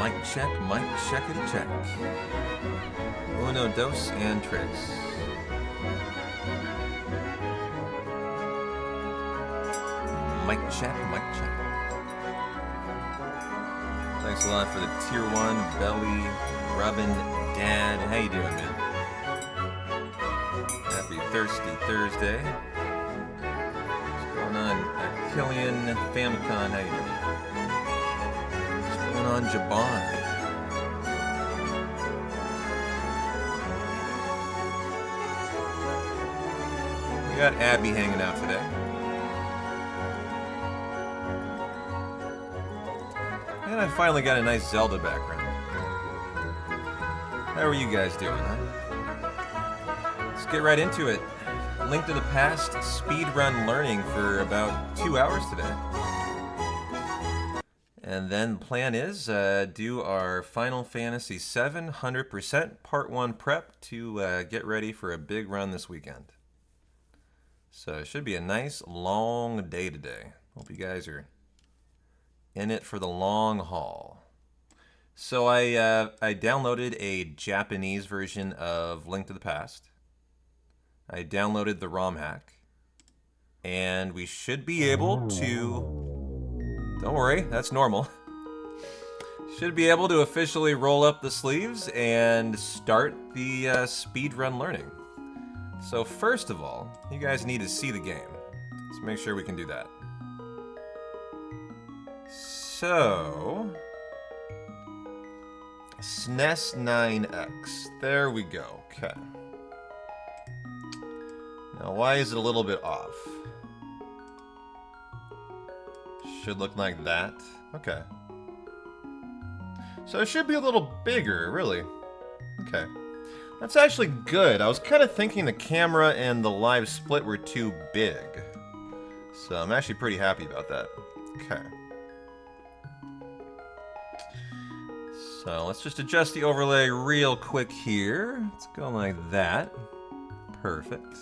Mic checkity check. Uno, dos, and tres. Mic check, mic check. Thanks a lot for the tier 1, Belly, Rubbin, Dad. How you doing, man? Happy Thirsty Thursday. What's going on, Killian Famicon? How you doing? What's going on, Jabon? We got Abby hanging out today. And I finally got a nice Zelda background. How are you guys doing, huh? Let's get right into it. Link to the Past speedrun learning for about 2 hours today. And then plan is do our Final Fantasy VII 100% Part 1 prep to get ready for a big run this weekend. So it should be a nice long day today. Hope you guys are in it for the long haul. So I downloaded a Japanese version of Link to the Past. I downloaded the ROM hack. And we should be able to... Don't worry, that's normal. Should be able to officially roll up the sleeves and start the speedrun learning. So first of all, you guys need to see the game. Let's make sure we can do that. So, SNES 9X. There we go. Okay. Now, why is it a little bit off? Should look like that. Okay. So it should be a little bigger, really. Okay. That's actually good. I was kind of thinking the camera and the live split were too big. So I'm actually pretty happy about that. Okay. So let's just adjust the overlay real quick here. Let's go like that. Perfect.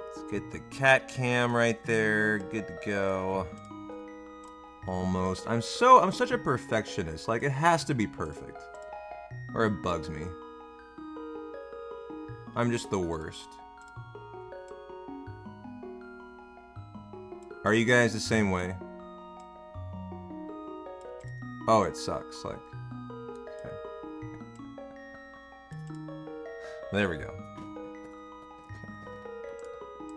Let's get the cat cam right there. Good to go. Almost. I'm such a perfectionist. Like, it has to be perfect. Or it bugs me. I'm just the worst. Are you guys the same way? Oh, it sucks. Like, okay. There we go. Okay.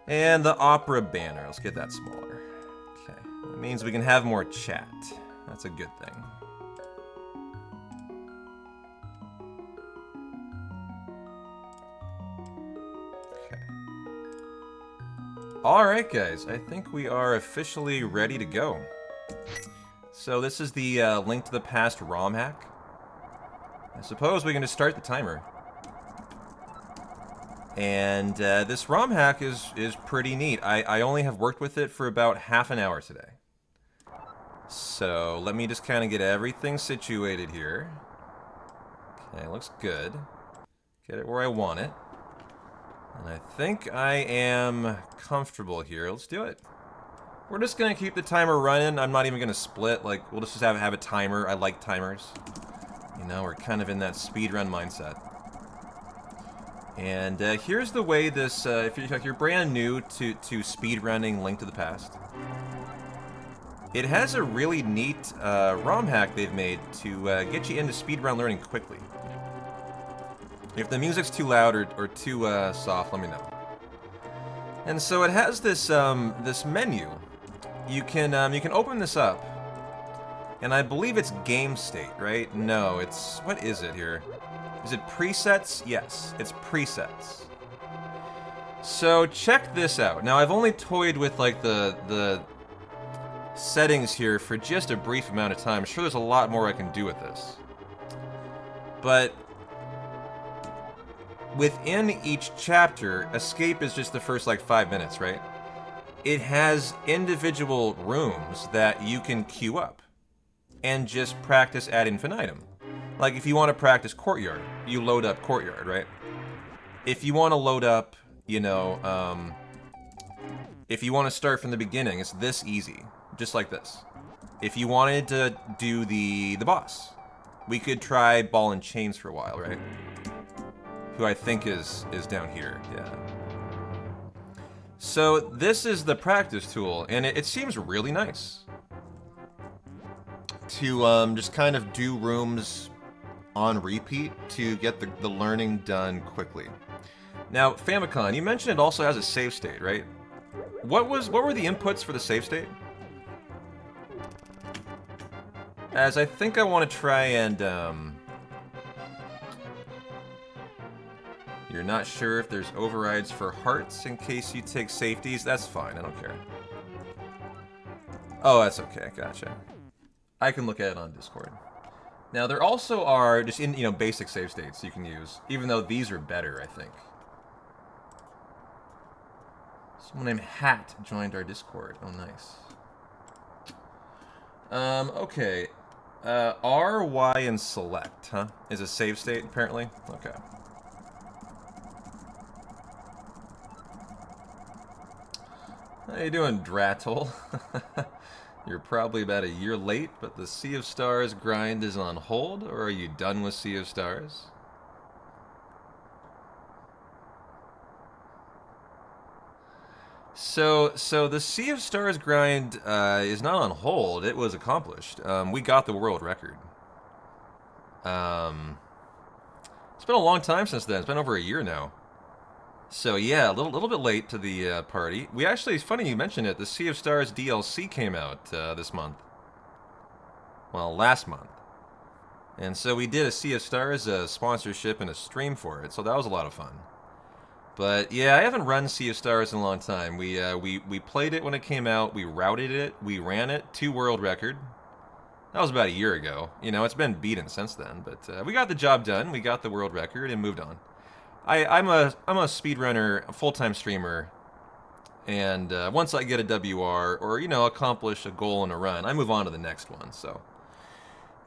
And the opera banner. Let's get that smaller. Okay. That means we can have more chat. That's a good thing. Alright guys, I think we are officially ready to go. So this is the Link to the Past ROM hack. I suppose we can just start the timer. And this ROM hack is pretty neat. I only have worked with it for about half an hour today. So let me just kind of get everything situated here. Okay, looks good. Get it where I want it. And I think I am comfortable here. Let's do it. We're just gonna keep the timer running. I'm not even gonna split. Like, we'll just have a timer. I like timers. You know, we're kind of in that speedrun mindset. And here's the way this, if you're brand new to speedrunning Link to the Past, it has a really neat ROM hack they've made to get you into speedrun learning quickly. If the music's too loud or too soft, let me know. And so it has this this menu. You can open this up, and I believe it's game state, right? No, it's, what is it here? Is it presets? Yes, it's presets. So check this out. Now I've only toyed with like the settings here for just a brief amount of time. I'm sure there's a lot more I can do with this, but within each chapter, escape is just the first like 5 minutes, right? It has individual rooms that you can queue up and just practice ad infinitum. Like if you want to practice courtyard, you load up courtyard, right? If you want to load up, you know, if you want to start from the beginning, it's this easy, just like this. If you wanted to do the boss, we could try Ball and Chains for a while, right? Who I think is down here, yeah. So this is the practice tool, and it seems really nice to just kind of do rooms on repeat to get the learning done quickly. Now, Famicom, you mentioned it also has a save state, right? What were the inputs for the save state? As I think I want to try and you're not sure if there's overrides for hearts in case you take safeties. That's fine, I don't care. Oh, that's okay, gotcha. I can look at it on Discord. Now, there also are just basic save states you can use, even though these are better, I think. Someone named Hat joined our Discord. Oh, nice. Okay. R, Y, and select, huh? Is a save state, apparently? Okay. How you doing, Drattle? You're probably about a year late, but the Sea of Stars grind is on hold, or are you done with Sea of Stars? So the Sea of Stars grind is not on hold. It was accomplished. We got the world record. It's been a long time since then. It's been over a year now. So yeah, a little bit late to the party. We actually, it's funny you mentioned it. The Sea of Stars DLC came out this month. Well, last month. And so we did a Sea of Stars sponsorship and a stream for it. So that was a lot of fun. But yeah, I haven't run Sea of Stars in a long time. We played it when it came out. We routed it. We ran it to world record. That was about a year ago. You know, it's been beaten since then. But we got the job done. We got the world record and moved on. I'm a speedrunner, a full-time streamer, and once I get a WR or accomplish a goal in a run, I move on to the next one. So,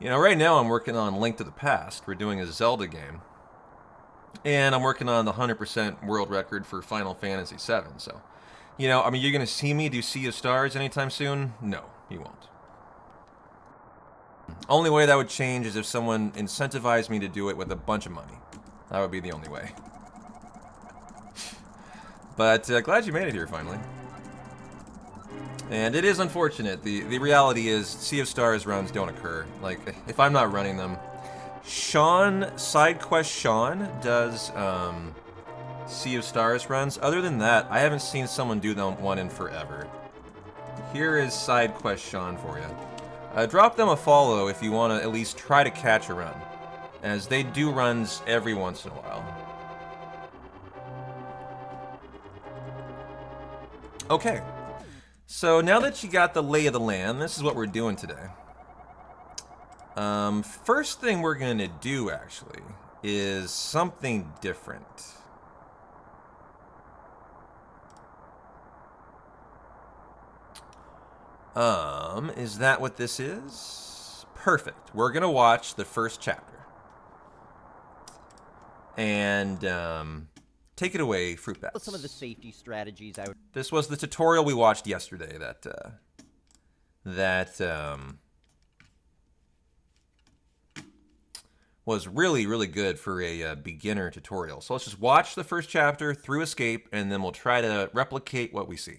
right now I'm working on Link to the Past. We're doing a Zelda game, and I'm working on the 100% world record for Final Fantasy VII. So, you're gonna see me do Sea of Stars anytime soon? No, you won't. Only way that would change is if someone incentivized me to do it with a bunch of money. That would be the only way. But glad you made it here finally. And it is unfortunate. The reality is Sea of Stars runs don't occur. Like, if I'm not running them. SideQuest Sean does Sea of Stars runs. Other than that, I haven't seen someone do one in forever. Here is SideQuest Sean for you. Drop them a follow if you want to at least try to catch a run, as they do runs every once in a while. Okay, so now that you got the lay of the land, this is what we're doing today. First thing we're going to do, actually, is something different. Is that what this is? Perfect. We're going to watch the first chapter. And, take it away, Fruit Bats. Some of the safety strategies I would... This was the tutorial we watched yesterday that was really, really good for a beginner tutorial. So let's just watch the first chapter through escape, and then we'll try to replicate what we see.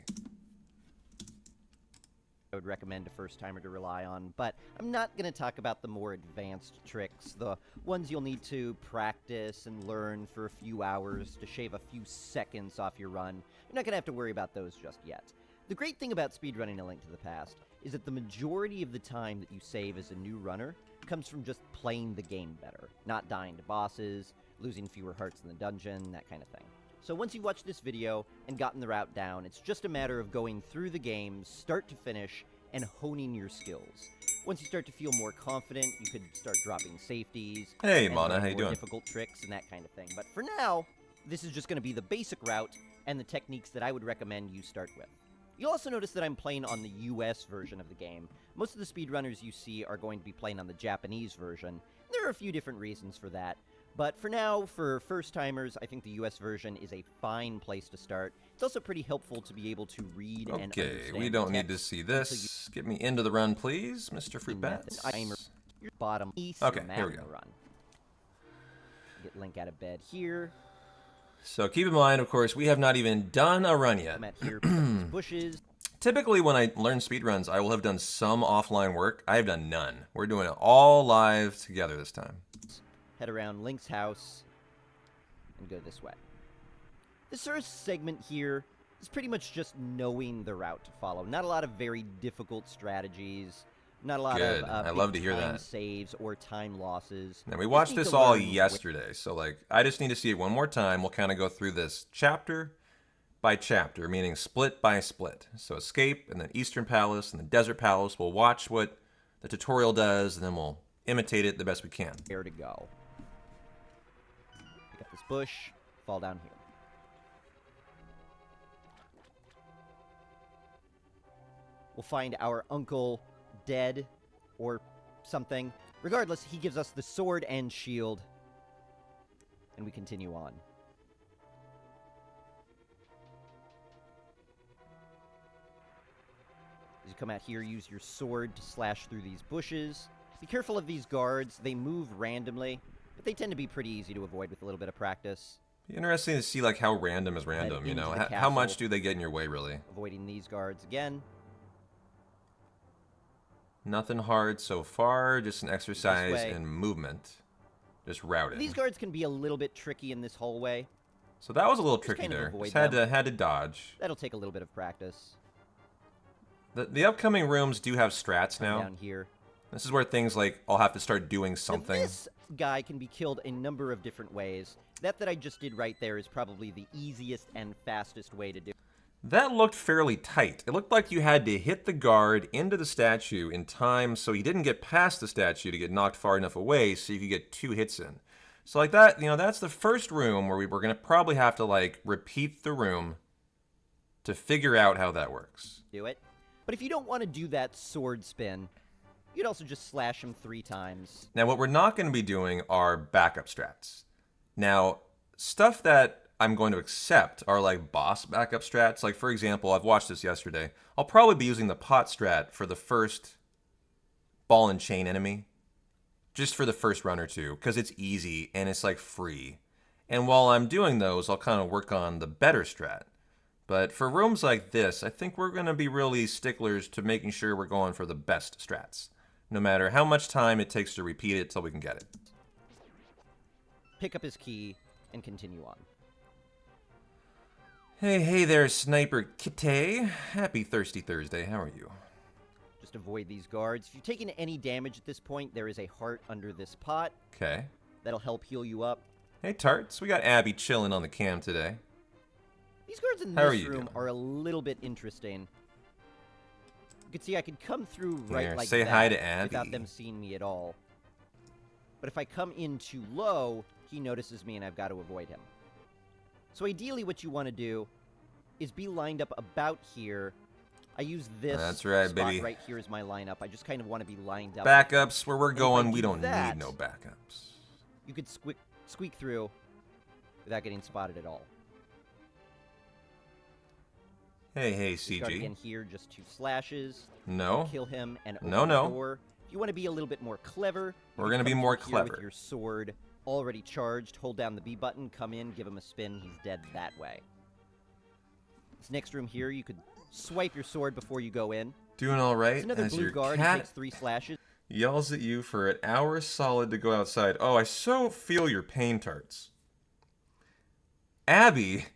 I would recommend a first-timer to rely on, but I'm not going to talk about the more advanced tricks, the ones you'll need to practice and learn for a few hours to shave a few seconds off your run. You're not going to have to worry about those just yet. The great thing about speedrunning A Link to the Past is that the majority of the time that you save as a new runner comes from just playing the game better, not dying to bosses, losing fewer hearts in the dungeon, that kind of thing. So once you've watched this video and gotten the route down, it's just a matter of going through the game, start to finish, and honing your skills. Once you start to feel more confident, you could start dropping safeties. Hey, Mana, how you doing? Difficult tricks and that kind of thing. But for now, this is just going to be the basic route and the techniques that I would recommend you start with. You'll also notice that I'm playing on the US version of the game. Most of the speedrunners you see are going to be playing on the Japanese version. There are a few different reasons for that. But for now, for first-timers, I think the US version is a fine place to start. It's also pretty helpful to be able to read and understand. Okay, we don't need to see this. Get me into the run, please, Mr. Fruit Bats. Your bottom east. Okay, here we go. Run. Get Link out of bed here. So keep in mind, of course, we have not even done a run yet. I'm at here, these bushes. Typically, when I learn speedruns, I will have done some offline work. I have done none. We're doing it all live together this time. Head around Link's house and go this way. This first segment here is pretty much just knowing the route to follow. Not a lot of very difficult strategies. Not a lot Good. of I love to hear time that. saves or time losses. Now, we watched this all yesterday, so like I just need to see it one more time. We'll kind of go through this chapter by chapter, meaning split by split. So Escape, and then Eastern Palace, and then Desert Palace. We'll watch what the tutorial does, and then we'll imitate it the best we can. Where to go. Pick up this bush, fall down here. We'll find our uncle dead or something. Regardless, he gives us the sword and shield. And we continue on. As you come out here, use your sword to slash through these bushes. Be careful of these guards. They move randomly, but they tend to be pretty easy to avoid with a little bit of practice. Be interesting to see like how random is random, you know? How much do they get in your way, really? Avoiding these guards again. Nothing hard so far, just an exercise in movement. Just routing. These guards can be a little bit tricky in this hallway. So that was a little tricky there. Just had to dodge. That'll take a little bit of practice. The upcoming rooms do have strats now. Down here. This is where things like I'll have to start doing something. Now, this guy can be killed a number of different ways. That I just did right there is probably the easiest and fastest way to do it. That looked fairly tight. It looked like you had to hit the guard into the statue in time so he didn't get past the statue to get knocked far enough away so you could get 2 hits in. So like that, you know, that's the first room where we're going to probably have to like repeat the room to figure out how that works. Do it. But if you don't want to do that sword spin, you could also just slash him 3 times. Now what we're not going to be doing are backup strats. Now, stuff that I'm going to accept are like boss backup strats. Like for example, I've watched this yesterday. I'll probably be using the pot strat for the first ball and chain enemy. Just for the first run or two, because it's easy and it's like free. And while I'm doing those, I'll kind of work on the better strat. But for rooms like this, I think we're going to be really sticklers to making sure we're going for the best strats. No matter how much time it takes to repeat it till we can get it. Pick up his key and continue on. Hey there, Sniper Kitty. Happy Thirsty Thursday. How are you? Just avoid these guards. If you've taken any damage at this point, there is a heart under this pot. Okay. That'll help heal you up. Hey, Tarts. We got Abby chilling on the cam today. These guards in this room are a little bit interesting. You can see I could come through right like say that hi to Abby without them seeing me at all. But if I come in too low, he notices me and I've got to avoid him. So ideally what you want to do is be lined up about here. I use this spot right here as my lineup. I just kind of want to be lined up. Backups, where we're going, we don't need no backups. You could squeak through without getting spotted at all. Hey, CG. Start again here, just 2 slashes. No. Kill him and open the door. If you want to be a little bit more clever, we're going to be more clever. With your sword already charged, hold down the B button, come in, give him a spin, he's dead that way. This next room here, you could swipe your sword before you go in. Doing all right. It's another blue guard who takes 3 slashes. Yells at you for an hour solid to go outside. Oh, I so feel your pain, Tarts. Abby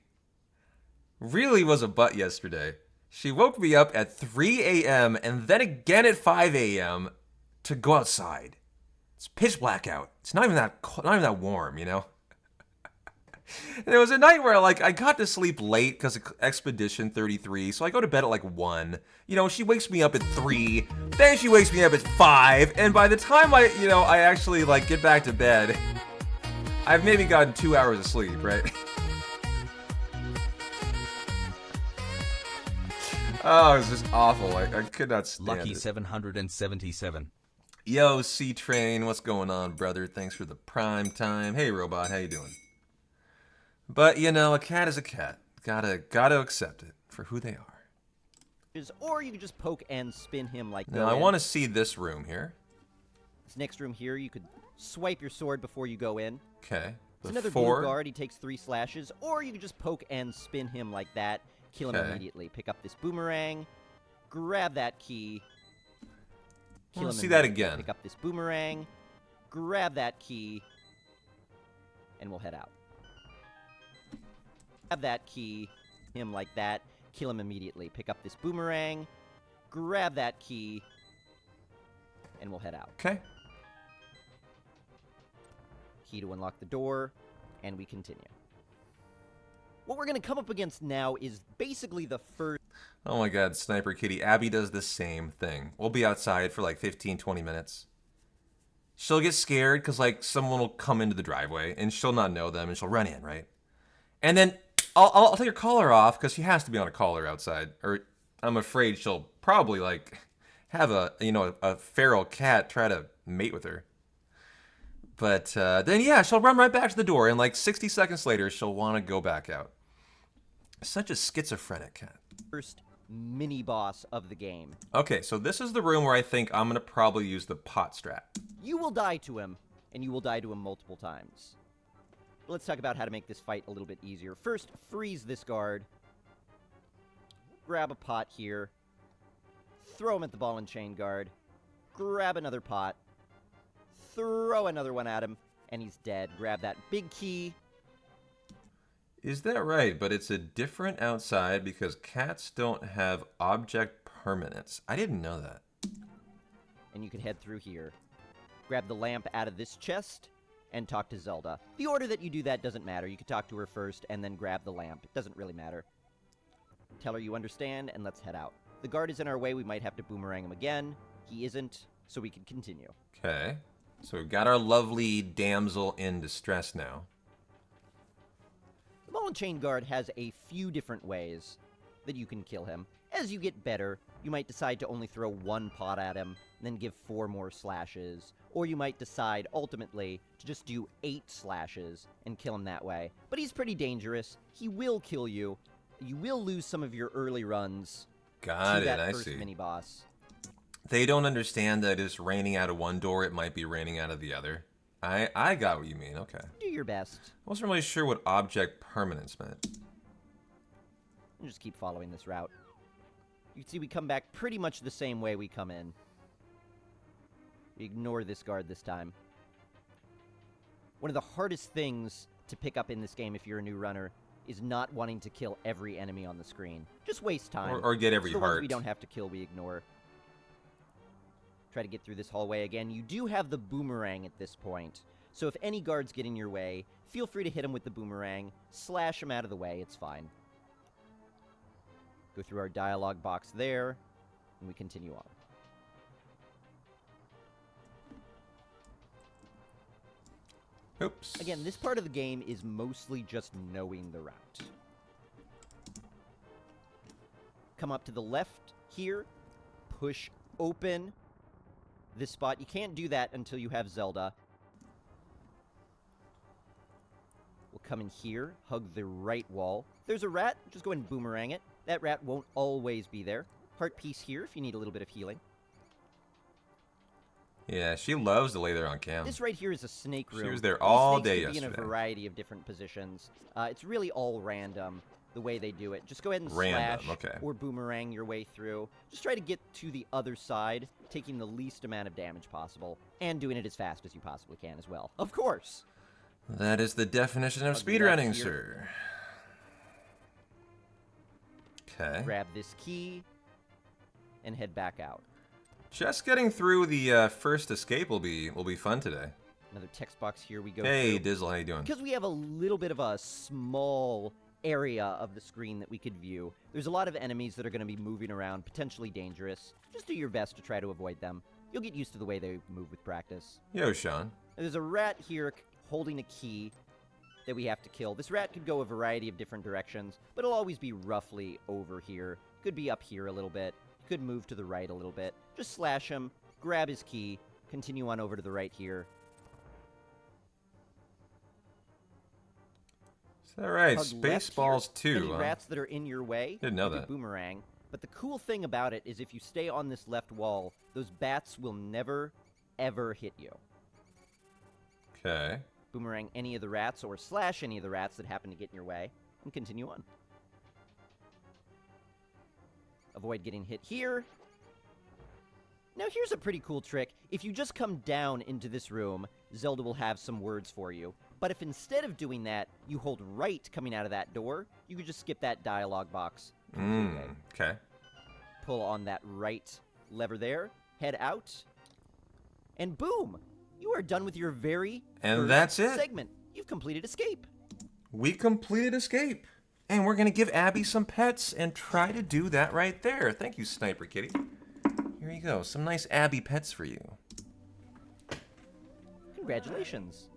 really was a butt yesterday. She woke me up at 3 a.m. and then again at 5 a.m. to go outside. It's pitch black out. It's not even that warm, you know? And it was a night where like I got to sleep late because of Expedition 33, so I go to bed at like 1. You know, she wakes me up at 3, then she wakes me up at 5, and by the time I actually like get back to bed, I've maybe gotten 2 hours of sleep, right? Oh, it was just awful. I could not stand Lucky it. 777. Yo, C-Train, what's going on, brother? Thanks for the prime time. Hey, Robot, how you doing? But, you know, a cat is a cat. Gotta accept it for who they are. Or you could just poke and spin him like Now, I want to see this room here. This next room here, you could swipe your sword before you go in. Okay. It's another blue guard. He takes 3 slashes. Or you could just poke and spin him like that. Kill him immediately. Pick up this boomerang. Grab that key. Kill him. See that again. Pick up this boomerang. Grab that key. And we'll head out. Grab that key. Him like that. Kill him immediately. Pick up this boomerang. Grab that key. And we'll head out. Okay. Key to unlock the door. And we continue. What we're going to come up against now is basically the first... Oh my god, Sniper Kitty. Abby does the same thing. We'll be outside for like 15, 20 minutes. She'll get scared because like someone will come into the driveway and she'll not know them and she'll run in, right? And then I'll take her collar off because she has to be on a collar outside. Or I'm afraid she'll probably like have a feral cat try to mate with her. But then yeah, she'll run right back to the door and like 60 seconds later she'll want to go back out. Such a schizophrenic cat. First mini boss of the game. Okay, so this is the room where I think I'm gonna probably use the pot strat. You will die to him, and you will die to him multiple times. But let's talk about how to make this fight a little bit easier. First, freeze this guard. Grab a pot here. Throw him at the ball and chain guard. Grab another pot. Throw another one at him, and he's dead. Grab that big key. Is that right? But it's a different outside because cats don't have object permanence. I didn't know that. And you can head through here. Grab the lamp out of this chest and talk to Zelda. The order that you do that doesn't matter. You could talk to her first and then grab the lamp. It doesn't really matter. Tell her you understand and let's head out. The guard is in our way. We might have to boomerang him again. He isn't, so we can continue. Okay. So we've got our lovely damsel in distress now. The ball and chain guard has a few different ways that you can kill him. As you get better, you might decide to only throw 1 pot at him, and then give 4 more slashes. Or you might decide, ultimately, to just do 8 slashes and kill him that way. But he's pretty dangerous. He will kill you. You will lose some of your early runs to that first mini-boss. They don't understand that it's raining out of one door, it might be raining out of the other. I got what you mean, okay. Do your best. I wasn't really sure what object permanence meant. And just keep following this route. You can see we come back pretty much the same way we come in. We ignore this guard this time. One of the hardest things to pick up in this game if you're a new runner is not wanting to kill every enemy on the screen. Just waste time. Or get every the heart. Ones we don't have to kill, we ignore. Try to get through this hallway again. You do have the boomerang at this point. So if any guards get in your way, feel free to hit them with the boomerang. Slash them out of the way. It's fine. Go through our dialogue box there, and we continue on. Oops. Again, this part of the game is mostly just knowing the route. Come up to the left here. Push open this spot. You can't do that until you have Zelda. We'll come in here, hug the right wall. If there's a rat, just go ahead and boomerang it. That rat won't always be there. Heart piece here if you need a little bit of healing. Yeah, she loves to lay there on cam. This right here is a snake room. She was there all day yesterday. yesterday. Be in a variety of different positions. It's really all random the way they do it. Just go ahead and slash or boomerang your way through. Just try to get to the other side, taking the least amount of damage possible, and doing it as fast as you possibly can as well. Of course. That is the definition of speedrunning, sir. Okay. Grab this key and head back out. Just getting through the first escape will be fun today. Another text box here we go Hey, through. Dizzle, how you doing? Because we have a little bit of a small area of the screen that we could view. There's a lot of enemies that are going to be moving around, potentially dangerous. Just do your best to try to avoid them. You'll get used to the way they move with practice. Yo, Sean. There's a rat here holding a key that we have to kill. This rat could go a variety of different directions, but it'll always be roughly over here. Could be up here a little bit. Could move to the right a little bit. Just slash him, grab his key, Continue on over to the right here. Is that right? Hug left Spaceballs here. 2. Any rats that are in your way, Didn't know you can that. boomerang. But the cool thing about it is if you stay on this left wall, those bats will never, ever hit you. Okay. Boomerang any of the rats or slash any of the rats that happen to get in your way, and continue on. Avoid getting hit here. Now here's a pretty cool trick. If you just come down into this room, Zelda will have some words for you. But if instead of doing that, you hold right coming out of that door, you could just skip that dialogue box completely. Okay. Pull on that right lever there, head out, and boom! You are done with your very And that's it. segment. You've completed Escape. We completed Escape. And we're going to give Abby some pets and try to do that right there. Thank you, Sniper Kitty. Here you go. Some nice Abby pets for you. Congratulations.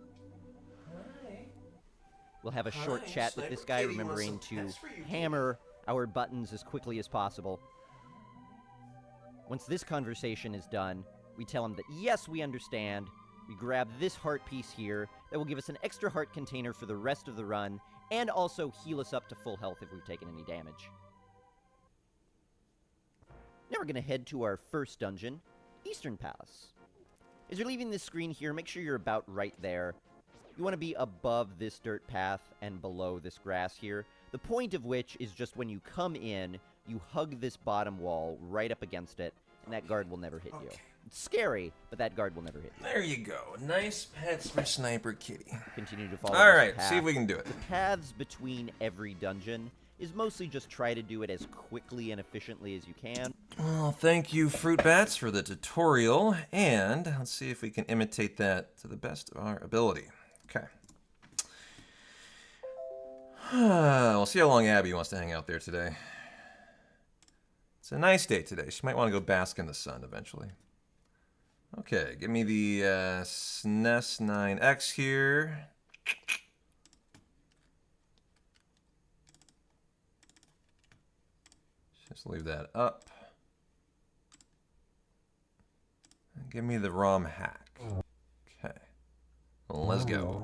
We'll have a short chat with this guy, remembering to hammer our buttons as quickly as possible. Once this conversation is done, we tell him that yes, we understand. We grab this heart piece here that will give us an extra heart container for the rest of the run, and also heal us up to full health if we've taken any damage. Now we're going to head to our first dungeon, Eastern Palace. As you're leaving this screen here, make sure you're about right there. You want to be above this dirt path and below this grass here. The point of which is just when you come in, you hug this bottom wall right up against it, and that guard will never hit you. It's scary, but that guard will never hit you. There you go. Nice pets for Sniper Kitty. Continue to follow All this right, path. see if we can do it. The paths between every dungeon is mostly just try to do it as quickly and efficiently as you can. Well, thank you, Fruit Bats, for the tutorial, and let's see if we can imitate that to the best of our ability. Okay. We'll see how long Abby wants to hang out there today. It's a nice day today. She might want to go bask in the sun eventually. Okay, give me the SNES 9X here. Just leave that up. And give me the ROM hack. Okay. Well, let's go.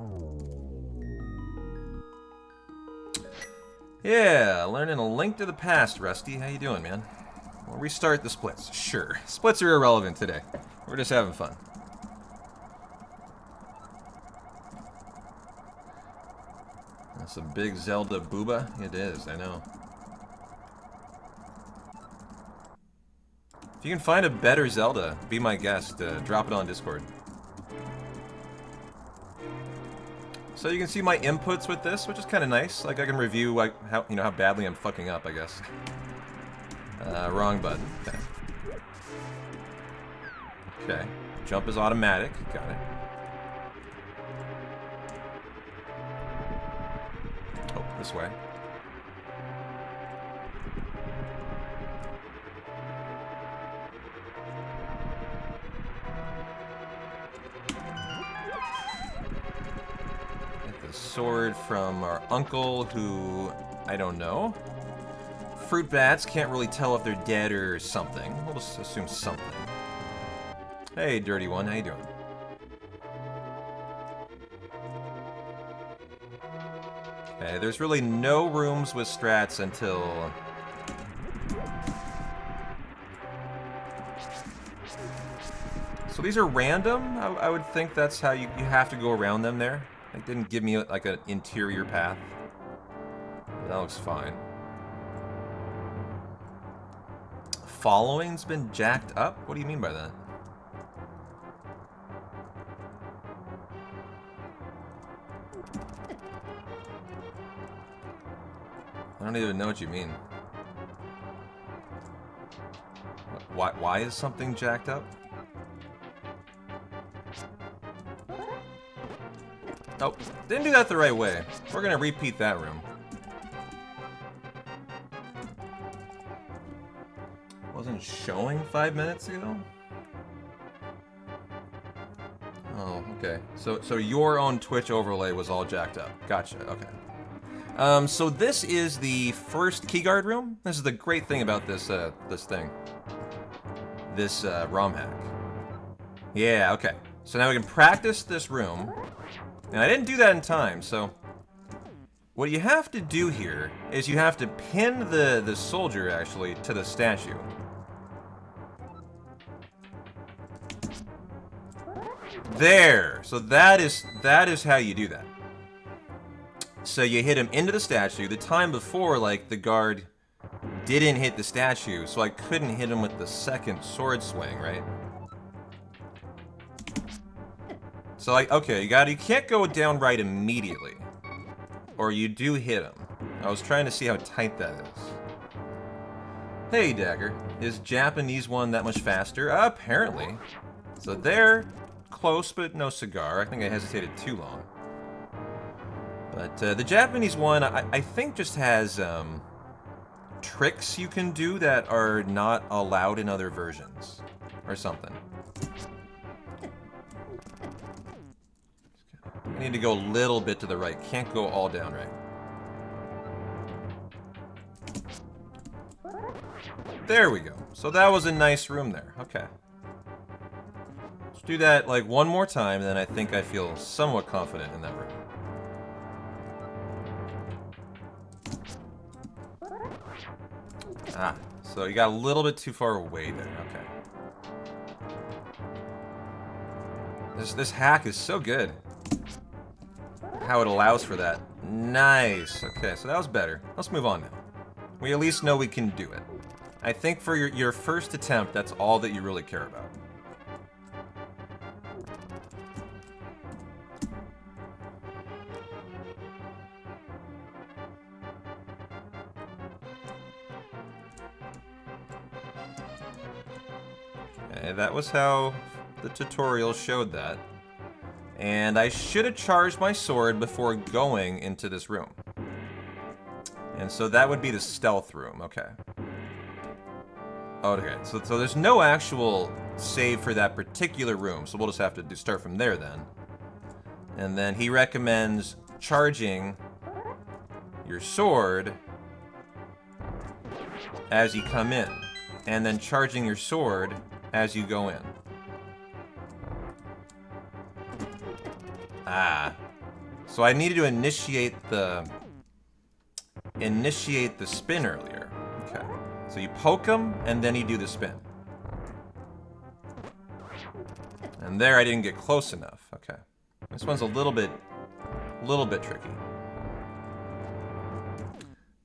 Yeah, learning a link to the past, Rusty. How you doing, man? We'll restart the splits. Sure. Splits are irrelevant today. We're just having fun. That's a big Zelda booba. It is, I know. If you can find a better Zelda, be my guest. Drop it on Discord. So you can see my inputs with this, which is kind of nice. Like I can review like how badly I'm fucking up, I guess. Wrong button. Okay. Okay. Jump is automatic. Got it. Oh, this way. Get the sword from our uncle, who I don't know. Fruit bats can't really tell if they're dead or something. We'll just assume something. Hey, dirty one, how you doing? Okay, there's really no rooms with strats until... So these are random? I would think that's how you have to go around them there. It didn't give me like an interior path. That looks fine. Following's been jacked up? What do you mean by that? I don't even know what you mean. Why is something jacked up? Oh, didn't do that the right way. We're gonna repeat that room. Wasn't showing 5 minutes ago? Oh, okay. So your own Twitch overlay was all jacked up. Gotcha, okay. So this is the first keyguard room. This is the great thing about this this thing. This ROM hack. Yeah, okay. So now we can practice this room. And I didn't do that in time, so... What you have to do here is you have to pin the soldier, actually, to the statue. There! So that is how you do that. So you hit him into the statue. The time before, like, the guard didn't hit the statue, so I couldn't hit him with the second sword swing, right? So, like, okay, you can't go down right immediately. Or you do hit him. I was trying to see how tight that is. Hey, Dagger. Is Japanese one that much faster? Apparently. So there, close but no cigar. I think I hesitated too long. But the Japanese one, I think just has tricks you can do that are not allowed in other versions. Or something. I need to go a little bit to the right. Can't go all down right. There we go. So that was a nice room there. Okay. Let's do that like one more time, then I think I feel somewhat confident in that room. Ah, so you got a little bit too far away there. Okay. This hack is so good. How it allows for that. Nice. Okay, so that was better. Let's move on now. We at least know we can do it. I think for your first attempt, that's all that you really care about. Okay, that was how the tutorial showed that. And I should have charged my sword before going into this room. And so that would be the stealth room, okay. Okay, so there's no actual save for that particular room, so we'll just have to start from there then. And then he recommends charging your sword as you come in, and then charging your sword as you go in. Ah. So I needed to initiate the spin earlier. Okay. So you poke him, and then you do the spin. And there I didn't get close enough. Okay. This one's a little bit tricky.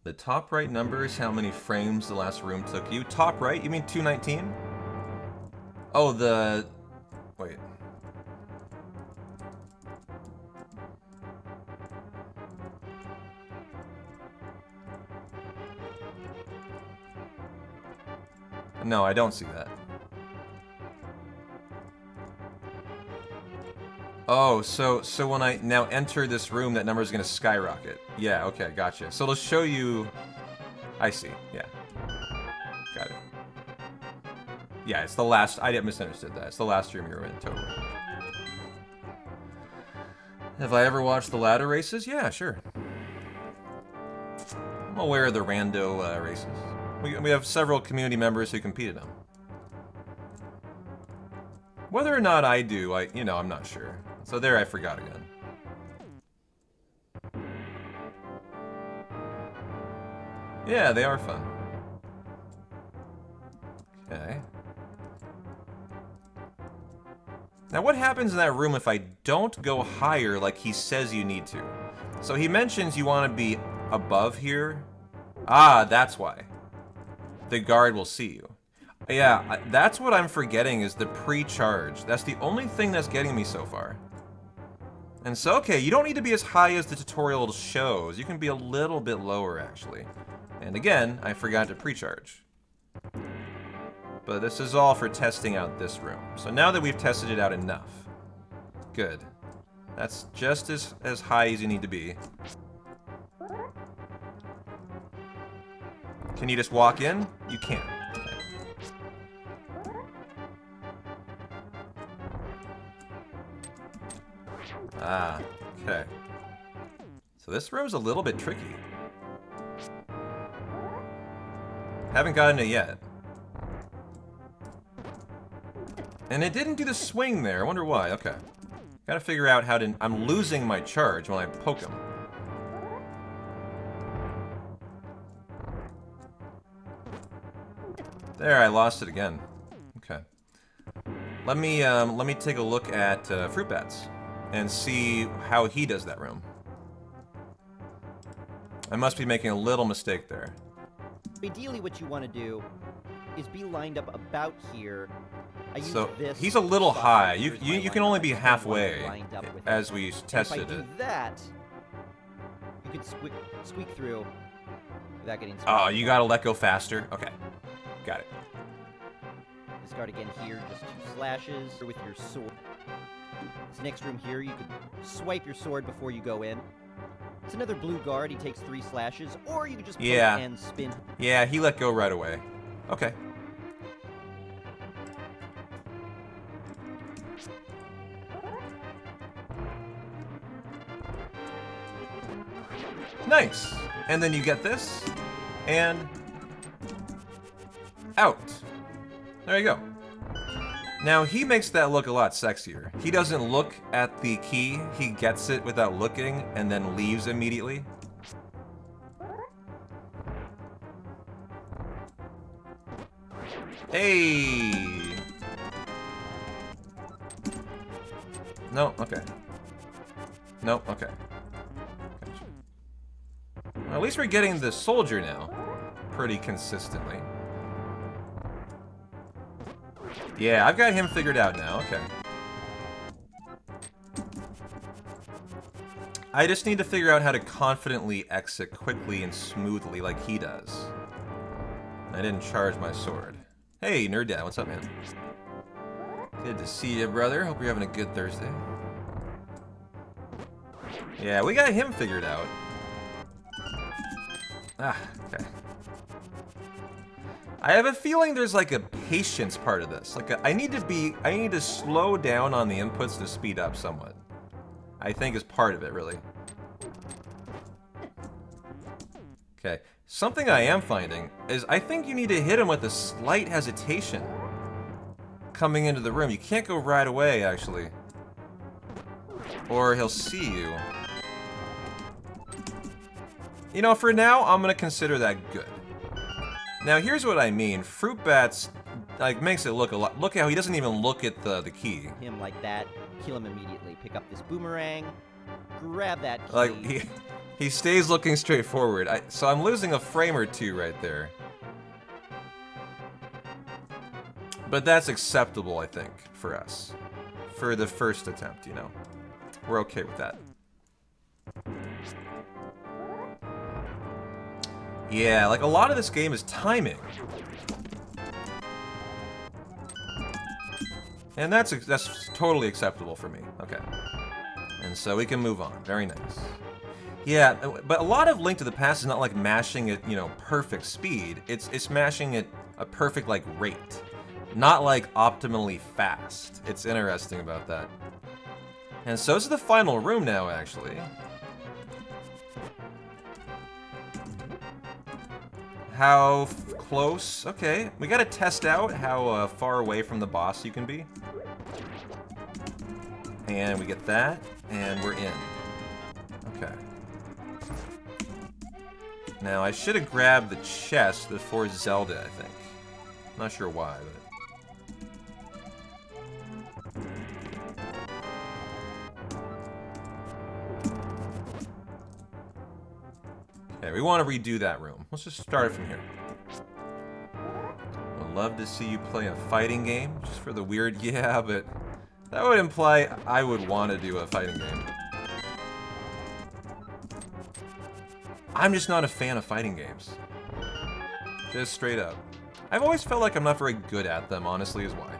The top right number is how many frames the last room took you. Top right? You mean 219? Oh, the... Wait. No, I don't see that. Oh, so when I now enter this room, that number is going to skyrocket. Yeah, okay, gotcha. So it'll show you... I see, yeah. Got it. Yeah, it's the last... I misunderstood that. It's the last room you were in, totally. Have I ever watched the ladder races? Yeah, sure. I'm aware of the rando races. We have several community members who compete in them. Whether or not I do, I'm not sure. So there, I forgot again. Yeah, they are fun. Okay. Now what happens in that room if I don't go higher like he says you need to? So he mentions you want to be above here. Ah, that's why. The guard will see you. Yeah, that's what I'm forgetting is the pre-charge. That's the only thing that's getting me so far. And so, okay, you don't need to be as high as the tutorial shows. You can be a little bit lower, actually. And again, I forgot to pre-charge. But this is all for testing out this room. So now that we've tested it out enough. Good. That's just as high as you need to be. Can you just walk in? You can. Okay. Ah, okay. So this room's a little bit tricky. Haven't gotten it yet. And it didn't do the swing there. I wonder why. Okay. Gotta figure out how to... I'm losing my charge when I poke him. There, I lost it again. Okay. Let me take a look at Fruit Bats and see how he does that room. I must be making a little mistake there. Ideally, what you want to do is be lined up about here. So he's a little high. You can only be halfway as we tested it. If I do that, you can squeak through without getting. Oh, you gotta let go faster. Okay, got it. Discard again here, just 2 slashes with your sword. This next room here, you could swipe your sword before you go in. It's another blue guard. He takes 3 slashes, or you could just poke and spin. Yeah, he let go right away. Okay. Nice. And then you get this, and out. There you go. Now, he makes that look a lot sexier. He doesn't look at the key, he gets it without looking, and then leaves immediately. Hey! No, okay. No, okay. Gotcha. Well, at least we're getting the soldier now, pretty consistently. Yeah, I've got him figured out now, okay. I just need to figure out how to confidently exit quickly and smoothly like he does. I didn't charge my sword. Hey, Nerd Dad, what's up, man? Good to see you, brother. Hope you're having a good Thursday. Yeah, we got him figured out. Ah, okay. I have a feeling there's like a patience part of this. Like I need to slow down on the inputs to speed up somewhat. I think is part of it, really. Okay. Something I am finding is I think you need to hit him with a slight hesitation coming into the room. You can't go right away, actually. Or he'll see you. You know, for now, I'm gonna consider that good. Now, here's what I mean. Fruit Bats, like, makes it look a lot... Look how he doesn't even look at the key. Him like that, kill him immediately. Pick up this boomerang, grab that key. Like, he stays looking straight forward. So I'm losing a frame or 2 right there. But that's acceptable, I think, for us. For the first attempt, you know. We're okay with that. Yeah, like a lot of this game is timing. And that's totally acceptable for me. Okay. And so we can move on. Very nice. Yeah, but a lot of Link to the Past is not like mashing at, you know, perfect speed. It's mashing at a perfect, like, rate. Not, like, optimally fast. It's interesting about that. And so this is the final room now, actually. How close? Okay, we gotta test out how far away from the boss you can be. And we get that, and we're in. Okay. Now, I should have grabbed the chest before Zelda, I think. Not sure why, but... Okay, we want to redo that room. Let's just start it from here. Would love to see you play a fighting game, just for the weird... Yeah, but that would imply I would want to do a fighting game. I'm just not a fan of fighting games. Just straight up. I've always felt like I'm not very good at them, honestly, is why.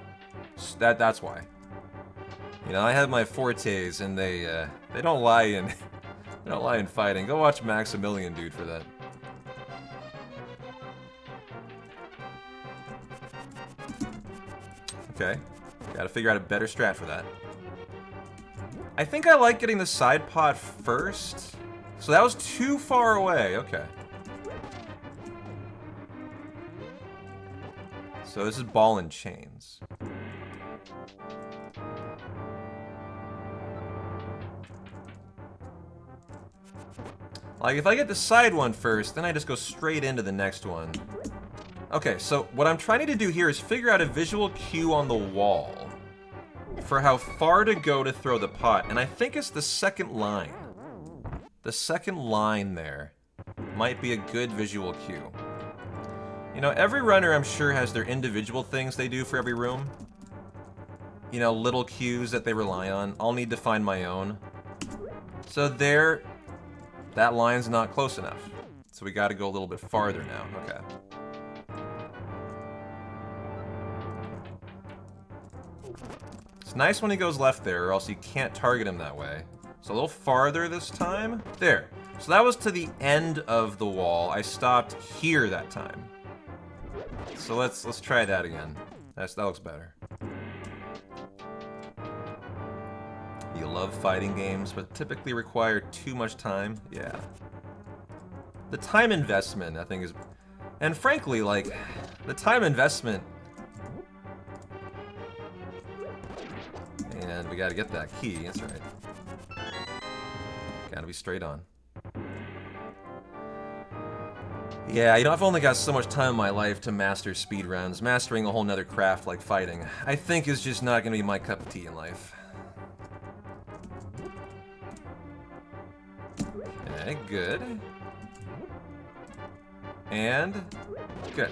That's why. You know, I have my fortes, and they don't lie in... They don't lie in fighting. Go watch Maximilian, dude, for that. Okay. Gotta figure out a better strat for that. I think I like getting the side pod first. So that was too far away. Okay. So this is ball and chains. Like, if I get the side one first, then I just go straight into the next one. Okay, so what I'm trying to do here is figure out a visual cue on the wall for how far to go to throw the pot, and I think it's the second line. The second line there might be a good visual cue. You know, every runner, I'm sure, has their individual things they do for every room. You know, little cues that they rely on. I'll need to find my own. So there, that line's not close enough. So we gotta go a little bit farther now. Okay. It's nice when he goes left there, or else you can't target him that way. So a little farther this time. There. So that was to the end of the wall. I stopped here that time. So let's try that again. That looks better. You love fighting games, but typically require too much time. Yeah. The time investment, I think, is... And frankly, like, the time investment... And we gotta get that key, that's right. Gotta be straight on. Yeah, you know, I've only got so much time in my life to master speedruns. Mastering a whole nother craft like fighting, I think, is just not gonna be my cup of tea in life. Okay, good. And good.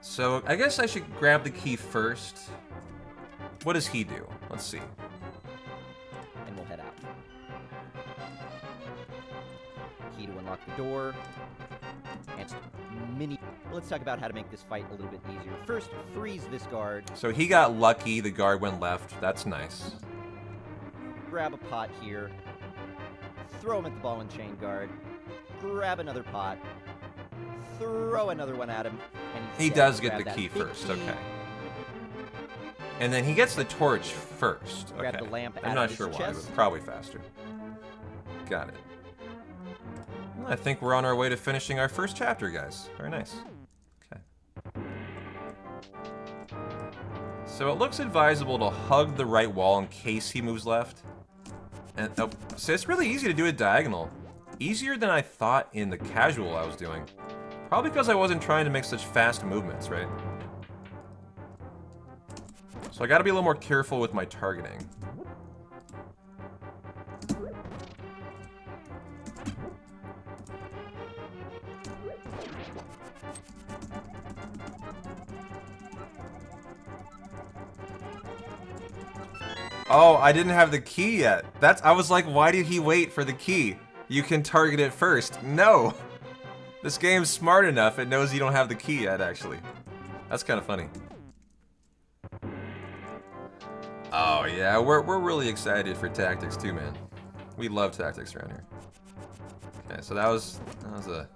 So, I guess I should grab the key first. What does he do? Let's see. And we'll head out. Key to unlock the door. And mini... Let's talk about how to make this fight a little bit easier. First, freeze this guard. So he got lucky, the guard went left. That's nice. Grab a pot here. Throw him at the ball and chain guard. Grab another pot. Throw another one at him. And he does get the key first, okay. And then he gets the torch first. Okay. Grab the lamp I'm not sure why, but probably faster. Got it. Well, I think we're on our way to finishing our first chapter, guys. Very nice. Okay. So it looks advisable to hug the right wall in case he moves left. And oh, so it's really easy to do it diagonal. Easier than I thought in the casual I was doing. Probably because I wasn't trying to make such fast movements, right? So I gotta be a little more careful with my targeting. Oh, I didn't have the key yet. I was like, why did he wait for the key? You can target it first. No! This game's smart enough, it knows you don't have the key yet, actually. That's kind of funny. Oh yeah, we're really excited for tactics too, man. We love tactics around here. Okay, so that was a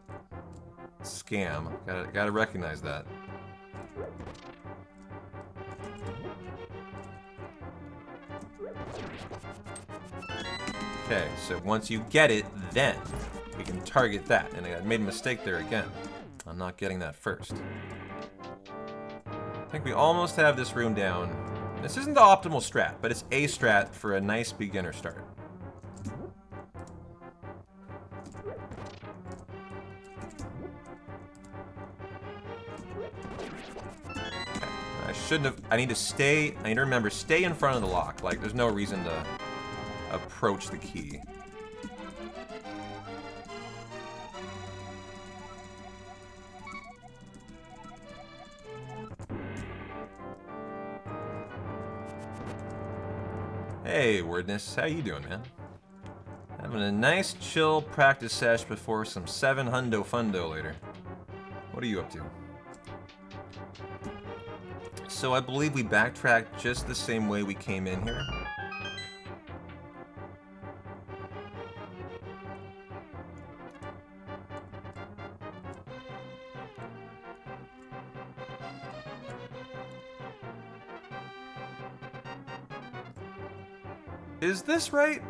scam. Gotta recognize that. Okay, so once you get it, then we can target that. And I made a mistake there again. I'm not getting that first. I think we almost have this room down. This isn't the optimal strat, but it's a strat for a nice beginner start. Okay. I need to remember, stay in front of the lock. Like, there's no reason to approach the key. Hey, Wordness, how you doing, man? Having a nice, chill practice sesh before some 7 hundo fundo later. What are you up to? So I believe we backtracked just the same way we came in here. Is this right?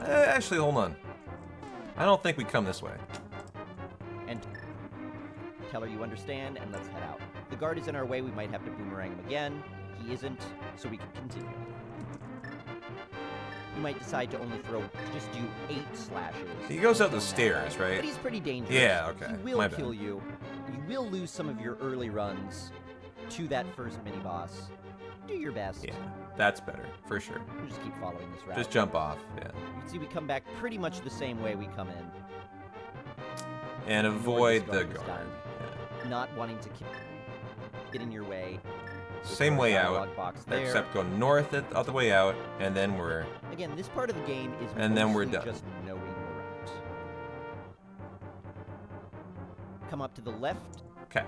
Actually, hold on. I don't think we come this way. And tell her you understand, and let's head out. The guard is in our way, we might have to boomerang him again. He isn't, so we can continue. you might decide to only just do 8 slashes. He goes up the Killing that stairs, guy. right? But he's pretty dangerous. Yeah, okay. He will My bad. kill you. You will lose some of your early runs to that first mini-boss. Do your best. Yeah, that's better, for sure. We'll just keep following this route. Just jump off, yeah. You can see we come back pretty much the same way we come in. And avoid the guard. Yeah. Not wanting to get in your way. Same way out, box there. except go north all the way out, and then we're... Again, this part of the game is and then we're mostly done. just knowing the route. Come up to the left. Okay.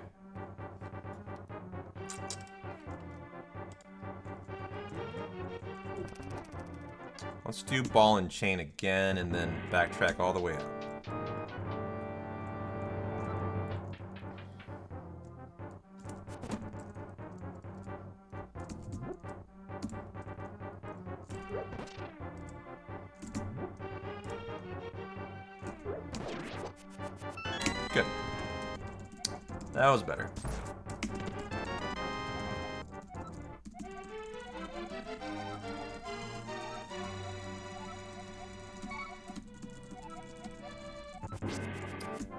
Let's do ball and chain again, and then backtrack all the way out. Good. That was better.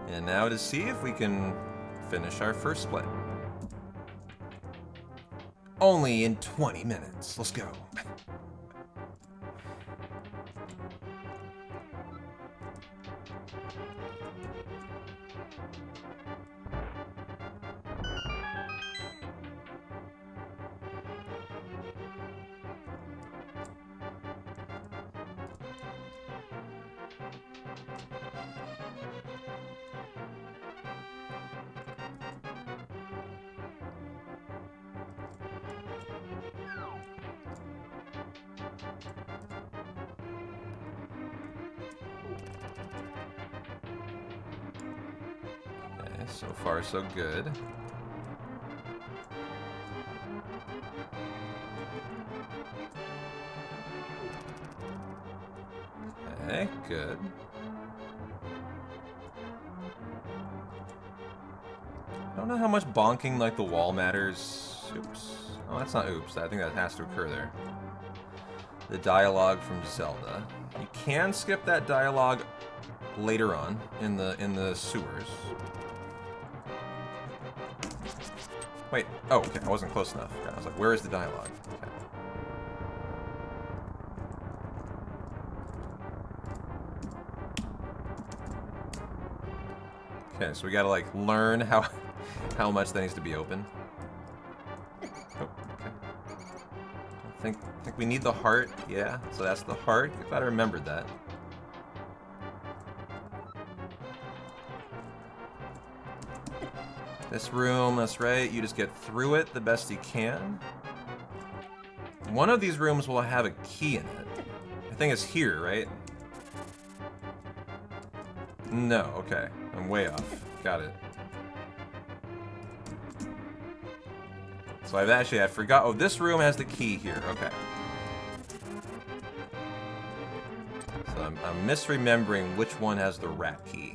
And now to see if we can finish our first split. Only in 20 minutes. Let's go. So far, so good. Okay, good. I don't know how much bonking like the wall matters. Oops. Oh, that's not oops. I think that has to occur there. The dialogue from Zelda. You can skip that dialogue later on in the sewers. Wait, oh, okay, I wasn't close enough. Okay, I was like, where is the dialogue? Okay. Okay, so we gotta, like, learn how much that needs to be open. Oh, okay. Think we need the heart. Yeah, so that's the heart. I'm glad I remembered that. This room, that's right, you just get through it the best you can. One of these rooms will have a key in it. I think it's here, right? No, okay. I'm way off. Got it. So I forgot. Oh, this room has the key here. Okay. So I'm misremembering which one has the rat key.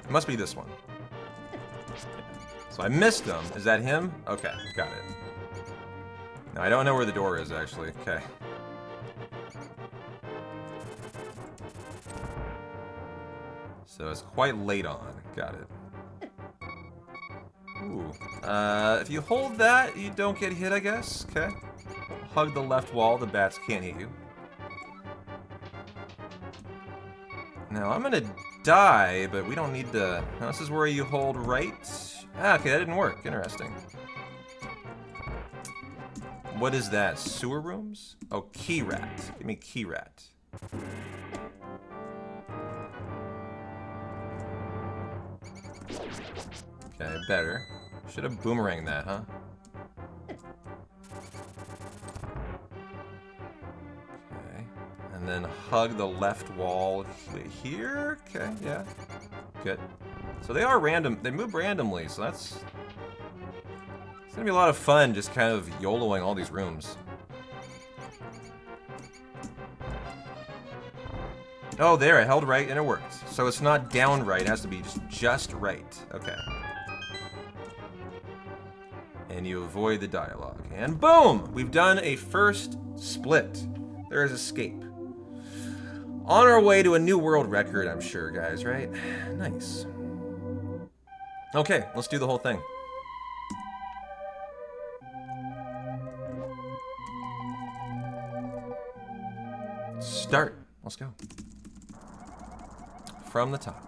It must be this one. So I missed him. Is that him? Okay, got it. Now I don't know where the door is, actually. Okay. So it's quite late on. Got it. Ooh. If you hold that, you don't get hit, I guess. Okay. Hug the left wall. The bats can't hit you. Now I'm gonna die, but we don't need to... Now, this is where you hold right. Ah, okay, that didn't work. Interesting. What is that? Sewer rooms? Oh, key rat. Give me key rat. Okay, better. Should have boomeranged that, huh? Okay. And then hug the left wall here? Okay, yeah. Good. So they are random. They move randomly, so that's... It's gonna be a lot of fun just kind of YOLOing all these rooms. Oh, there, I held right and it worked. So it's not down right, it has to be just right. Okay. And you avoid the dialogue. And boom! We've done a first split. There is escape. On our way to a new world record, I'm sure, guys, right? Nice. Okay, let's do the whole thing. Start. Let's go. From the top.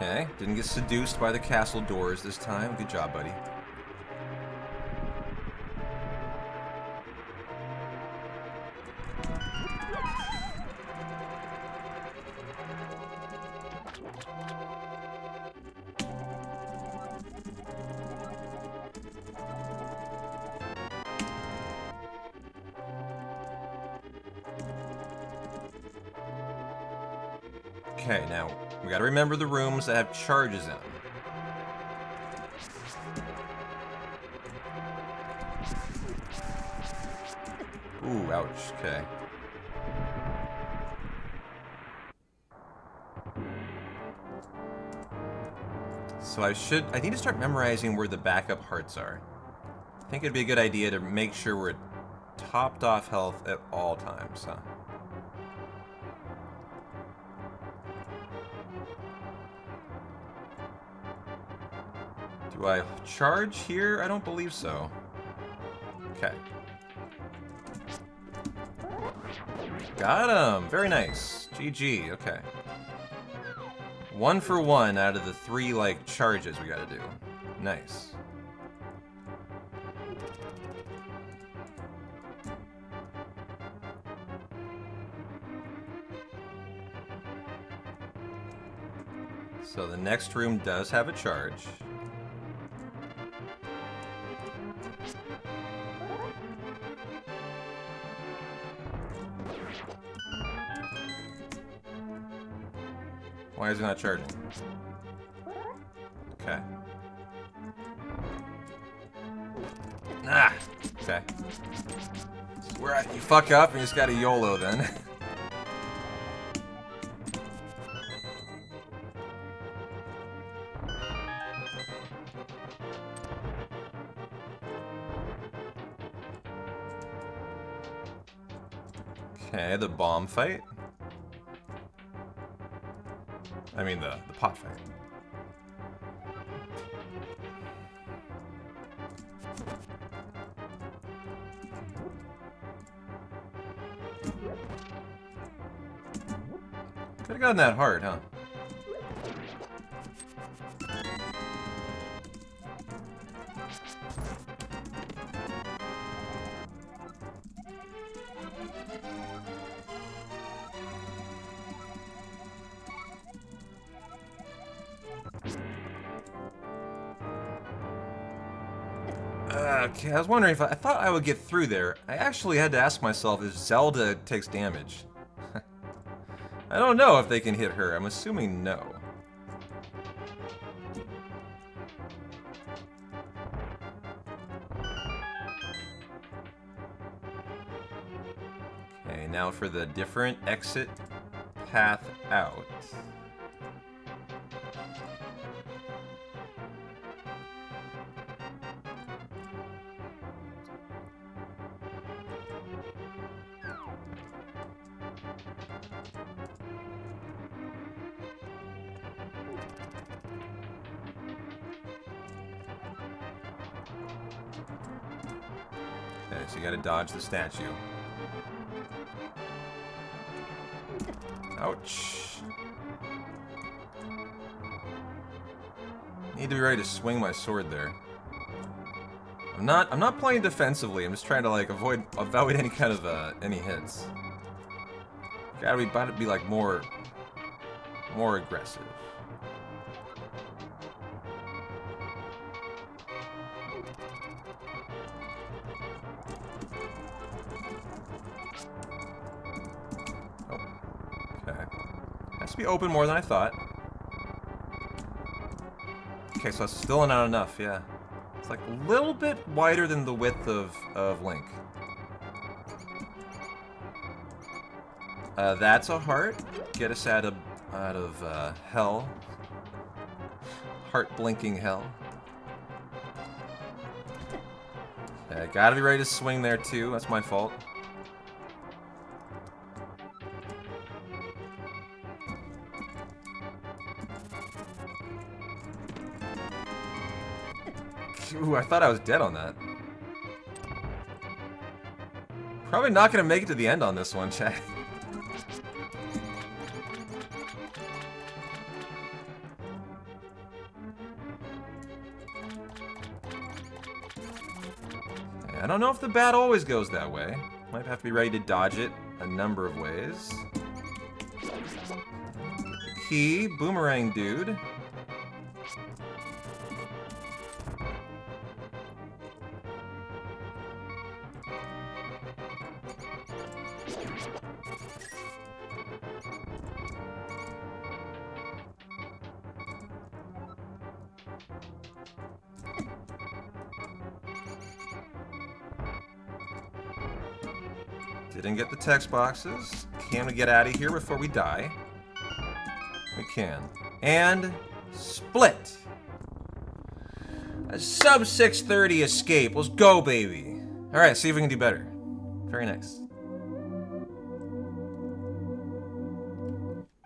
Okay, didn't get seduced by the castle doors this time. Good job, buddy. Okay, now, we gotta remember the rooms that have charges in them. Ooh, ouch, okay. So I need to start memorizing where the backup hearts are. I think it'd be a good idea to make sure we're topped off health at all times, huh? Do I charge here? I don't believe so. Okay. Got him! Very nice. GG, okay. 1 for 1 out of the 3, like, charges we gotta do. Nice. So the next room does have a charge. Why is it not charging? Okay. Ah! Okay. Where you fuck up and you just got a YOLO then. Okay, the bomb fight. I mean the pot fight. Could have gotten that hard, huh? Okay, I was wondering if I thought I would get through there. I actually had to ask myself if Zelda takes damage. I don't know if they can hit her. I'm assuming no. Okay, now for the different exit path out. Okay, so you gotta dodge the statue. Ouch. Need to be ready to swing my sword there. I'm not playing defensively. I'm just trying to like avoid any kind of any hits. Gotta be like more aggressive. Oh, okay. Has to be open more than I thought. Okay, so it's still not enough. Yeah. It's like a little bit wider than the width of Link. That's a heart. Get us out of hell. Heart blinking hell. Okay, gotta be ready to swing there too. That's my fault. Ooh, I thought I was dead on that. Probably not gonna make it to the end on this one, chat. I don't know if the bat always goes that way. Might have to be ready to dodge it a number of ways. Key, boomerang dude. Didn't get the text boxes. Can we get out of here before we die? We can. And split. A sub 630 escape. Let's go, baby. All right, see if we can do better. Very nice.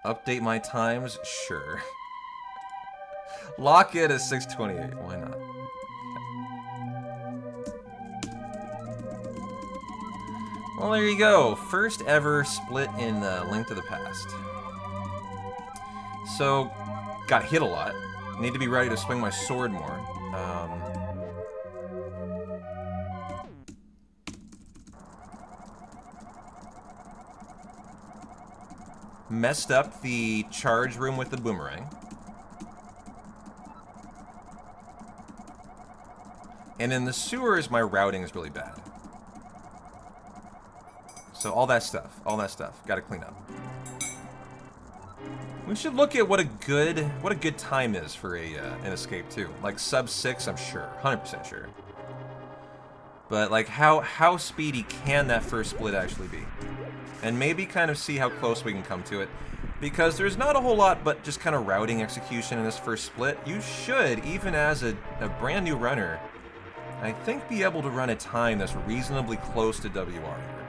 Update my times? Sure. Lock it at 628. Why not? Well, there you go. First ever split in Link to the Past. So, got hit a lot. Need to be ready to swing my sword more. Messed up the charge room with the boomerang. And in the sewers, my routing is really bad. So all that stuff, gotta clean up. We should look at what a good time is for an escape too. Like sub 6, I'm sure, 100% sure. But like how speedy can that first split actually be? And maybe kind of see how close we can come to it. Because there's not a whole lot but just kind of routing execution in this first split. You should, even as a brand new runner, I think be able to run a time that's reasonably close to WR here.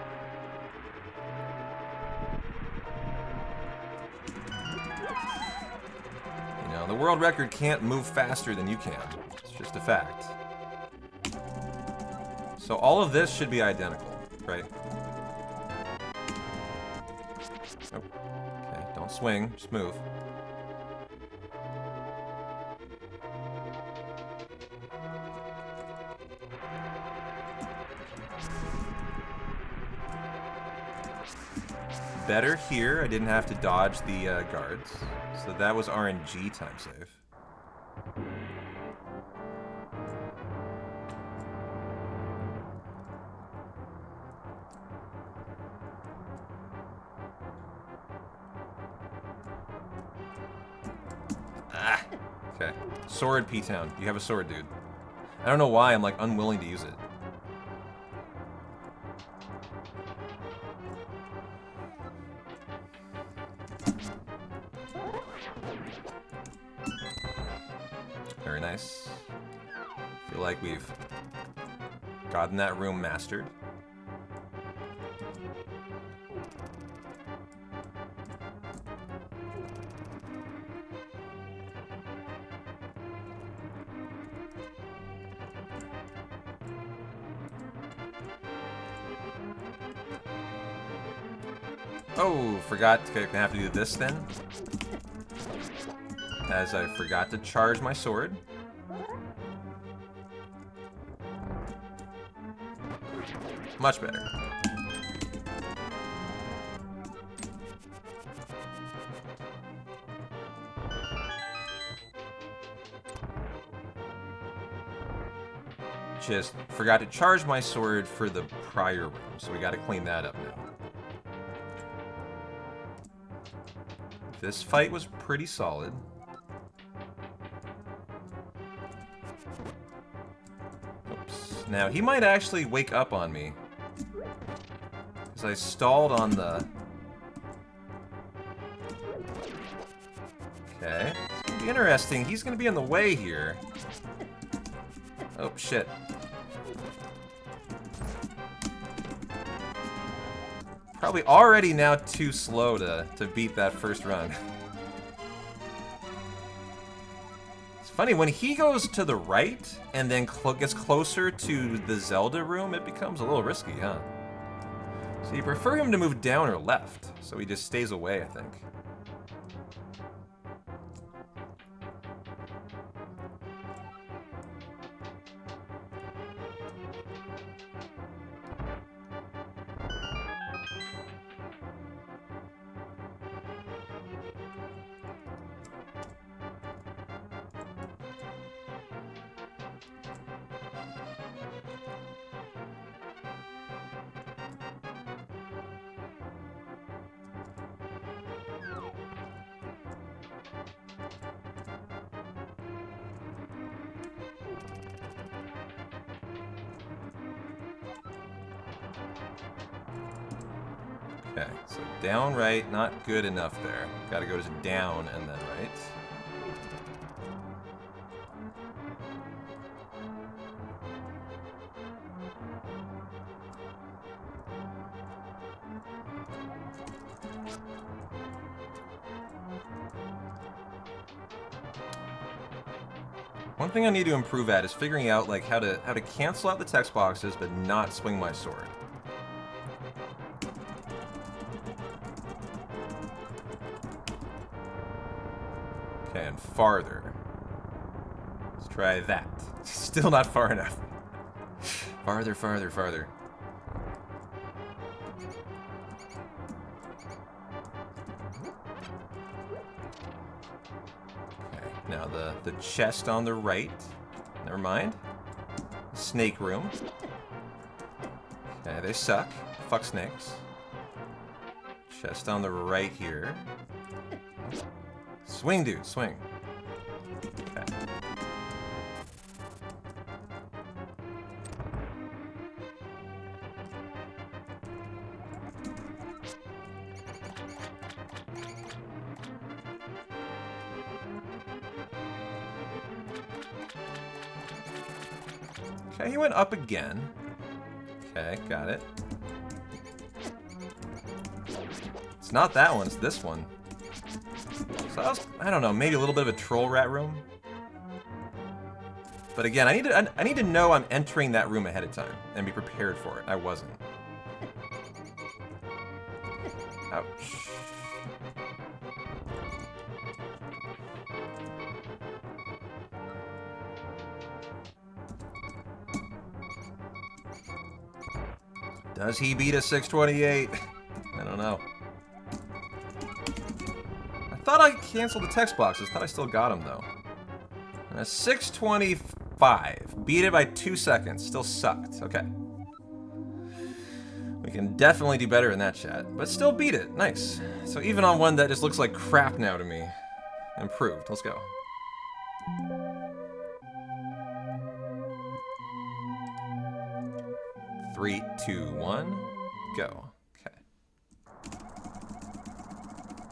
The world record can't move faster than you can. It's just a fact. So all of this should be identical, right? Oh, okay, don't swing, just move. Better here, I didn't have to dodge the guards. So that was RNG time save. Ah! Okay. Sword, P-Town. You have a sword, dude. I don't know why I'm like unwilling to use it. Very nice. Feel like we've gotten that room mastered. Oh, forgot. Okay, gonna have to do this then. As I forgot to charge my sword. Much better. Just forgot to charge my sword for the prior room, so we gotta clean that up now. This fight was pretty solid. Oops. Now, he might actually wake up on me. Because I stalled on the... Okay. It's gonna be interesting. He's gonna be in the way here. Oh, shit. Probably already now too slow to beat that first run. It's funny, when he goes to the right and then gets closer to the Zelda room, it becomes a little risky, huh? So you prefer him to move down or left, so he just stays away, I think. Okay, so down, right, not good enough there. Gotta go to down and then right. One thing I need to improve at is figuring out like how to cancel out the text boxes but not swing my sword. Okay, and farther. Let's try that. Still not far enough. Farther, farther, farther. Okay, now the chest on the right. Never mind. Snake room. Okay, they suck. Fuck snakes. Chest on the right here. Swing, dude, swing. Okay. Okay, he went up again. Okay, got it. It's not that one, it's this one. So I don't know, maybe a little bit of a troll rat room. But again, I need to know I'm entering that room ahead of time and be prepared for it. I wasn't. Ouch. Does he beat a 628? I don't know. I thought I canceled the text boxes. Thought I still got him though. And a 625. Beat it by 2 seconds. Still sucked. Okay. We can definitely do better in that chat. But still beat it. Nice. So even on one that just looks like crap now to me. Improved. Let's go. Three, two, one, go. Okay.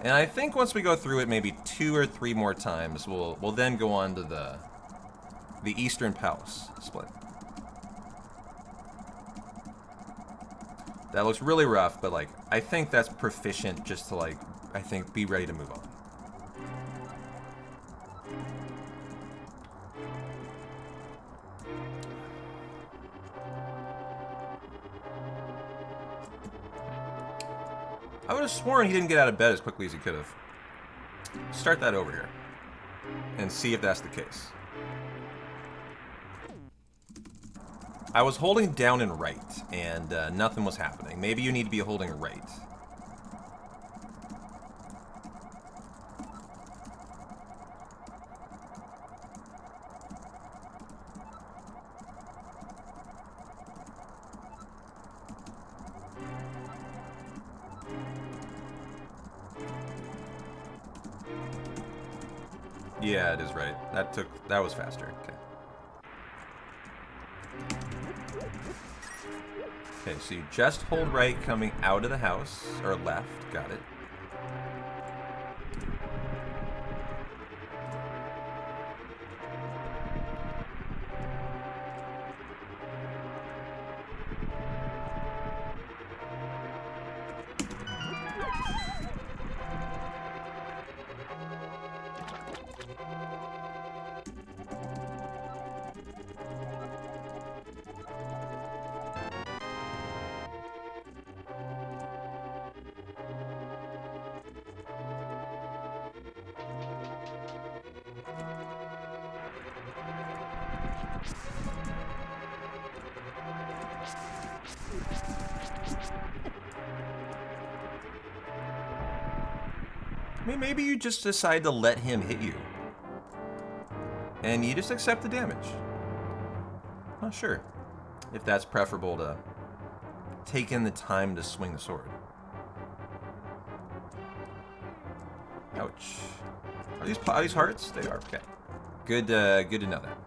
And I think once we go through it maybe 2 or 3 more times, we'll then go on to the Eastern Palace split. That looks really rough, but like I think that's proficient just to like I think be ready to move on. I would have sworn he didn't get out of bed as quickly as he could have. Start that over here. And see if that's the case. I was holding down and right, and nothing was happening. Maybe you need to be holding right. Yeah, it is right. That was faster. Okay. Okay, so you just hold right coming out of the house, or left, got it. I mean, maybe you just decide to let him hit you. And you just accept the damage. Not sure if that's preferable to take in the time to swing the sword. Ouch. Are these hearts? They are, okay. Good to know that.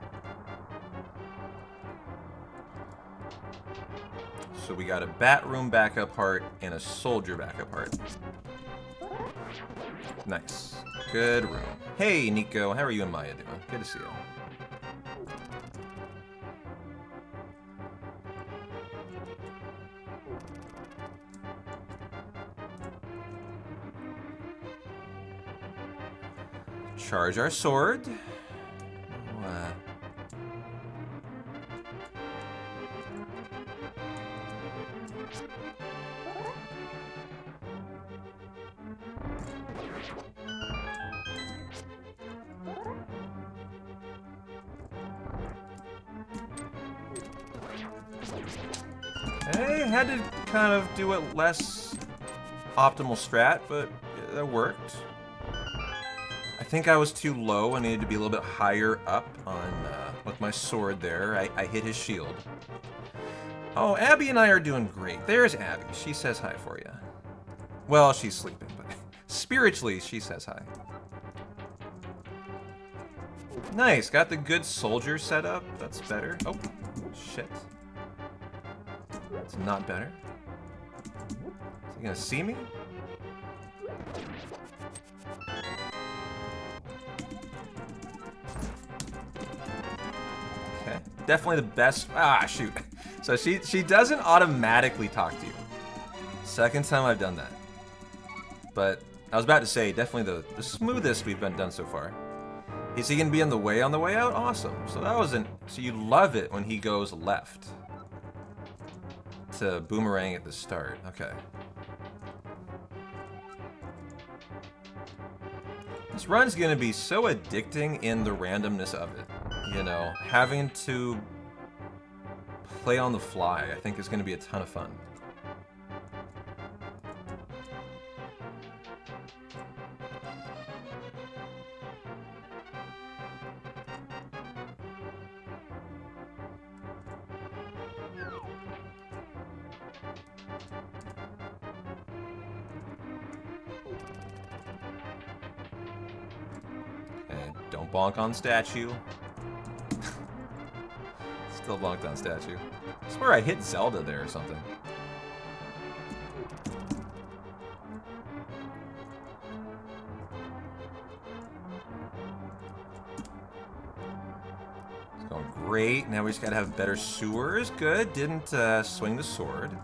So we got a bat room backup heart and a soldier backup heart. Nice. Good room. Hey, Nico. How are you and Maya doing? Good to see you. Charge our sword. I had to kind of do it less optimal strat, but that worked. I think I was too low. I needed to be a little bit higher up on with my sword there. I hit his shield. Oh, Abby and I are doing great. There's Abby. She says hi for you. Well, she's sleeping, but spiritually, she says hi. Nice. Got the good soldier set up. That's better. Oh, shit. It's not better. Is he gonna see me? Okay. Definitely the best. Ah, shoot. So she doesn't automatically talk to you. Second time I've done that. But I was about to say, definitely the smoothest we've been done so far. Is he gonna be in the way on the way out? Awesome. So that wasn't. So you love it when he goes left to boomerang at the start. Okay. This run's gonna be so addicting in the randomness of it. You know, having to play on the fly, I think is gonna be a ton of fun. Don't bonk on statue. Still bonked on statue. I swear I hit Zelda there or something. It's going great. Now we just gotta have better sewers. Good. Didn't swing the sword.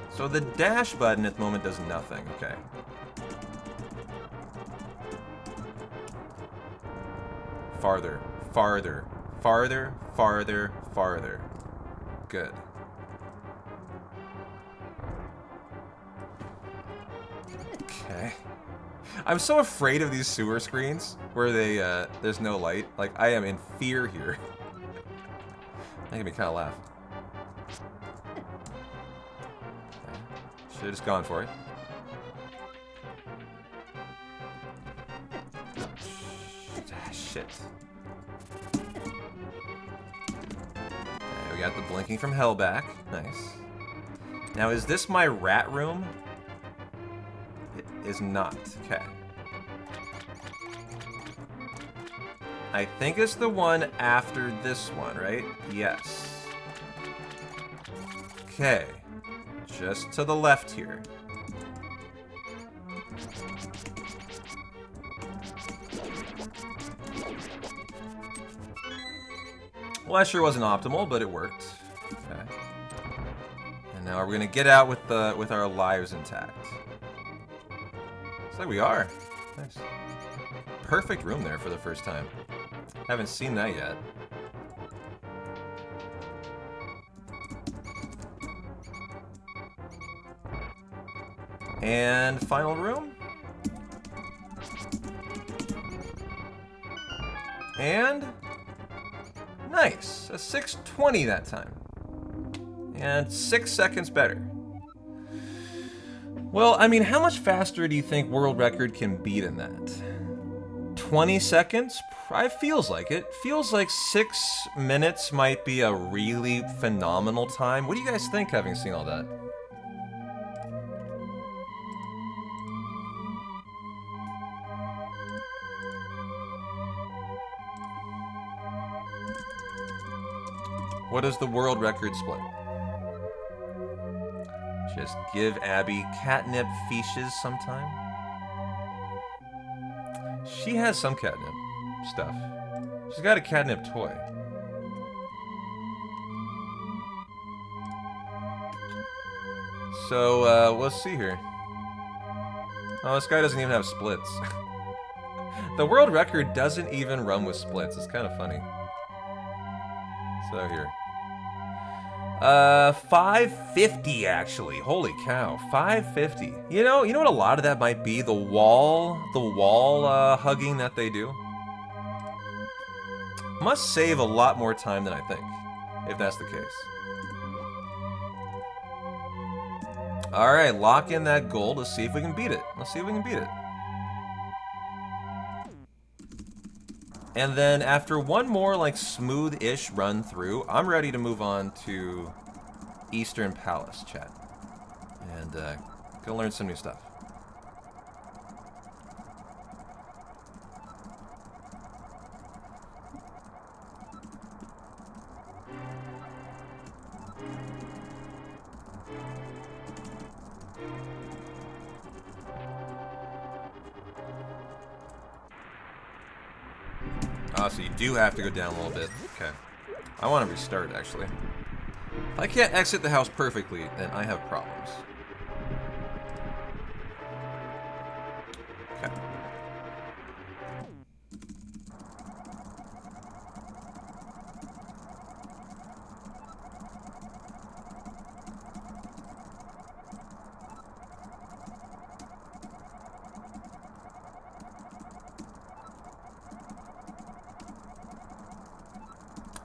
So the dash button at the moment does nothing, okay. Farther, farther, farther, farther, farther. Good. Okay. I'm so afraid of these sewer screens where they there's no light. Like, I am in fear here. Making me kind of laugh. Should have just gone for it. Shit. Okay, we got the blinking from hell back. Nice. Now, is this my rat room? It is not. Okay. I think it's the one after this one, right? Yes. Okay. Just to the left here. Well, that sure wasn't optimal, but it worked. Okay. And now we're gonna get out with our lives intact. Looks like we are. Nice. Perfect room there for the first time. Haven't seen that yet. And final room. And nice, a 620 that time. And 6 seconds better. Well, I mean, how much faster do you think world record can be than that? 20 seconds? It feels like it. Feels like 6 minutes might be a really phenomenal time. What do you guys think, having seen all that? What is the world record split? Just give Abby catnip fiches sometime. She has some catnip stuff. She's got a catnip toy. So, let's see here. Oh, this guy doesn't even have splits. The world record doesn't even run with splits. It's kind of funny. So here. 550 actually. Holy cow, 550. You know what a lot of that might be? The wall hugging that they do. Must save a lot more time than I think, if that's the case. All right, lock in that gold. Let's see if we can beat it. Let's see if we can beat it. And then after one more like smooth-ish run through, I'm ready to move on to Eastern Palace, chat. And go learn some new stuff. Oh, so you do have to go down a little bit. Okay. I want to restart, actually. If I can't exit the house perfectly, then I have problems. Okay.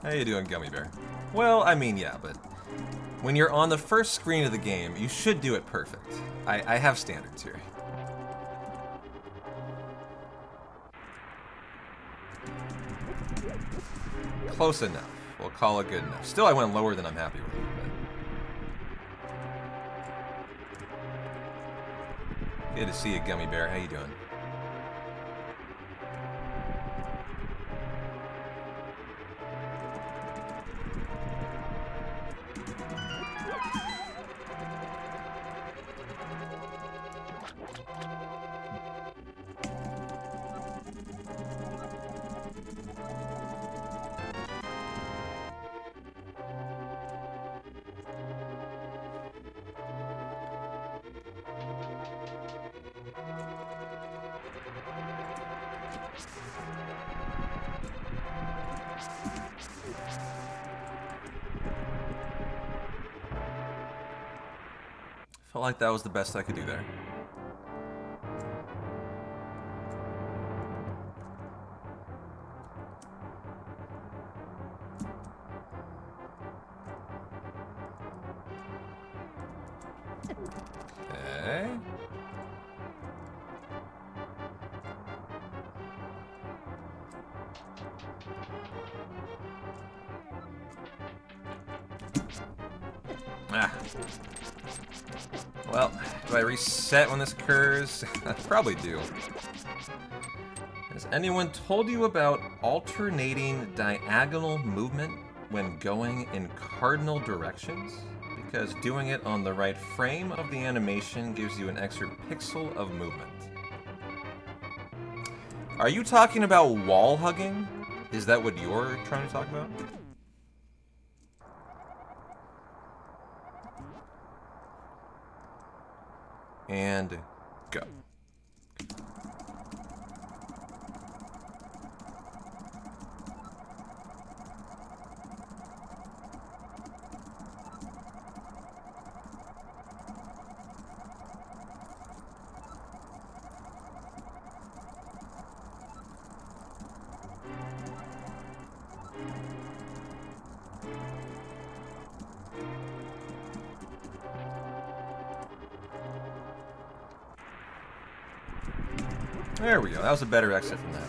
How you doing, Gummy Bear? Well, I mean, yeah, but when you're on the first screen of the game, you should do it perfect. I have standards here. Close enough. We'll call it good enough. Still, I went lower than I'm happy with. But good to see you, Gummy Bear. How you doing? Felt like that was the best I could do there. Okay. Ah. Well, do I reset when this occurs? I probably do. Has anyone told you about alternating diagonal movement when going in cardinal directions? Because doing it on the right frame of the animation gives you an extra pixel of movement. Are you talking about wall hugging? Is that what you're trying to talk about? And go. There we go. That was a better exit from that.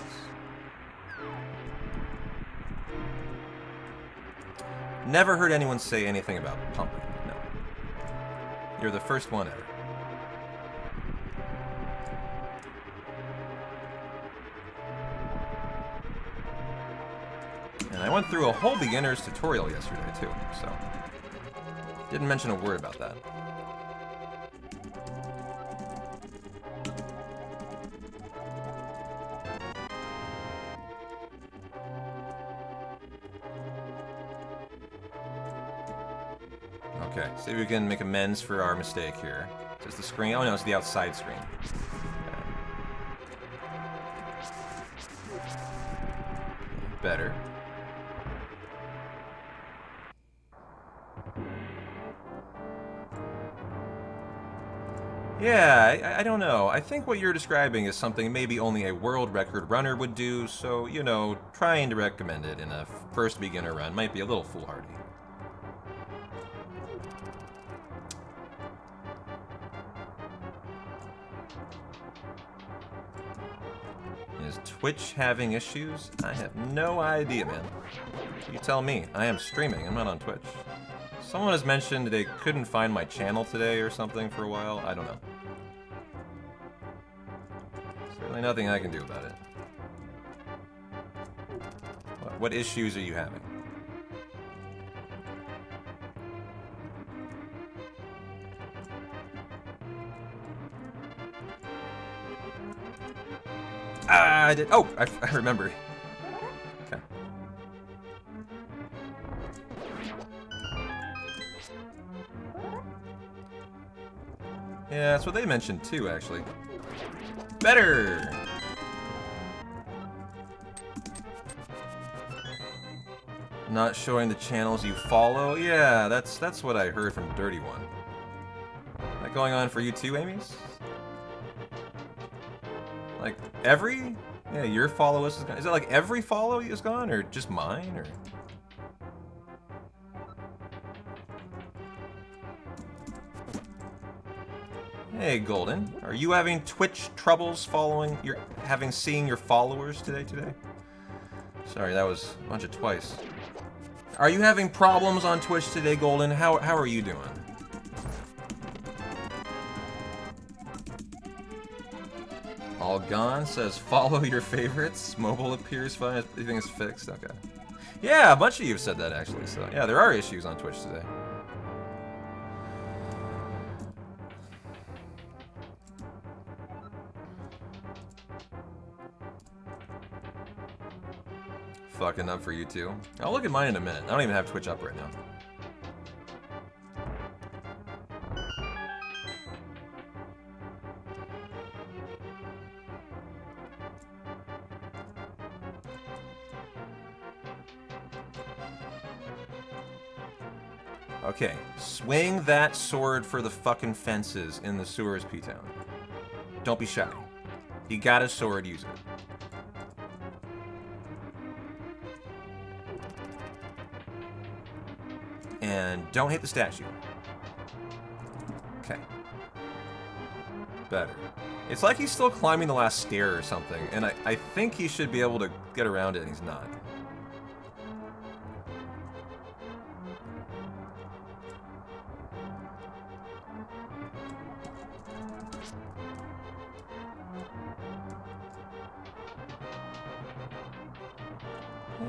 Never heard anyone say anything about pumping. No. You're the first one ever. And I went through a whole beginner's tutorial yesterday, too, so... Didn't mention a word about that. Okay, see if we can make amends for our mistake here. Is this the screen? Oh no, it's the outside screen. Okay. Better. Yeah, I don't know. I think what you're describing is something maybe only a world record runner would do, so, you know, trying to recommend it in a first beginner run might be a little foolhardy. Is Twitch having issues? I have no idea, man. You tell me. I am streaming. I'm not on Twitch. Someone has mentioned they couldn't find my channel today or something for a while. I don't know. Certainly nothing I can do about it. What issues are you having? Ah, I did. Oh, I remember. Okay. Yeah, that's what they mentioned too, actually. Better! Not showing the channels you follow? Yeah, that's what I heard from Dirty One. Is that going on for you too, Amy's? Like, every? Yeah, your follow list is gone. Is it like every follow is gone, or just mine, or? Hey, Golden. Are you having Twitch troubles seeing your followers today? Sorry, that was a bunch of twice. Are you having problems on Twitch today, Golden? How are you doing? All gone says follow your favorites. Mobile appears fine. Everything is fixed. Okay. Yeah, a bunch of you have said that actually. So yeah, there are issues on Twitch today. Fucking up for you too. I'll look at mine in a minute. I don't even have Twitch up right now. Okay, swing that sword for the fucking fences in the sewers, P-Town. Don't be shy. You got a sword, use it. And don't hit the statue. Okay. Better. It's like he's still climbing the last stair or something, and I think he should be able to get around it, and he's not.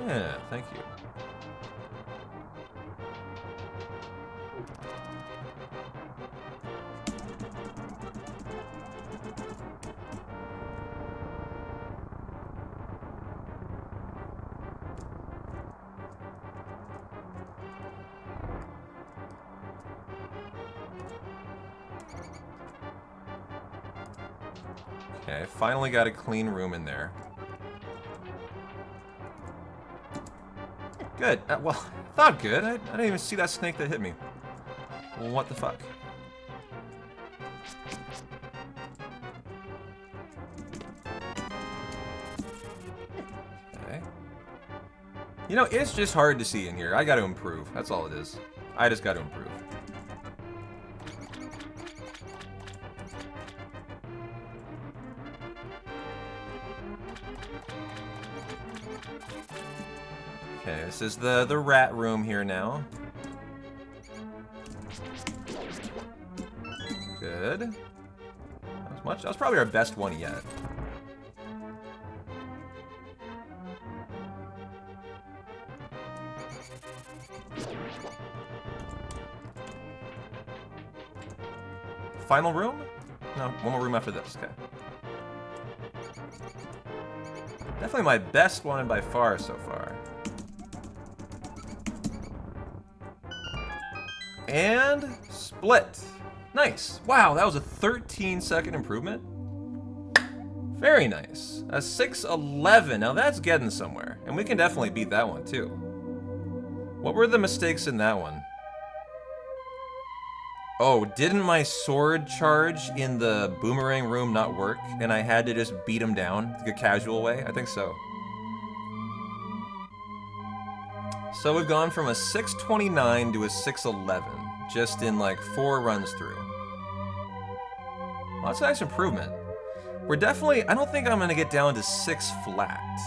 Yeah, thank you. Okay, finally got a clean room in there. Good. Well, thought good. I didn't even see that snake that hit me. Well, what the fuck? Okay. You know, it's just hard to see in here. I gotta improve. That's all it is. I just gotta improve. Okay, this is the rat room here now. Good. That was probably our best one yet. Final room? No, one more room after this. Okay. Definitely my best one by far so far. And split. Nice. Wow, that was a 13-second improvement. Very nice. A 6:11. Now that's getting somewhere. And we can definitely beat that one too. What were the mistakes in that one? Oh, didn't my sword charge in the boomerang room not work? And I had to just beat him down like a casual way? I think so. So we've gone from a 6:29 to a 6:11, just in like 4 runs through. Well, that's a nice improvement. We're definitely, I don't think I'm gonna get down to 6 flat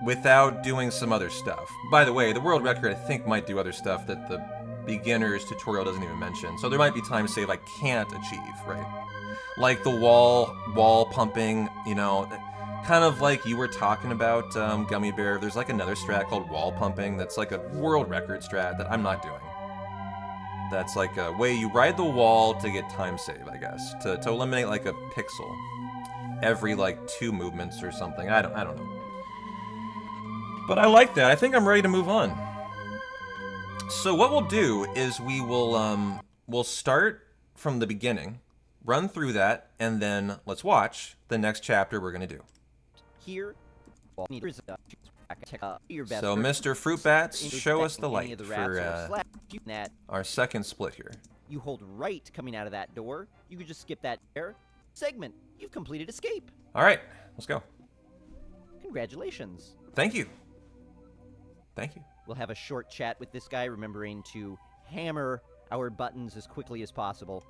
without doing some other stuff. By the way, the world record I think might do other stuff that the beginner's tutorial doesn't even mention. So there might be time save I can't achieve, right? Like the wall pumping, you know, kind of like you were talking about, Gummy Bear. There's like another strat called wall pumping that's like a world record strat that I'm not doing. That's like a way you ride the wall to get time save, I guess, to eliminate like a pixel every like 2 movements or something. I don't know. But I like that. I think I'm ready to move on. So what we'll do is we'll start from the beginning, run through that, and then let's watch the next chapter we're gonna do. Here, so Mr. Fruit Bats, show us the light for our second split here. You hold right coming out of that door. You could just skip that there. Segment, you've completed escape. All right, let's go. Congratulations. Thank you. Thank you. We'll have a short chat with this guy, remembering to hammer our buttons as quickly as possible.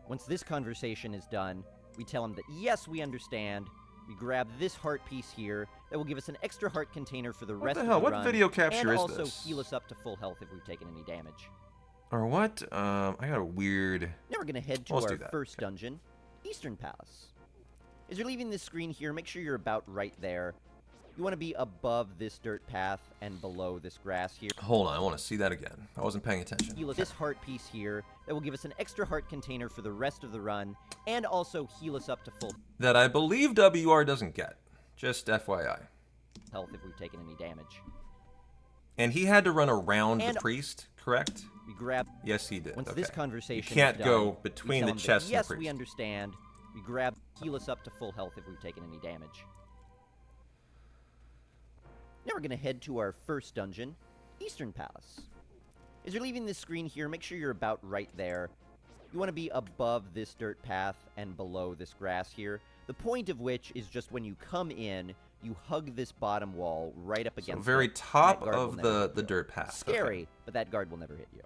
Once this conversation is done, we tell him that yes, we understand. We grab this heart piece here that will give us an extra heart container for the rest of the run. What video capture is this? And also heal us up to full health if we've taken any damage. Or what? I got a weird... Now we're going to head to our first dungeon, Eastern Palace. As you're leaving this screen here, make sure you're about right there. You want to be above this dirt path and below this grass here. Hold on, I want to see that again. I wasn't paying attention. Heal us this heart piece here that will give us an extra heart container for the rest of the run, and also heal us up to full that I believe WR doesn't get. Just FYI. Health if we've taken any damage. And he had to run around the priest, correct? We grab. Yes, he did. Once this conversation you can't is done, go between the chest and the priest. Yes, we understand. We grab, heal us up to full health if we've taken any damage. Now we're going to head to our first dungeon, Eastern Palace. As you're leaving this screen here, make sure you're about right there. You want to be above this dirt path and below this grass here. The point of which is just when you come in, you hug this bottom wall right up against the very top of the dirt path. Scary, but that guard will never hit you.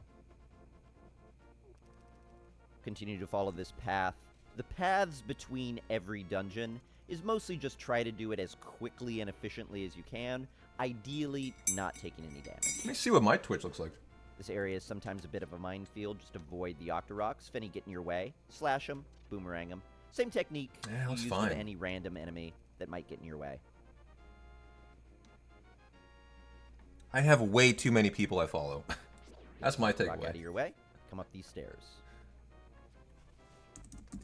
Continue to follow this path. The paths between every dungeon is mostly just try to do it as quickly and efficiently as you can, ideally not taking any damage. Let me see what my Twitch looks like. This area is sometimes a bit of a minefield, just avoid the Octoroks. If any get in your way, slash them, boomerang them. Same technique Yeah, you that's use fine. with any random enemy that might get in your way. I have way too many people I follow. That's my Rock takeaway. out of your way, come up these stairs.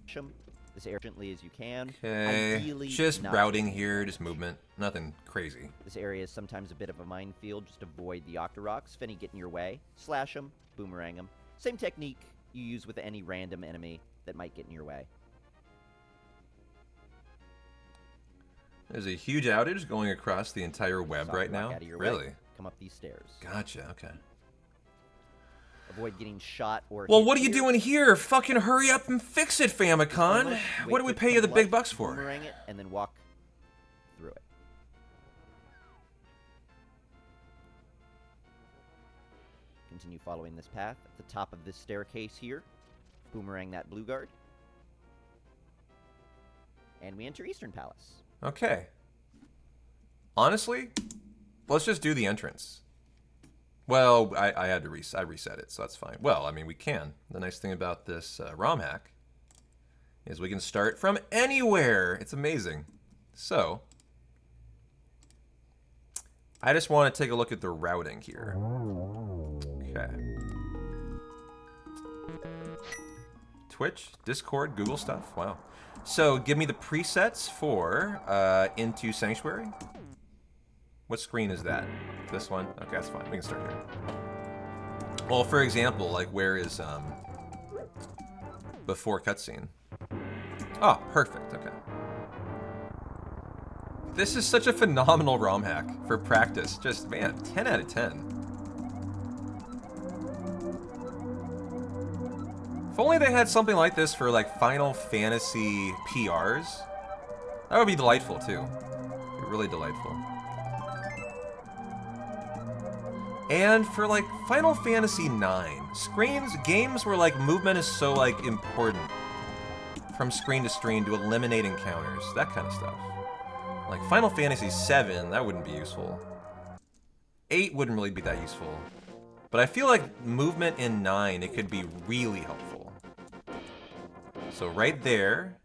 Push 'em as urgently as you can. Okay, Ideally just not routing taking here, damage. just movement. Nothing crazy. This area is sometimes a bit of a minefield, just avoid the Octoroks. If any get in your way, slash them, boomerang them. Same technique you use with any random enemy that might get in your way. There's a huge outage going across the entire web Soft right rock now. out of your Really? way, come up these stairs. Gotcha, okay. Avoid getting shot or Well, hit what are you here. doing here? Fucking hurry up and fix it, Famicom. Almost wait What do for we it to pay come you the to big life, bucks for? Boomerang it, and then walk through it. Continue following this path. At the top of this staircase here, boomerang that blue guard. And we enter Eastern Palace. Okay. Honestly, let's just do the entrance. Well, I had to I reset it, so that's fine. Well, I mean, we can. The nice thing about this ROM hack is we can start from anywhere. It's amazing. So, I just want to take a look at the routing here. Okay. Twitch, Discord, Google stuff. Wow. So, give me the presets for Into Sanctuary. What screen is that? This one? Okay, that's fine. We can start here. Well, for example, like where is before cutscene? Oh, perfect. Okay. This is such a phenomenal ROM hack for practice. Just, man, 10 out of 10. If only they had something like this for like Final Fantasy PRs, that would be delightful too. Be really delightful. And for like Final Fantasy IX, games where like movement is so like important from screen to screen to eliminate encounters, that kind of stuff. Like Final Fantasy VII, that wouldn't be useful. 8 wouldn't really be that useful. But I feel like movement in 9, it could be really helpful. So right there,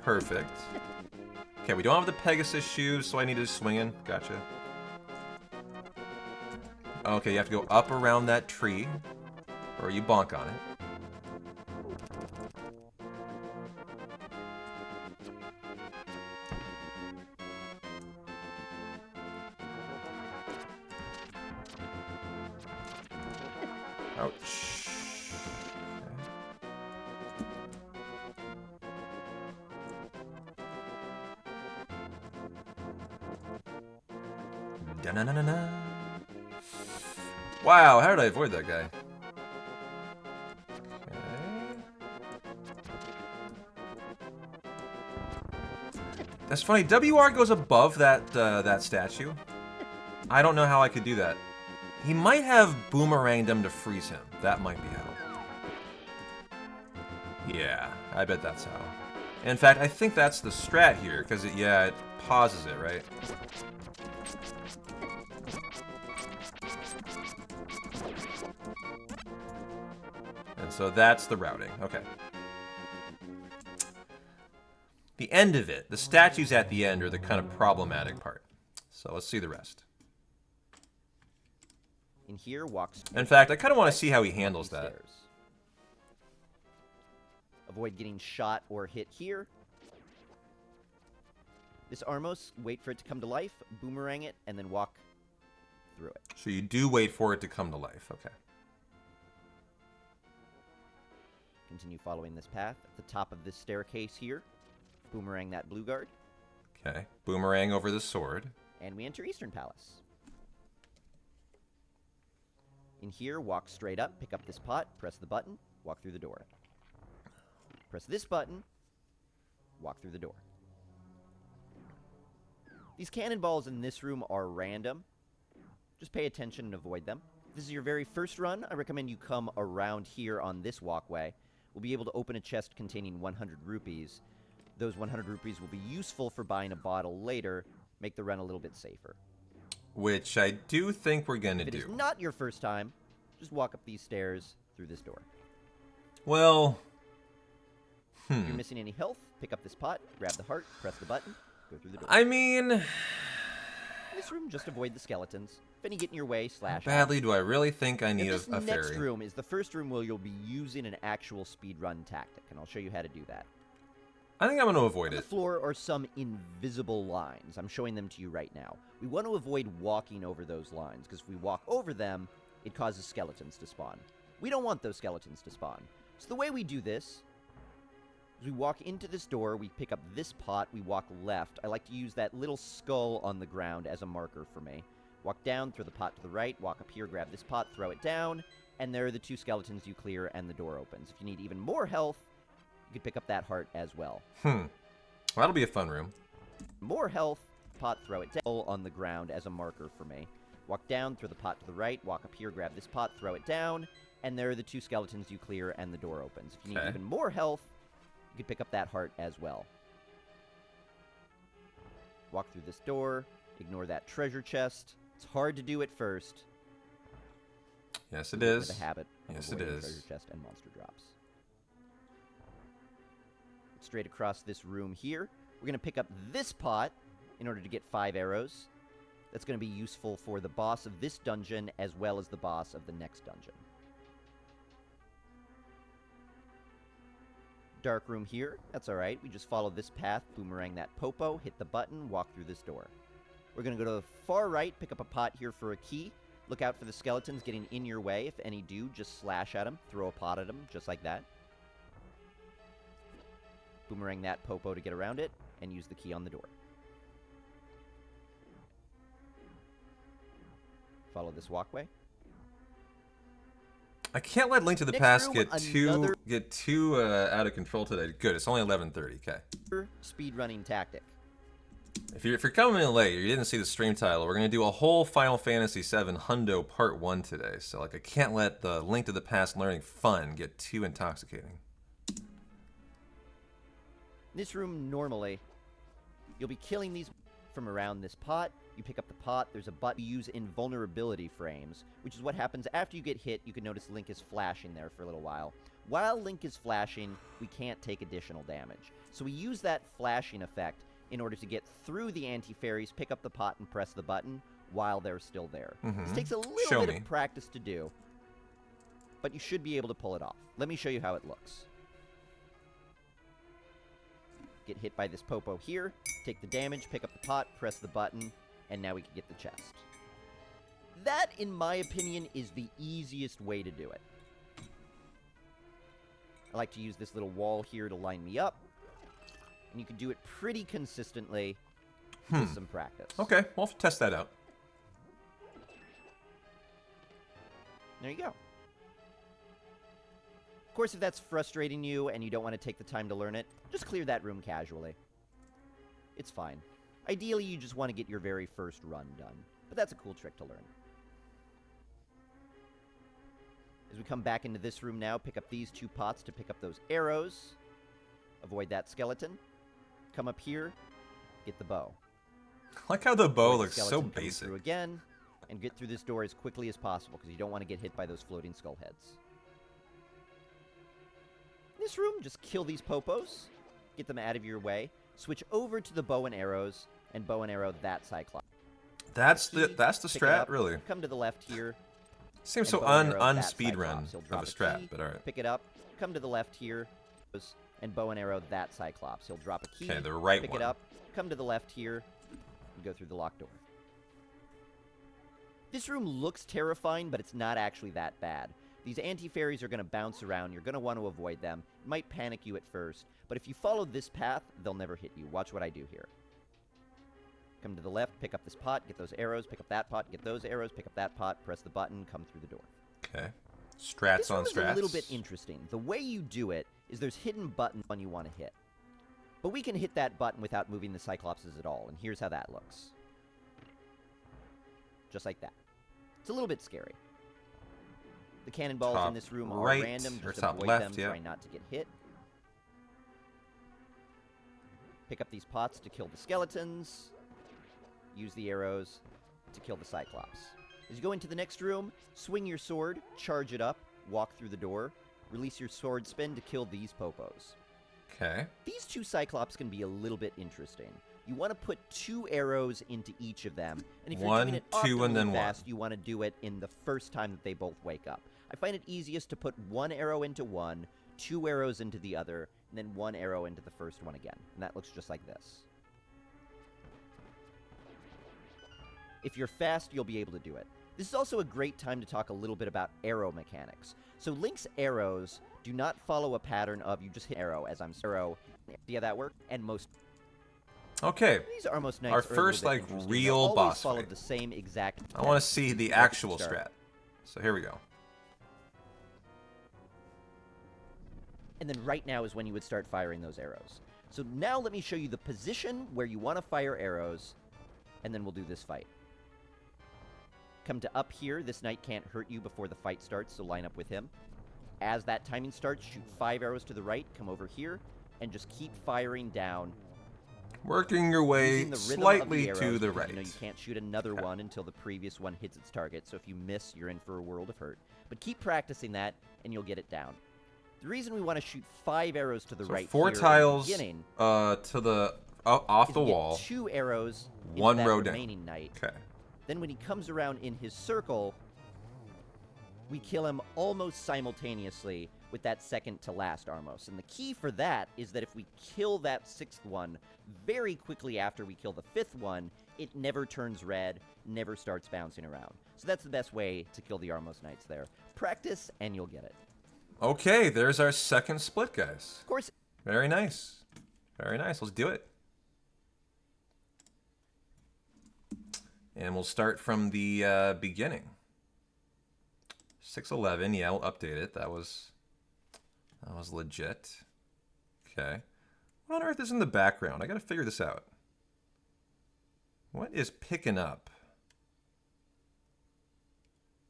perfect. Okay, we don't have the Pegasus shoes, so I need to swing in. Gotcha. Okay, you have to go up around that tree, or you bonk on it. Ouch. Okay. Da-na-na-na-na. Wow, how did I avoid that guy? Okay. That's funny. WR goes above that that statue. I don't know how I could do that. He might have boomeranged him to freeze him. That might be how. Yeah, I bet that's how. In fact, I think that's the strat here, because it pauses it, right? And so that's the routing. Okay. The end of it, the statues at the end are the kind of problematic part. So let's see the rest. In here, walks. In fact, I kind of want to see how he handles that. Stairs. Avoid getting shot or hit here. This Armos, wait for it to come to life, boomerang it, and then walk through it. So you do wait for it to come to life. Okay. Continue following this path. At the top of this staircase here, boomerang that blue guard, Okay. Boomerang over the sword. and we enter Eastern Palace. In here, walk straight up, pick up this pot, press the button, walk through the door. Press this button, walk through the door. These cannonballs in this room are random. Just pay attention and avoid them. If this is your very first run, I recommend you come around here on this walkway. we'll be able to open a chest containing 100 rupees. Those 100 rupees will be useful for buying a bottle later, make the run a little bit safer. Which I do think we're going to do. If it is not your first time, just walk up these stairs through this door. Well, If you're missing any health, pick up this pot, grab the heart, press the button, go through the door. I mean, In this room, just avoid the skeletons. If any get in your way, slash how badly do I really think I need this a next fairy? room is the first room where you'll be using an actual speedrun tactic, and I'll show you how to do that. I think I'm going to avoid On the it. floor are some invisible lines. I'm showing them to you right now. We want to avoid walking over those lines, because if we walk over them, it causes skeletons to spawn. We don't want those skeletons to spawn. So the way we do this is we walk into this door, we pick up this pot, we walk left. I like to use that little skull on the ground as a marker for me. Walk down, throw the pot to the right, walk up here, grab this pot, throw it down, and there are the 2 skeletons you clear, and the door opens. If you need even more health, you could pick up that heart as well. That'll be a fun room. More health, pot, throw it down on the ground as a marker for me. Walk down, throw the pot to the right, walk up here, grab this pot, throw it down, and there are the 2 skeletons you clear, and the door opens. If you need even more health, you could pick up that heart as well. Walk through this door, ignore that treasure chest. It's hard to do at first. Yes, it is. The habit of Yes, it avoiding is. treasure chest and monster drops. Straight across this room here, we're going to pick up this pot in order to get 5 arrows. That's going to be useful for the boss of this dungeon as well as the boss of the next dungeon. Dark room here, that's alright. We just follow this path, boomerang that popo, hit the button, walk through this door. We're going to go to the far right, pick up a pot here for a key. Look out for the skeletons getting in your way. If any do, just slash at them, throw a pot at them, just like that. Boomerang that popo to get around it, and use the key on the door. Follow this walkway. I can't let Link to the Next Past room, get too out of control today. Good, it's only 11:30. Okay. Speedrunning tactic. If you're coming in late, or you didn't see the stream title, we're gonna do a whole Final Fantasy VII Hundo Part 1 today. So like, I can't let the Link to the Past learning fun get too intoxicating. In this room, normally, you'll be killing these from around this pot. You pick up the pot, there's a button you use invulnerability frames, which is what happens after you get hit. You can notice Link is flashing there for a little while. While Link is flashing, we can't take additional damage. So we use that flashing effect in order to get through the anti-fairies, pick up the pot, and press the button while they're still there. This takes a little bit of practice to do, but you should be able to pull it off. Let me show you how it looks. Get hit by this popo here, take the damage, pick up the pot, press the button, and now we can get the chest. That, in my opinion, is the easiest way to do it. I like to use this little wall here to line me up, and you can do it pretty consistently with some practice. Okay, we'll test that out. There you go. Of course, if that's frustrating you and you don't want to take the time to learn it, just clear that room casually. It's fine. Ideally, you just want to get your very first run done, but that's a cool trick to learn. As we come back into this room now, pick up these 2 pots to pick up those arrows. Avoid that skeleton. Come up here, get the bow. I like how the bow Avoid the looks so skeleton coming basic. through again, and get through this door as quickly as possible, because you don't want to get hit by those floating skull heads. In this room, just kill these popos, get them out of your way, switch over to the bow and arrows, and bow and arrow that Cyclops. That's the Pick it strat, up, really. Come to the left here. Seems and so bow and arrow that un-speedrun Cyclops. He'll of drop a strat, key, but alright. Pick it up. Come to the left here, and bow and arrow that Cyclops. He'll drop a key. Okay, the right pick one. it up. Come to the left here, and go through the locked door. This room looks terrifying, but it's not actually that bad. These anti-fairies are going to bounce around. You're going to want to avoid them. It might panic you at first, but if you follow this path, they'll never hit you. Watch what I do here. Come to the left, pick up this pot, get those arrows, pick up that pot, get those arrows, pick up that pot, press the button, come through the door. Okay. Strats This on one is strats. a little bit interesting. The way you do it is there's hidden buttons on you want to hit. But we can hit that button without moving the Cyclopses at all, and here's how that looks. Just like that. It's a little bit scary. The cannonballs top in this room right, are random. or Just top avoid left, them. yeah. Try not to get hit. Pick up these pots to kill the skeletons. Use the arrows to kill the Cyclops. As you go into the next room, swing your sword, charge it up, walk through the door, release your sword spin to kill these popos. Okay. These 2 Cyclops can be a little bit interesting. You want to put 2 arrows into each of them, and if you're doing it 1, 2, and then fast, you want to do it in the first time that they both wake up. I find it easiest to put 1 arrow into one, 2 arrows into the other, and then 1 arrow into the first one again. And that looks just like this. If you're fast, you'll be able to do it. This is also a great time to talk a little bit about arrow mechanics. So Link's arrows do not follow a pattern of you just hit arrow as I'm arrow. See how that works? And most... Okay. These Armos Knights Our are a little first, bit like, interesting. real They'll always boss follow fight. the same exact... I want to see the actual start. strat. So here we go. And then right now is when you would start firing those arrows. So now let me show you the position where you want to fire arrows, and then we'll do this fight. Come to up here. This knight can't hurt you before the fight starts, so line up with him. As that timing starts, shoot 5 arrows to the right, come over here, and just keep firing down. Working your way Using the rhythm of slightly the arrows, to the because right. You know you can't shoot another one until the previous one hits its target, so if you miss, you're in for a world of hurt. But keep practicing that, and you'll get it down. The reason we want to shoot 5 arrows to the right 4 here tiles in the beginning to the off is the we get wall. 2 arrows into 1 that row down. remaining knight. Okay. Then when he comes around in his circle, we kill him almost simultaneously with that second to last Armos. And the key for that is that if we kill that 6th one very quickly after we kill the 5th one, it never turns red, never starts bouncing around. So that's the best way to kill the Armos Knights there. Practice and you'll get it. Okay, there's our second split, guys. Of course. Very nice. Very nice. Let's do it. And we'll start from the beginning. 611, yeah, we'll update it. That was legit. Okay. What on earth is in the background? I gotta figure this out. What is picking up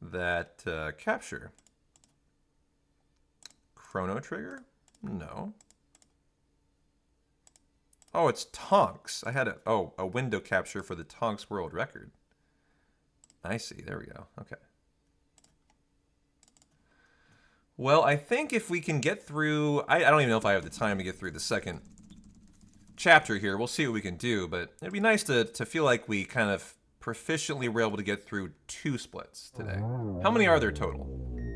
that capture? Chrono Trigger? No. Oh, it's Tonks. I had a window capture for the Tonks world record. I see. There we go. Okay. Well, I think if we can get through... I don't even know if I have the time to get through the second chapter here. We'll see what we can do, but it'd be nice to feel like we kind of proficiently were able to get through 2 splits today. How many are there total?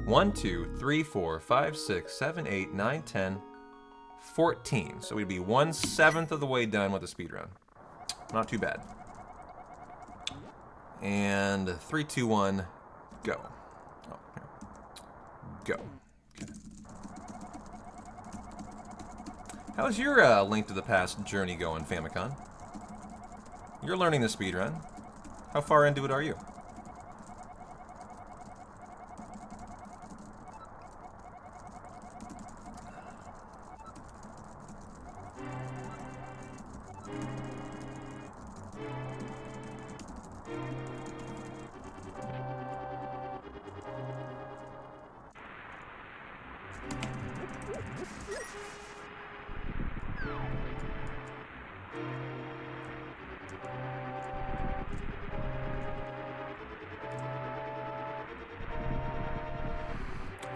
1, 2, 3, 4, 5, 6, 7, 8, 9, 10, 14. So we'd be 1/7 of the way done with the speedrun. Not too bad. And 3, 2, 1, go. Oh, here. Go. Okay. How's your Link to the Past journey going, Famicom? You're learning the speedrun. How far into it are you?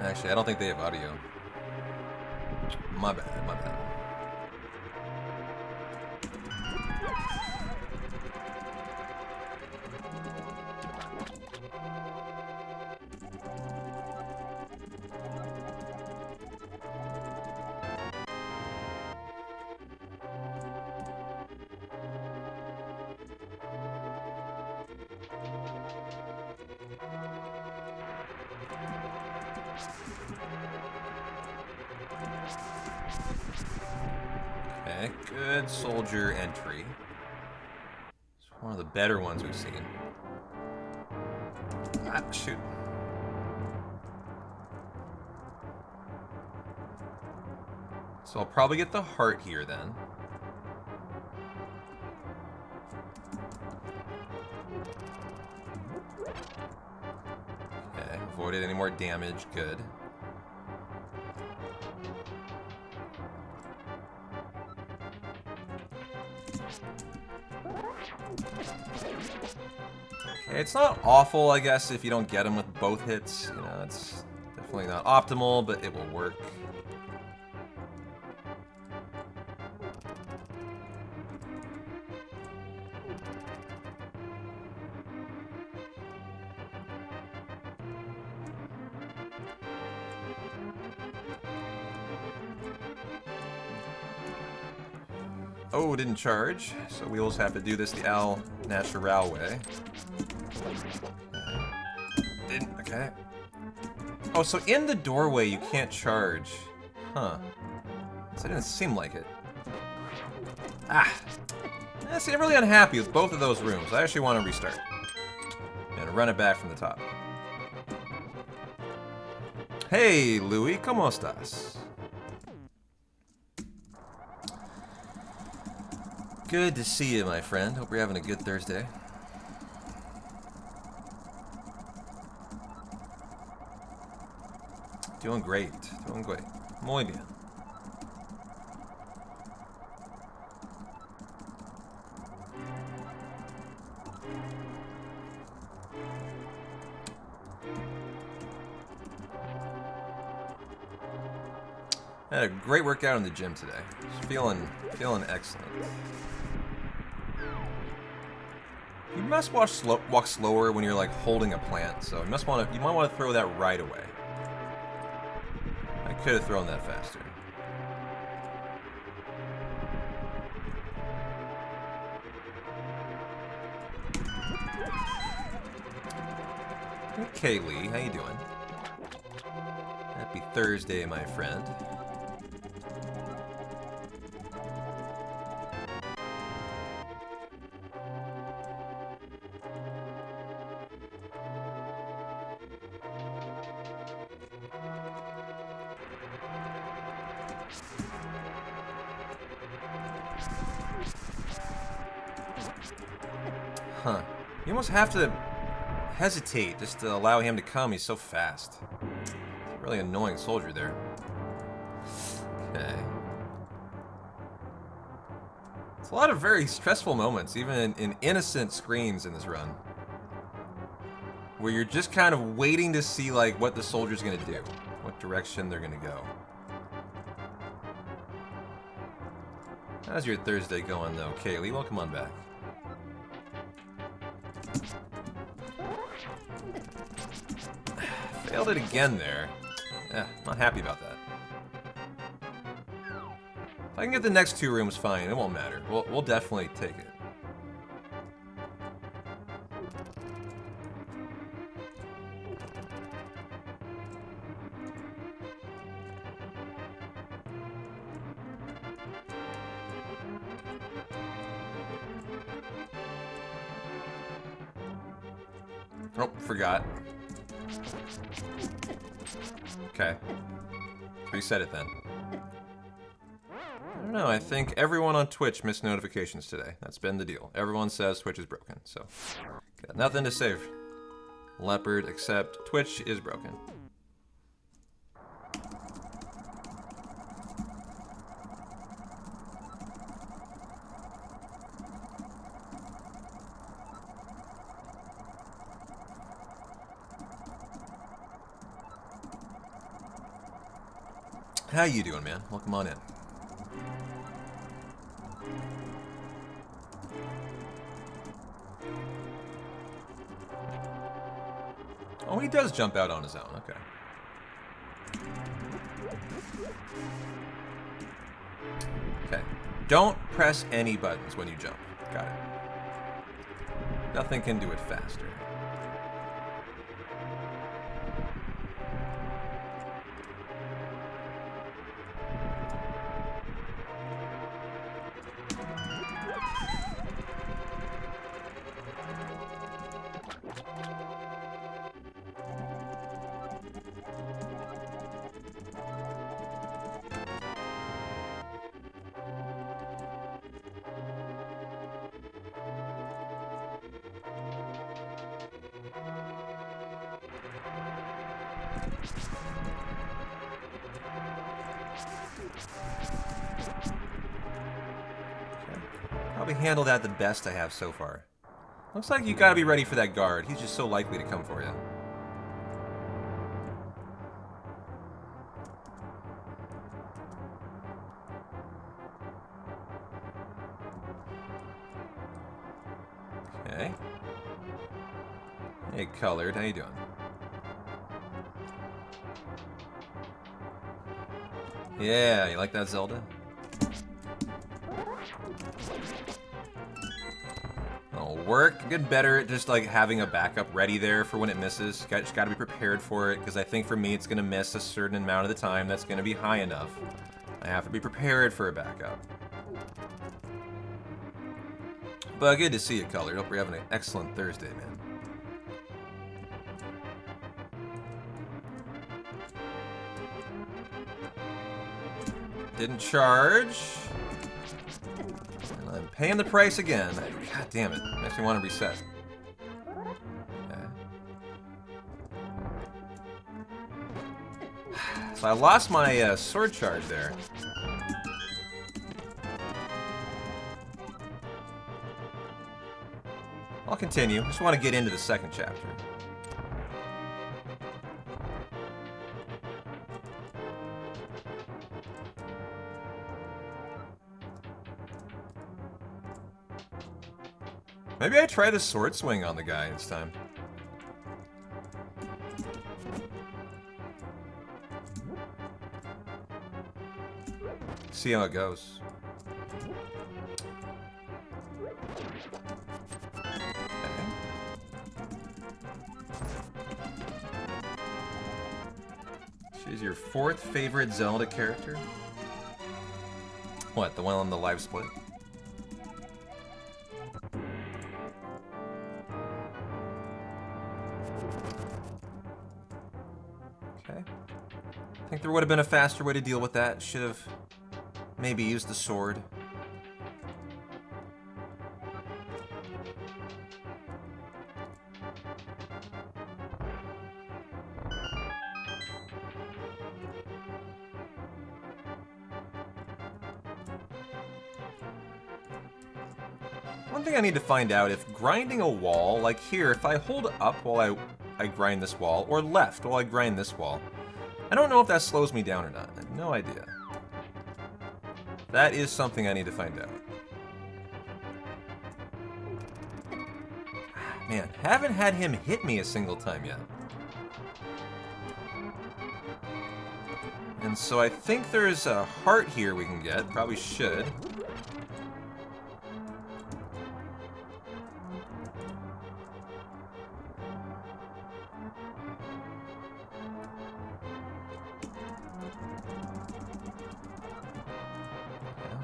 Actually, I don't think they have audio. My bad, my bad. Okay, good soldier entry. It's one of the better ones we've seen. Ah, shoot. So I'll probably get the heart here then. Okay, avoided any more damage. Good. Okay, it's not awful, I guess, if you don't get him with both hits. You know, it's definitely not optimal, but it will work. Oh, didn't charge, so we'll just have to do this the Al Natural way. Didn't, okay. Oh, so in the doorway you can't charge. Huh. So it didn't seem like it. Ah! See, I'm really unhappy with both of those rooms. I actually want to restart. And run it back from the top. Hey, Louis, ¿cómo estás? Good to see you, my friend. Hope you're having a good Thursday. Doing great. Doing great. Muy bien. I had a great workout in the gym today. Just feeling excellent. You must walk slower when you're like holding a plant, so you might want to throw that right away. I could have thrown that faster. Hey, Lee, how you doing? Happy Thursday, my friend. Huh. You almost have to hesitate just to allow him to come. He's so fast. He's a really annoying soldier there. Okay. It's a lot of very stressful moments, even in innocent screens in this run. Where you're just kind of waiting to see like what the soldier's gonna do. What direction they're gonna go. How's your Thursday going though, Kaylee? Welcome on back. Failed it again there. Not happy about that. If I can get the next two rooms, fine. It won't matter. We'll definitely take it. Oh, forgot. Okay. Reset it then. I don't know, I think everyone on Twitch missed notifications today. That's been the deal. Everyone says Twitch is broken, so got nothing to say, Leopard, except Twitch is broken. How you doing, man? Welcome on in. Oh, he does jump out on his own. Okay. Okay. Don't press any buttons when you jump. Got it. Nothing can do it faster. Probably handled that the best I have so far. Looks like you gotta be ready for that guard. He's just so likely to come for you. Okay. Hey, Colored, how you doing? Yeah, you like that, Zelda? It'll work. Get better at just like having a backup ready there for when it misses. Just gotta be prepared for it, because I think for me it's gonna miss a certain amount of the time that's gonna be high enough. I have to be prepared for a backup. But good to see you, Colored. Hope you're having an excellent Thursday, man. Didn't charge. And I'm paying the price again. God damn it. Makes me want to reset. Okay. So I lost my sword charge there. I'll continue. Just want to get into the second chapter. Maybe I try the sword swing on the guy this time. See how it goes. She's your fourth favorite Zelda character? What, the one on the live split? Okay. I think there would have been a faster way to deal with that. Should have maybe used the sword. One thing I need to find out, if grinding a wall, like here, if I hold up while I grind this wall, or left while I grind this wall, I don't know if that slows me down or not. I have no idea. That is something I need to find out. Man, haven't had him hit me a single time yet. And so I think there's a heart here we can get. Probably should.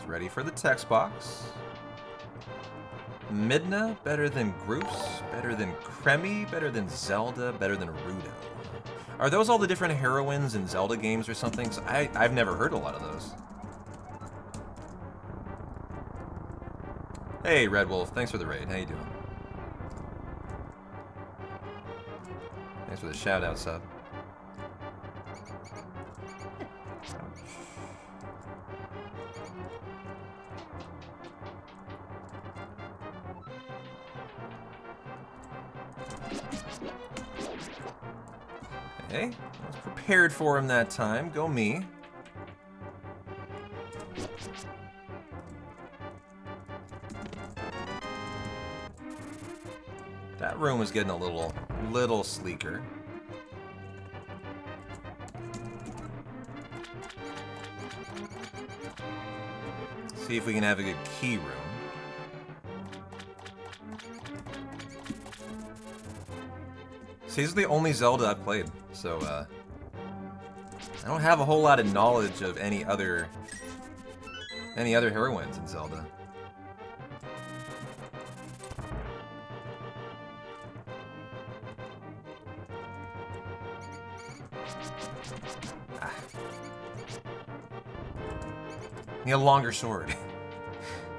Ready for the text box. Midna, better than Groose, better than Kremi, better than Zelda, better than Rudo. Are those all the different heroines in Zelda games or something? So I've never heard a lot of those. Hey, Red Wolf, thanks for the raid. How you doing? Thanks for the shout-out sub. Okay, I was prepared for him that time. Go me. That room was getting a little sleeker. See if we can have a good key room. See, this is the only Zelda I've played, so I don't have a whole lot of knowledge of any other heroines in Zelda. Need a longer sword.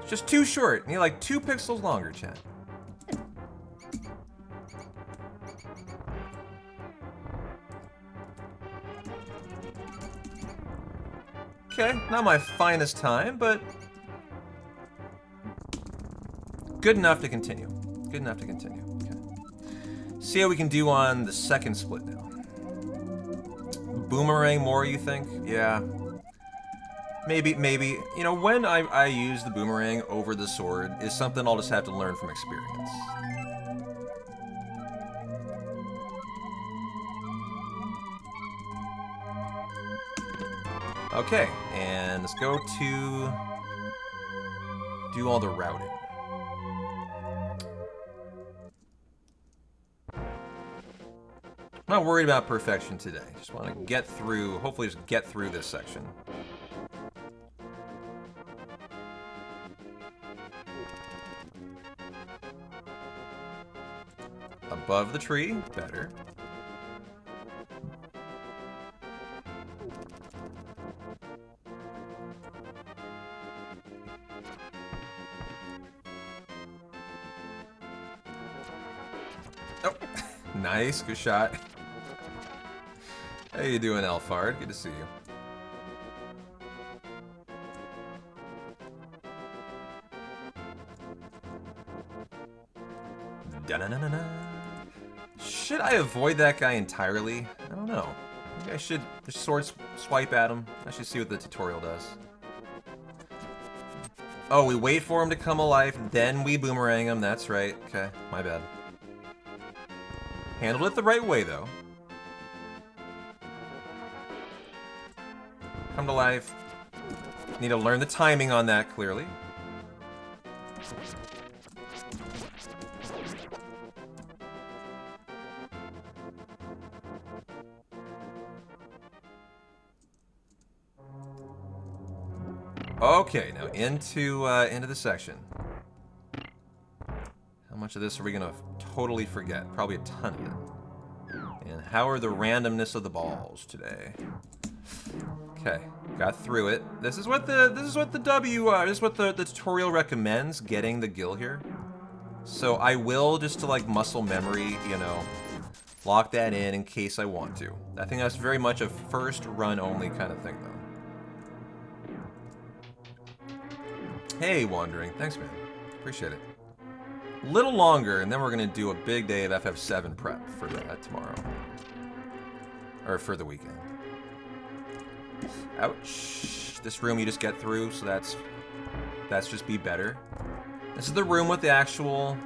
It's just too short. Need like 2 pixels longer, chat. Okay, not my finest time, but good enough to continue. Good enough to continue. Okay. See how we can do on the second split now. Boomerang more, you think? Yeah. Maybe. You know, when I use the boomerang over the sword is something I'll just have to learn from experience. Okay, and let's go to do all the routing. I'm not worried about perfection today. Just want to get through, hopefully just get through this section. Above the tree, better. Oh, nice, good shot. How you doing, Alphard? Good to see you. Da-na-na-na-na. Should I avoid that guy entirely? I don't know. Maybe I should just sword swipe at him. I should see what the tutorial does. Oh, we wait for him to come alive, then we boomerang him. That's right. Okay, my bad. Handled it the right way, though. Come to life. Need to learn the timing on that, clearly. Okay, now into the section. How much of this are we gonna totally forget? Probably a ton of it. And how are the randomness of the balls today? Okay, got through it. This is what the tutorial recommends, getting the gill here. So I will, just to like muscle memory, you know, lock that in case I want to. I think that's very much a first run only kind of thing though. Hey, Wandering. Thanks, man. Appreciate it. A little longer, and then we're going to do a big day of FF7 prep for that tomorrow. Or for the weekend. Ouch. This room you just get through, so that's just be better. This is the room with the actual...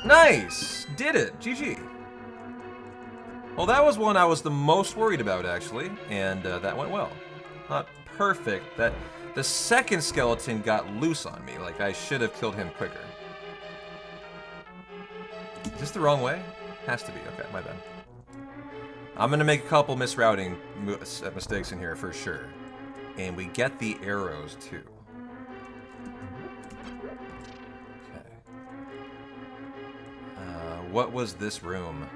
Nice! Did it! GG. Well, that was one I was the most worried about, actually, and that went well. Not perfect. That the second skeleton got loose on me. Like, I should have killed him quicker. Is this the wrong way? Has to be. Okay, my bad. I'm gonna make a couple misrouting mistakes in here for sure. And we get the arrows, too. Okay. What was this room?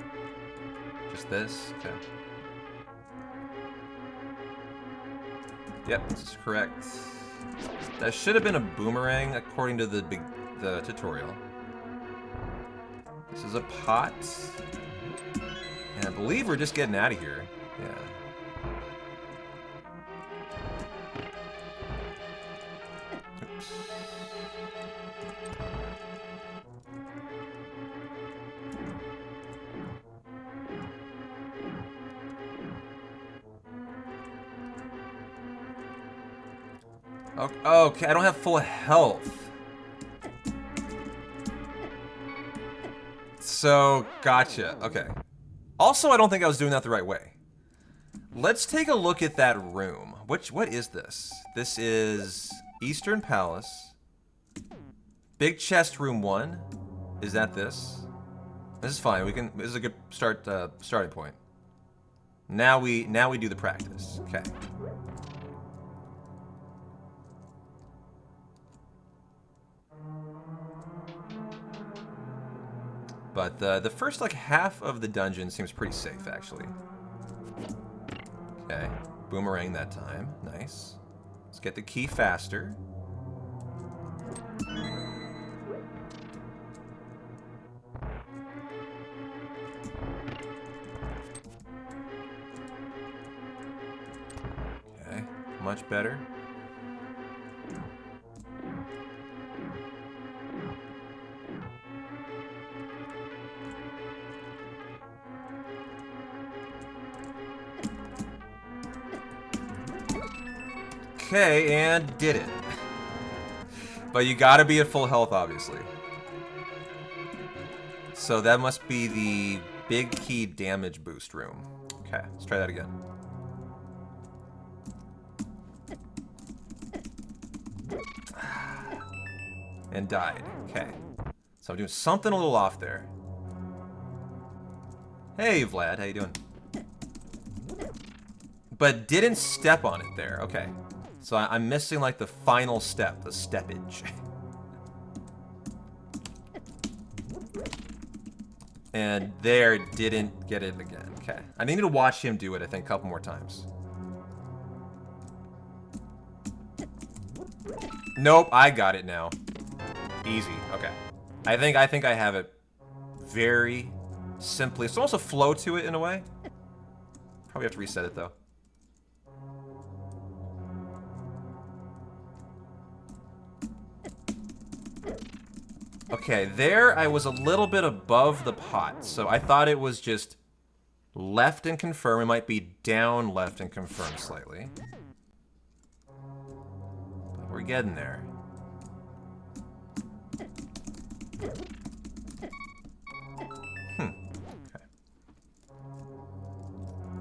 Just this? Okay. Yep, this is correct. That should have been a boomerang, according to the tutorial. This is a pot. And I believe we're just getting out of here. Yeah. Oops. Okay, I don't have full health. So, gotcha. Okay. Also, I don't think I was doing that the right way. Let's take a look at that room. What is this? This is Eastern Palace. Big chest room 1. Is that this? This is fine. This is a good starting point. Now we do the practice. Okay. But the first like half of the dungeon seems pretty safe, actually. Okay, boomerang that time. Nice. Let's get the key faster. much better. Okay, and did it. But you gotta be at full health, obviously. So that must be the big key damage boost room. Okay, let's try that again. And died. Okay. So I'm doing something a little off there. Hey, Vlad, how you doing? But didn't step on it there. Okay. So I'm missing like the final step, the steppage. And there, didn't get it again. Okay. I need to watch him do it, I think, a couple more times. Nope, I got it now. Easy. Okay. I think I have it very simply. It's almost a flow to it in a way. Probably have to reset it though. Okay, there I was a little bit above the pot, so I thought it was just left and confirm. It might be down, left, and confirm slightly. But we're getting there. Okay.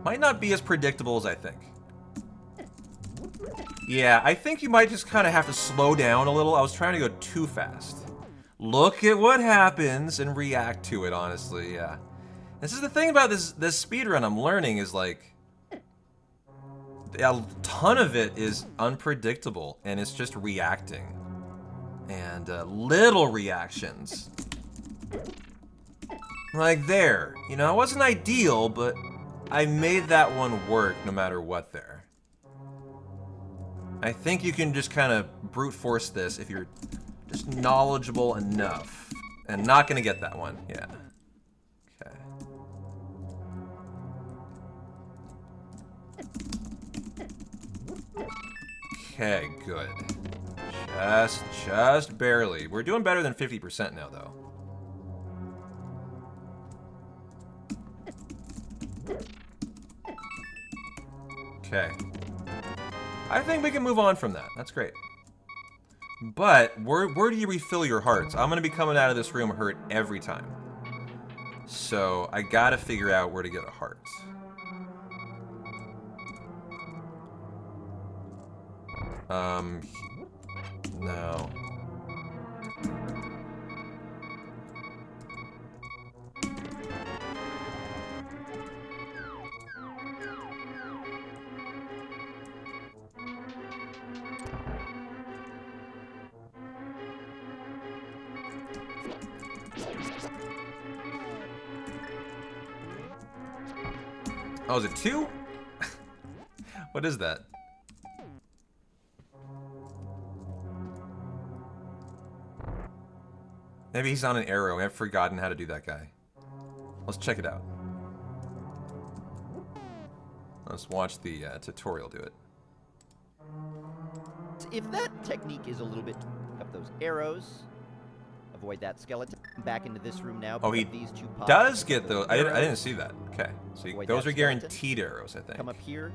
Might not be as predictable as I think. Yeah, I think you might just kind of have to slow down a little. I was trying to go too fast. Look at what happens and react to it, honestly, yeah. This is the thing about this speedrun I'm learning is, like, a ton of it is unpredictable, and it's just reacting. And little reactions. Like there. You know, it wasn't ideal, but I made that one work no matter what there. I think you can just kind of brute force this if you're just knowledgeable enough. And not gonna get that one, yeah. Okay. Okay, good. Just barely. We're doing better than 50% now, though. Okay. I think we can move on from that. That's great. But, where do you refill your hearts? I'm gonna be coming out of this room hurt every time. So, I gotta figure out where to get a heart. No. Oh, is it 2? What is that? Maybe he's on an arrow. I've forgotten how to do that guy. Let's check it out. Let's watch the tutorial do it. If that technique is a little bit up those arrows, avoid that skeleton. Back into this room now. Oh, he these two pops. does get those. I didn't see that. Okay, so those are skeleton. guaranteed arrows, I think. Come up here,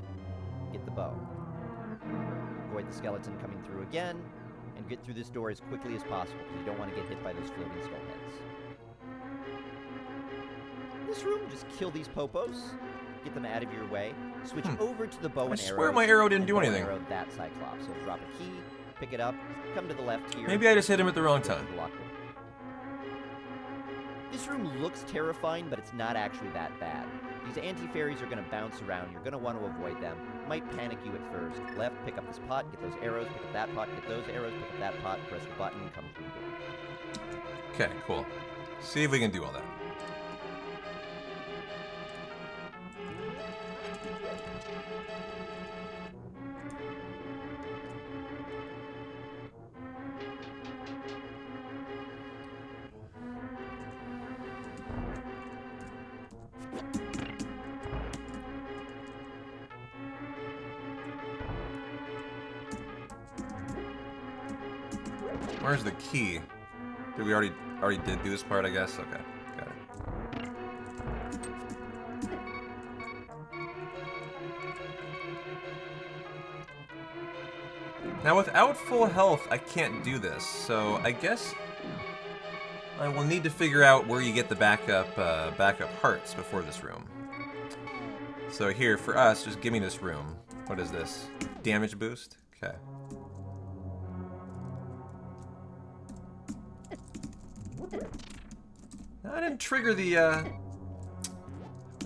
get the bow. Avoid the skeleton coming through again, and get through this door as quickly as possible, because you don't want to get hit by those floating skull heads. This room, just kill these popos, get them out of your way, switch over to the bow and arrow. I swear my arrow didn't do anything. Arrow that Cyclops. So drop a key, pick it up, come to the left here. Maybe I just hit him at the wrong time. This room looks terrifying, but it's not actually that bad. These anti-fairies are going to bounce around. You're going to want to avoid them. Might panic you at first. Left, pick up this pot, get those arrows, pick up that pot, get those arrows, pick up that pot, press the button, come through the door. Okay, cool. See if we can do all that. Where's the key? Did we already did do this part, I guess? Okay, got it. Now without full health, I can't do this, so I guess I will need to figure out where you get the backup hearts before this room. So here, for us, just give me this room. What is this? Damage boost? Okay. I didn't trigger the, I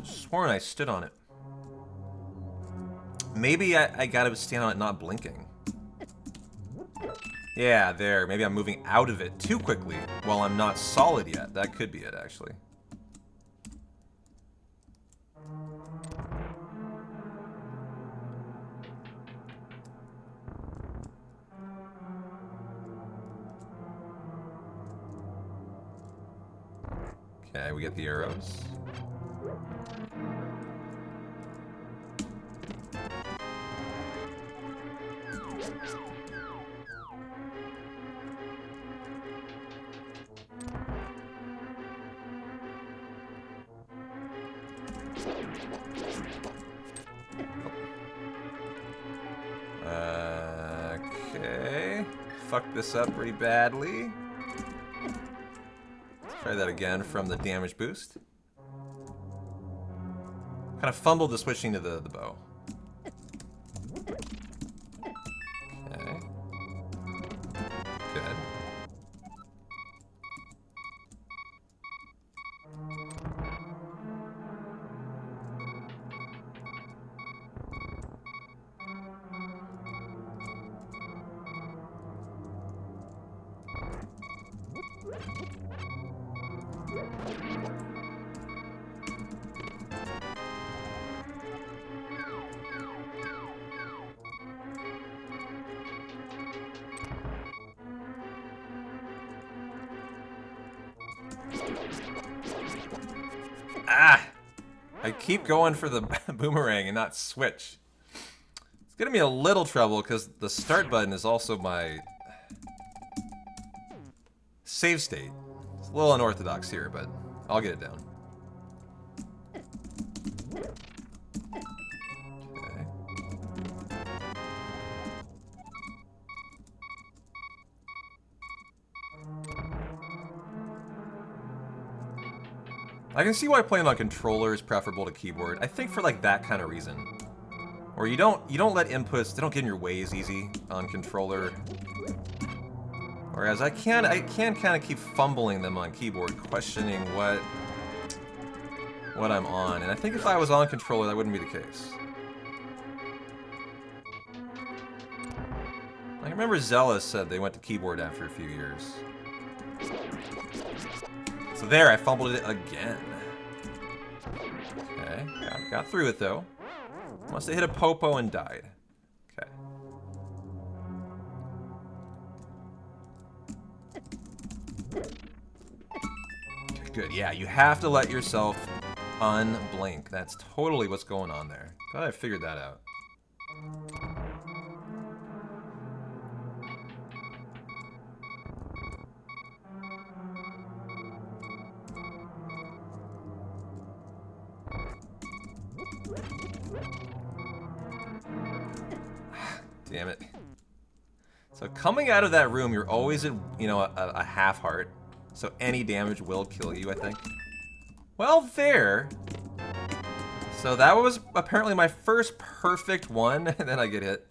sworn I stood on it. Maybe I gotta stand on it not blinking. Yeah, there. Maybe I'm moving out of it too quickly while I'm not solid yet. That could be it, actually. Okay, we get the arrows. Okay. Fucked this up pretty badly. Try that again from the damage boost. Kind of fumbled the switching to the bow. Okay. Good. Ah! I keep going for the boomerang and not switch. It's gonna be a little trouble because the start button is also my save state. It's a little unorthodox here, but I'll get it down. Okay. I can see why playing on controller is preferable to keyboard. I think for like that kind of reason. Or you don't let inputs, they don't get in your way as easy on controller. Whereas I can kind of keep fumbling them on keyboard, questioning what I'm on. And I think if I was on controller, that wouldn't be the case. I remember Zealous said they went to keyboard after a few years. So there, I fumbled it again. Okay, got through it though. Must have hit a popo and died. Okay. Good, yeah, you have to let yourself unblink. That's totally what's going on there. Glad I figured that out. Damn it. So coming out of that room, you're always at, you know, a half heart. So any damage will kill you, I think. Well, there. So that was apparently my first perfect one, and then I get hit.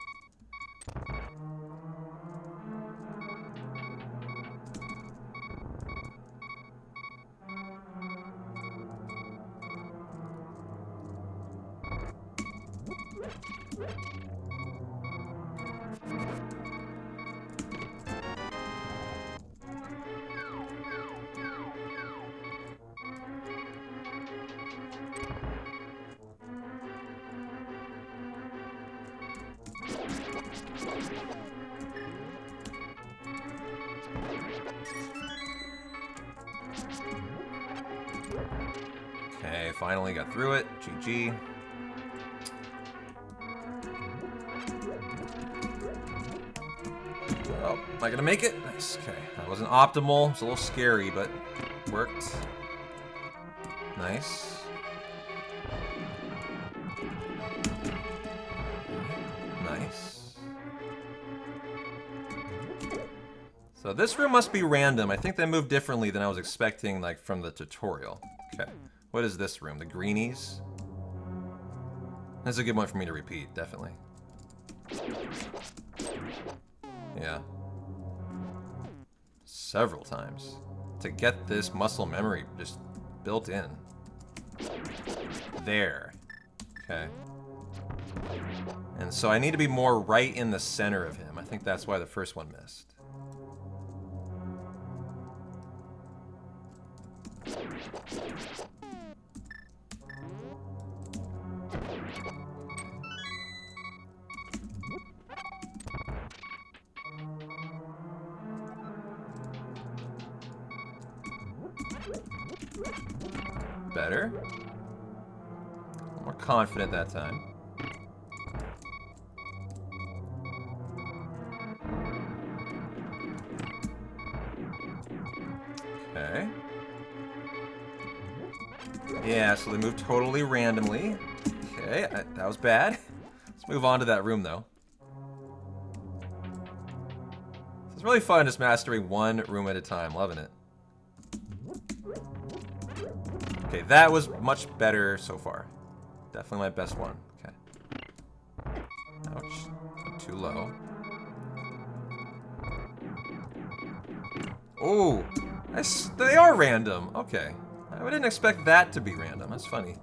Okay, finally got through it. GG. Oh, I gonna make it? Nice. Okay, that wasn't optimal. It's a little scary, but worked. Nice. Nice. So this room must be random. I think they moved differently than I was expecting, like, from the tutorial. Okay. What is this room? The greenies? That's a good one for me to repeat, definitely. Yeah. Several times. To get this muscle memory just built in. There. Okay. And so I need to be more right in the center of him. I think that's why the first one missed. Better. More confident that time. Okay. Yeah, so they moved totally randomly. Okay, that was bad. Let's move on to that room, though. It's really fun just mastering one room at a time. Loving it. Okay, that was much better so far. Definitely my best one. Okay. Ouch. Not too low. Oh! They are random. Okay. I didn't expect that to be random. That's funny.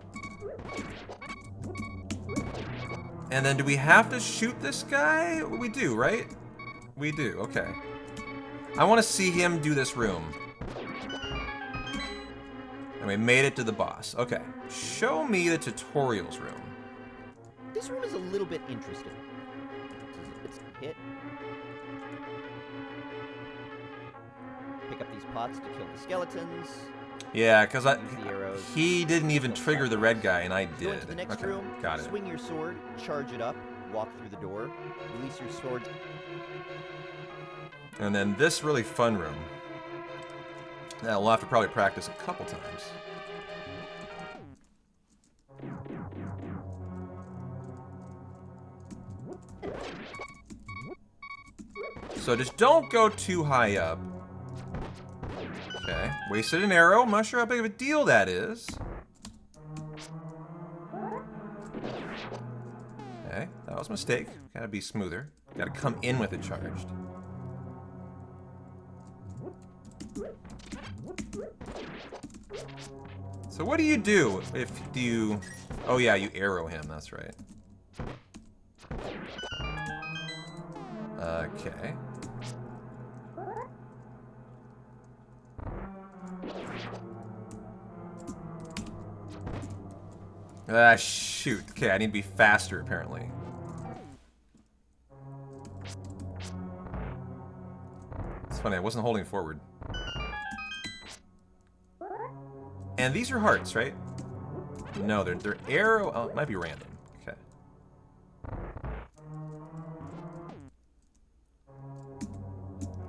And then do we have to shoot this guy? We do, right? We do. Okay. I want to see him do this room. And we made it to the boss. Okay. Show me the tutorials room. This room is a little bit interesting. It's hit. Pick up these pots to kill the skeletons. Yeah, because arrows, he didn't even trigger the red guy, and I did. Go into the next room, got it. Swing your sword, charge it up, walk through the door, release your sword. And then this really fun room. Yeah, we'll have to probably practice a couple times. So just don't go too high up. Okay, wasted an arrow. I'm not sure how big of a deal that is. Okay, that was a mistake. Gotta be smoother. Gotta come in with it charged. So what do you do if you... Oh yeah, you arrow him, that's right. Okay. Ah, shoot. Okay, I need to be faster, apparently. It's funny, I wasn't holding forward. And these are hearts, right? No, they're arrow... Oh, it might be random. Okay.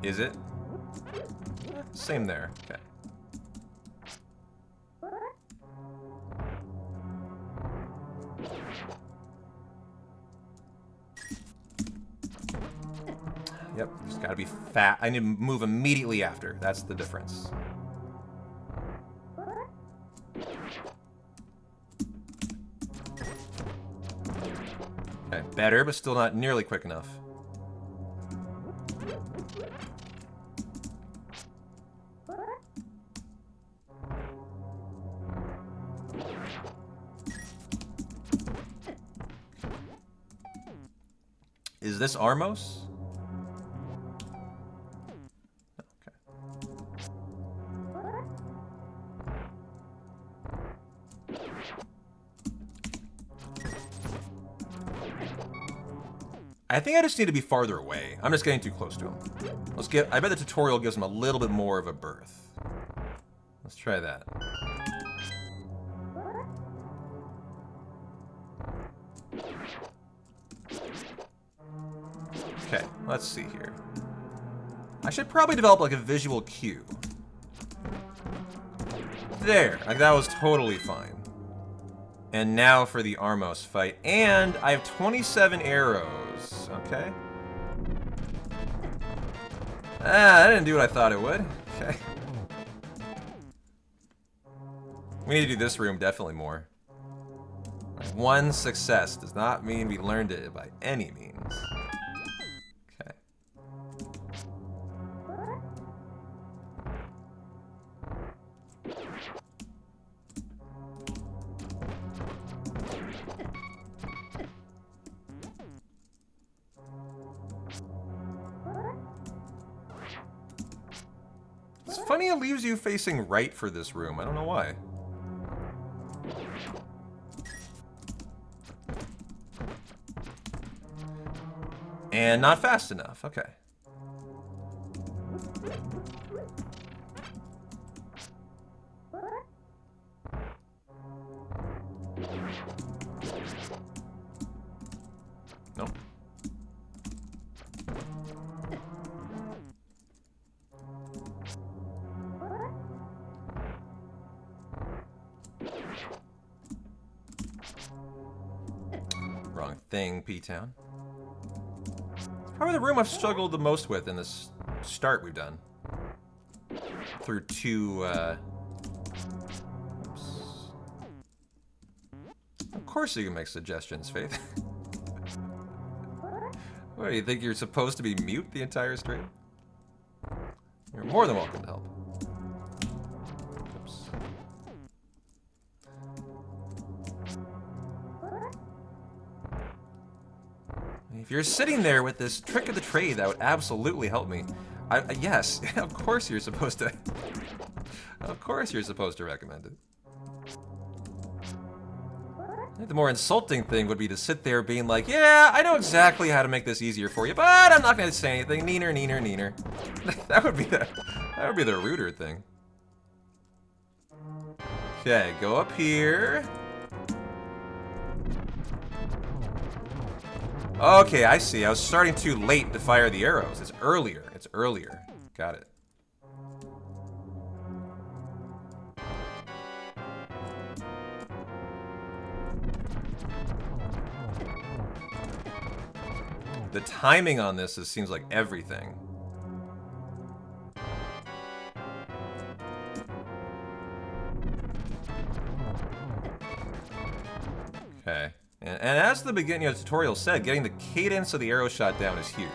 Is it? Same there. Okay. Yep, just gotta be fat. I need to move immediately after. That's the difference. Okay, better, but still not nearly quick enough. Is this Armos? I think I just need to be farther away. I'm just getting too close to him. I bet the tutorial gives him a little bit more of a berth. Let's try that. Okay, let's see here. I should probably develop like a visual cue. There, like that was totally fine. And now for the Armos fight. And I have 27 arrows, okay? Ah, that didn't do what I thought it would. Okay. We need to do this room definitely more. One success does not mean we learned it by any means. Okay. It's funny it leaves you facing right for this room. I don't know why. And not fast enough. Okay. Nope. Wrong thing, P-Town. Probably the room I've struggled the most with in this start we've done. Through two, oops. Of course you can make suggestions, Faith. What, do you think you're supposed to be mute the entire stream? You're more than welcome to help. Oops. If you're sitting there with this trick of the trade, that would absolutely help me. Yes, of course you're supposed to. Of course you're supposed to recommend it. I think the more insulting thing would be to sit there being like, yeah, I know exactly how to make this easier for you, but I'm not going to say anything. Neener, neener, neener. That would be the ruder thing. Okay, go up here. Okay, I see. I was starting too late to fire the arrows. It's earlier. It's earlier. Got it. The timing on this seems like everything. Okay. And as the beginning of the tutorial said, getting the cadence of the arrow shot down is huge.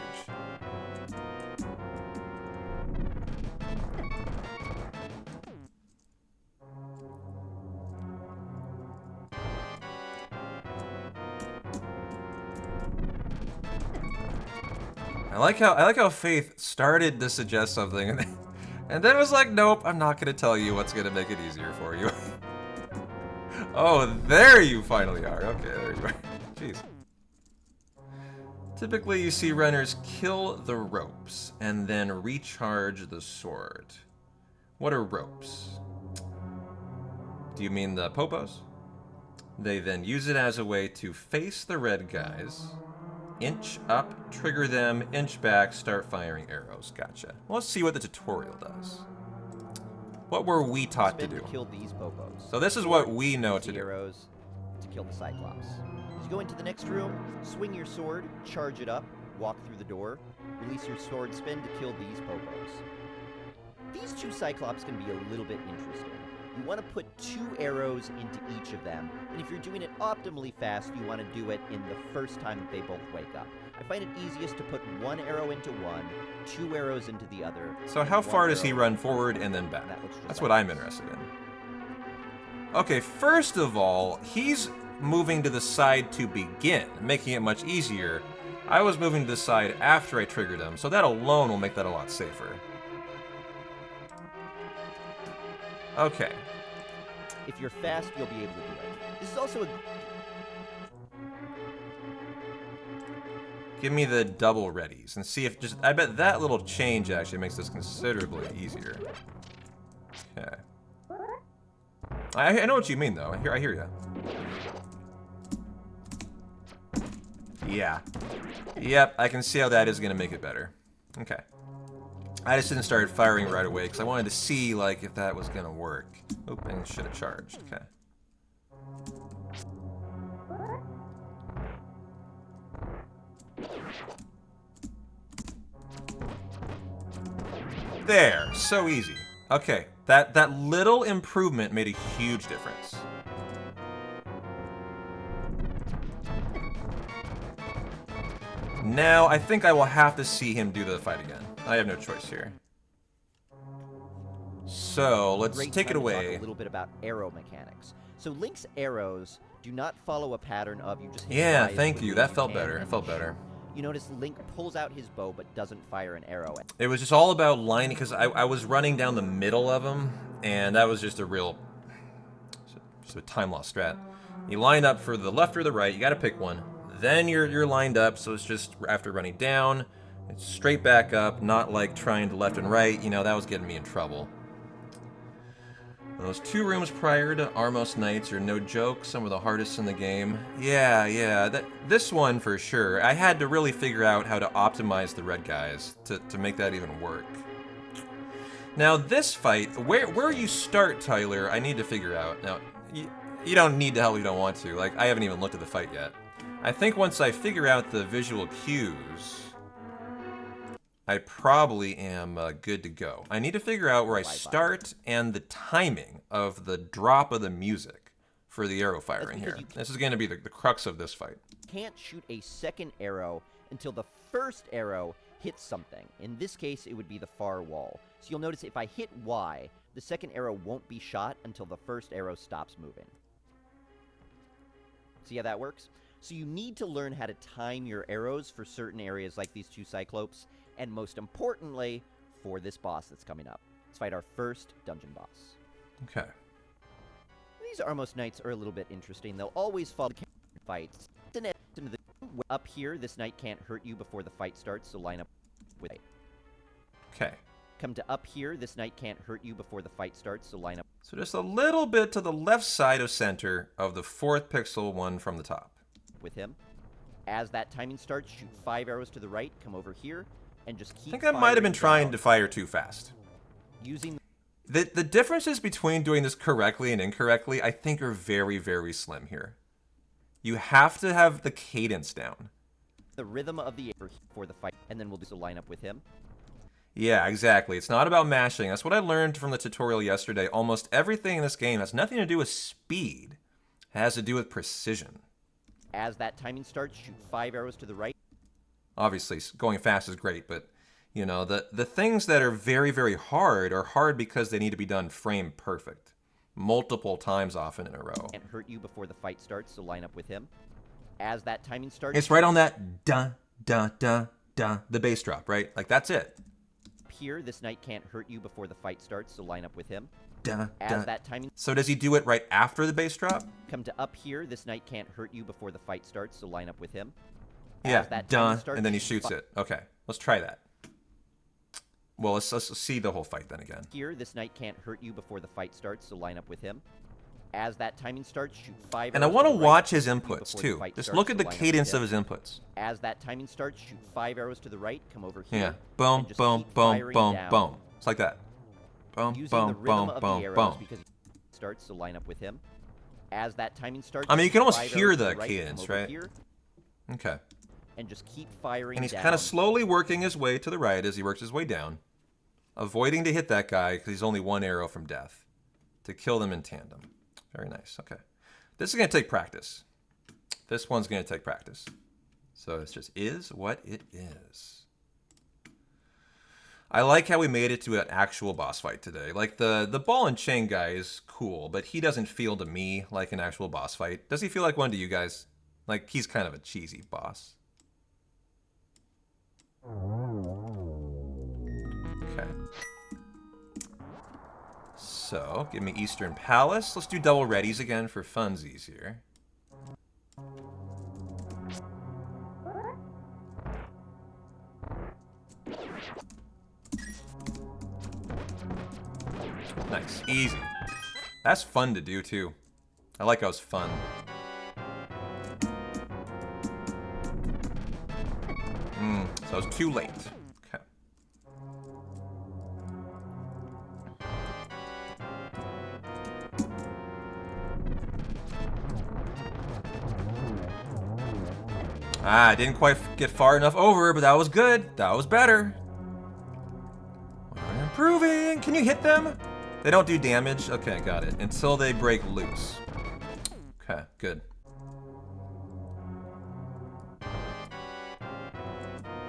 I like how Faith started to suggest something and then was like, nope, I'm not gonna tell you what's gonna make it easier for you. Oh, there you finally are. Okay, there you are. Jeez. Typically, you see runners kill the ropes and then recharge the sword. What are ropes? Do you mean the popos? They then use it as a way to face the red guys, inch up, trigger them, inch back, start firing arrows. Gotcha. Well, let's see what the tutorial does. What were we taught to do? To kill these popos. So this is what we know to do. Arrows to kill the Cyclops. As you go into the next room, swing your sword, charge it up, walk through the door, release your sword spin to kill these popos. These two Cyclops can be a little bit interesting. You want to put 2 arrows into each of them, and if you're doing it optimally fast, you want to do it in the first time that they both wake up. I find it easiest to put 1 arrow into one, 2 arrows into the other. So how far does he run forward and then back? That's what I'm interested in. Okay, first of all, he's moving to the side to begin, making it much easier. I was moving to the side after I triggered him, so that alone will make that a lot safer. Okay. If you're fast, you'll be able to do it. This is also a... Give me the double readies and see if just... I bet that little change actually makes this considerably easier. Okay. I know what you mean, though. I hear you. Yeah. Yep, I can see how that is going to make it better. Okay. I just didn't start firing right away because I wanted to see like if that was gonna work. Oop, and should have charged. Okay. There, so easy. Okay, that little improvement made a huge difference. Now, I think I will have to see him do the fight again. I have no choice here. So, let's take it away. A little bit about arrow mechanics. So Link's arrows do not follow a pattern of you just hit Yeah, Y thank you. That felt can better. It and felt better. You notice Link pulls out his bow but doesn't fire an arrow. It was just all about lining, because I was running down the middle of them, and that was just a real time loss strat. You line up for the left or the right, you gotta pick one. Then you're lined up, so it's just after running down, it's straight back up, not like trying to left and right, you know, that was getting me in trouble. Those 2 rooms prior to Armos Nights are no joke, some of the hardest in the game. Yeah, this one for sure. I had to really figure out how to optimize the red guys to make that even work. Now this fight, where you start, Tyler, I need to figure out. Now, you don't need to help if you don't want to. Like, I haven't even looked at the fight yet. I think once I figure out the visual cues, I probably am good to go. I need to figure out where I start and the timing of the drop of the music for the arrow firing here. This is going to be the crux of this fight. You can't shoot a second arrow until the first arrow hits something. In this case, it would be the far wall. So you'll notice if I hit Y, the second arrow won't be shot until the first arrow stops moving. See how that works? So you need to learn how to time your arrows for certain areas like these 2 Cyclopes, and most importantly, for this boss that's coming up. Let's fight our first dungeon boss. Okay. These Armos Knights are a little bit interesting. They'll always follow the fights. Up here, this knight can't hurt you before the fight starts, so line up with it. Okay. Come to up here, this knight can't hurt you before the fight starts, so line up. So just a little bit to the left side of center of the 4th pixel one from the top. With him. As that timing starts, shoot 5 arrows to the right, come over here, and just keep I think I might have been trying to fire too fast. Using the differences between doing this correctly and incorrectly, I think, are very, very slim here. You have to have the cadence down. The rhythm of the air for the fight, and then we'll do the lineup with him. Yeah, exactly. It's not about mashing. That's what I learned from the tutorial yesterday. Almost everything in this game has nothing to do with speed. It has to do with precision. As that timing starts, shoot 5 arrows to the right. Obviously, going fast is great, but, you know, the things that are very, very hard are hard because they need to be done frame perfect. Multiple times often in a row. Can't hurt you before the fight starts, so line up with him. As that timing starts... It's right on that da, da, da, da, the bass drop, right? Like, that's it. Here, this knight can't hurt you before the fight starts, so line up with him. Da, As da. that timing... So does he do it right after the bass drop? Come to up here, this knight can't hurt you before the fight starts, so line up with him. Yeah, that done, starts, and then he shoots it. Okay, let's try that. Well, let's see the whole fight then again. Here, this knight can't hurt you before the fight starts, so line up with him. As that timing starts, shoot 5 And I arrows want to to the watch right his inputs before the too. fight Just starts, look at so the line up cadence with of him. his inputs. As that timing starts, shoot 5 arrows to the right, come over here. Yeah, boom, and just boom, keep boom, firing boom, down. boom. It's like that. Boom, Using boom, the rhythm boom, of boom, the arrows boom. because it starts, so line up with him. As that timing starts, I mean, you can shoot almost 5 hear arrows to the right, cadence, come over right? Here, Okay. and just keep firing And he's down. kind of slowly working his way to the right as he works his way down, avoiding to hit that guy because he's only 1 arrow from death, to kill them in tandem. Very nice. Okay. This is going to take practice. This one's going to take practice. So it just is what it is. I like how we made it to an actual boss fight today. Like, the ball and chain guy is cool, but he doesn't feel to me like an actual boss fight. Does he feel like one to you guys? Like, he's kind of a cheesy boss. Okay. So, give me Eastern Palace. Let's do double readies again for funsies here. Nice. Easy. That's fun to do, too. I like how it's fun. So I was too late. Okay. Ah, I didn't quite get far enough over, but that was good. That was better. We're improving. Can you hit them? They don't do damage? Okay, got it. Until they break loose. Okay, good.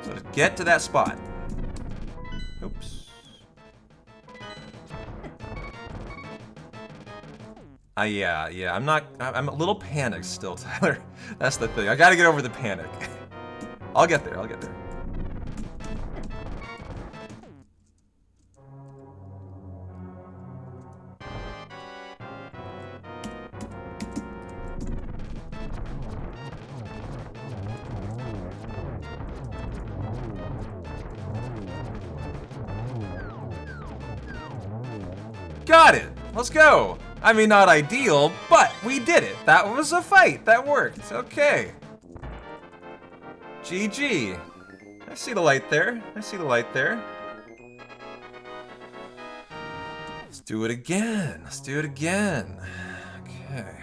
So to get to that spot. Oops. Yeah, I'm a little panicked still, Tyler. That's the thing. I gotta get over the panic. I'll get there. Got it! Let's go! I mean, not ideal, but we did it! That was a fight! That worked! Okay. GG. I see the light there. Let's do it again. Okay.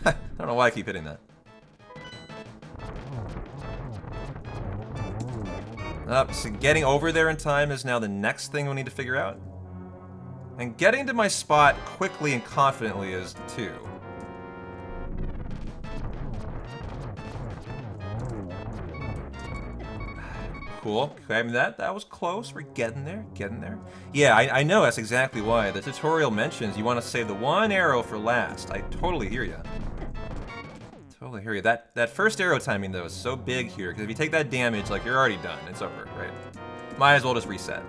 I don't know why I keep hitting that. So getting over there in time is now the next thing we need to figure out. And getting to my spot quickly and confidently is too. Cool. I mean, that was close. We're getting there. Yeah, I know that's exactly why. The tutorial mentions you want to save the one arrow for last. I totally hear you. That first arrow timing, though, is so big here, because if you take that damage, like, you're already done. It's over, right? Might as well just reset.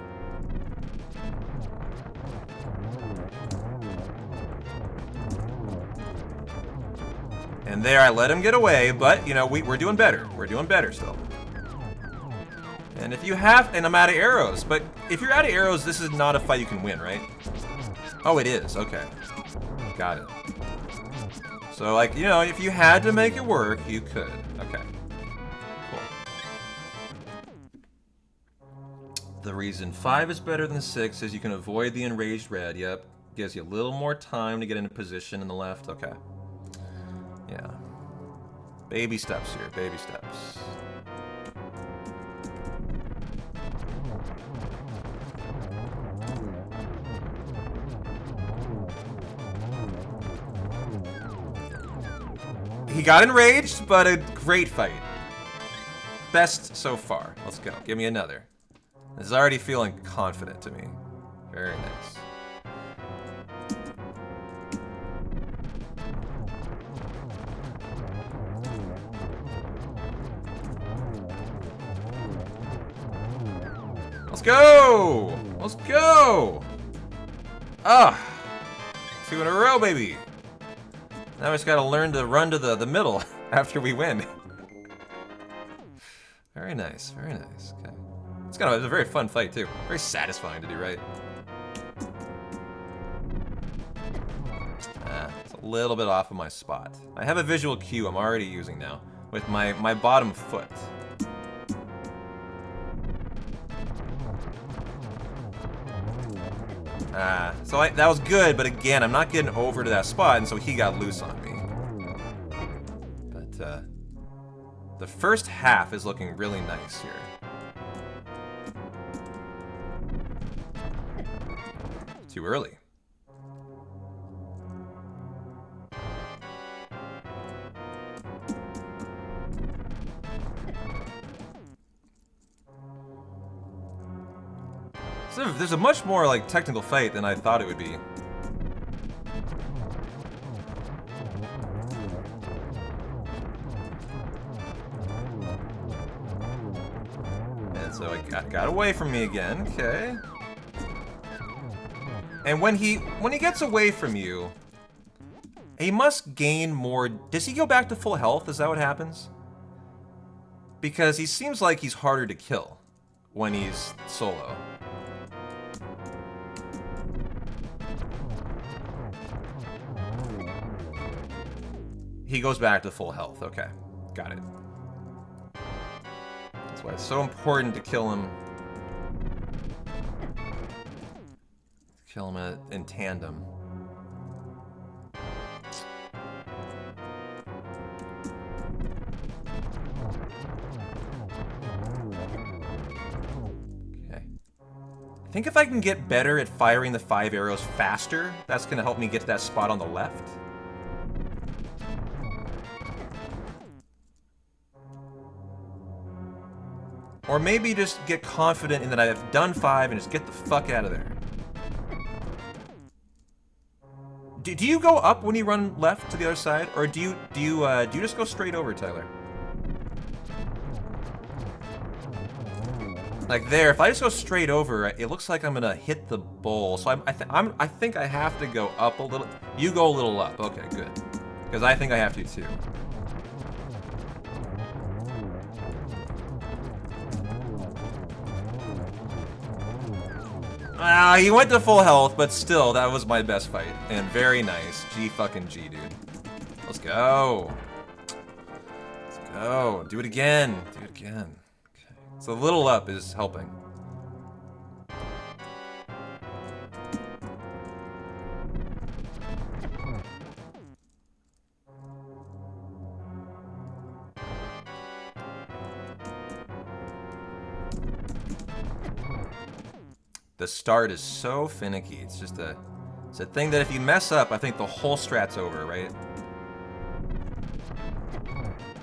And there, I let him get away, but, you know, we're doing better. We're doing better still. And if you have, and I'm out of arrows, but if you're out of arrows, this is not a fight you can win, right? Oh, it is. Okay. Got it. So, like, you know, if you had to make it work, you could. Okay. Cool. The reason 5 is better than 6 is you can avoid the enraged red. Yep. Gives you a little more time to get into position in the left. Okay. Yeah. Baby steps here. Baby steps. He got enraged, but a great fight. Best so far. Let's go. Give me another. This is already feeling confident to me. Very nice. Let's go! Let's go! Ah! 2 in a row, baby! Now we just gotta learn to run to the middle after we win. Very nice, very nice. Okay. It's a very fun fight too. Very satisfying to do right. It's a little bit off of my spot. I have a visual cue I'm already using now with my bottom foot. So that was good, but again, I'm not getting over to that spot, and so he got loose on me. But, the first half is looking really nice here. Too early. So there's a much more like technical fight than I thought it would be. And so it got away from me again. Okay. And when he gets away from you, he must gain more. Does he go back to full health? Is that what happens? Because he seems like he's harder to kill when he's solo. He goes back to full health. Okay, got it. That's why it's so important to kill him. Kill him in tandem. I think if I can get better at firing the 5 arrows faster, that's going to help me get to that spot on the left. Or maybe just get confident in that I've done 5 and just get the fuck out of there. Do you go up when you run left to the other side, or do you just go straight over, Tyler? Like there, if I just go straight over, it looks like I'm gonna hit the bowl. So I think I have to go up a little. You go a little up. Okay, good. Because I think I have to too. Ah, he went to full health, but still, that was my best fight. And very nice. G fucking G, dude. Let's go. Let's go. Do it again. Do it again. Okay. So the little up is helping. The start is so finicky. It's just it's a thing that if you mess up, I think the whole strat's over, right?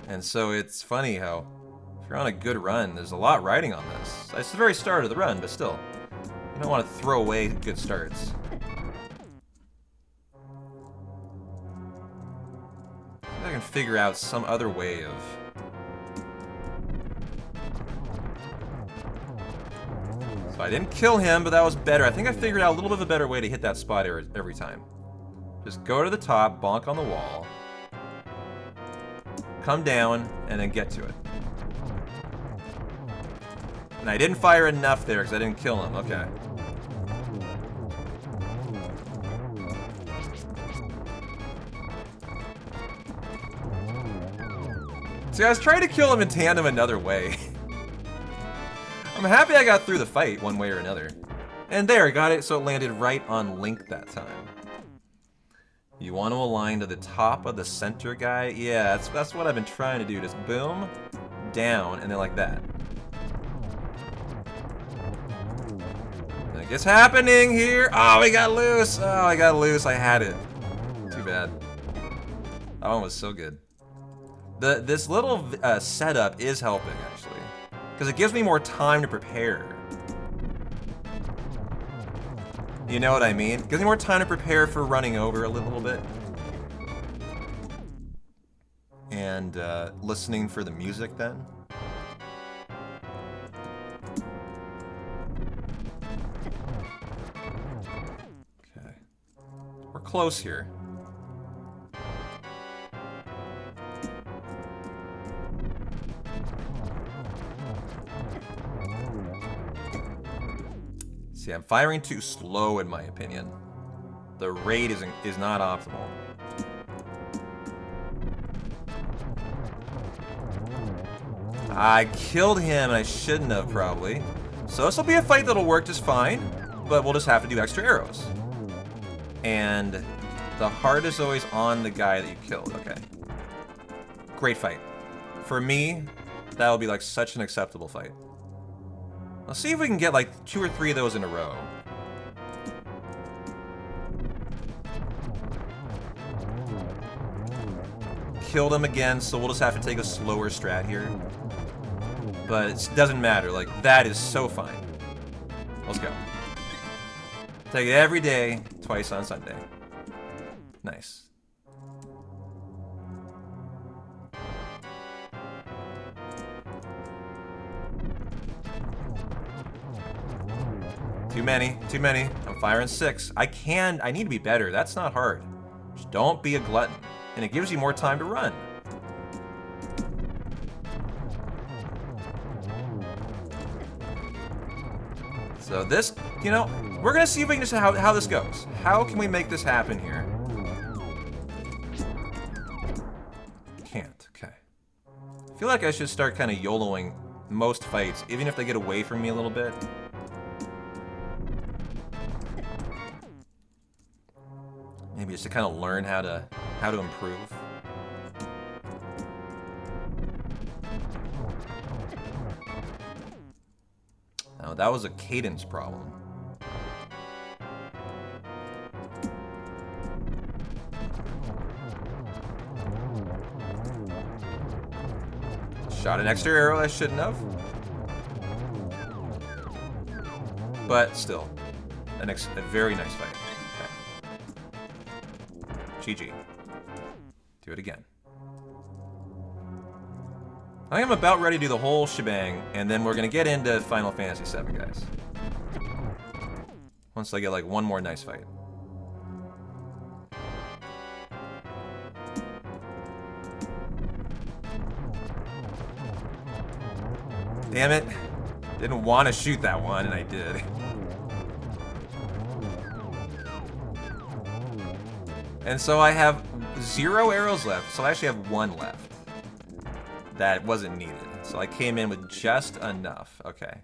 And so it's funny how if you're on a good run, there's a lot riding on this. It's the very start of the run, but still, you don't want to throw away good starts. See if I can figure out some other way of... So I didn't kill him, but that was better. I think I figured out a little bit of a better way to hit that spot every time. Just go to the top, bonk on the wall, come down, and then get to it. And I didn't fire enough there because I didn't kill him. Okay. See, I was trying to kill him in tandem another way. I'm happy I got through the fight one way or another. And there, got it so it landed right on Link that time. You want to align to the top of the center guy? Yeah, that's what I've been trying to do. Just boom, down, and then like that. Like, it's happening here! Oh, we got loose! Oh, I got loose. I had it. Too bad. That one was so good. This little setup is helping, actually. Because it gives me more time to prepare. You know what I mean? It gives me more time to prepare for running over a little bit. And listening for the music then. Okay. We're close here. See, I'm firing too slow in my opinion. The rate is not optimal. I killed him and I shouldn't have probably. So this will be a fight that'll work just fine, but we'll just have to do extra arrows. And the heart is always on the guy that you killed. Okay. Great fight. For me, that will be like such an acceptable fight. Let's see if we can get like 2 or 3 of those in a row. Killed him again, so we'll just have to take a slower strat here. But it doesn't matter, like, that is so fine. Let's go. Take it every day, twice on Sunday. Nice. Too many, too many. I'm firing 6. I need to be better. That's not hard. Just don't be a glutton. And it gives you more time to run. So this, you know, we're gonna see if we can just how this goes. How can we make this happen here? Can't, okay. I feel like I should start kind of YOLOing most fights, even if they get away from me a little bit. Maybe just to kind of learn how to improve. Now that was a cadence problem. Shot an extra arrow I shouldn't have. But still, a very nice fight. Okay. GG. Do it again. I am about ready to do the whole shebang, and then we're gonna get into Final Fantasy VII, guys. Once I get like one more nice fight. Damn it. Didn't want to shoot that one, and I did. And so I have 0 arrows left, so I actually have 1 left. That wasn't needed. So I came in with just enough. Okay.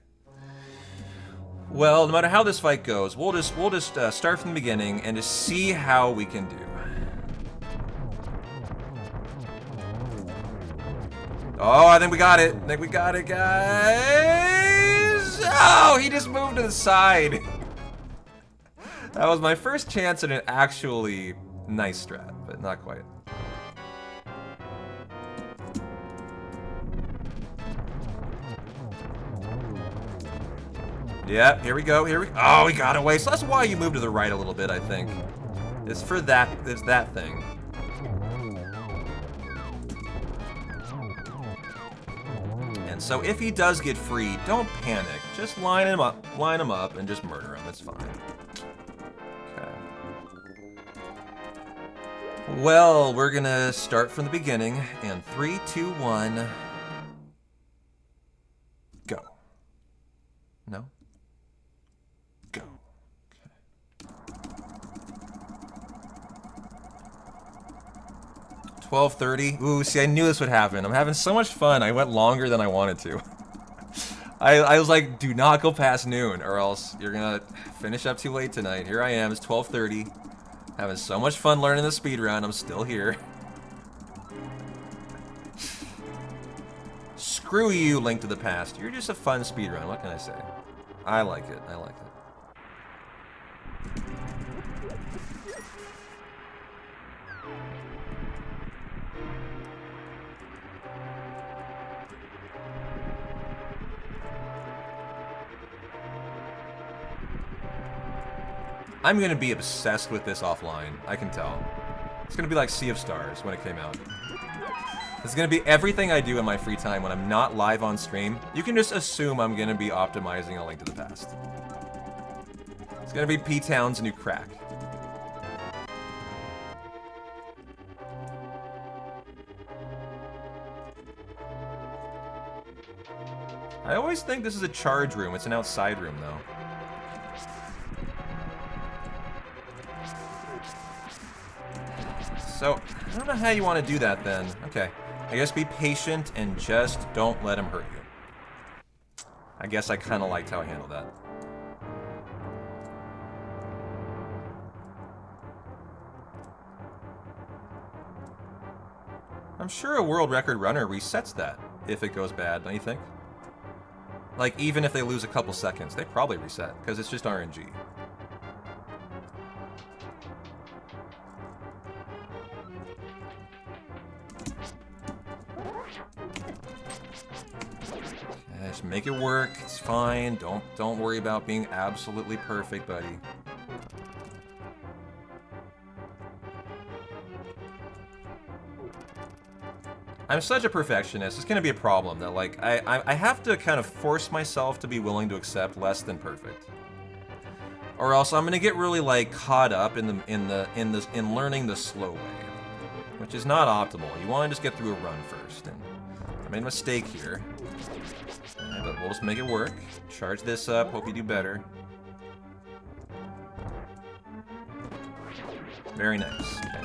Well, no matter how this fight goes, we'll just start from the beginning and just see how we can do. Oh, I think we got it. I think we got it, guys. Oh, he just moved to the side. That was my first chance at an actually nice strat, but not quite. Yep, here we go, oh, we got away. So that's why you moved to the right a little bit, I think. It's for that, it's that thing. And so if he does get free, don't panic. Just line him up, and just murder him, it's fine. Okay. Well, we're gonna start from the beginning, and 3, 2, 1, go. No? Go. Okay. 12:30. Ooh, see, I knew this would happen. I'm having so much fun. I went longer than I wanted to. I was like, do not go past noon, or else you're gonna finish up too late tonight. Here I am. It's 12:30. Having so much fun learning the speedrun. I'm still here. Screw you, Link to the Past. You're just a fun speedrun. What can I say? I like it. I like it. I'm gonna be obsessed with this offline. I can tell. It's gonna be like Sea of Stars when it came out. It's gonna be everything I do in my free time when I'm not live on stream. You can just assume I'm gonna be optimizing A Link to the Past. It's gonna be P-Town's new crack. I always think this is a charge room. It's an outside room, though. So, I don't know how you want to do that, then. Okay. I guess be patient and just don't let him hurt you. I guess I kind of liked how I handled that. I'm sure a world record runner resets that if it goes bad, don't you think? Like, even if they lose a couple seconds, they probably reset, because it's just RNG. Just make it work. It's fine. Don't worry about being absolutely perfect, buddy. I'm such a perfectionist. It's gonna be a problem that, like, I have to kind of force myself to be willing to accept less than perfect, or else I'm gonna get really like caught up in learning the slow way, which is not optimal. You want to just get through a run first, and I made a mistake here. But we'll just make it work. Charge this up. Hope you do better. Very nice. Okay.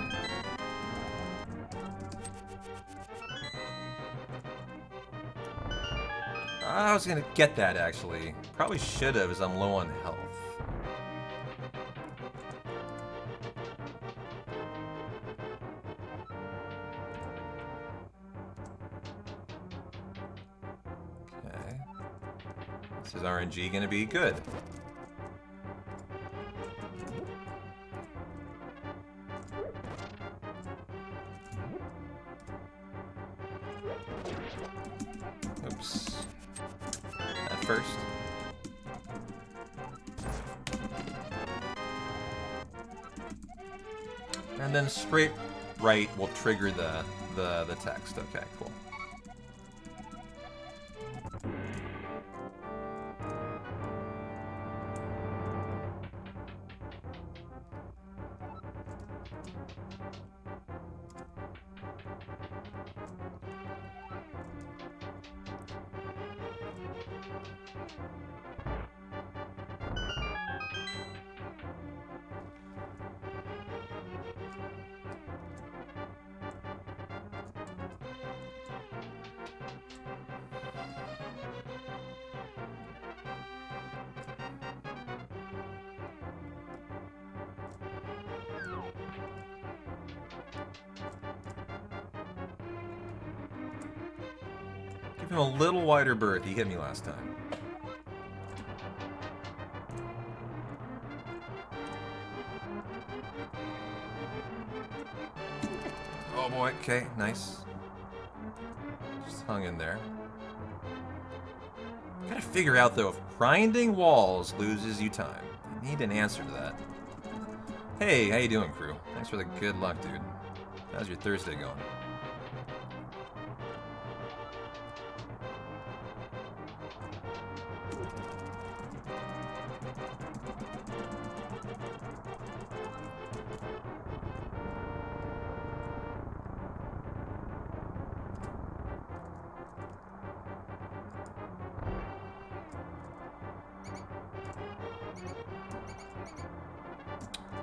I was gonna get that, actually. Probably should have, as I'm low on health. Okay. This is RNG gonna be good. ramps at first. And then straight right will trigger the text. Okay, cool. Give him a little wider berth. He hit me last time. Oh boy, okay, nice. Just hung in there. Gotta figure out though, if grinding walls loses you time. I need an answer to that. Hey, how you doing, crew? Thanks for the good luck, dude. How's your Thursday going?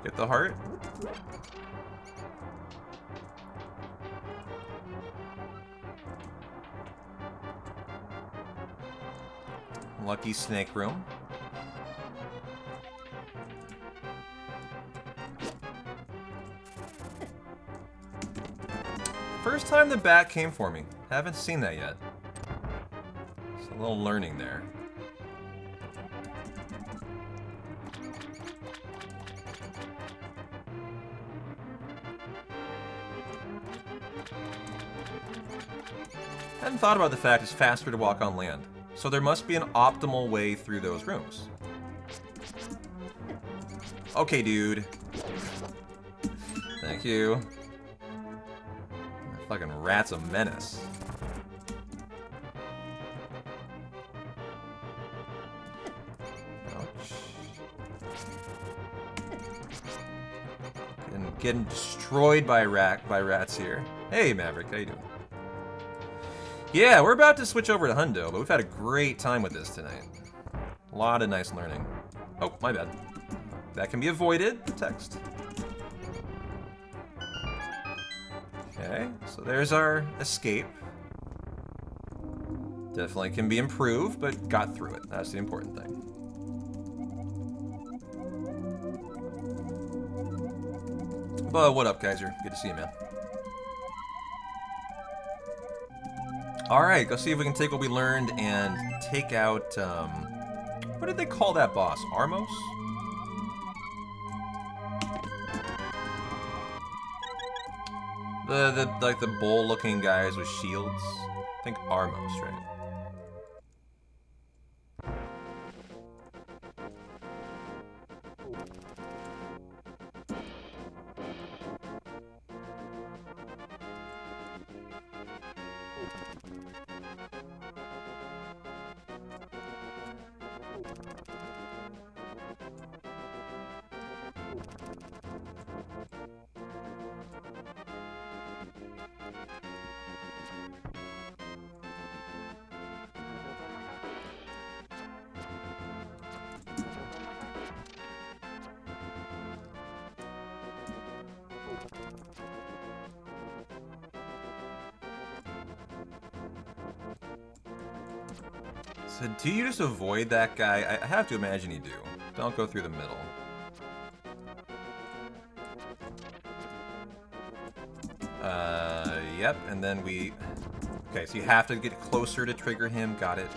Get the heart. Lucky snake room. First time the bat came for me. Haven't seen that yet. It's a little learning there. Hadn't thought about the fact it's faster to walk on land, so there must be an optimal way through those rooms. Okay, dude. Thank you. That fucking rat's a menace. Ouch. Getting destroyed by rats here. Hey, Maverick, how you doing? Yeah, we're about to switch over to Hundo, but we've had a great time with this tonight. A lot of nice learning. Oh, my bad. That can be avoided. Text. Okay, so there's our escape. Definitely can be improved, but got through it. That's the important thing. But what up, Kaiser? Good to see you, man. Alright, go see if we can take what we learned and take out, what did they call that boss? Armos? Like the bull-looking guys with shields? I think Armos, right? So do you just avoid that guy? I have to imagine you do. Don't go through the middle. Yep, and then we... Okay, so you have to get closer to trigger him. Got it.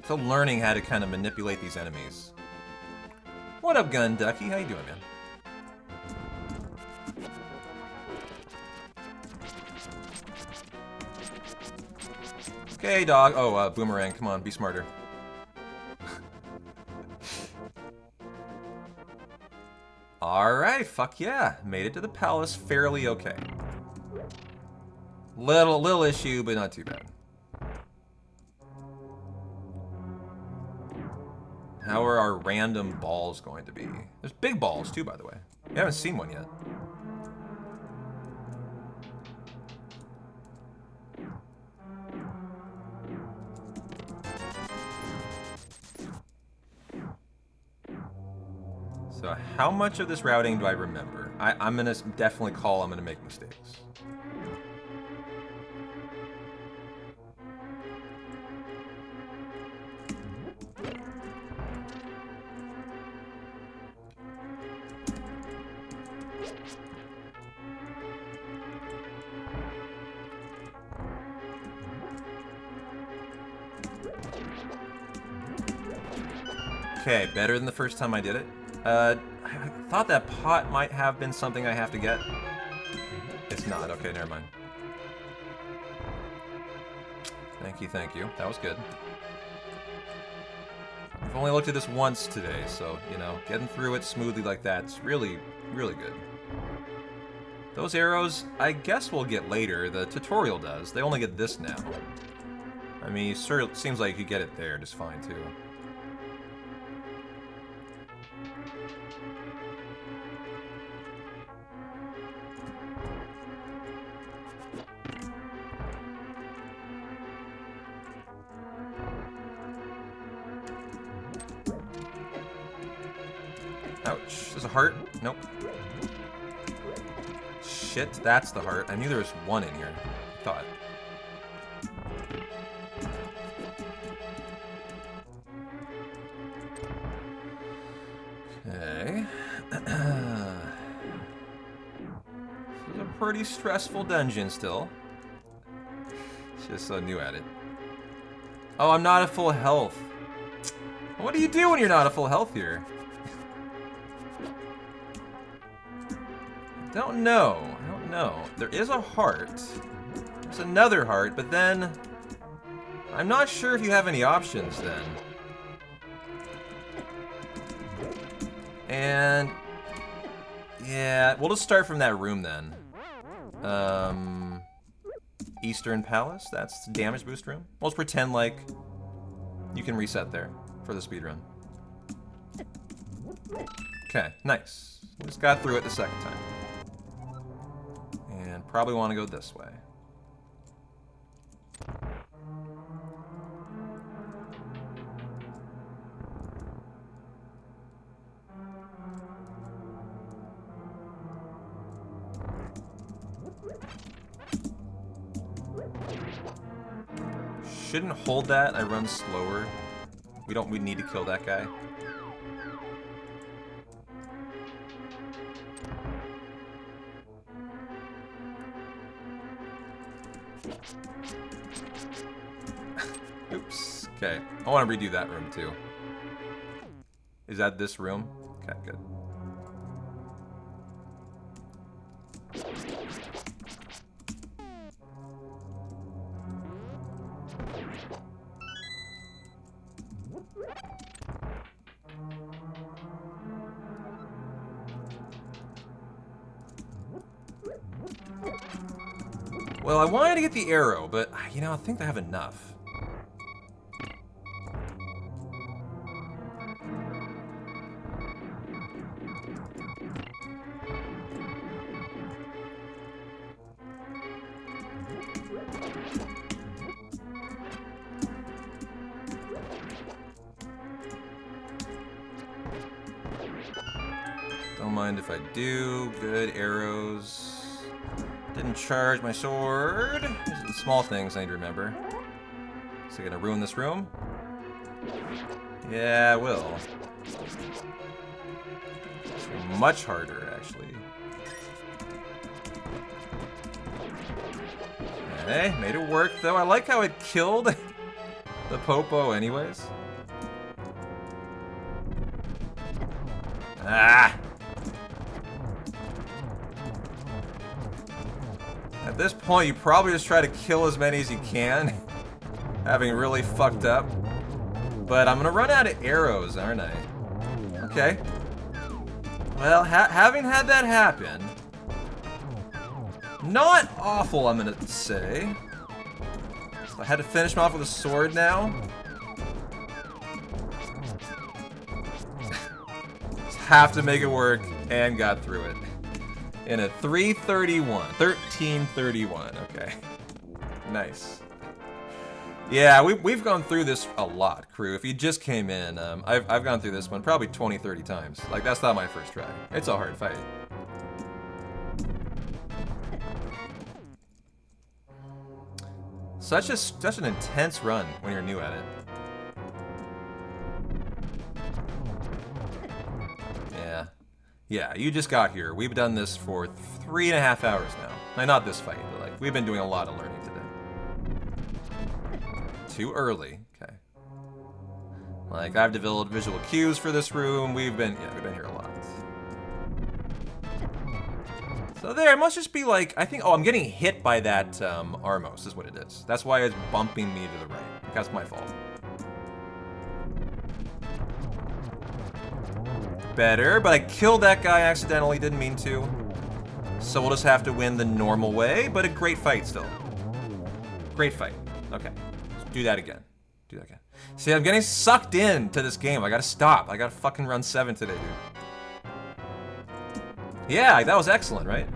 So learning how to kind of manipulate these enemies. What up, Gun Ducky? How you doing, man? Okay, dog. Oh, Boomerang, come on, be smarter. Alright, fuck yeah. Made it to the palace fairly okay. Little issue, but not too bad. How are our random balls going to be? There's big balls too, by the way. We haven't seen one yet. So how much of this routing do I remember? I'm gonna definitely call I'm gonna make mistakes. Okay, better than the first time I did it. I thought that pot might have been something I have to get. It's not. Okay, never mind. Thank you, thank you. That was good. I've only looked at this once today, so, you know, getting through it smoothly like that's really, really good. Those arrows, I guess we'll get later. The tutorial does. They only get this now. I mean, it sure seems like you get it there just fine, too. Ouch. There's a heart? Nope. Shit, that's the heart. I knew there was one in here. I thought. Okay. This is a pretty stressful dungeon still. Just so new at it. Oh, I'm not at full health. What do you do when you're not at full health here? Don't know. I don't know. There is a heart. There's another heart, but then I'm not sure if you have any options then. And yeah, we'll just start from that room then. Eastern Palace, that's the damage boost room. We'll just pretend like you can reset there for the speedrun. Okay, nice. We just got through it the second time. And probably want to go this way. Shouldn't hold that, I run slower. We need to kill that guy. Oops. Okay. I want to redo that room too. Is that this room? Okay, good. Well, I wanted to get the arrow, but, you know, I think I have enough. Don't mind if I do. Good arrows. Didn't charge my sword. These are the small things I need to remember. Is it gonna ruin this room? Yeah, it will. It's much harder, actually. Okay, made it work, though. I like how it killed the Popo anyways. Ah! At this point, you probably just try to kill as many as you can. Having really fucked up. But I'm gonna run out of arrows, aren't I? Okay. Well, having had that happen, not awful, I'm gonna say. So I had to finish him off with a sword now. Just have to make it work, and got through it. In a 1331. Okay. Nice. Yeah, we've gone through this a lot, crew. If you just came in, I've gone through this one probably 20, 30 times. Like, that's not my first try. It's a hard fight. Such an intense run when you're new at it. Yeah, you just got here. We've done this for 3.5 hours now. Now, not this fight, but like, we've been doing a lot of learning today. Too early. Okay. Like, I've developed visual cues for this room. We've been here a lot. So there, it must just be like, I think, oh, I'm getting hit by that Armos is what it is. That's why it's bumping me to the right. That's my fault. Better, but I killed that guy accidentally, didn't mean to. So we'll just have to win the normal way, but a great fight still. Great fight. Okay. Let's do that again. Do that again. See, I'm getting sucked into this game. I gotta stop. I gotta fucking run 7 today, dude. Yeah, that was excellent, right?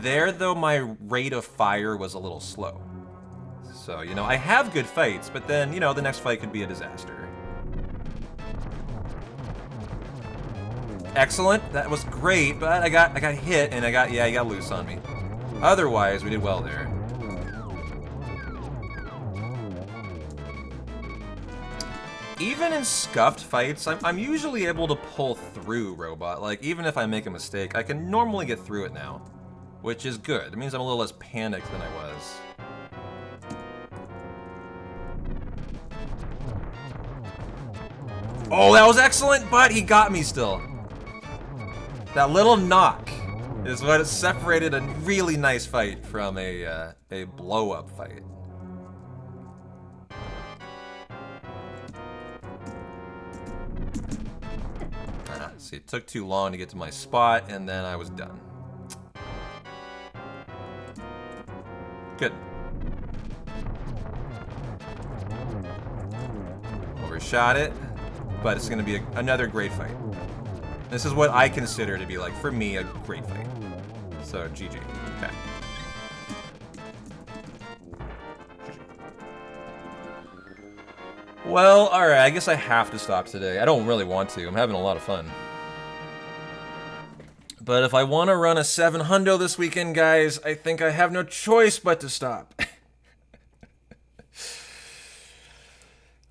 There, though, my rate of fire was a little slow. So, you know, I have good fights, but then, you know, the next fight could be a disaster. Excellent. That was great, but I got hit and he got loose on me. Otherwise, we did well there. Even in scuffed fights, I'm usually able to pull through Robot. Like, even if I make a mistake, I can normally get through it now, which is good. It means I'm a little less panicked than I was. Oh, that was excellent, but he got me still. That little knock is what separated a really nice fight from a blow-up fight. See, it took too long to get to my spot, and then I was done. Good. Overshot it, but it's going to be another great fight. This is what I consider to be, like, for me, a great fight. So, GG. Okay. Well, alright, I guess I have to stop today. I don't really want to. I'm having a lot of fun. But if I want to run a 700 this weekend, guys, I think I have no choice but to stop.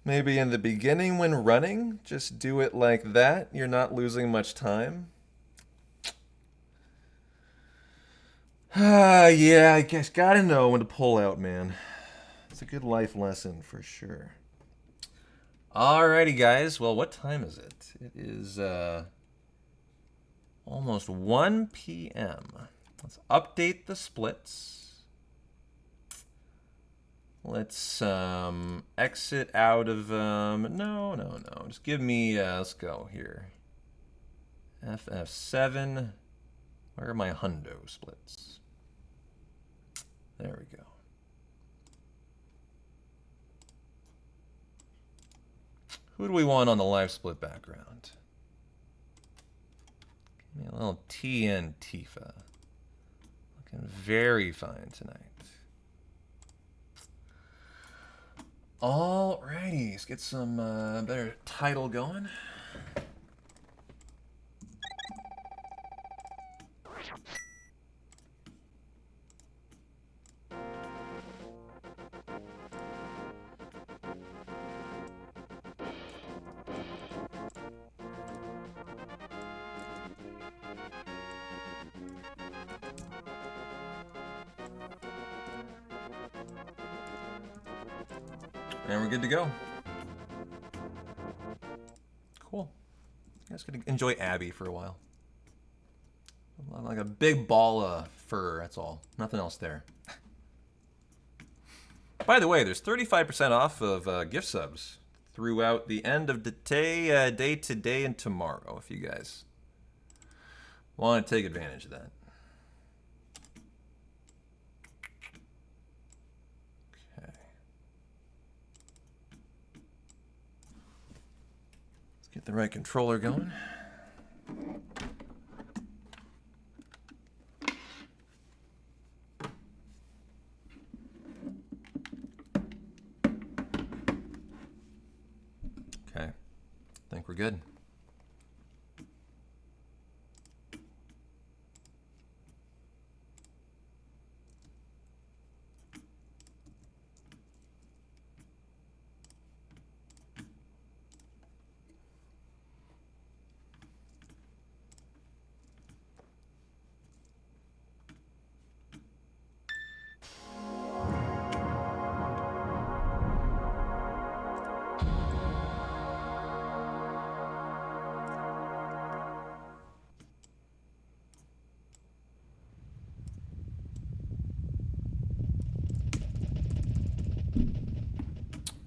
Maybe in the beginning when running, just do it like that. You're not losing much time. Yeah, I guess gotta know when to pull out, man. It's a good life lesson for sure. Alrighty, guys. Well, what time is it? It is almost 1 p.m. Let's update the splits. Let's exit out of no. Just give me let's go here. FF7. Where are my hundo splits? There we go. Who do we want on the live split background? Give me a little TN Tifa. Looking very fine tonight. Alrighty, let's get some better title going. And we're good to go. Cool. I'm just gonna enjoy Abby for a while. Like a big ball of fur, that's all. Nothing else there. By the way, there's 35% off of gift subs throughout the end of the day today and tomorrow, if you guys want to take advantage of that. Okay. Let's get the right controller going. Okay, I think we're good.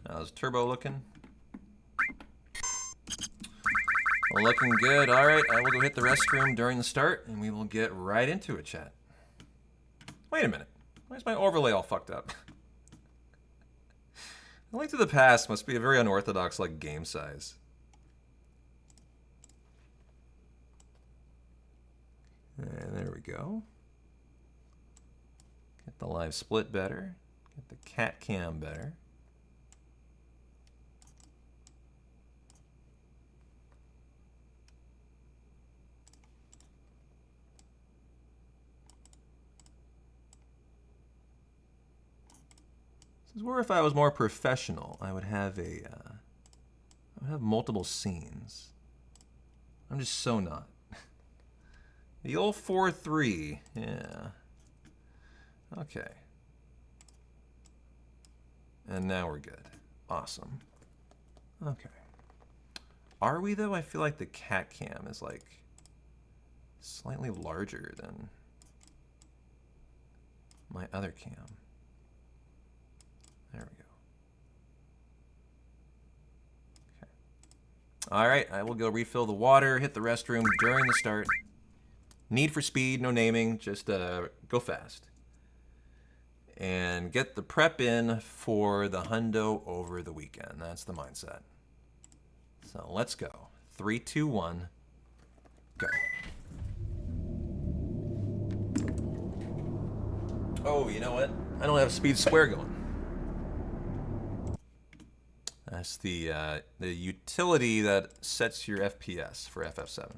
How's Turbo looking? Well, looking good. All right, I will go hit the restroom during the start, and we will get right into it, chat. Wait a minute. Why is my overlay all fucked up? The Link to the Past must be a very unorthodox, like, game size. And there we go. Get the live split better. Get the cat cam better. This is where if I was more professional, I would have I would have multiple scenes. I'm just so not. The old 4-3, yeah. Okay. And now we're good. Awesome. Okay. Are we though? I feel like the cat cam is like slightly larger than my other cam. There we go. Okay. All right, I will go refill the water, hit the restroom during the start. Need for speed, no naming, just go fast. And get the prep in for the hundo over the weekend. That's the mindset. So let's go. 3, 2, 1, go. Oh, you know what? I don't have speed square going. That's the utility that sets your FPS for FF7.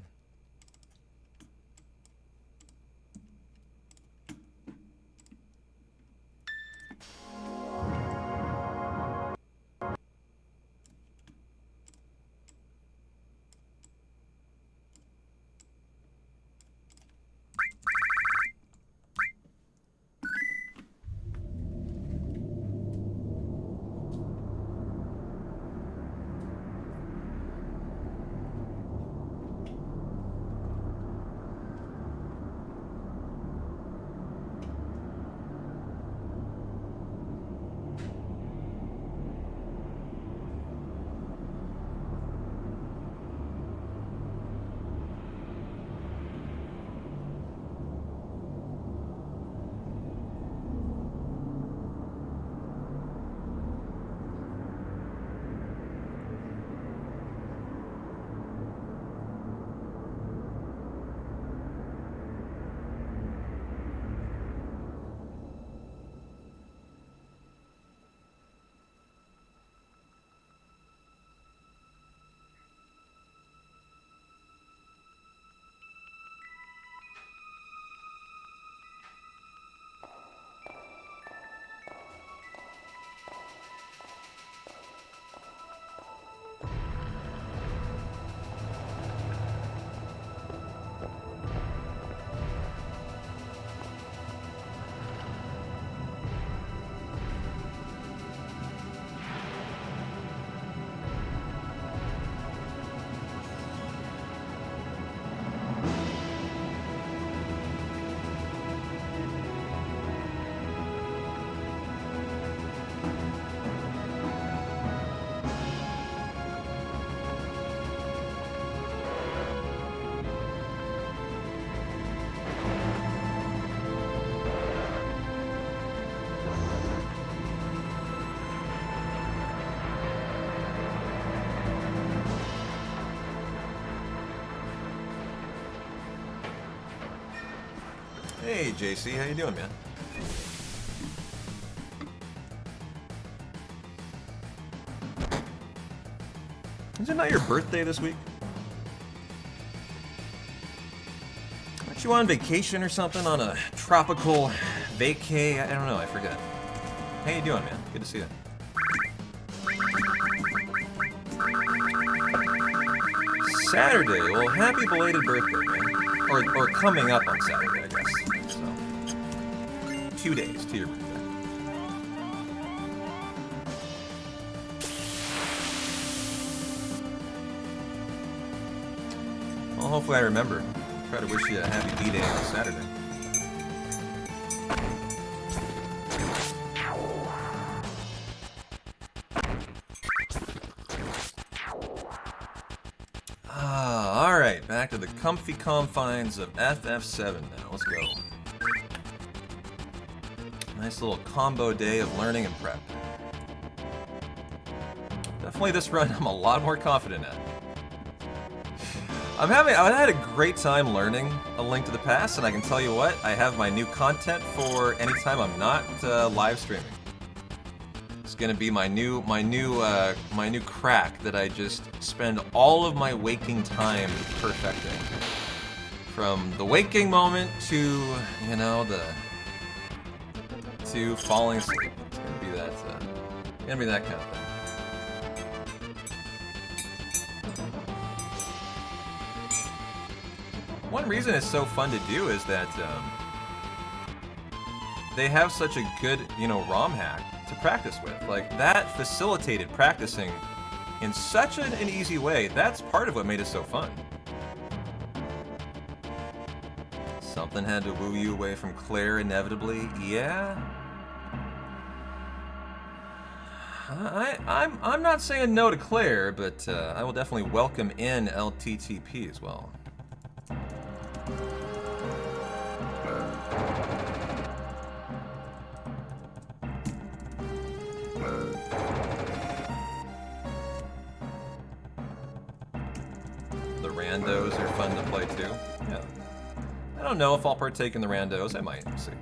Hey, JC, how you doing, man? Is it not your birthday this week? Aren't you on vacation or something? On a tropical vacay? I don't know, I forget. How you doing, man? Good to see you. Saturday. Well, happy belated birthday, man. Or coming up on Saturday, I guess. So, 2 days to your birthday. Well, hopefully I remember. Try to wish you a happy B-Day on Saturday. Alright, back to the comfy confines of FF7 now. Let's go. Nice little combo day of learning and prep. Definitely this run I'm a lot more confident at. I've had a great time learning A Link to the Past, and I can tell you what, I have my new content for anytime I'm not live streaming. It's gonna be my new crack that I just spend all of my waking time perfecting. From the waking moment to, you know, to falling asleep. It's gonna be that kind of thing. One reason it's so fun to do is that they have such a good, you know, ROM hack to practice with. Like, that facilitated practicing in such an easy way. That's part of what made it so fun. Something had to woo you away from Claire inevitably. Yeah. I'm not saying no to Claire, but I will definitely welcome in ALTTP as well. The randos are fun to play too. Yeah. I don't know if I'll partake in the randos. I might. We'll see.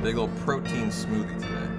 Big old protein smoothie today.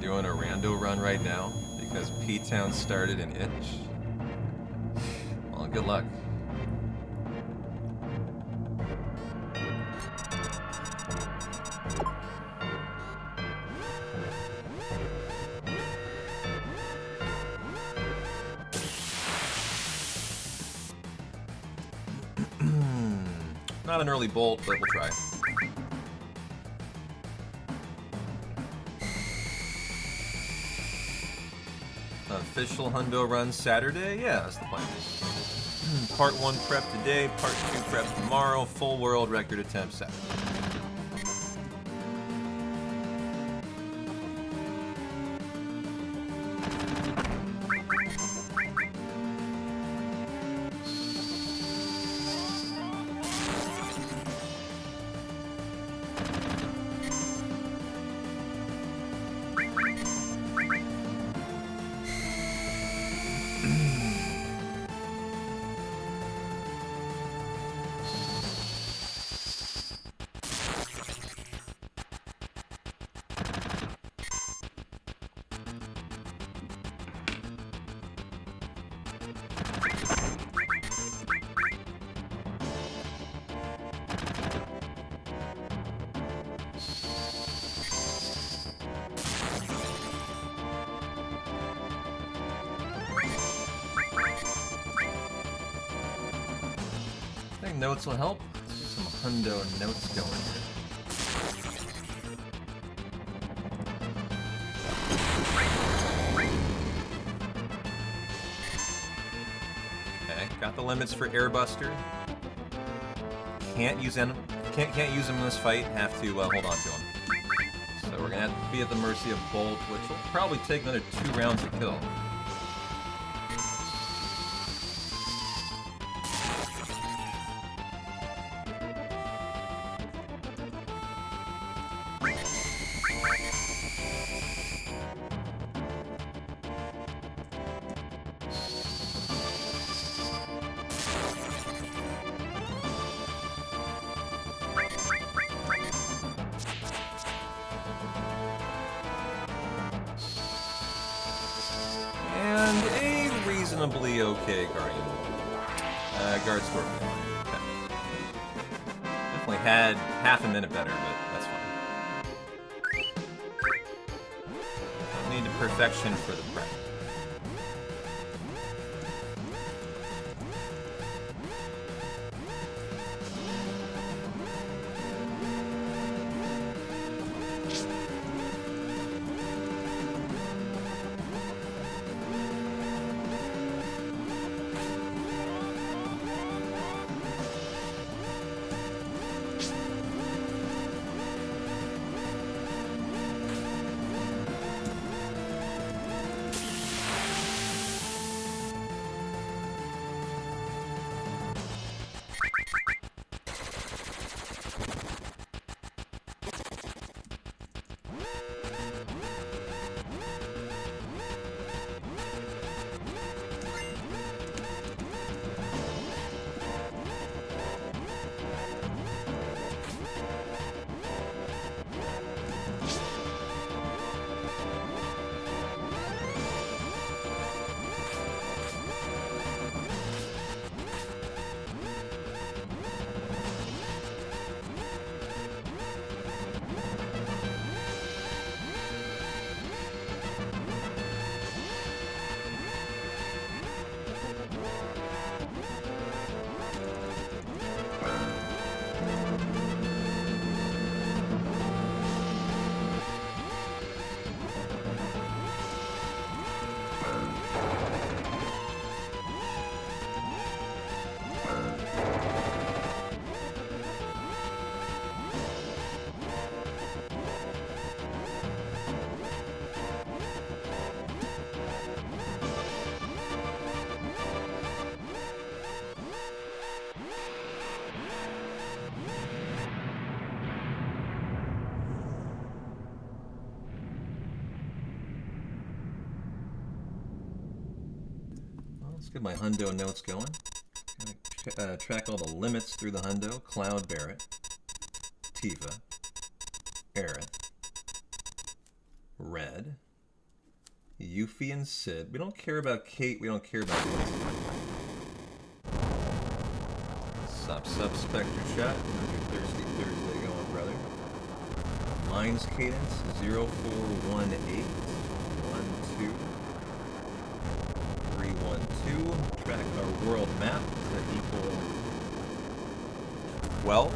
Doing a rando run right now because P-Town started an itch. Well, good luck. Not an early bolt, but we'll try. Official hundo run Saturday? Yeah, that's the plan. Part 1 prep today, Part 2 prep tomorrow, full world record attempt Saturday. I think notes will help. Let's get some hundo notes going here. Okay, got the limits for Airbuster. Can't use them. Can't use them in this fight. Have to hold on to them. So we're gonna have to be at the mercy of Bolt, which will probably take another 2 rounds to kill. And a reasonably okay Guardian. Guard Scorpion. Okay. Definitely had half a minute better, but that's fine. Need to perfection for the prep. Let's get my hundo notes going. Gonna track all the limits through the hundo. Cloud Barrett, Tifa, Aerith, Red, Yuffie and Sid. We don't care about Kate, we don't care about Sup, Spectre Shot. How's your Thirsty Thursday going, brother? Mine's Cadence 0418 12 312. Track our world map to equal 12.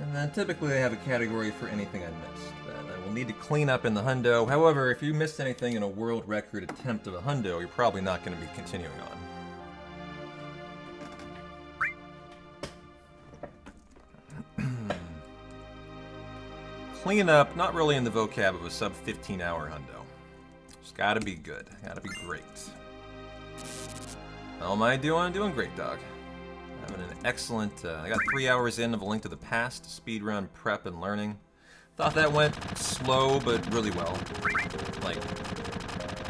And then typically they have a category for anything I missed that I will need to clean up in the hundo. However, if you missed anything in a world record attempt of a hundo, you're probably not going to be continuing on. Clean up, not really in the vocab of a sub 15-hour hundo. Just gotta be good, gotta be great. How am I doing? Doing great, dog. Having an excellent, I got 3 hours in of A Link to the Past, speedrun, prep, and learning. Thought that went slow, but really well. Like,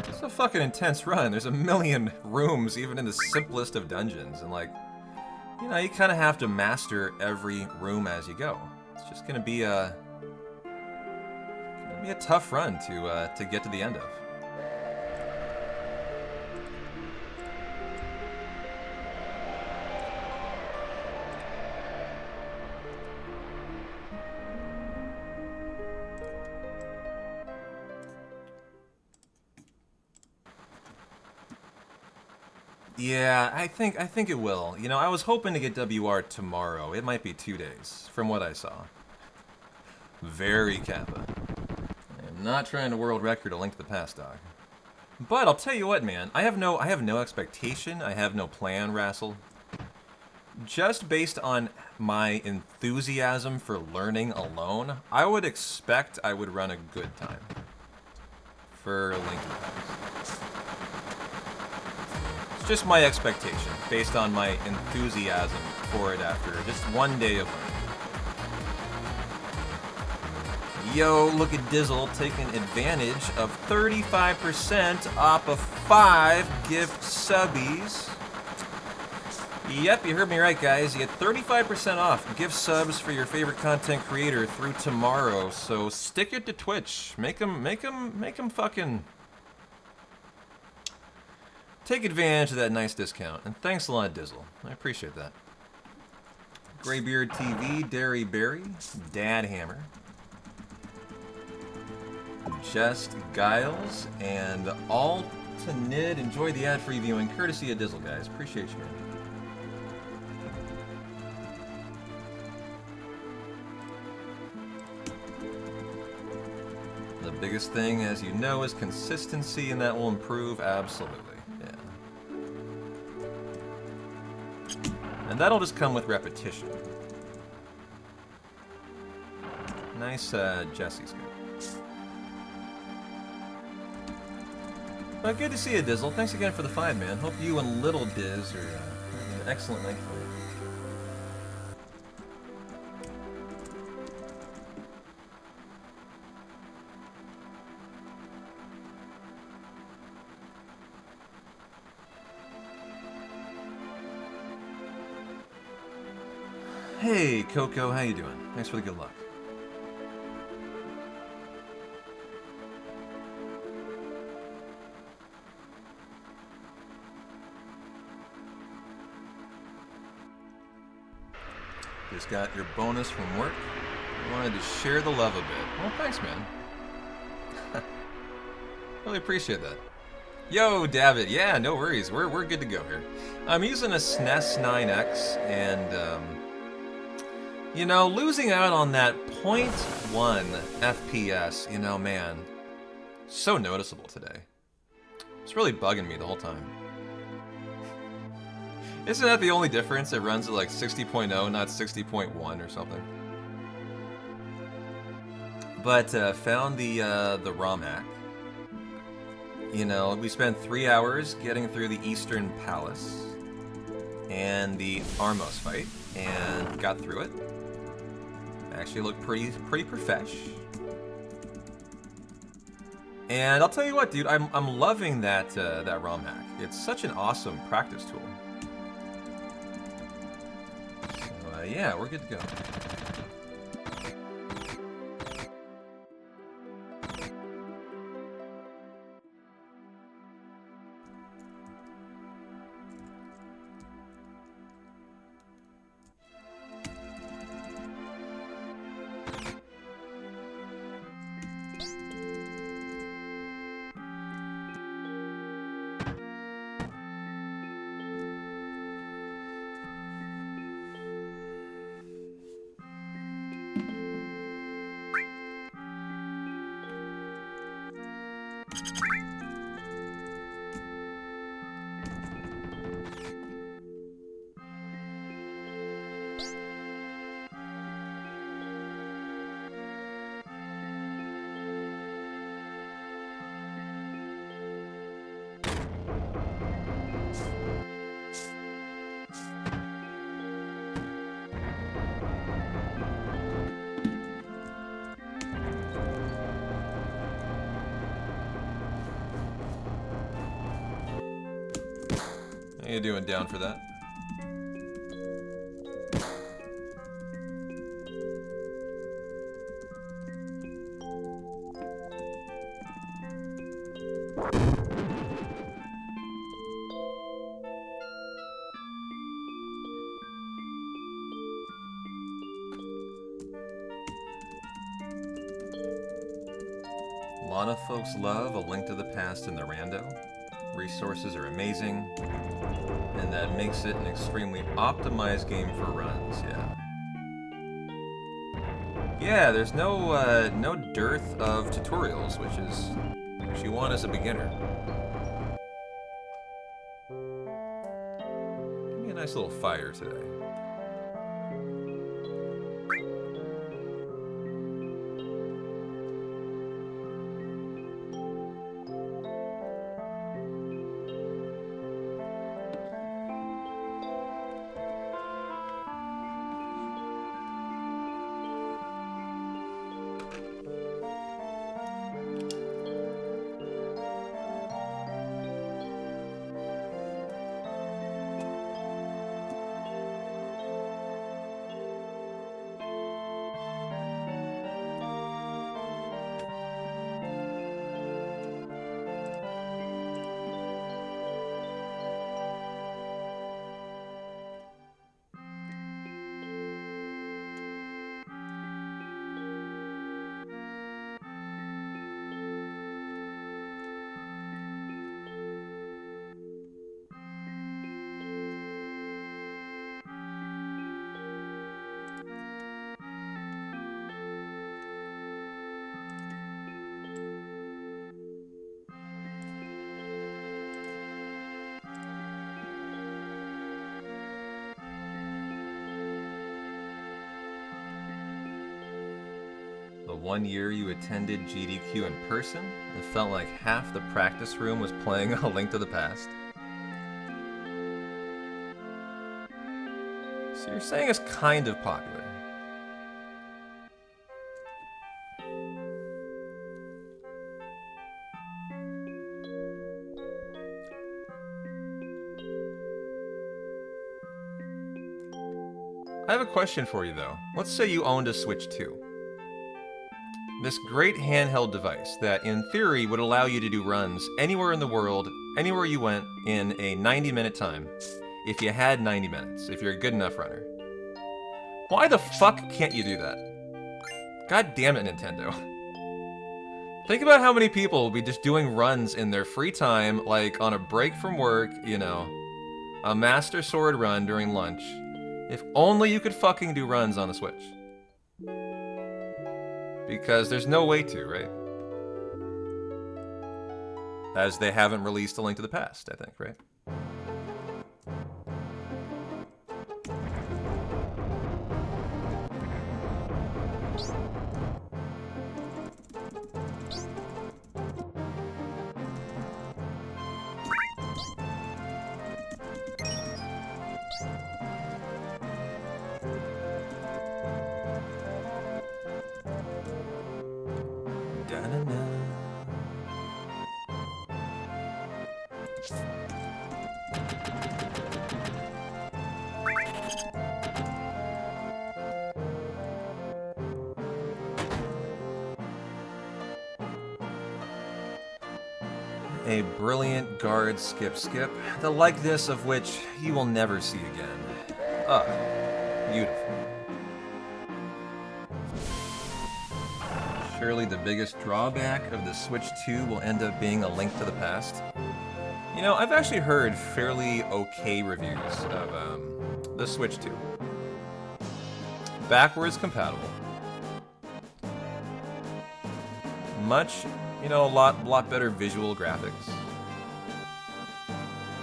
it's a fucking intense run. There's a million rooms, even in the simplest of dungeons, and like, you know, you kind of have to master every room as you go. It's just gonna be a tough run to get to the end of. Yeah, I think it will. You know, I was hoping to get WR tomorrow. It might be 2 days, from what I saw. Very Kappa. I am not trying to world record A Link to the Past, dog. But I'll tell you what, man. I have no expectation. I have no plan, Rassel. Just based on my enthusiasm for learning alone, I would expect I would run a good time for A Link to the Past. It's just my expectation, based on my enthusiasm for it after just 1 day of learning. Yo, look at Dizzle taking advantage of 35% off of 5 gift subbies. Yep, you heard me right, guys. You get 35% off gift subs for your favorite content creator through tomorrow. So stick it to Twitch. Make them fucking take advantage of that nice discount. And thanks a lot, Dizzle. I appreciate that. Graybeard TV, Dairy Berry, Dad Hammer, Just Giles, and ALTTP. Enjoy the ad-free viewing, courtesy of Dizzle, guys. Appreciate you, man. The biggest thing, as you know, is consistency, and that will improve absolutely. Yeah. And that'll just come with repetition. Nice, Jesse's good. Good to see you, Dizzle. Thanks again for the 5, man. Hope you and Little Diz are having an excellent night for you. Hey, Coco, how you doing? Thanks for the good luck. Just got your bonus from work. I wanted to share the love a bit. Well, thanks, man. Really appreciate that. Yo, David. Yeah, no worries. We're good to go here. I'm using a SNES 9X, and you know, losing out on that 0.1 FPS, you know, man, so noticeable today. It's really bugging me the whole time. Isn't that the only difference? It runs at like 60.0, not 60.1 or something. But found the ROM hack. You know, we spent 3 hours getting through the Eastern Palace and the Armos fight, and got through it. Actually looked pretty profesh. And I'll tell you what, dude, I'm loving that ROM hack. It's such an awesome practice tool. So, yeah, we're good to go. How you doing down for that? A lot of folks love A Link to the Past in the rando. Resources are amazing, and that makes it an extremely optimized game for runs, yeah. Yeah, there's no no dearth of tutorials, which is what you want as a beginner. Give me a nice little fire today. The 1 year you attended GDQ in person, it felt like half the practice room was playing A Link to the Past. So you're saying it's kind of popular. I have a question for you though. Let's say you owned a Switch 2. This great handheld device that, in theory, would allow you to do runs anywhere in the world, anywhere you went, in a 90-minute time, if you had 90 minutes, if you're a good enough runner. Why the fuck can't you do that? God damn it, Nintendo. Think about how many people will be just doing runs in their free time, like on a break from work, you know, a Master Sword run during lunch. If only you could fucking do runs on the Switch. Because there's no way to, right? As they haven't released A Link to the Past, I think, right? A brilliant guard skip, the likeness of which you will never see again. Ah, beautiful. Surely the biggest drawback of the Switch 2 will end up being A Link to the Past. You know, I've actually heard fairly okay reviews of the Switch 2. Backwards compatible. Much You know, a lot better visual graphics.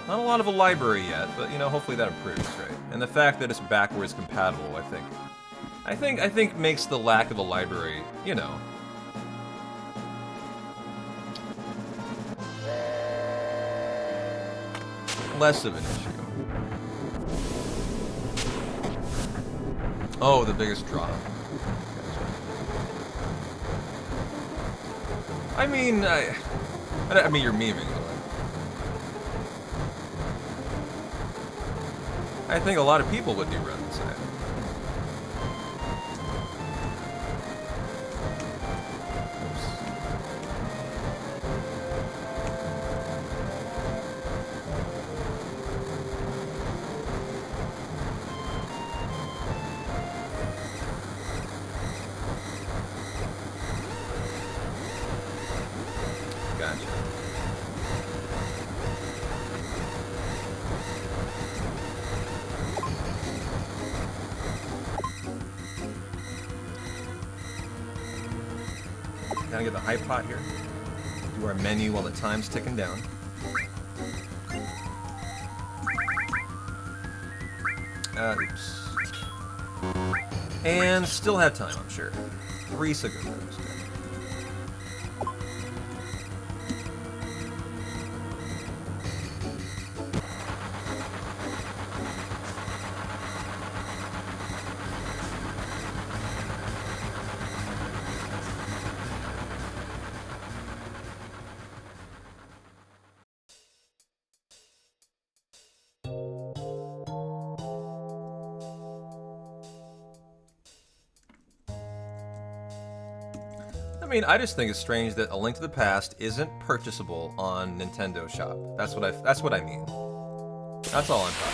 Not a lot of a library yet, but you know, hopefully that improves, right? And the fact that it's backwards compatible, I think makes the lack of a library, you know, less of an issue. Oh, the biggest draw. I mean, I mean, you're memeing, though. I think a lot of people would do run inside. Gotta get the high pot here. Do our menu while the time's ticking down. Oops. And still have time, I'm sure. 3 seconds. I mean, I just think it's strange that A Link to the Past isn't purchasable on Nintendo Shop. That's what I mean. That's all I'm talking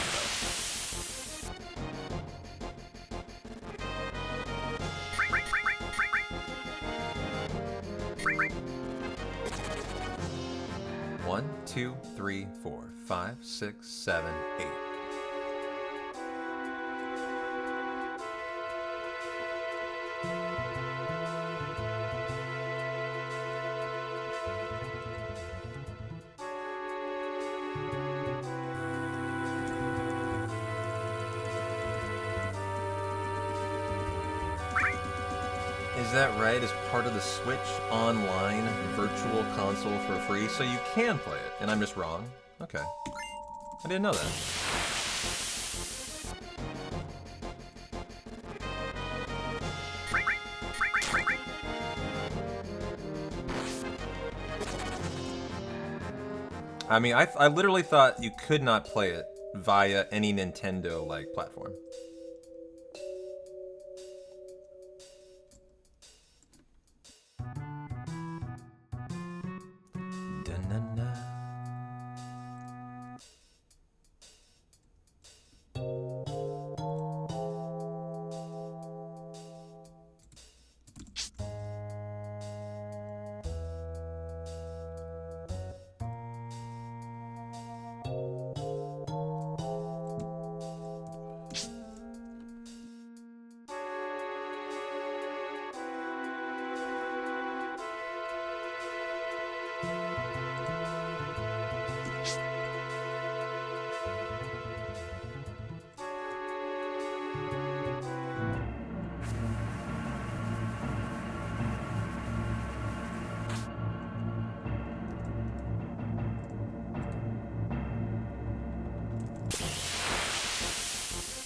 about. One, 2, 3, 4, 5, 6, 7, 8. Is that right? As part of the Switch Online Virtual Console for free, so you can play it, and I'm just wrong? Okay. I didn't know that. I mean, I literally thought you could not play it via any Nintendo-like platform.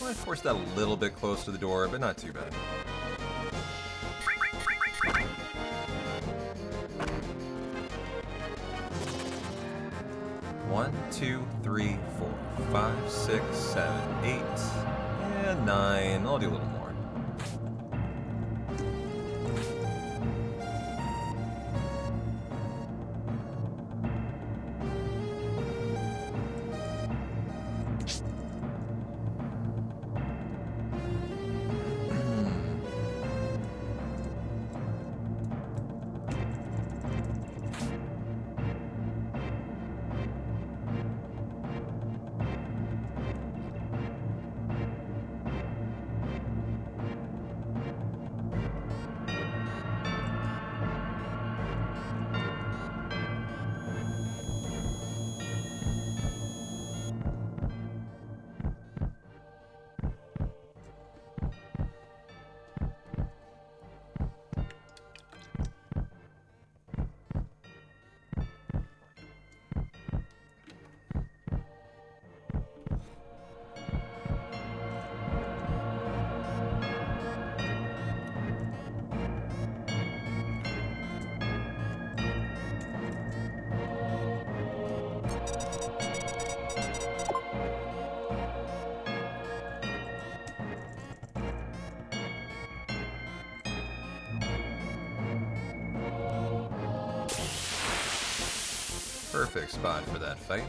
I forced that a little bit close to the door, but not too bad. One, 2, 3, 4, 5, 6, 7, 8, and 9. I'll do a little more. perfect spot for that fight.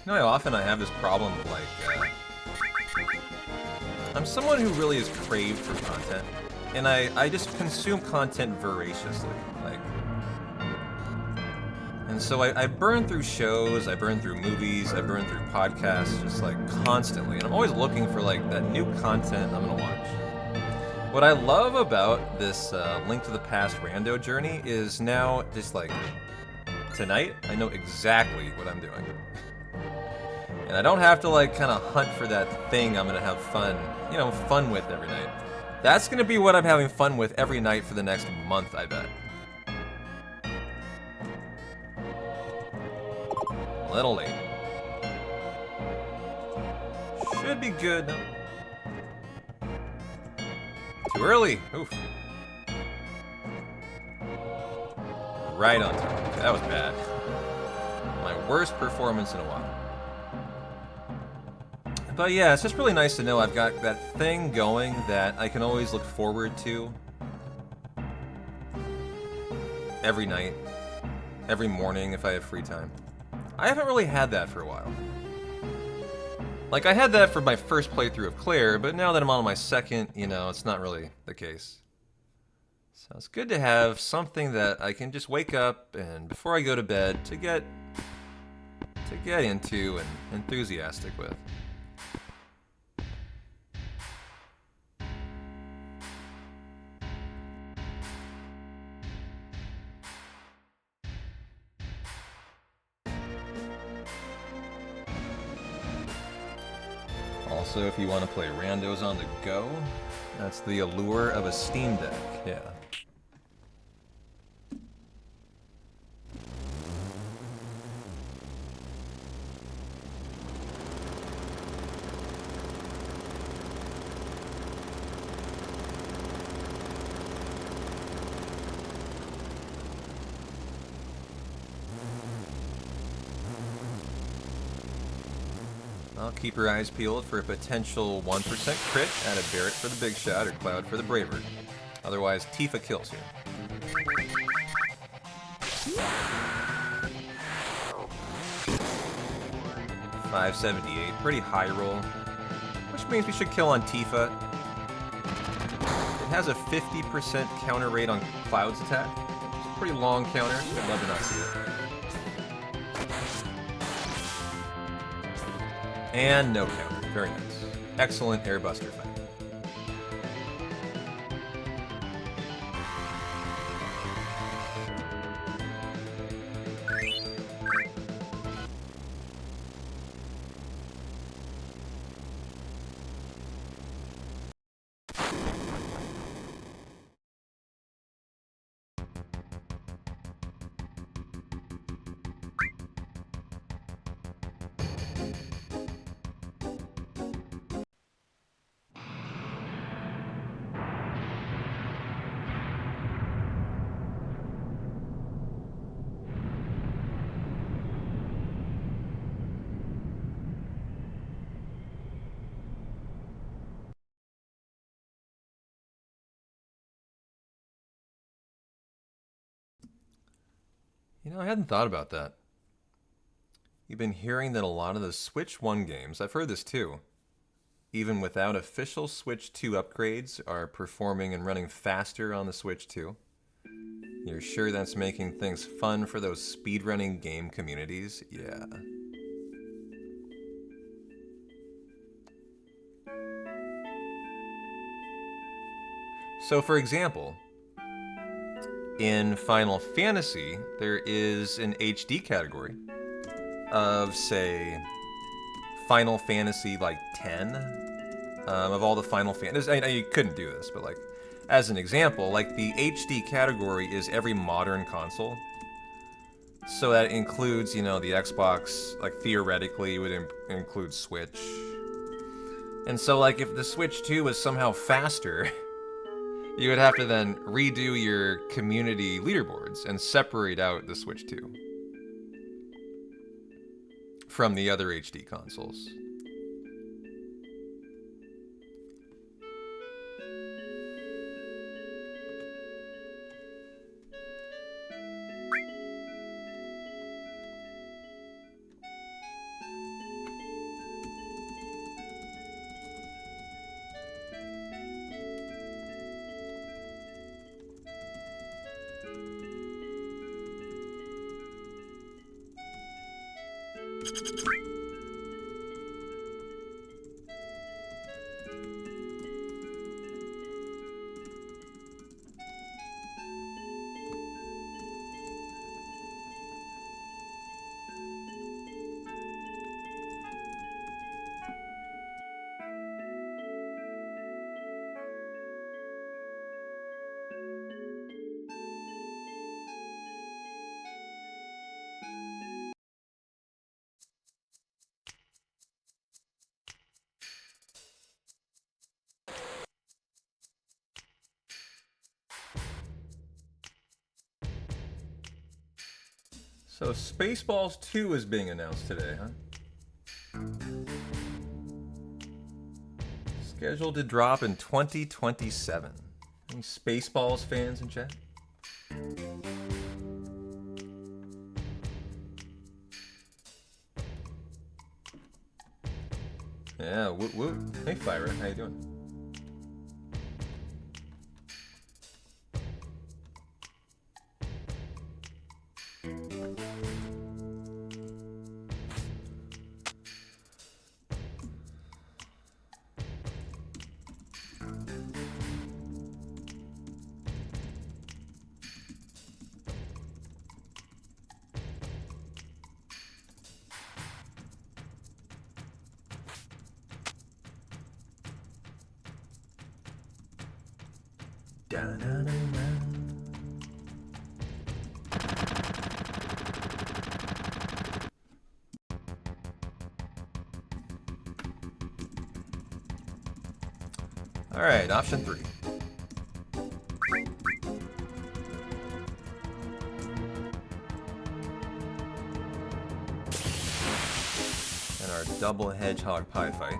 You know how often I have this problem, like, I'm someone who really is craved for content, and I just consume content voraciously, like, and so I burn through shows, I burn through movies, I burn through podcasts, just like constantly, and I'm always looking for like that new content I'm gonna watch. What I love about this Link to the Past rando journey is now just like, tonight, I know exactly what I'm doing. And I don't have to like kind of hunt for that thing I'm gonna have fun, you know, fun with every night. That's gonna be what I'm having fun with every night for the next month, I bet. A little late. Should be good. No. Too early. Oof. Right on time. That was bad. My worst performance in a while. But yeah, it's just really nice to know I've got that thing going that I can always look forward to every night, every morning if I have free time. I haven't really had that for a while. Like, I had that for my first playthrough of Claire, but now that I'm on my second, you know, it's not really the case. So it's good to have something that I can just wake up and before I go to bed to get into and enthusiastic with. Also, if you want to play randos on the go, that's the allure of a Steam Deck, yeah. I'll keep your eyes peeled for a potential 1% crit out of Barrett for the big shot or Cloud for the braver. Otherwise, Tifa kills you. $578, pretty high roll, which means we should kill on Tifa. It has a 50% counter rate on Cloud's attack. It's a pretty long counter, so I'd love to not see it. And no counter. Very nice. Excellent airbuster fight. You know, I hadn't thought about that. You've been hearing that a lot of the Switch 1 games, I've heard this too, even without official Switch 2 upgrades, are performing and running faster on the Switch 2. You're sure that's making things fun for those speedrunning game communities? Yeah. So for example, in Final Fantasy, there is an HD category of, say, Final Fantasy like 10, of all the Final Fantasy. I know you couldn't do this, but like, as an example, like the HD category is every modern console. So that includes, you know, the Xbox, like theoretically would include Switch. And so like if the Switch 2 was somehow faster, you would have to then redo your community leaderboards and separate out the Switch 2 from the other HD consoles. So Spaceballs 2 is being announced today, huh? Scheduled to drop in 2027. Any Spaceballs fans in chat? Yeah, woot woot. Hey Fyra, how you doing? Alright, option 3. And our double hedgehog pie fight.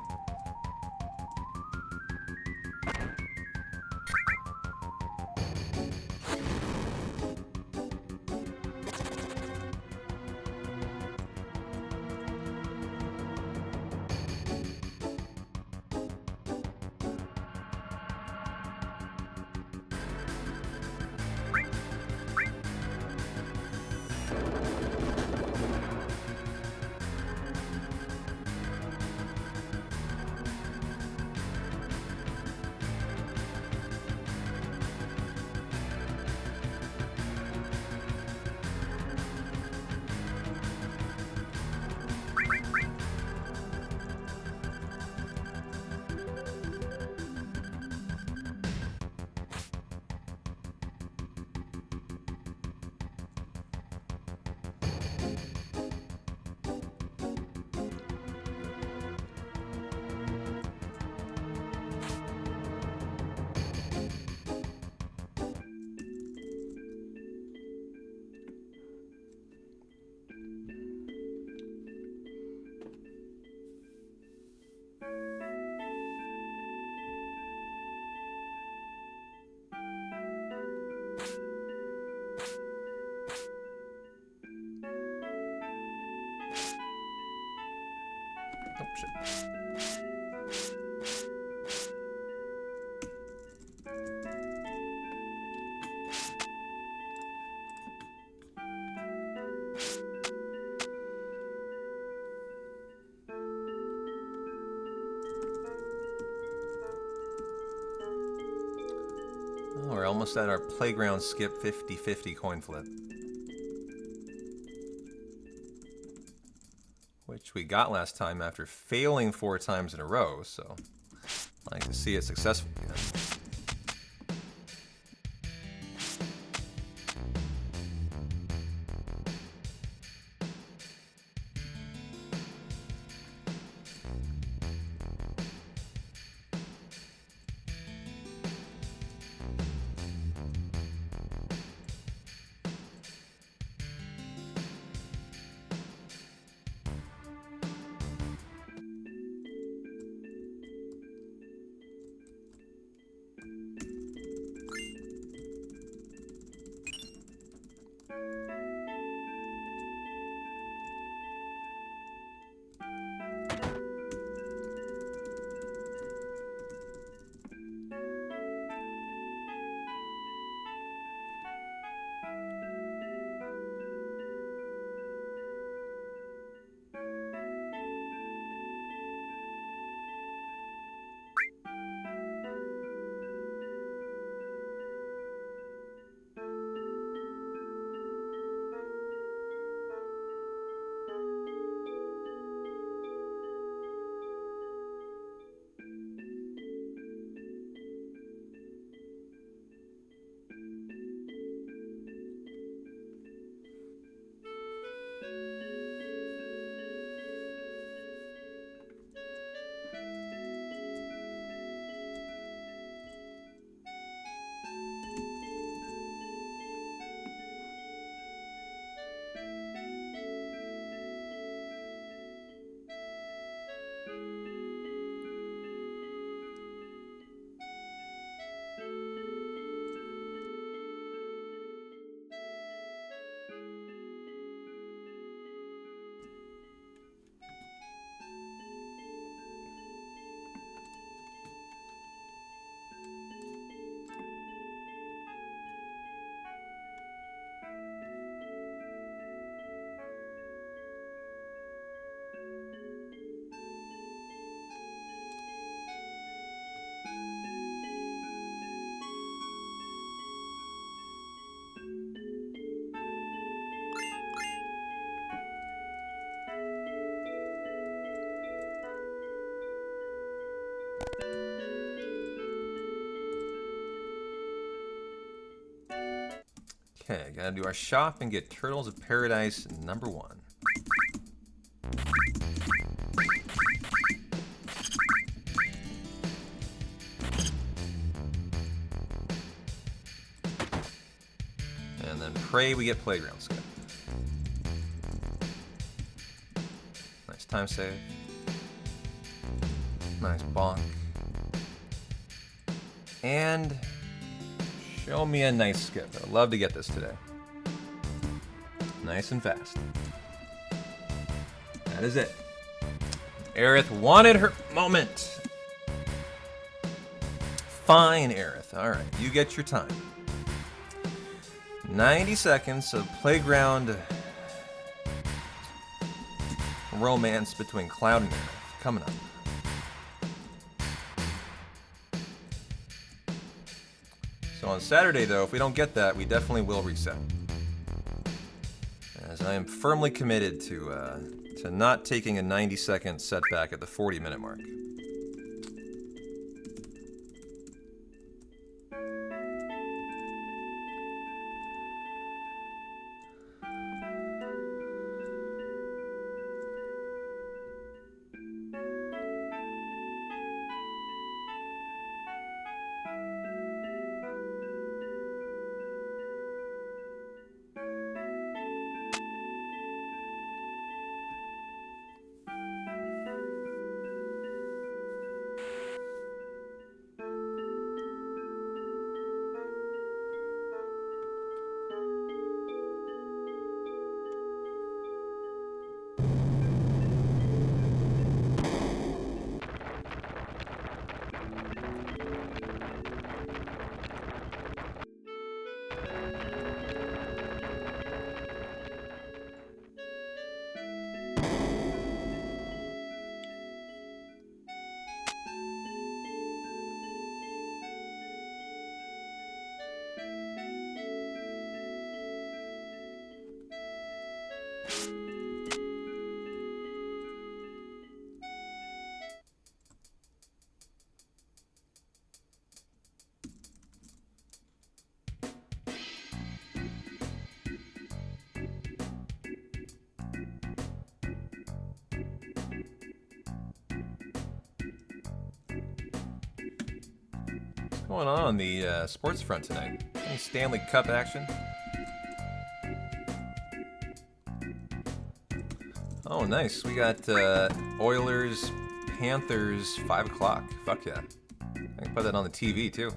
Oh, shit. We're almost at our playground skip 50-50 coin flip. Which we got last time after failing 4 times in a row, so I like to see it successful again. Okay, gotta do our shop and get Turtles of Paradise #1. And then pray we get Playground Skip. Nice time save. Nice bonk. And show me a nice skip. I'd love to get this today. Nice and fast. That is it. Aerith wanted her moment. Fine, Aerith. All right, you get your time. 90 seconds of playground romance between Cloud and Aerith coming up. So on Saturday, though, if we don't get that, we definitely will reset. As I am firmly committed to not taking a 90-second setback at the 40-minute mark. going on the sports front tonight? Any Stanley Cup action? Oh, nice. We got Oilers, Panthers, 5 o'clock. Fuck yeah. I can put that on the TV, too.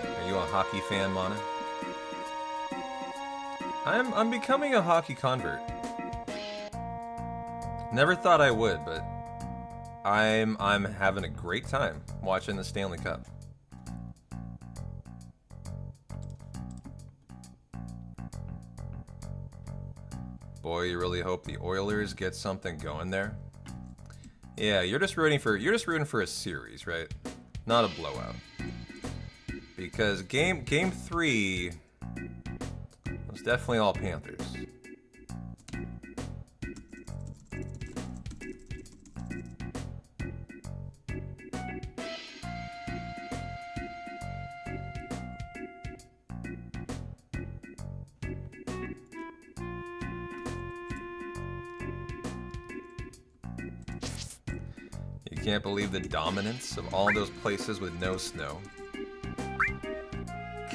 Are you a hockey fan, Mana? I'm becoming a hockey convert. Never thought I would, but I'm having a great time watching the Stanley Cup. Boy, you really hope the Oilers get something going there. Yeah, you're just rooting for a series, right? Not a blowout. Because game 3 was definitely all Panthers. You can't believe the dominance of all those places with no snow.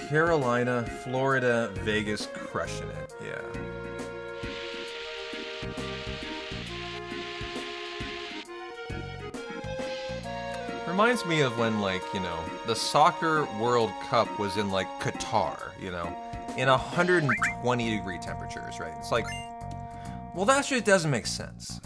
Carolina, Florida, Vegas crushing it, yeah. Reminds me of when, like, you know, the Soccer World Cup was in, like, Qatar, you know, in 120-degree temperatures, right? It's like, well, that shit doesn't make sense.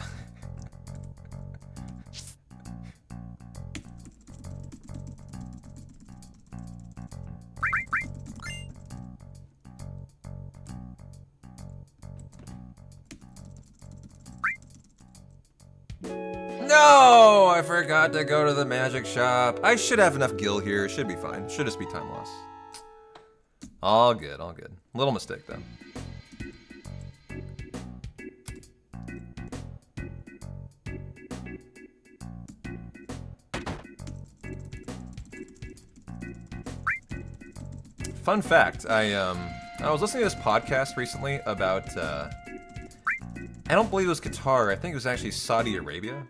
No! I forgot to go to the magic shop. I should have enough gil here. Should be fine. Should just be time loss. All good, all good. Little mistake, though. Fun fact, I was listening to this podcast recently about, I don't believe it was Qatar, I think it was actually Saudi Arabia.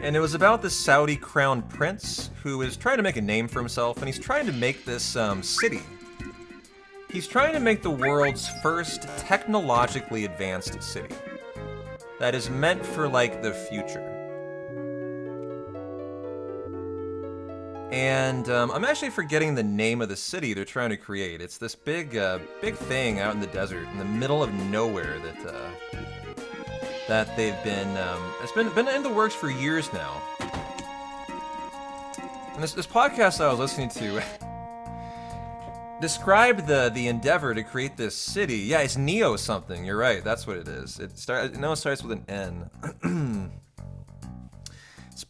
And it was about the Saudi crown prince who is trying to make a name for himself, and he's trying to make this city. He's trying to make the world's first technologically advanced city that is meant for, like, the future. And I'm actually forgetting the name of the city they're trying to create. It's this big thing out in the desert, in the middle of nowhere that they've been. It's been in the works for years now. And this podcast I was listening to described the endeavor to create this city. Yeah, it's Neo something. You're right. That's what it is. It starts with an N.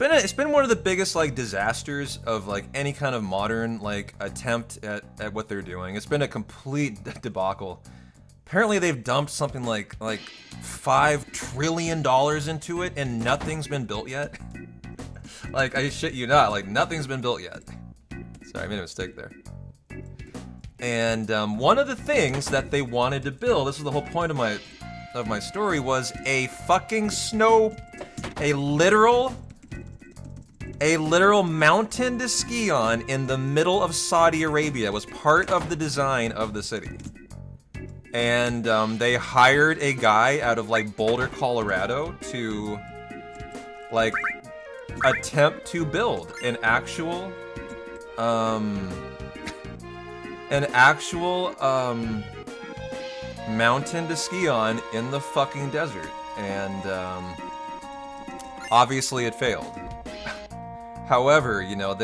It's been one of the biggest, like, disasters of, like, any kind of modern, like, attempt at what they're doing. It's been a complete debacle. Apparently they've dumped something like $5 trillion into it, and nothing's been built yet. Like, I shit you not, like, nothing's been built yet. Sorry, I made a mistake there. And one of the things that they wanted to build, this is the whole point of my story, was a fucking a literal mountain to ski on in the middle of Saudi Arabia was part of the design of the city. And they hired a guy out of, like, Boulder, Colorado to, like, attempt to build an actual mountain to ski on in the fucking desert. And obviously it failed. However, you know,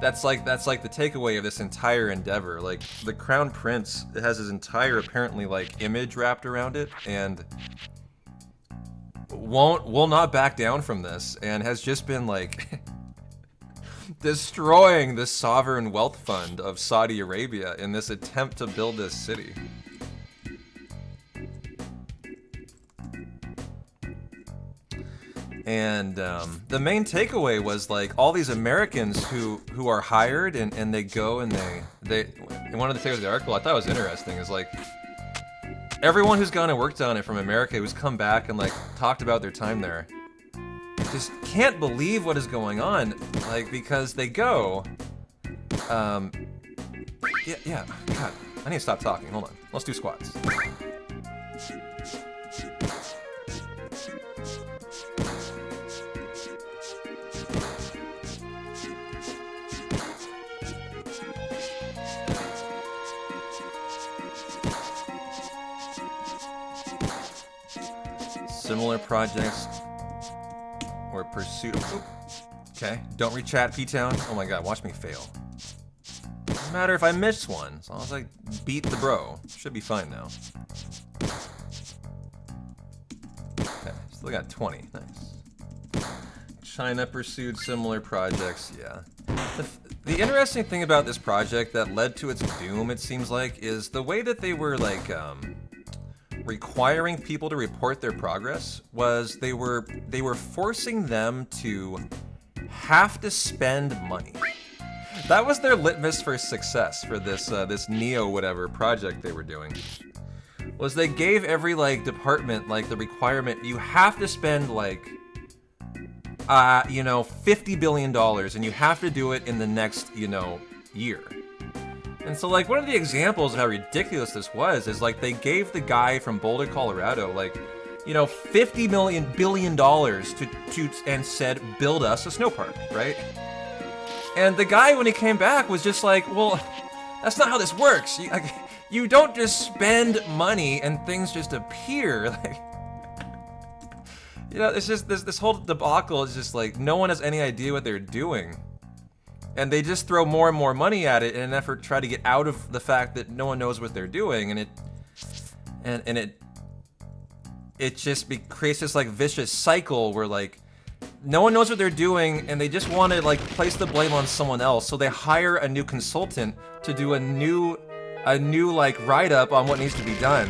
that's like the takeaway of this entire endeavor. Like, the Crown Prince has his entire, apparently, like, image wrapped around it, and will not back down from this, and has just been, like, destroying the sovereign wealth fund of Saudi Arabia in this attempt to build this city. And the main takeaway was like all these Americans who are hired and they go and they and one of the things of the article I thought was interesting is like everyone who's gone and worked on it from America who's come back and like talked about their time there just can't believe what is going on, like because they go yeah God, I need to stop talking. Hold on, let's do squats. Similar projects or pursuit of... Okay, don't reach chat, P-Town. Oh my god, watch me fail. Doesn't matter if I miss one, as long as I beat the bro. Should be fine now. Okay, still got 20, nice. China pursued similar projects, yeah. The interesting thing about this project that led to its doom, it seems like, is the way that they were like, requiring people to report their progress was they were forcing them to have to spend money. That was their litmus for success for this this Neo whatever project they were doing. Was they gave every like department like the requirement you have to spend like you know $50 billion and you have to do it in the next year. And so, like, one of the examples of how ridiculous this was is, like, they gave the guy from Boulder, Colorado, like, $50 billion to and said, build us a snow park, right? And the guy, when he came back, was just like, well, that's not how this works. You don't just spend money and things just appear. Like, it's just, this whole debacle is just, like, no one has any idea what they're doing. And they just throw more and more money at it in an effort to try to get out of the fact that no one knows what they're doing, and it just creates this like vicious cycle where like no one knows what they're doing, and they just want to like place the blame on someone else. So they hire a new consultant to do a new like write-up on what needs to be done,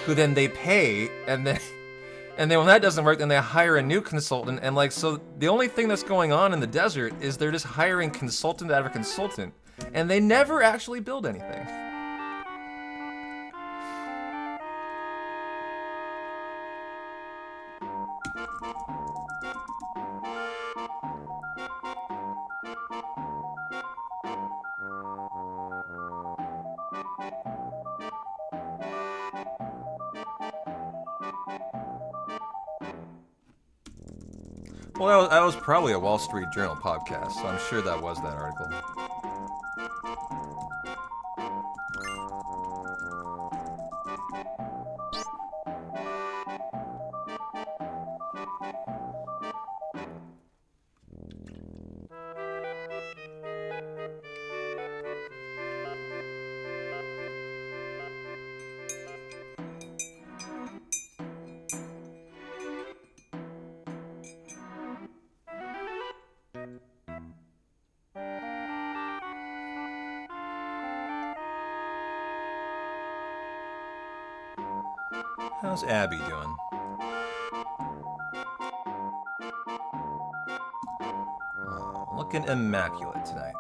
who then they pay, and then when that doesn't work, then they hire a new consultant, and like, so the only thing that's going on in the desert is they're just hiring consultant out of consultant, and they never actually build anything. Well, that was probably a Wall Street Journal podcast, so I'm sure that was that article. How's Abby doing? Oh, looking immaculate tonight.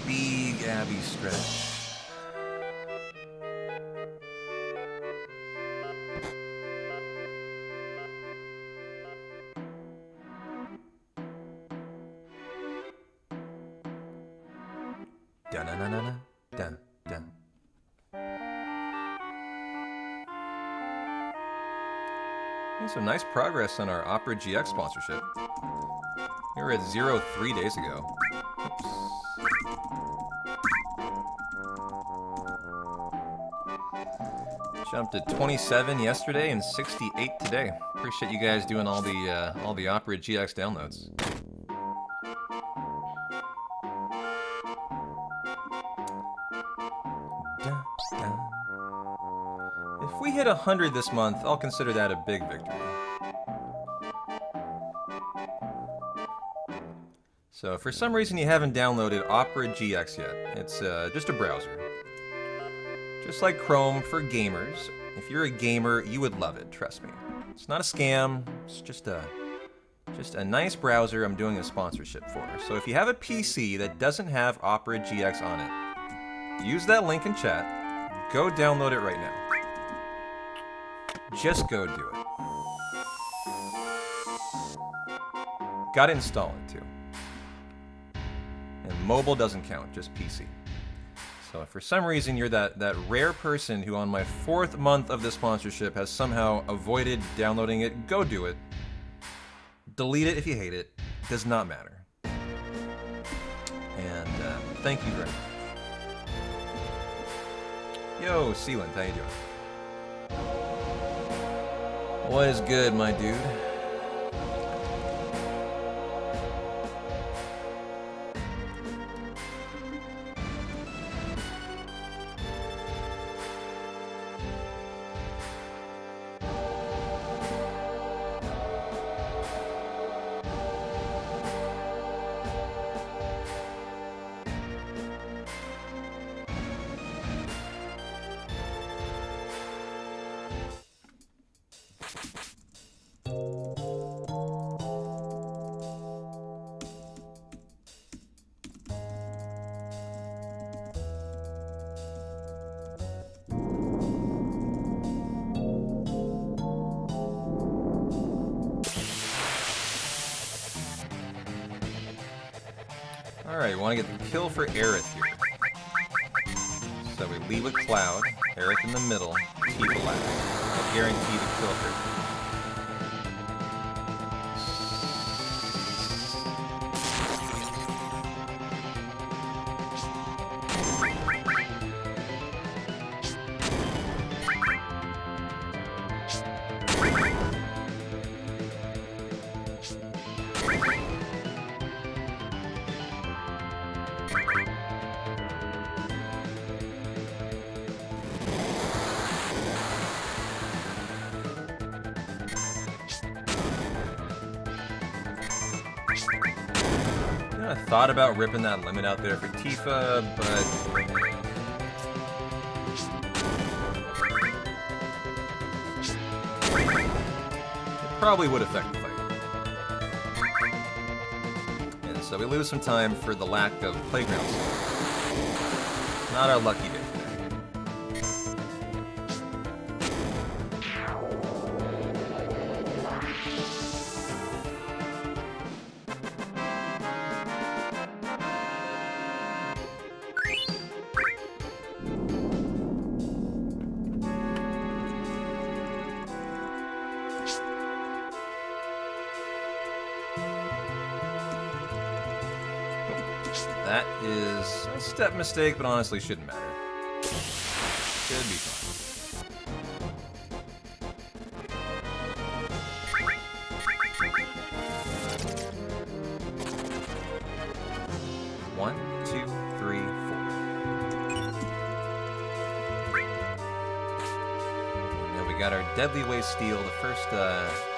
Big Abby stretch. Da-na-na-na-na. Dun, dun. Made some nice progress on our Opera GX sponsorship. We were at 0 3 days ago. Oops. Jumped to 27 yesterday and 68 today. Appreciate you guys doing all the Opera GX downloads. Dun, dun. If we hit 100 this month, I'll consider that a big victory. So, if for some reason you haven't downloaded Opera GX yet, it's just a browser. Just like Chrome for gamers. If you're a gamer, you would love it, trust me. It's not a scam, it's just a nice browser I'm doing a sponsorship for. So if you have a PC that doesn't have Opera GX on it, use that link in chat, go download it right now. Just go do it. Gotta install it too. And mobile doesn't count, just PC. So if for some reason you're that rare person who on my 4th month of the sponsorship has somehow avoided downloading it, go do it. Delete it if you hate it. Does not matter. And thank you very much. Yo, Sealand, how you doing? What is good, my dude? Alright, we want to get the kill for Aerith here. So we lead with Cloud, Aerith in the middle, Tifa last. I'll guarantee the kill for her. I thought about ripping that limit out there for Tifa, but it probably would affect the fight. And so we lose some time for the lack of playground stuff. Not our lucky day today. That is a step mistake, but honestly shouldn't matter. Should be fine. One, two, three, four. Now we got our Deadly Way Steel, the first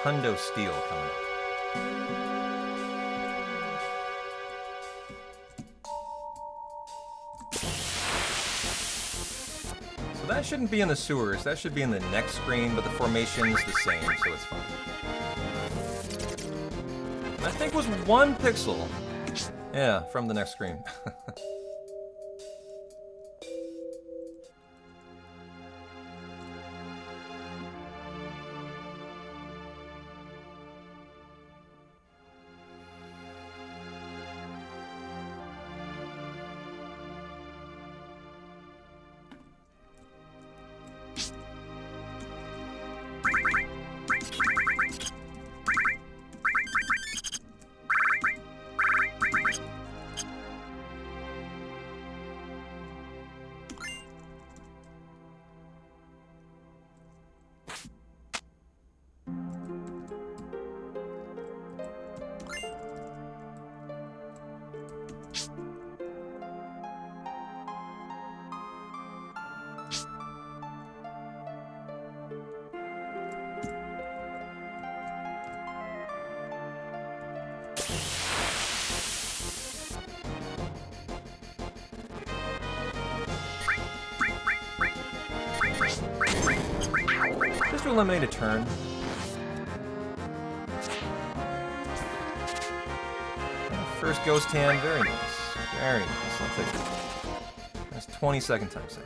Hundo Steel coming up. That shouldn't be in the sewers, that should be in the next screen, but the formation's the same, so it's fine. And I think it was 1 pixel. Yeah, from the next screen. eliminate a turn. First ghost hand, very nice. Very nice. I'll take it. That's 20-second time save.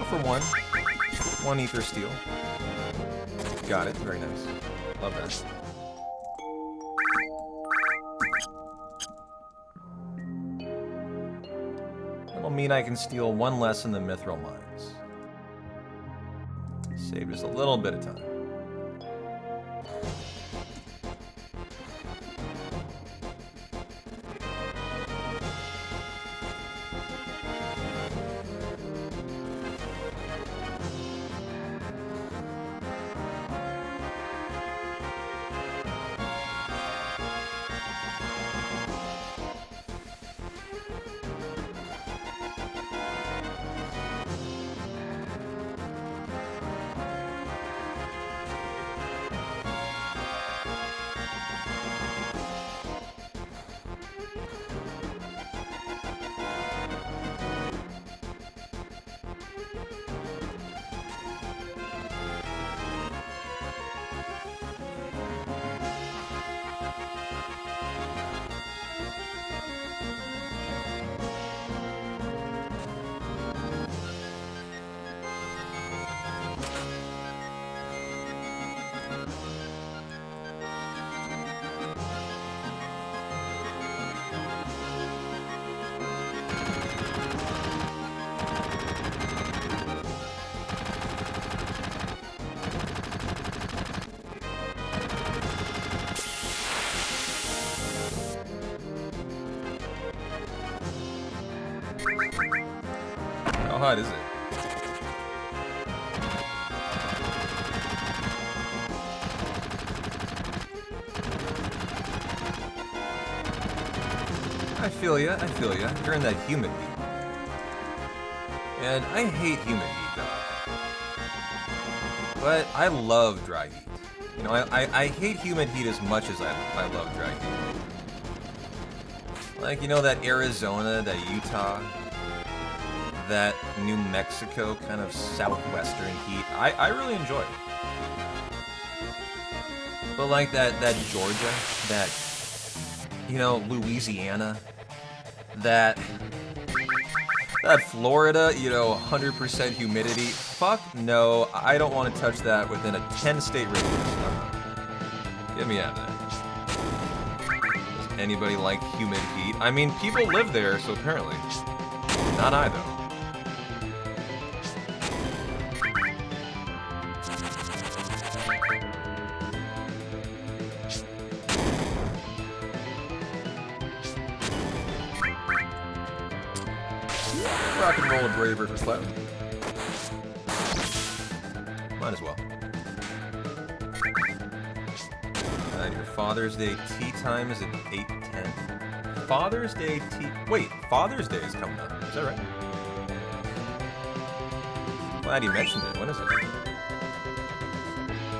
For one ether steel. Got it. Very nice. Love that. That'll mean I can steal one less in the mithril mines. Save just a little bit of time. How hot is it? I feel ya, I feel ya. You're in that humid heat. And I hate humid heat, though. But I love dry heat. You know, I hate humid heat as much as I love dry heat. Like, you know, that Arizona, that Utah, that New Mexico kind of southwestern heat. I really enjoy it. But like that Georgia, that, you know, Louisiana, that Florida, you know, 100% humidity. Fuck no, I don't want to touch that within a 10-state radius. Get me out of there. Does anybody like humid heat? I mean, people live there, so apparently. Not I, though. Rock and roll a braver for Cloud. Might as well. And your Father's Day tea time is at 8:10. Father's Day tea... Wait, Father's Day is coming up. Is that right? Glad you mentioned it. When is it?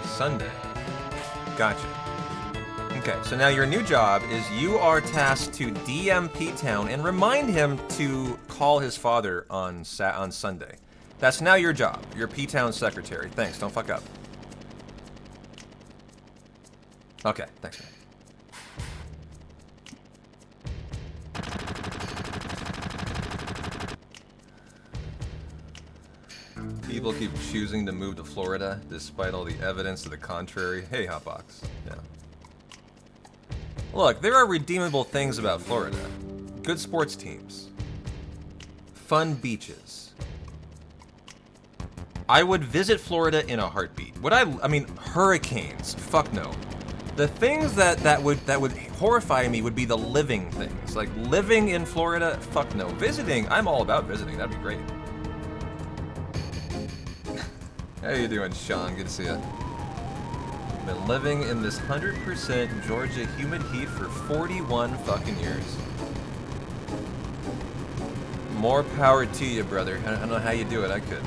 Sunday. Gotcha. Okay, so now your new job is you are tasked to DM P-Town and remind him to call his father on Sunday. That's now your job. You're P-Town secretary. Thanks, don't fuck up. Okay, thanks, man. People keep choosing to move to Florida despite all the evidence to the contrary. Hey, Hotbox. Yeah. Look, there are redeemable things about Florida. Good sports teams. Fun beaches. I would visit Florida in a heartbeat. Would I mean, hurricanes. Fuck no. The things that would horrify me would be the living things. Like living in Florida, fuck no. Visiting, I'm all about visiting. That'd be great. How you doing, Sean? Good to see you. Been living in this 100% Georgia humid heat for 41 fucking years. More power to you, brother. I don't know how you do it. I could.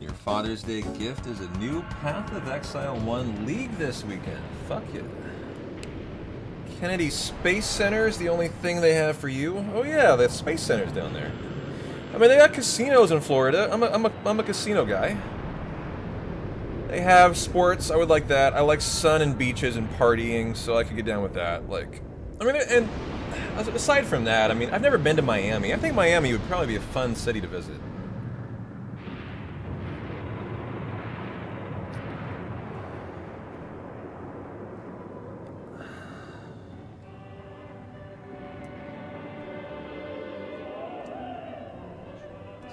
Your Father's Day gift is a new Path of Exile 1 League this weekend. Fuck yeah. Kennedy Space Center is the only thing they have for you. Oh yeah, the Space Center's down there. I mean, they got casinos in Florida. I'm a casino guy. They have sports. I would like that. I like sun and beaches and partying, so I could get down with that. Like, I mean, and aside from that, I mean, I've never been to Miami. I think Miami would probably be a fun city to visit.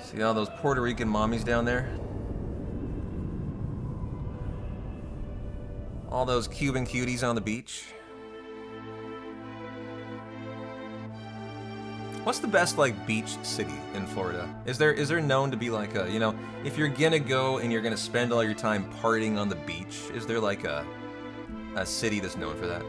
See all those Puerto Rican mommies down there? All those Cuban cuties on the beach? What's the best, like, beach city in Florida? Is there known to be like a, you know, if you're gonna go and you're gonna spend all your time partying on the beach, is there like a city that's known for that?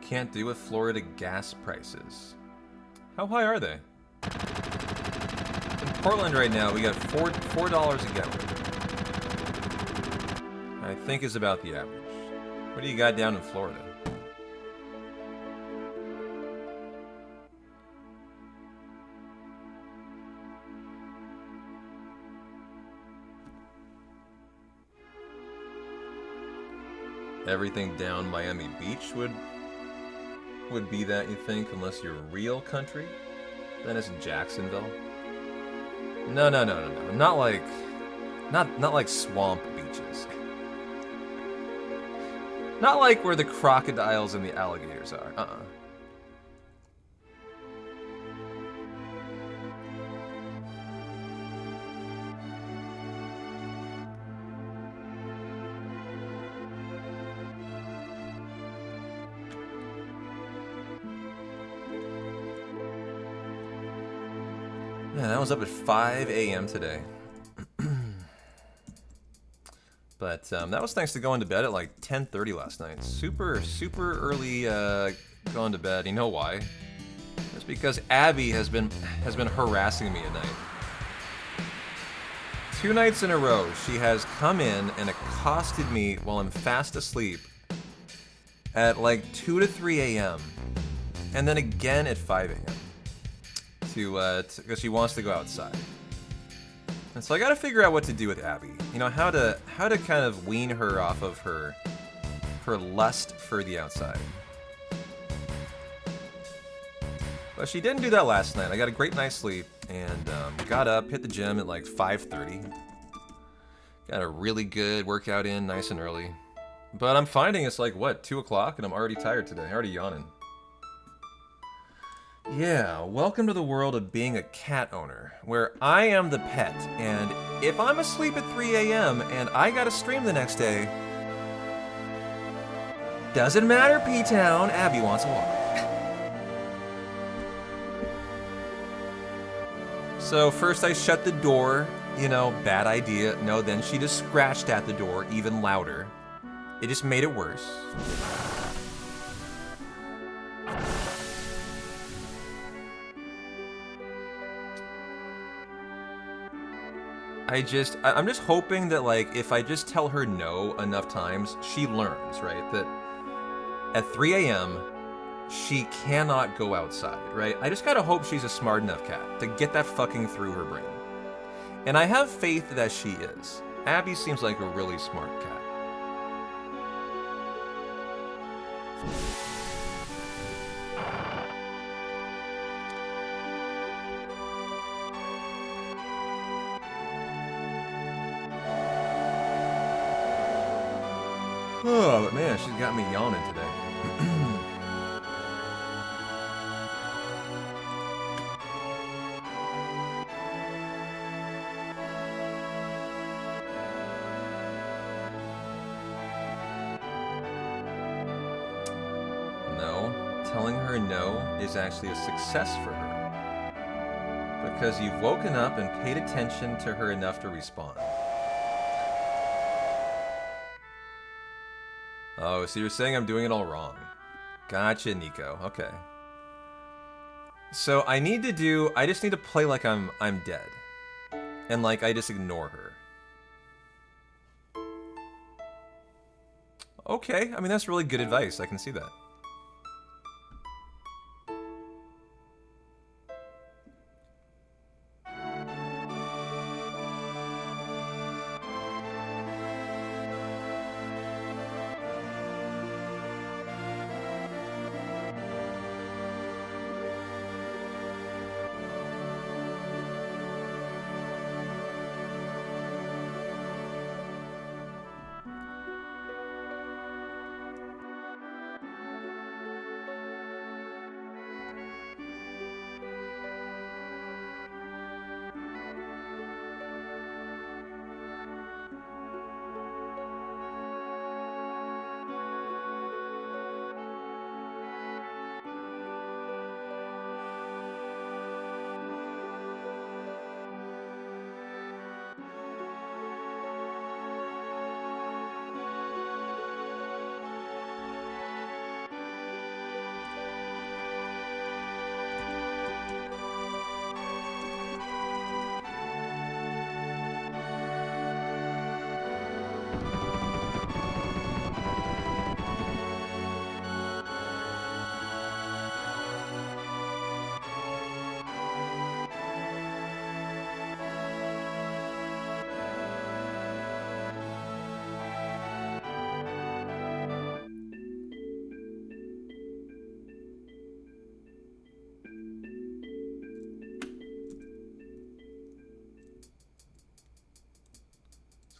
Can't do with Florida gas prices. How high are they? In Portland right now, we got $4 a gallon. I think is about the average. What do you got down in Florida? Everything down Miami Beach would be that, you think, unless you're real country? Then it's Jacksonville. No. Not like swamp beaches. Not like where the crocodiles and the alligators are. Man, I was up at 5 a.m. today. But that was thanks to going to bed at like 10:30 last night. Super early going to bed. You know why? It's because Abby has been harassing me at night. 2 nights in a row, she has come in and accosted me while I'm fast asleep at like 2 to 3 a.m. and then again at 5 a.m. because she wants to go outside. And so I gotta figure out what to do with Abby. You know, how to kind of wean her off of her lust for the outside. But she didn't do that last night. I got a great night's sleep and got up, hit the gym at like 5:30. Got a really good workout in, nice and early. But I'm finding it's like, what, 2 o'clock and I'm already tired today, already yawning. Yeah, welcome to the world of being a cat owner, where I am the pet, and if I'm asleep at 3 a.m. and I gotta stream the next day, doesn't matter, P-Town, Abby wants a walk. So first I shut the door, you know, bad idea. No, then she just scratched at the door even louder. It just made it worse. I'm just hoping that, like, if I just tell her no enough times, she learns, right? That at 3 a.m., she cannot go outside, right? I just gotta hope she's a smart enough cat to get that fucking through her brain. And I have faith that she is. Abby seems like a really smart cat. Oh, but man, she's got me yawning today. No, telling her no is actually a success for her. Because you've woken up and paid attention to her enough to respond. Oh, so you're saying I'm doing it all wrong. Gotcha, Nico. Okay. So I just need to play like I'm dead. And like I just ignore her. Okay, I mean that's really good advice. I can see that.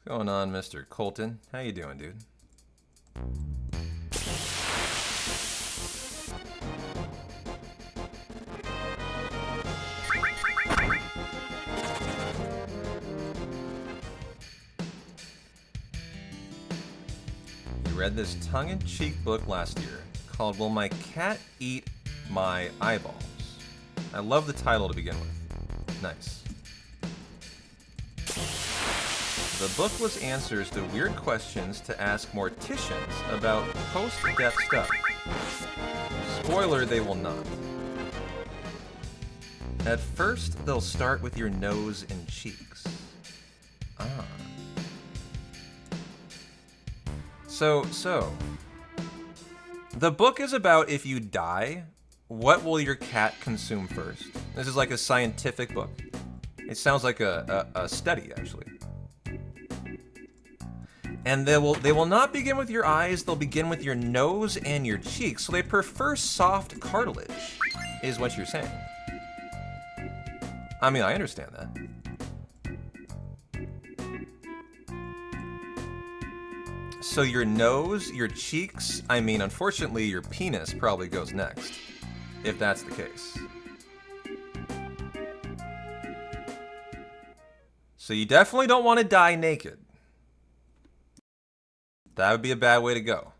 What's going on, Mr. Colton? How you doing, dude? You read this tongue-in-cheek book last year called Will My Cat Eat My Eyeballs? I love the title to begin with. Nice. The book was answers to weird questions to ask morticians about post-death stuff. Spoiler, they will not. At first, they'll start with your nose and cheeks. Ah. So, the book is about if you die, what will your cat consume first? This is like a scientific book. It sounds like a study, actually. And they will not begin with your eyes, they'll begin with your nose and your cheeks. So they prefer soft cartilage, is what you're saying. I mean, I understand that. So your nose, your cheeks, I mean, unfortunately, your penis probably goes next, if that's the case. So you definitely don't want to die naked. That would be a bad way to go.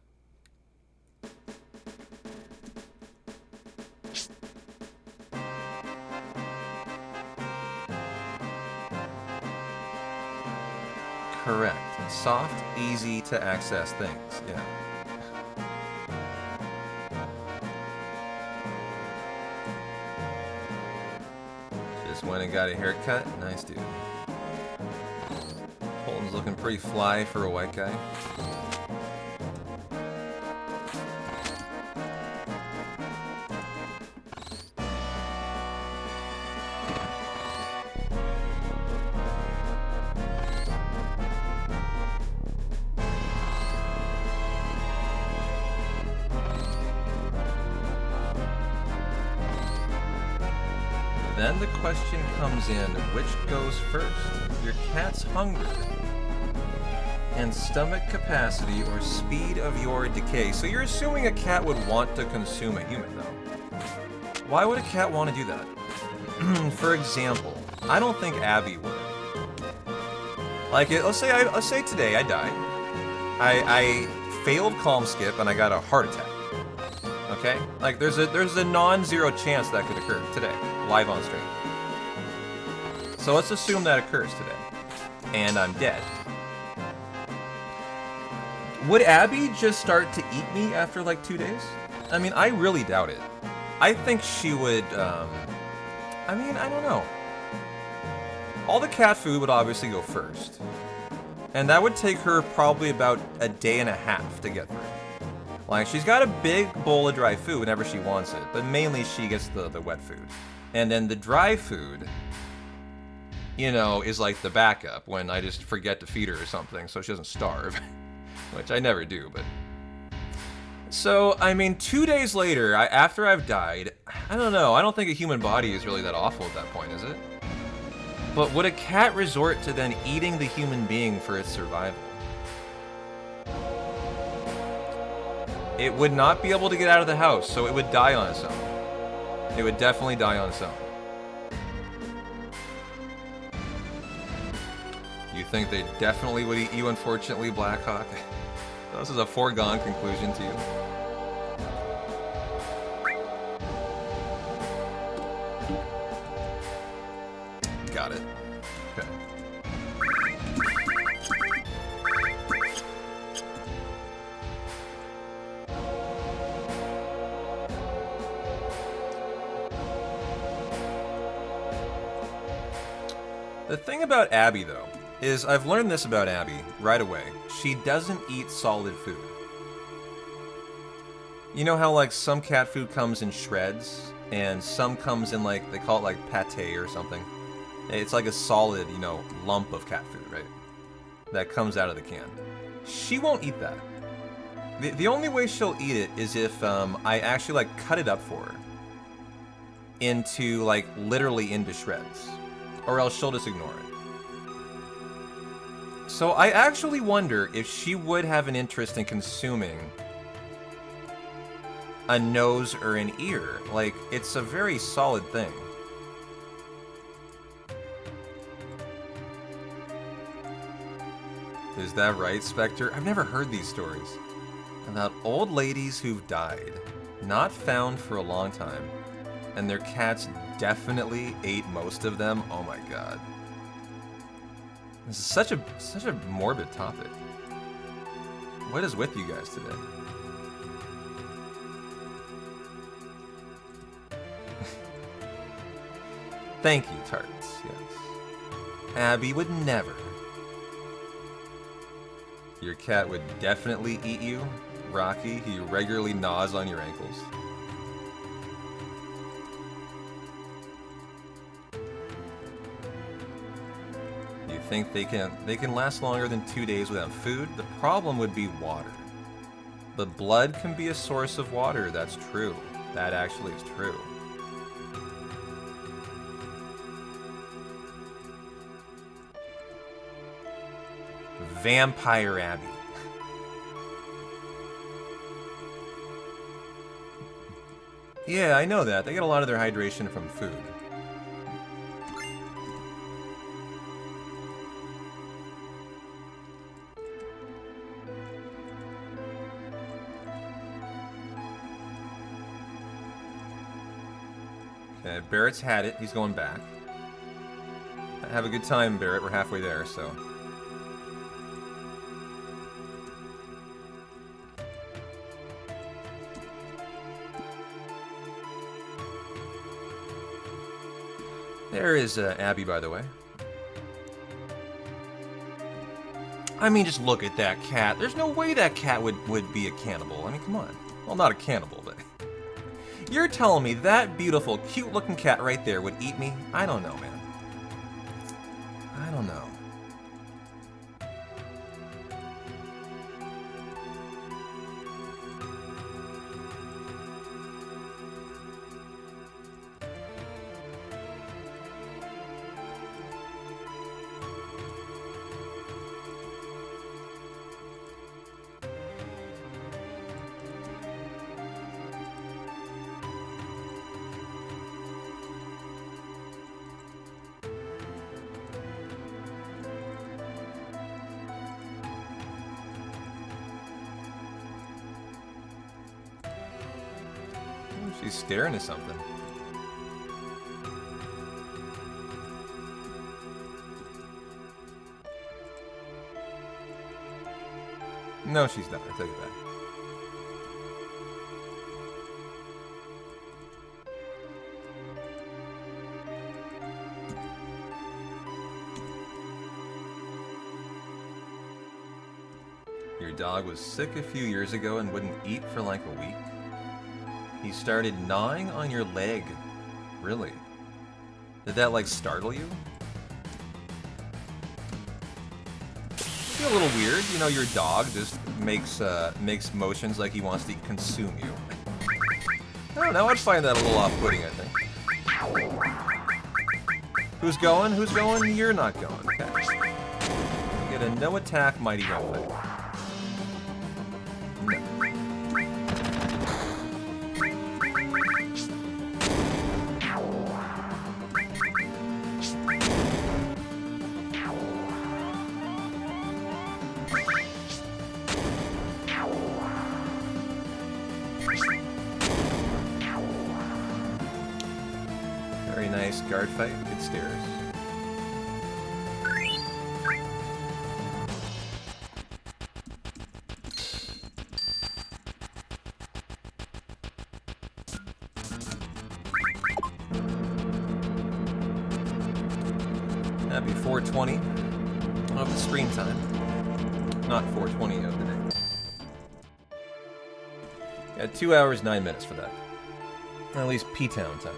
Correct. Soft, easy to access things. Yeah. Just went and got a haircut. Nice, dude. Colton's looking pretty fly for a white guy. then the question comes in, which goes first? Your cat's hunger and stomach capacity or speed of your decay. So you're assuming a cat would want to consume a human, though. Why would a cat want to do that? For example, I don't think Abby would. Like, let's say today I died. I failed calm skip and I got a heart attack. Okay? Like, there's a non-zero chance that could occur today, live on stream. So let's assume that occurs today, and I'm dead. Would Abby just start to eat me after like 2 days? I mean, I really doubt it. I think she would, I mean, I don't know. All the cat food would obviously go first. And that would take her probably about a day and a half to get through. Like, she's got a big bowl of dry food whenever she wants it, but mainly she gets the wet food. And then the dry food, you know, is like the backup when I just forget to feed her or something so she doesn't starve. Which I never do, but... So, I mean, 2 days later, after I've died, I don't know, I don't think a human body is really that awful at that point, is it? But would a cat resort to then eating the human being for its survival? It would not be able to get out of the house, so it would die on its own. It would definitely die on its own. You think they definitely would eat you, unfortunately, Blackhawk? This is a foregone conclusion to you. Got it. Okay. The thing about Abby, though, is I've learned this about Abby right away. She doesn't eat solid food. You know how like some cat food comes in shreds and some comes in like, they call it like pate or something. It's like a solid, you know, lump of cat food, right? That comes out of the can. She won't eat that. The only way she'll eat it is if I actually like cut it up for her into like literally into shreds, or else she'll just ignore it. So I actually wonder if she would have an interest in consuming a nose or an ear. Like, it's a very solid thing. Is that right, Spectre? I've never heard these stories. About old ladies who've died, not found for a long time, and their cats definitely ate most of them. Oh my god. This is such a morbid topic. What is with you guys today? Thank you, Tarts, yes. Abby would never. Your cat would definitely eat you. Rocky, he regularly gnaws on your ankles. You think they can last longer than 2 days without food? The problem would be water. But blood can be a source of water, that's true. That actually is true. Vampire Abby. Yeah, I know that. They get a lot of their hydration from food. Okay, Barrett's had it. He's going back. Have a good time, Barrett. We're halfway there, so... There is Abby, by the way. I mean, just look at that cat. There's no way that cat would be a cannibal. I mean, come on. Well, not a cannibal, but... You're telling me that beautiful, cute-looking cat right there would eat me? I don't know, man. I don't know. She's staring at something. No, she's not. I take it back. Your dog was sick a few years ago and wouldn't eat for like a week. He started gnawing on your leg. Really? Did that like startle you? A little weird, you know. Your dog just makes motions like he wants to consume you. I don't know. I just find that a little off-putting. I think. Who's going? Who's going? You're not going. Okay. You get a no attack mighty run fight. No. Very nice guard fight. Good stairs. Happy 420 of the screen time. Not 420 of the day. Yeah, 2 hours, 9 minutes for that. At least P-Town time.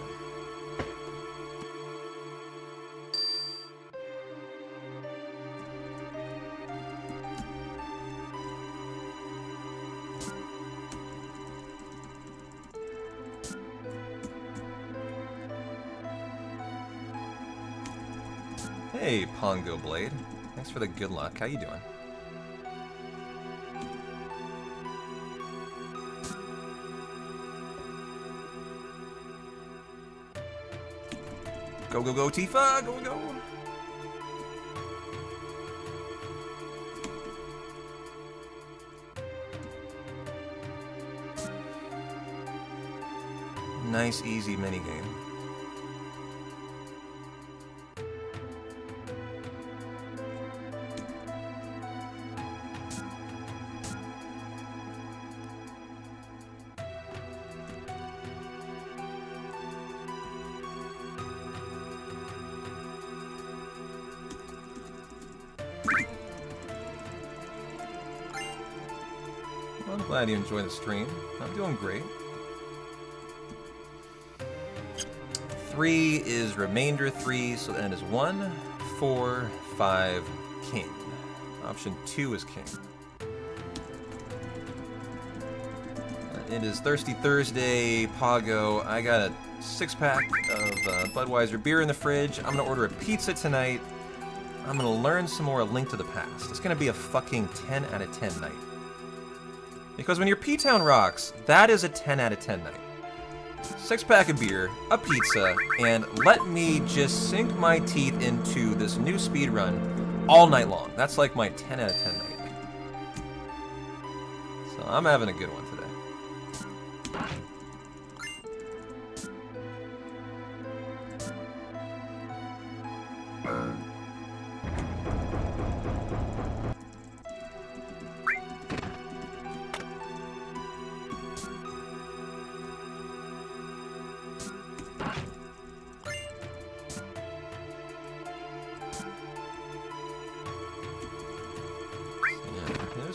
Hey, Pongo Blade. Thanks for the good luck. How you doing? Go, go, go, Tifa! Go, go! Nice, easy minigame. I'm glad you enjoy the stream. I'm doing great. 3 is remainder 3, so then is 1, 4, 5, king. Option 2 is king. It is Thirsty Thursday, Pago. I got a 6-pack of Budweiser beer in the fridge. I'm gonna order a pizza tonight. I'm gonna learn some more A Link to the Past. It's gonna be a fucking 10 out of 10 night. Because when your P-Town rocks, that is a 10 out of 10 night. 6-pack of beer, a pizza, and let me just sink my teeth into this new speedrun all night long. That's like my 10 out of 10 night. So I'm having a good one today.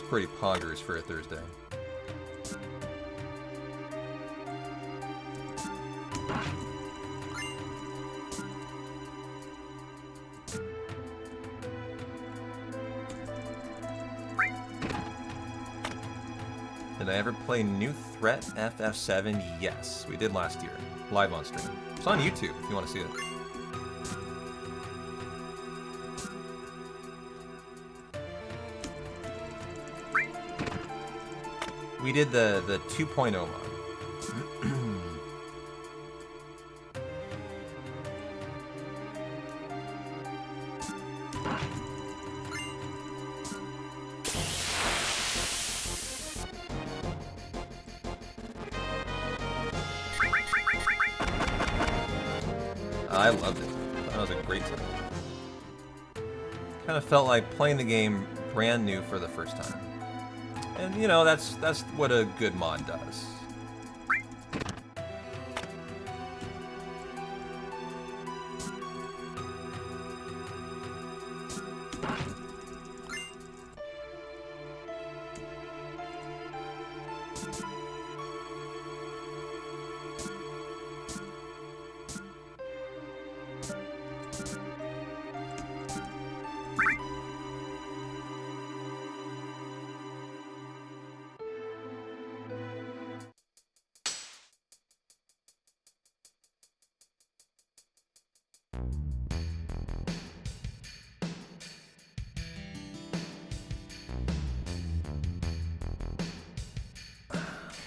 Pretty poggers for a Thursday. Did I ever play New Threat FF7? Yes, we did last year, live on stream. It's on YouTube if you want to see it. We did the 2.0 mod. I loved it. That was a great time. Kind of felt like playing the game brand new for the first time. And you know, that's what a good mod does.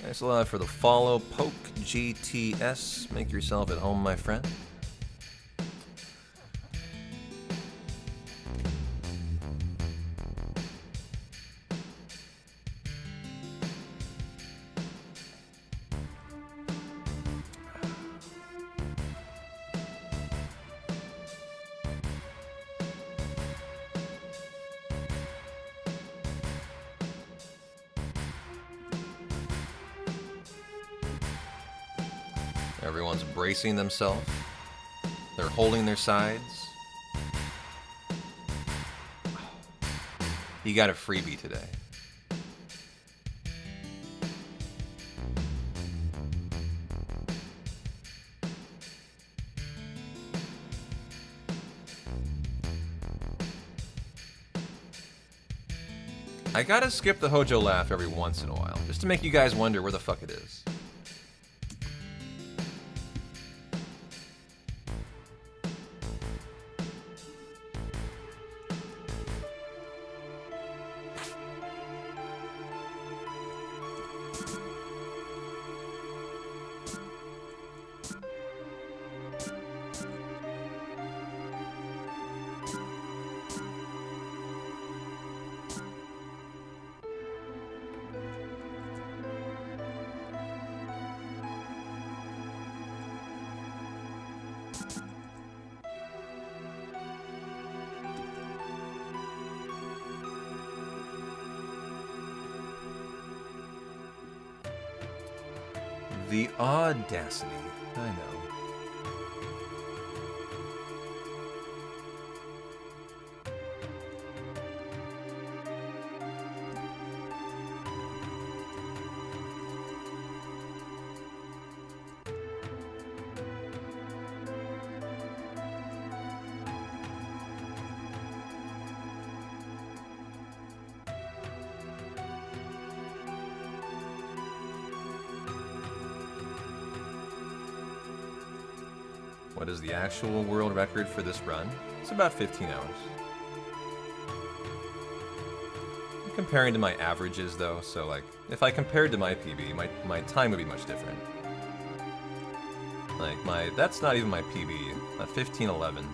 Thanks a lot for the follow, Poke GTS. Make yourself at home, my friend. Everyone's bracing themselves. They're holding their sides. You got a freebie today. I gotta skip the Hojo laugh every once in a while, just to make you guys wonder where the fuck it is. The audacity. I know. What is the actual world record for this run? It's about 15 hours. I'm comparing to my averages though, so like, if I compared to my PB, my time would be much different. Like that's not even my PB, 15:11.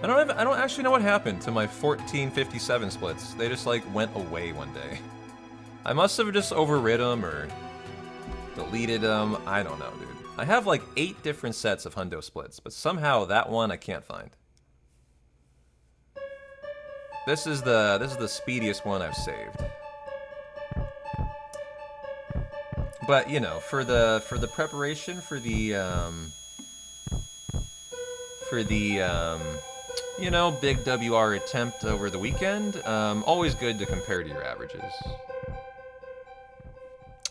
I don't actually know what happened to my 14:57 splits. They just like went away one day. I must have just overrid them or deleted them. I don't know, dude. I have like 8 different sets of hundo splits, but somehow that one I can't find. This is the speediest one I've saved. But you know, for the preparation for the you know, big WR attempt over the weekend, always good to compare to your averages.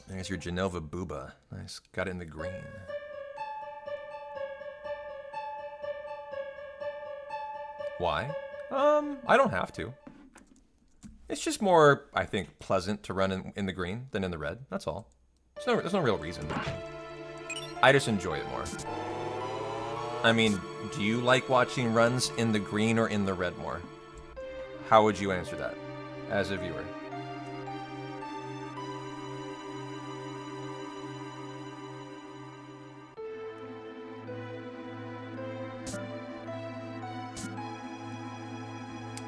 There's your Genova Booba. Nice. Got it in the green. Why? I don't have to. It's just more, I think, pleasant to run in the green than in the red. That's all. There's no real reason. I just enjoy it more. I mean, do you like watching runs in the green or in the red more? How would you answer that as a viewer?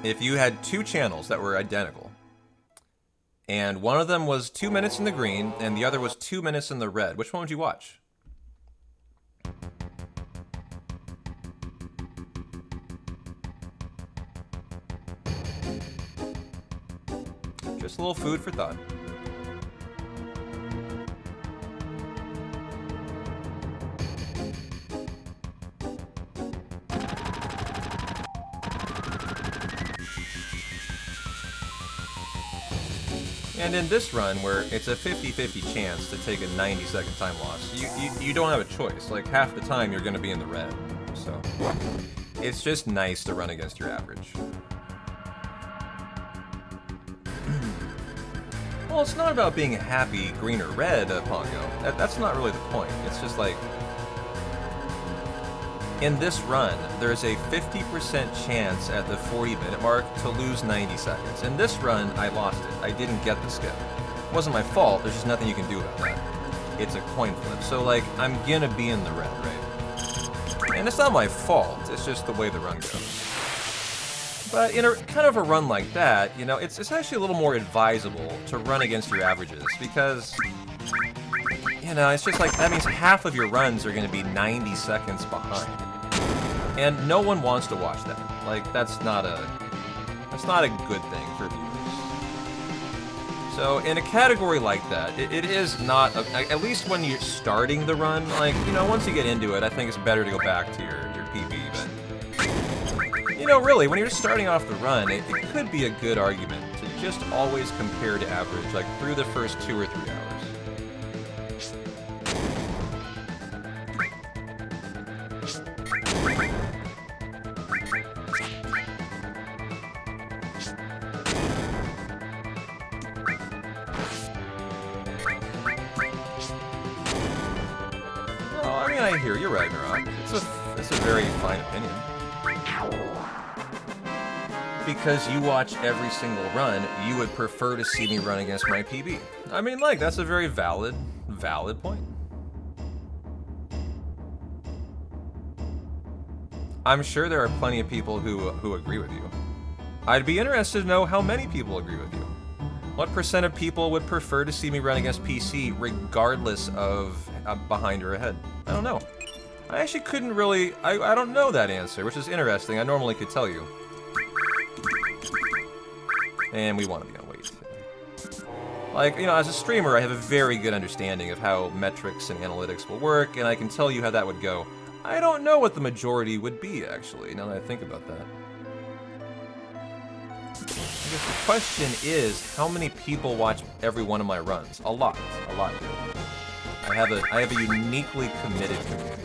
If you had 2 channels that were identical, and one of them was 2 minutes in the green, and the other was 2 minutes in the red, which one would you watch? Just a little food for thought. And in this run, where it's a 50-50 chance to take a 90-second time loss, you don't have a choice. Like, half the time you're going to be in the red. So, it's just nice to run against your average. Well, it's not about being happy, green or red, Pongo. That's not really the point. It's just like, in this run, there's a 50% chance at the 40-minute mark to lose 90 seconds. In this run, I lost it. I didn't get the skip. It wasn't my fault. There's just nothing you can do about that. It's a coin flip. So, like, I'm gonna be in the red, right? And it's not my fault. It's just the way the run goes. But in a kind of a run like that, you know, it's actually a little more advisable to run against your averages because, you know, it's just like, that means half of your runs are going to be 90 seconds behind. And no one wants to watch that. Like, that's not a good thing for viewers. So in a category like that, it is not, at least when you're starting the run, like, you know, once you get into it, I think it's better to go back to your PB, but, you know, really, when you're starting off the run, it could be a good argument to just always compare to average, like, through the first 2 or 3 hours. Oh, I mean, I hear you, Ragnarok. It's a very fine opinion. Because you watch every single run, you would prefer to see me run against my PB. I mean, like, that's a very valid point. I'm sure there are plenty of people who agree with you. I'd be interested to know how many people agree with you. What percent of people would prefer to see me run against PC regardless of behind or ahead? I don't know. I actually couldn't really, I don't know that answer, which is interesting. I normally could tell you. And we want to be on wait. Like, you know, as a streamer, I have a very good understanding of how metrics and analytics will work, and I can tell you how that would go. I don't know what the majority would be, actually, now that I think about that. I guess the question is, how many people watch every one of my runs? A lot do. I have a uniquely committed community.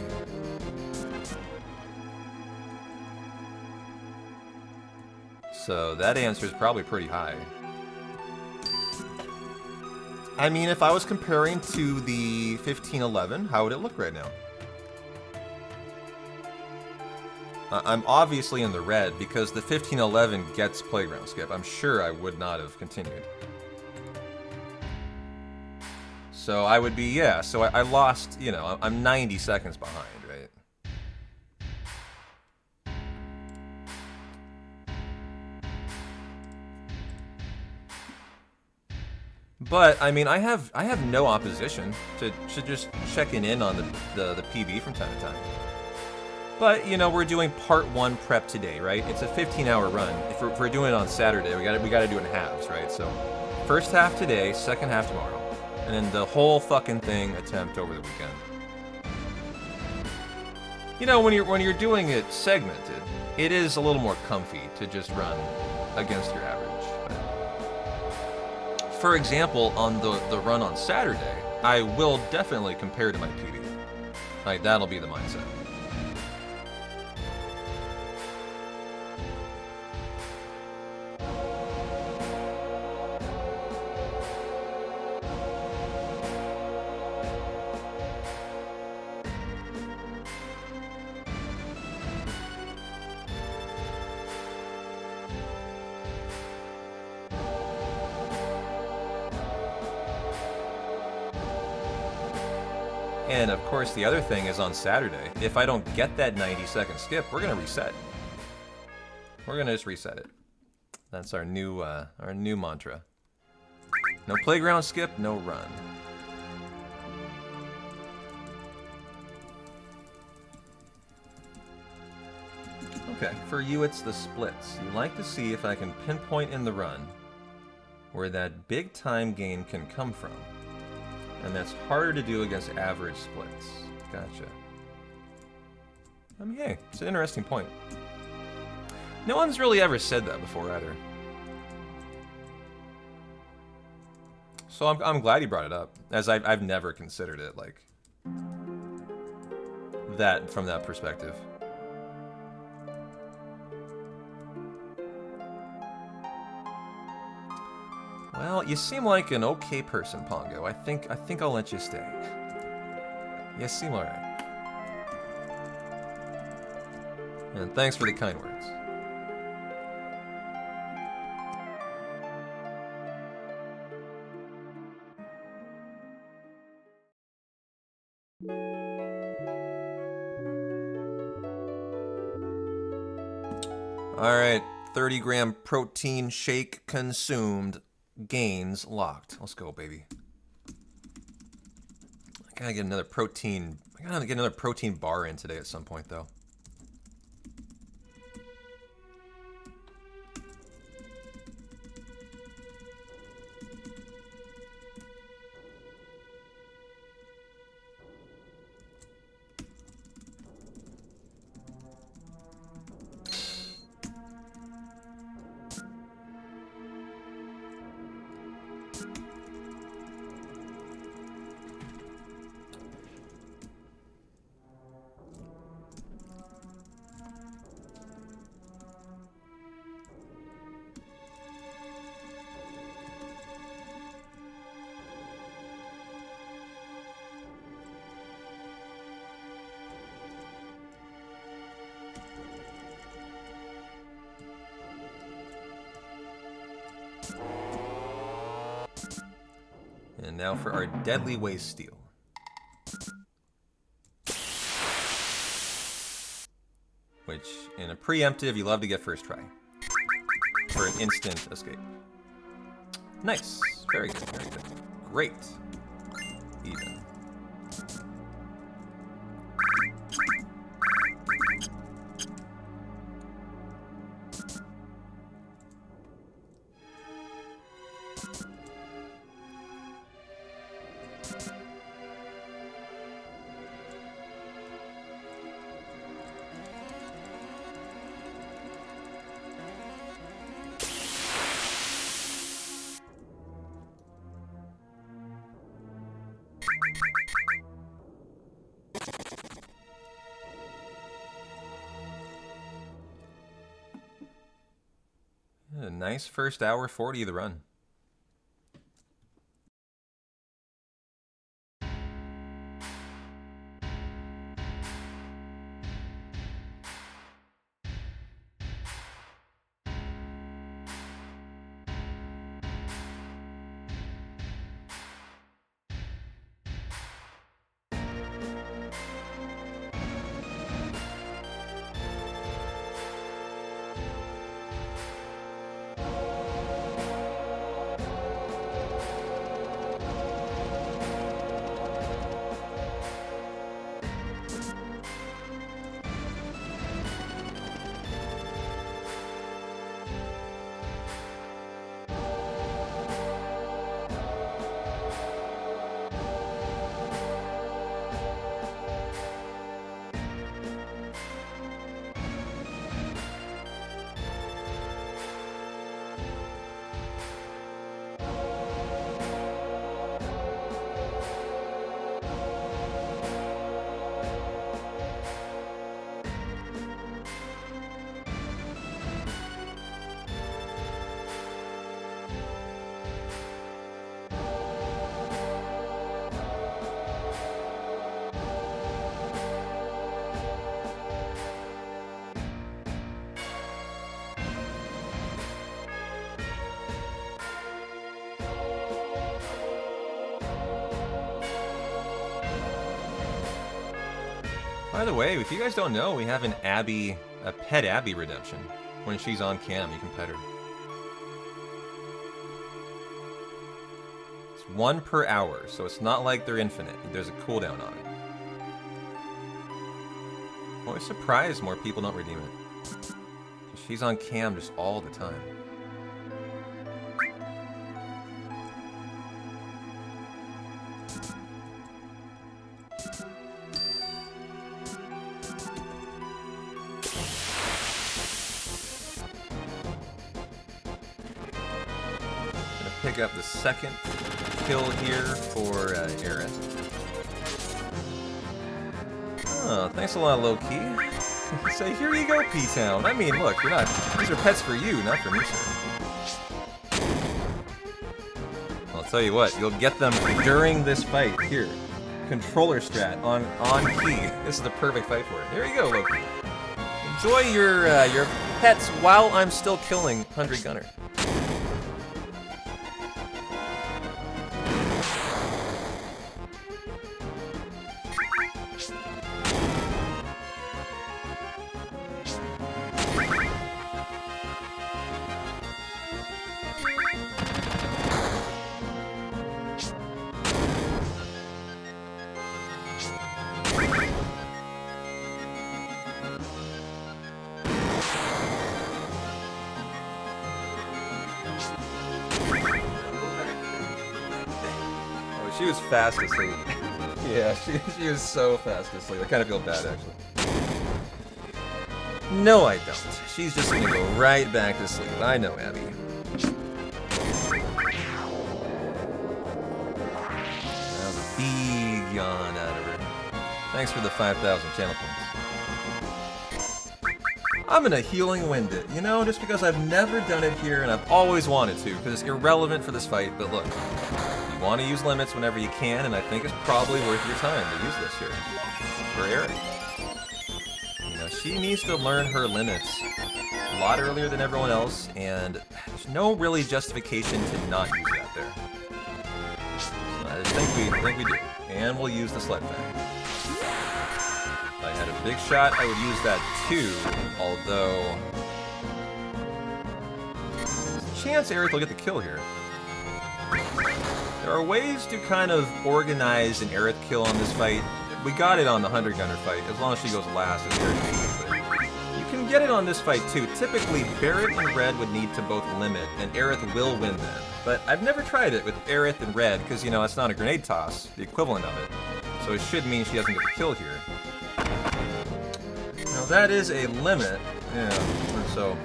So that answer is probably pretty high. I mean, if I was comparing to the 1511, how would it look right now? I'm obviously in the red because the 1511 gets playground skip. I'm sure I would not have continued. So I would be, yeah, so I lost, you know, I'm 90 seconds behind, right? But I mean, I have no opposition to just checking in on the PB from time to time. But you know, we're doing part 1 prep today, right? It's a 15-hour run. If we're doing it on Saturday, we gotta do it in halves, right? So first half today, second half tomorrow, and then the whole fucking thing attempt over the weekend. You know, when you're doing it segmented, it is a little more comfy to just run against your average. For example, on the run on Saturday, I will definitely compare to my PB. Like, that'll be the mindset. And of course, the other thing is on Saturday, if I don't get that 90-second skip, we're gonna reset. We're gonna just reset it. That's our new mantra. No playground skip, no run. Okay, for you it's the splits. You like to see if I can pinpoint in the run where that big time gain can come from. And that's harder to do against average splits. Gotcha. I mean, hey, it's an interesting point. No one's really ever said that before either. So I'm glad he brought it up, as I've never considered it like that from that perspective. Well, you seem like an okay person, Pongo. I think I'll let you stay. You seem alright. And thanks for the kind words. Alright, 30-gram protein shake consumed. Gains locked. Let's go, baby. I gotta get another protein. I gotta get another protein bar in today at some point, though. And now for our deadly waste steal. Which, in a preemptive, you love to get first try. For an instant escape. Nice. Very good, very good. Great. Even. A nice first hour 40 of the run. By the way, if you guys don't know, we have an Abby, a pet Abby redemption. When she's on cam, you can pet her. It's 1 per hour, so it's not like they're infinite. There's a cooldown on it. Always surprised more people don't redeem it. She's on cam just all the time. Pick up the second kill here for Aerith. Oh, thanks a lot, low-key. Say, here you go, P-Town. I mean, look, you're not... These are pets for you, not for me, sir. I'll tell you what, you'll get them during this fight. Here. Controller strat on key. This is the perfect fight for it. Here you go, low-key. Enjoy your pets while I'm still killing 100 Gunner. She was fast asleep. Yeah, she was so fast asleep. I kind of feel bad, actually. No, I don't. She's just gonna go right back to sleep. I know, Abby. That was a big yawn out of her. Thanks for the 5,000 channel points. I'm gonna healing wind it, you know, just because I've never done it here and I've always wanted to, because it's irrelevant for this fight, but look. You want to use limits whenever you can, and I think it's probably worth your time to use this here for Aerith. You know, she needs to learn her limits a lot earlier than everyone else, and there's no really justification to not use that there. So I think we do, and we'll use the sled fang. If I had a big shot, I would use that too, although there's a chance Aerith will get the kill here. There are ways to kind of organize an Aerith kill on this fight. We got it on the 100 Gunner fight, as long as she goes last, it's guaranteed. But you can get it on this fight too. Typically, Barret and Red would need to both limit, and Aerith will win then. But I've never tried it with Aerith and Red, because, you know, it's not a grenade toss, the equivalent of it. So it should mean she doesn't get the kill here. Now that is a limit, yeah, so...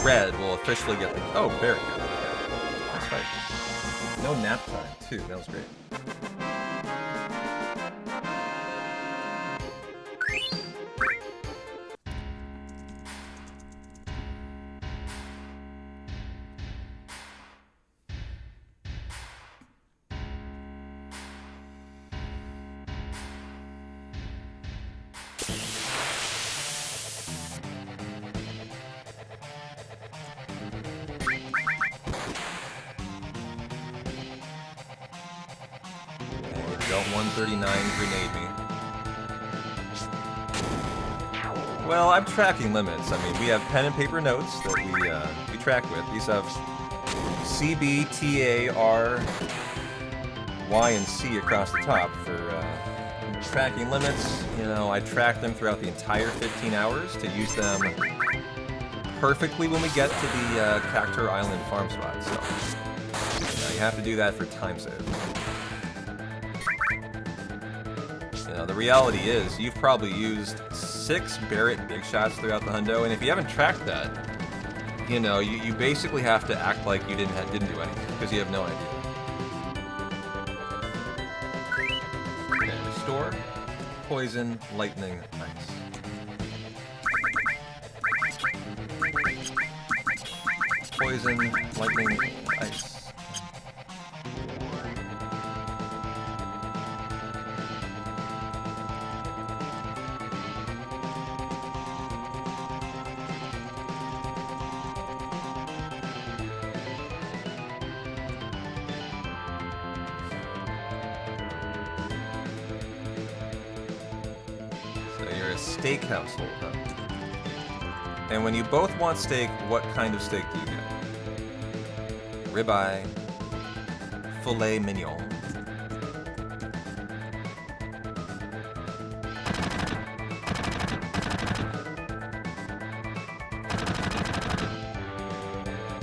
Red will officially get the... Oh, Barret got it. Nice fight. No nap time, too. That was great. Don't 139 grenade me. Well, I'm tracking limits. I mean, we have pen and paper notes that we track with. These have C, B, T, A, R, Y, and C across the top for tracking limits. You know, I track them throughout the entire 15 hours to use them perfectly when we get to the Cactur Island farm spot. So you have to do that for time save. You know, the reality is, you've probably used 6 Barret big shots throughout the hundo, and if you haven't tracked that, you know, you basically have to act like you didn't do anything, because you have no idea. Okay, restore, poison, lightning, ice. Poison, lightning, ice. Steak household, huh? And when you both want steak, what kind of steak do you get? Ribeye, filet mignon.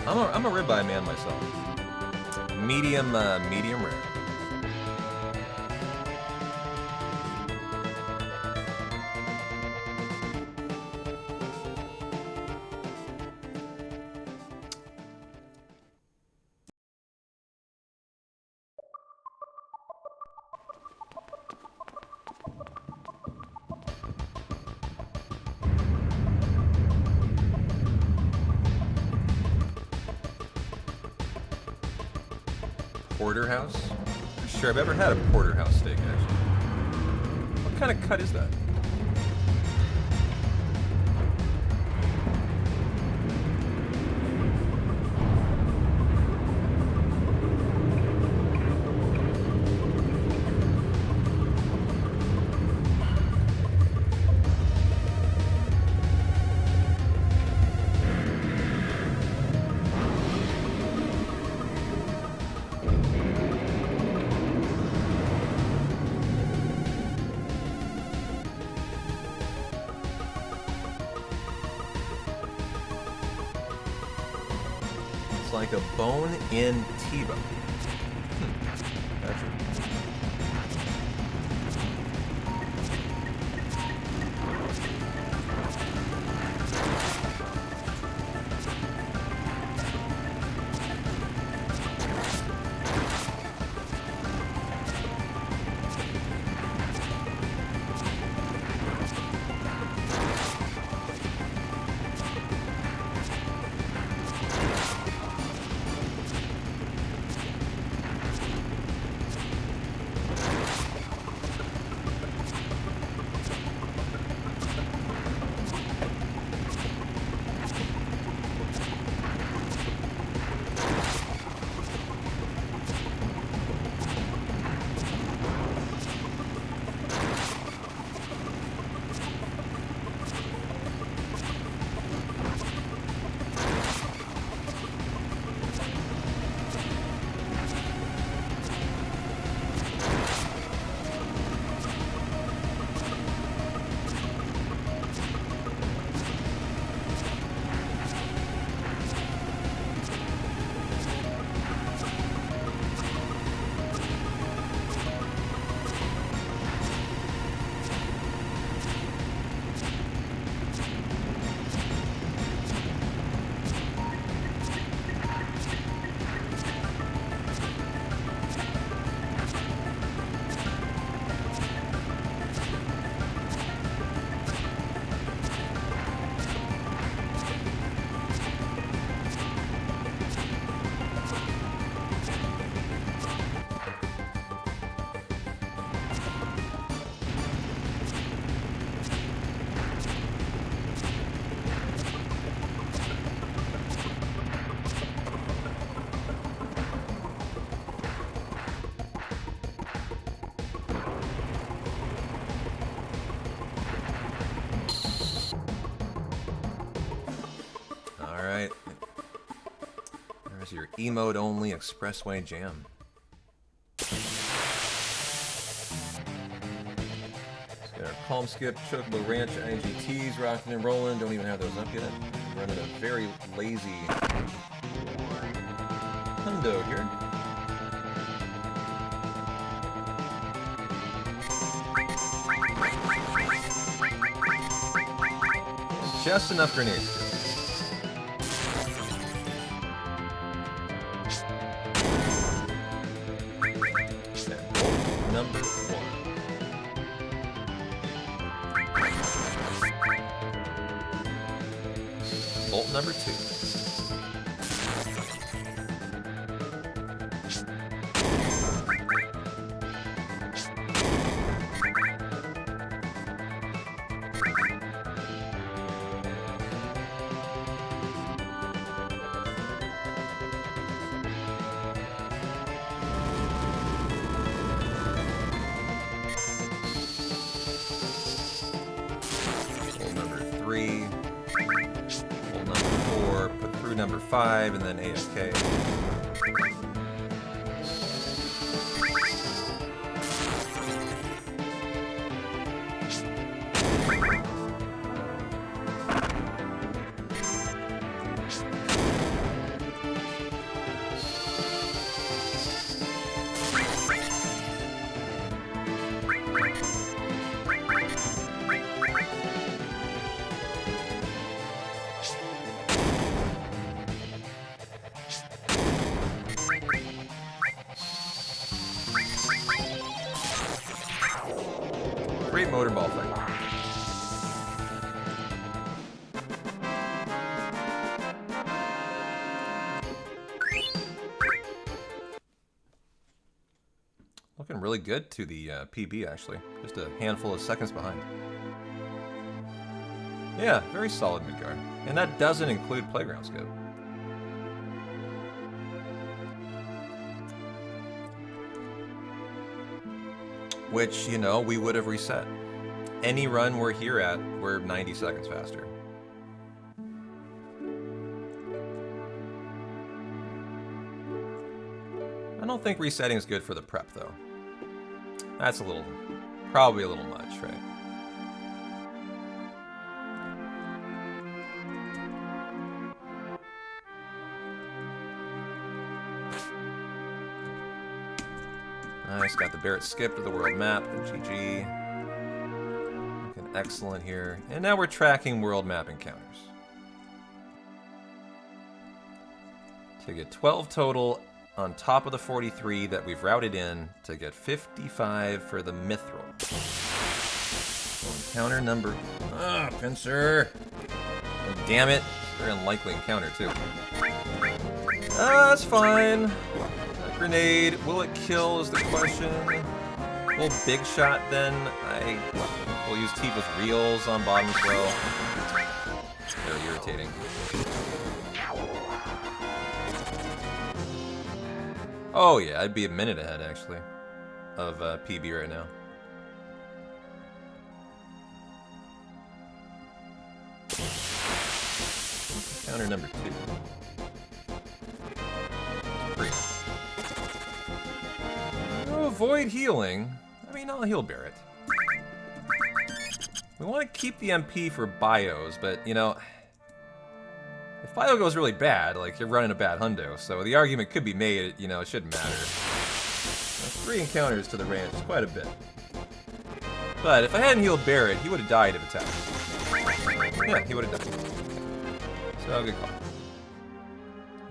I'm a ribeye man myself. Medium rare. Porterhouse? Not sure I've ever had a porterhouse steak, actually. What kind of cut is that? Like a bone-in T-bone. Gotcha. Your emote only expressway jam. Let's get our Calm Skip, Chocobo Ranch, IGTs, rocking and rolling. Don't even have those up yet. Running a very lazy hundo here. Just enough grenades. Number 1. Bolt number 2. Number 5, and then AFK. Great motorball fight. Looking really good to the PB, actually. Just a handful of seconds behind. Yeah, very solid mid-guard. And that doesn't include playground scope. Which, you know, we would have reset. Any run we're here at, we're 90 seconds faster. I don't think resetting is good for the prep, though. That's probably a little much, right? Nice, got the Barrett skip to the world map, the GG. Looking excellent here. And now we're tracking world map encounters. To get 12 total on top of the 43 that we've routed in to get 55 for the mithril. So encounter number... pincer! Oh, damn it. Very unlikely encounter, too. That's fine. Grenade, will it kill is the question. Will big shot then? We'll use Tifa's reels on bottom as well. Very irritating. Oh yeah, I'd be a minute ahead actually of PB right now. Counter number 2. Avoid healing. I mean, I'll heal Barrett. We want to keep the MP for bios, but, you know, if bio goes really bad, like, you're running a bad hundo, so the argument could be made, you know, it shouldn't matter. 3 encounters to the ranch is quite a bit. But if I hadn't healed Barrett, he would have died of attack. Yeah, he would have died. So, good call.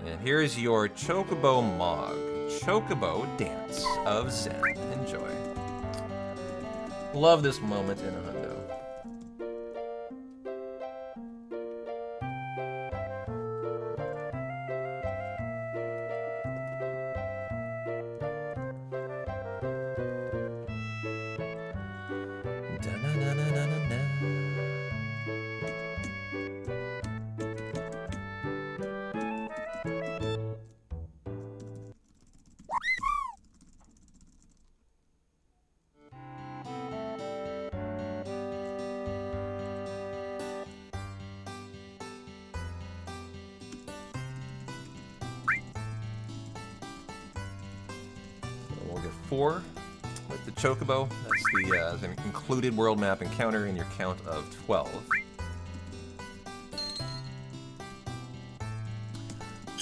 And here's your Chocobo Mog. Chocobo Dance of Zen. Enjoy. Love this moment in a hundo. We'll get 4 with the Chocobo. That's the included world map encounter in your count of 12.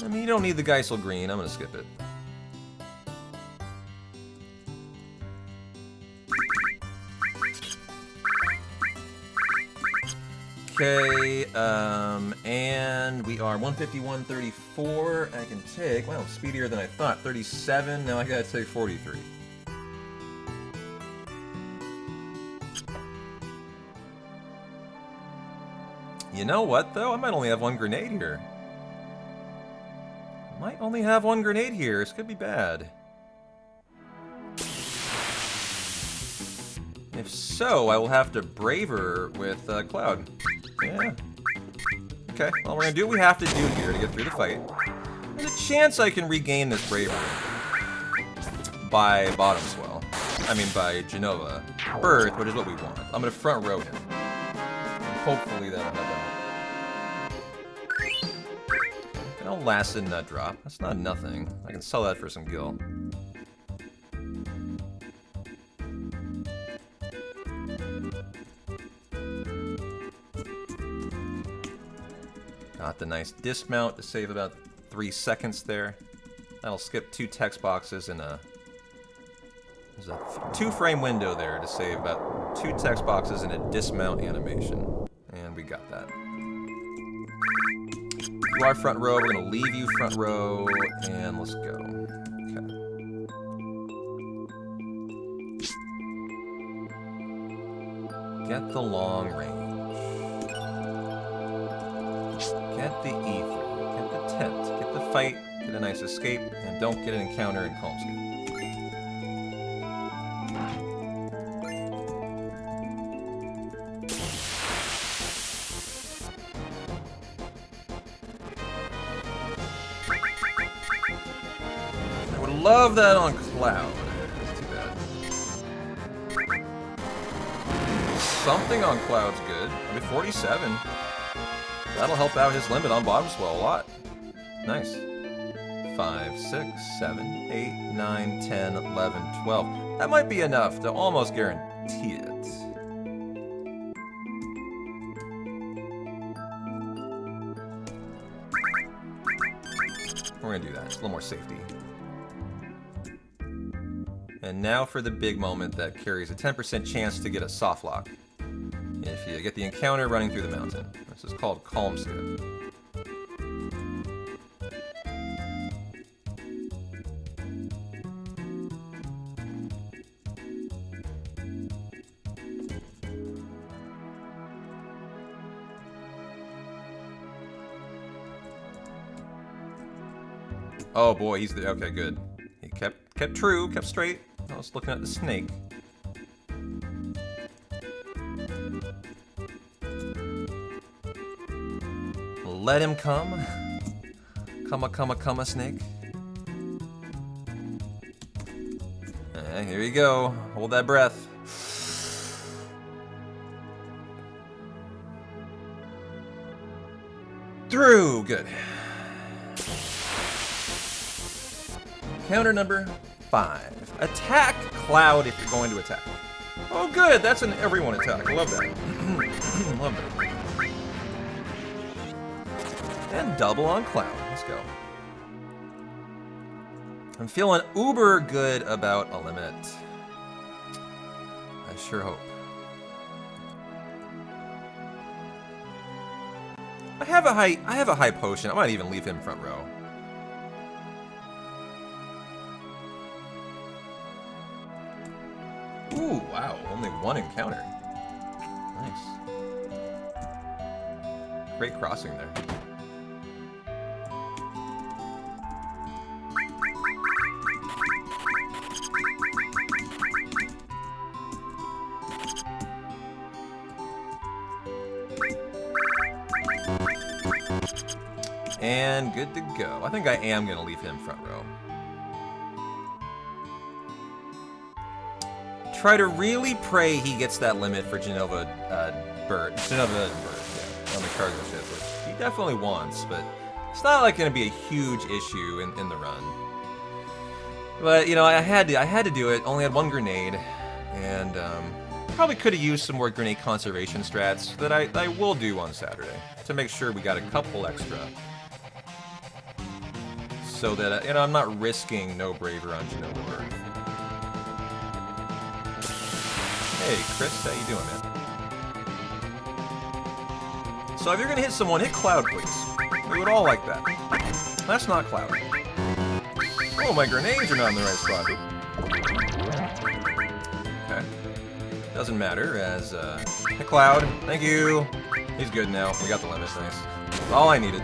I mean, you don't need the Geisel Green. I'm going to skip it. Okay, and we are 151.34. I can take, wow, speedier than I thought. 37, now I gotta take 43. You know what, though? I might only have 1 grenade here. Might only have 1 grenade here. This could be bad. If so, I will have to Braver with Cloud. Yeah. Okay, well, we're gonna do what we have to do here to get through the fight. There's a chance I can regain this Bravery by bottom swell. I mean, by Genova. Birth, which is what we want. I'm gonna front row him. And hopefully that'll help out. And I'll last in Nut Drop. That's not nothing. I can sell that for some gil. Got the nice dismount to save about 3 seconds there. That'll skip 2 text boxes in a There's a 2-frame window there to save about 2 text boxes in a dismount animation. And we got that. You are front row, we're gonna leave you front row, and let's go. Okay. Get the long range. Get the ether. Get the tent. Get the fight. Get a nice escape. And don't get an encounter in Calmscape. I would love that on Cloud. That's too bad. Something on Cloud's good. I mean, 47. That'll help out his limit on bottom swell a lot. Nice. 5, 6, 7, 8, 9, 10, 11, 12. That might be enough to almost guarantee it. We're gonna do that. Just a little more safety. And now for the big moment that carries a 10% chance to get a soft lock. If you get the encounter running through the mountain. This is called Calmscape. Oh boy, he's the okay, good. He kept true, kept straight. I was looking at the snake. Let him come. Come, snake. Here you go. Hold that breath. Through. Good. Counter number 5. Attack Cloud if you're going to attack. Oh, good. That's an everyone attack. I love that. Love that. And double on Cloud. Let's go. I'm feeling uber good about a limit. I sure hope. I have a high potion. I might even leave him front row. Ooh, wow. Only one encounter. Nice. Great crossing there. And good to go. I think I am going to leave him front row. Try to really pray he gets that limit for Genova Bird, yeah, on the cargo ship, which he definitely wants, but it's not like going to be a huge issue in the run. But you know, I had to do it. Only had one grenade, and probably could have used some more grenade conservation strats that I will do on Saturday to make sure we got a couple extra, so that you know I'm not risking no braver on Genova Bird. Hey, Chris, how you doing, man? So if you're gonna hit someone, hit Cloud, please. We would all like that. That's not Cloud. Oh, my grenades are not in the right spot. Okay. Doesn't matter, as, hit Cloud. Thank you. He's good now. We got the limit. Nice. That's all I needed.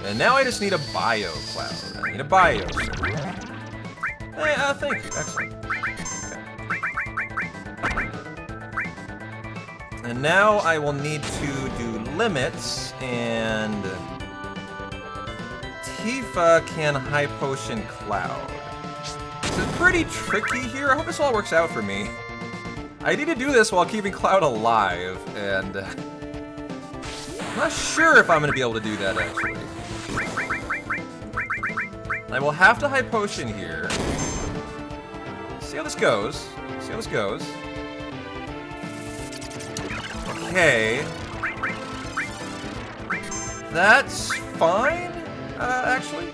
And now I just need a bio Cloud. I need a bio. Hey, thank you. Excellent. Okay. And now I will need to do limits, and Tifa can high potion Cloud. This is pretty tricky here. I hope this all works out for me. I need to do this while keeping Cloud alive, and I'm not sure if I'm going to be able to do that, actually. I will have to high potion here. See how this goes. See how this goes. Okay. That's fine, actually.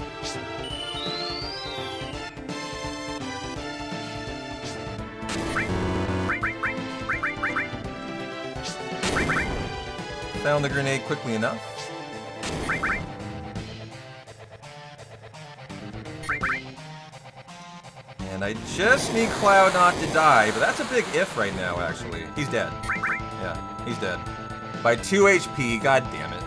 Found the grenade quickly enough. And I just need Cloud not to die, but that's a big if right now, actually. He's dead. Yeah, he's dead. By 2 HP, god damn it.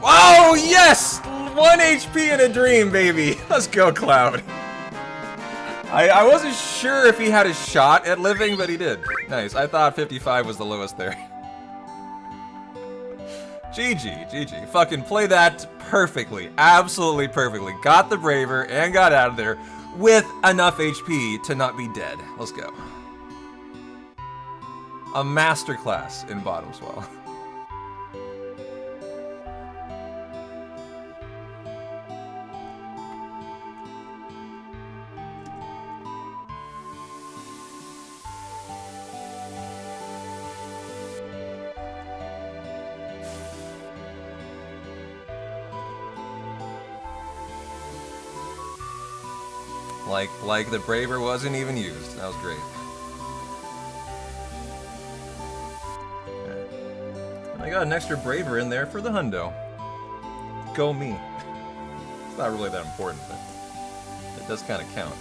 Oh, yes! 1 HP in a dream, baby. Let's go, Cloud. I wasn't sure if he had a shot at living, but he did. Nice. I thought 55 was the lowest there. GG, GG. Fucking play that perfectly. Absolutely perfectly. Got the Braver and got out of there with enough HP to not be dead. Let's go. A masterclass in bottom swell. Like the Braver wasn't even used. That was great. Okay. And I got an extra Braver in there for the hundo. Go me. It's not really that important, but it does kind of count.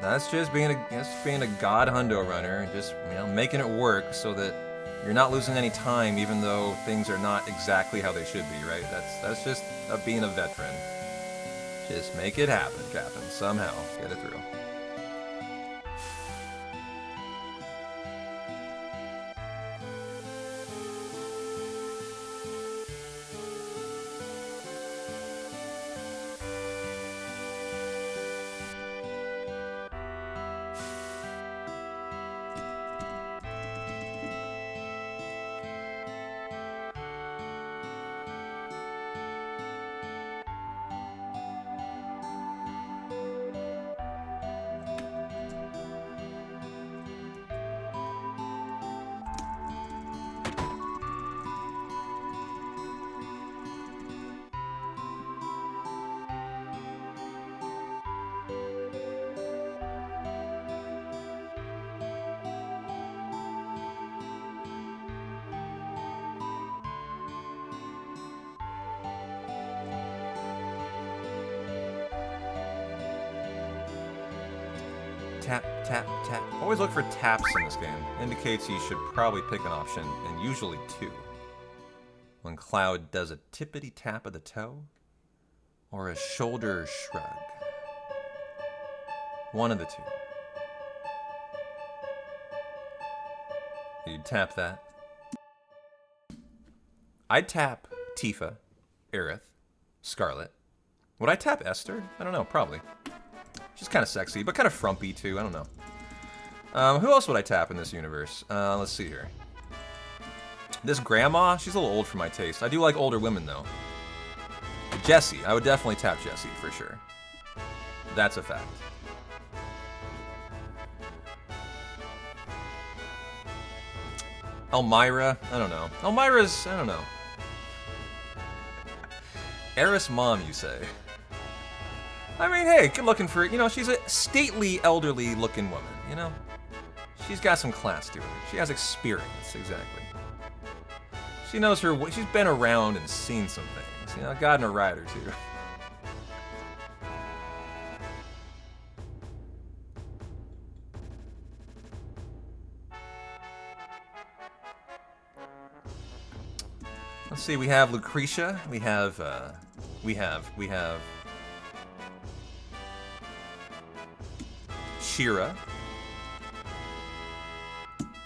That's just being a god hundo runner and just, you know, making it work so that you're not losing any time, even though things are not exactly how they should be, right? That's just being a veteran. Just make it happen, Captain. Somehow get it through. Tap, tap, tap. Always look for taps in this game. Indicates you should probably pick an option, and usually 2. When Cloud does a tippity tap of the toe, or a shoulder shrug. One of the 2. You'd tap that. I'd tap Tifa, Aerith, Scarlet. Would I tap Esther? I don't know, probably. She's kind of sexy, but kind of frumpy too. I don't know. Who else would I tap in this universe? Let's see here. This grandma, she's a little old for my taste. I do like older women though. Jessie, I would definitely tap Jessie for sure. That's a fact. Elmira, I don't know. Elmira's, I don't know. Eris mom, you say? I mean, hey, good looking for, you know, she's a stately, elderly looking woman, you know? She's got some class to her. She has experience, exactly. She knows her, she's been around and seen some things, you know, gotten a ride or two. Let's see, we have Lucretia, we have Shira.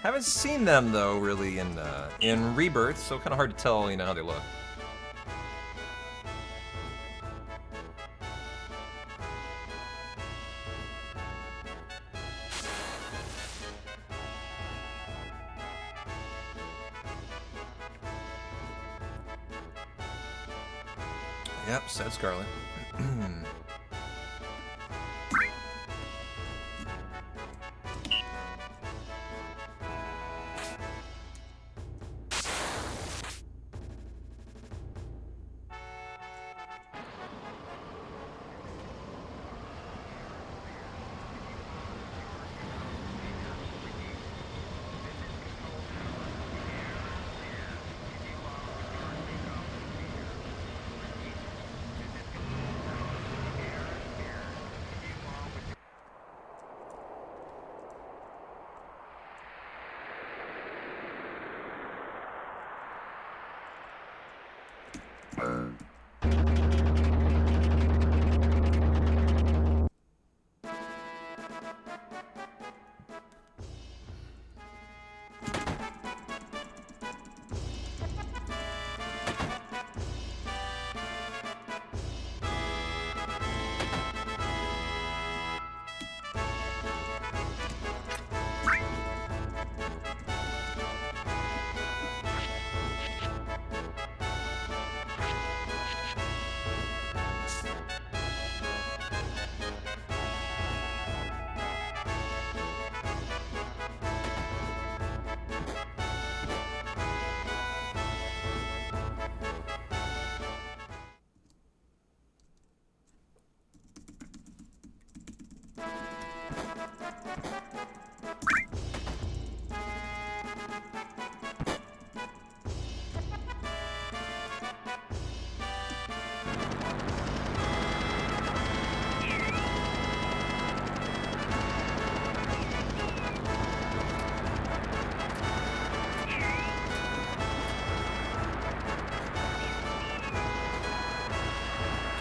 Haven't seen them though, really, in Rebirth, so kind of hard to tell, you know, how they look. Yep, said Scarlet.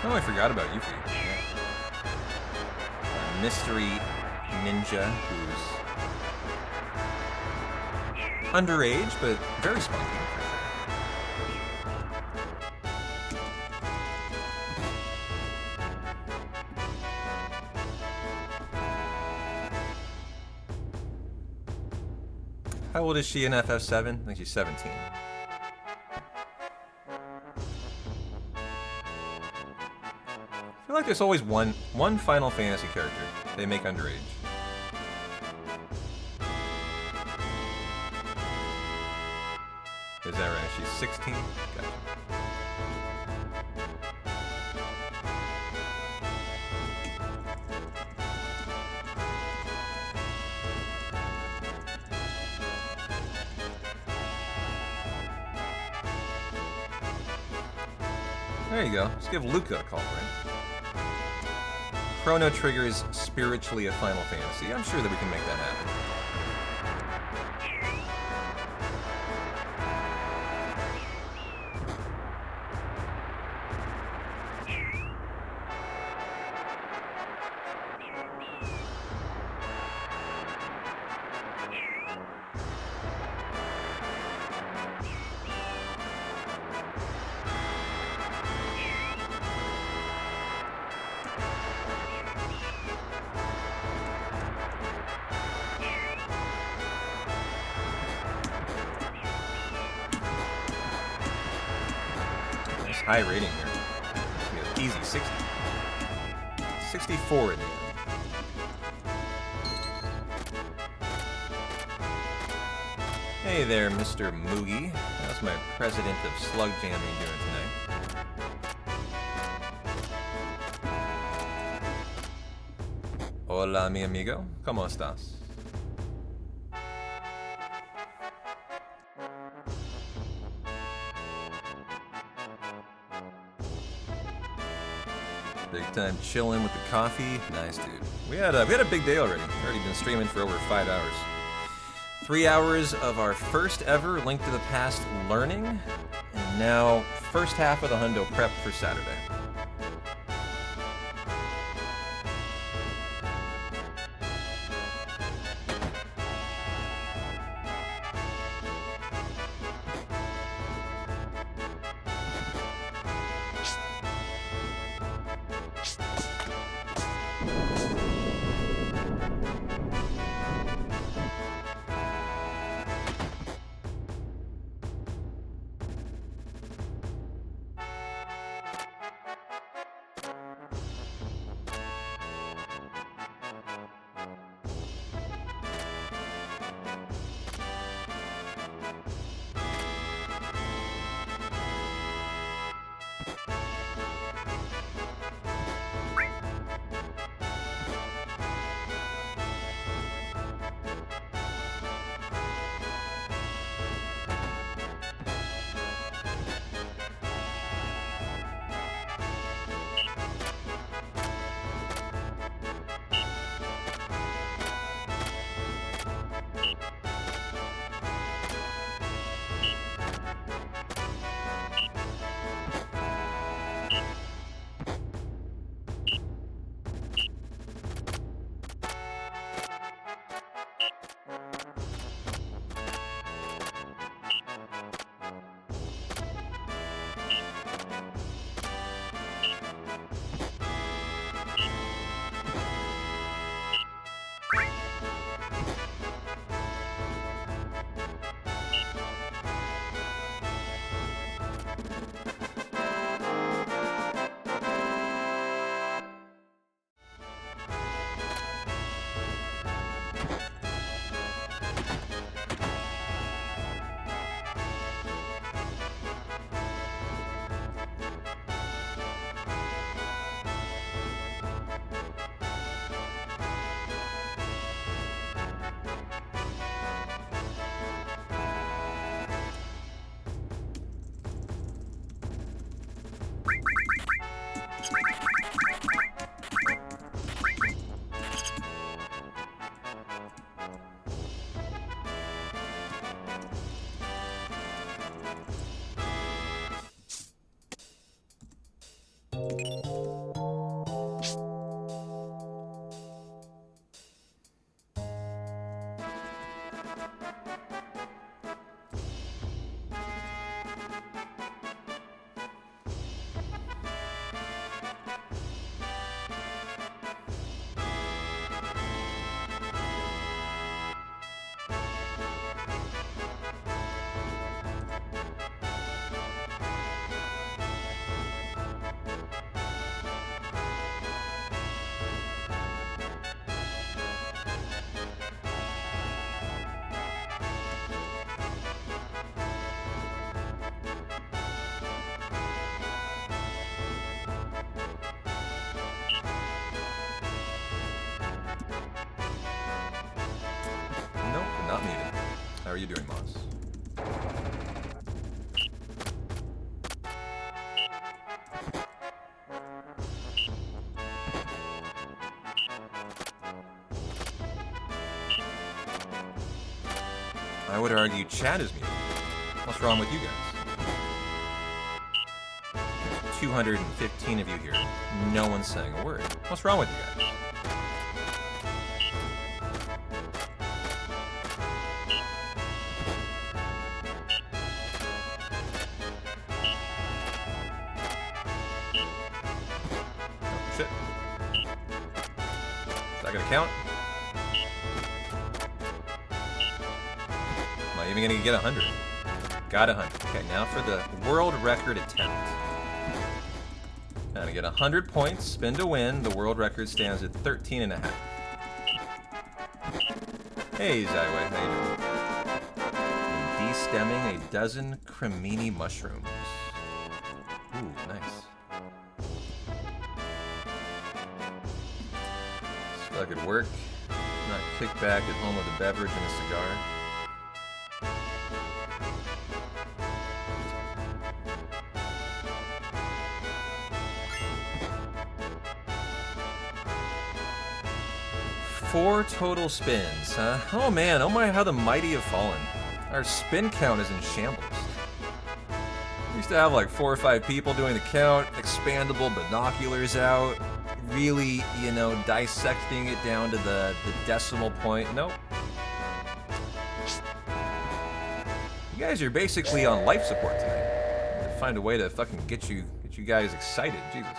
Oh, I forgot about Yuffie. Yeah. Mystery ninja who's underage, but very spunky. How old is she in FF7? I think she's 17. I feel like there's always one Final Fantasy character they make underage. Is that right? She's 16? Gotcha. There you go. Let's give Luca a call, right? Chrono Trigger is spiritually a Final Fantasy. I'm sure that we can make that happen. High rating here. Easy, 60. 64 in the end. Hey there, Mr. Moogie. How's my president of Slug Jamming doing tonight? Hola, mi amigo. ¿Cómo estás? Big time chilling with the coffee. Nice, dude. We had a big day already. We've already been streaming for over 5 hours. 3 hours of our first ever Link to the Past learning, and now first half of the Hundo prep for Saturday. Not muted. How are you doing, Moss? I would argue chat is muted. What's wrong with you guys? 215 of you here. No one's saying a word. What's wrong with you guys? Shit. Is that gonna count? Am I even gonna get 100? Got 100. Okay, now for the world record attempt. Now to get 100 points, spin to win. The world record stands at 13.5. Hey, Zyway, how you doing? De-stemming a dozen cremini mushrooms. Ooh, nice. So I could work, not kick back at home with a beverage and a cigar. Four total spins, huh? Oh man, oh my, how the mighty have fallen. Our spin count is in shambles. We used to have like 4 or 5 people doing the count, expandable binoculars out, really, you know, dissecting it down to the decimal point. Nope. You guys are basically on life support tonight. To find a way to fucking get you guys excited, Jesus.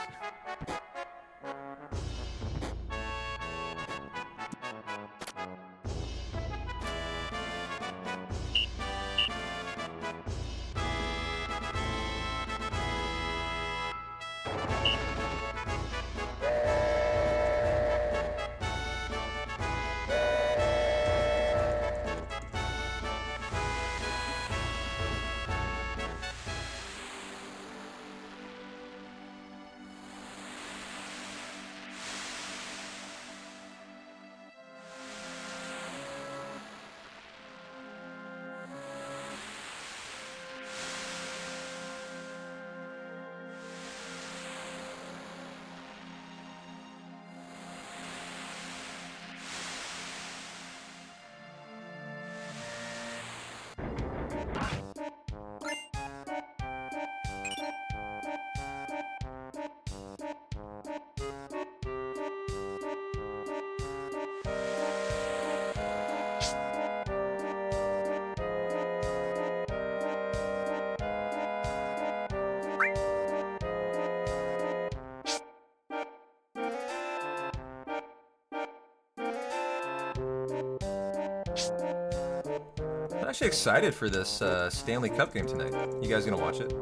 I'm actually excited for this Stanley Cup game tonight. You guys gonna watch it?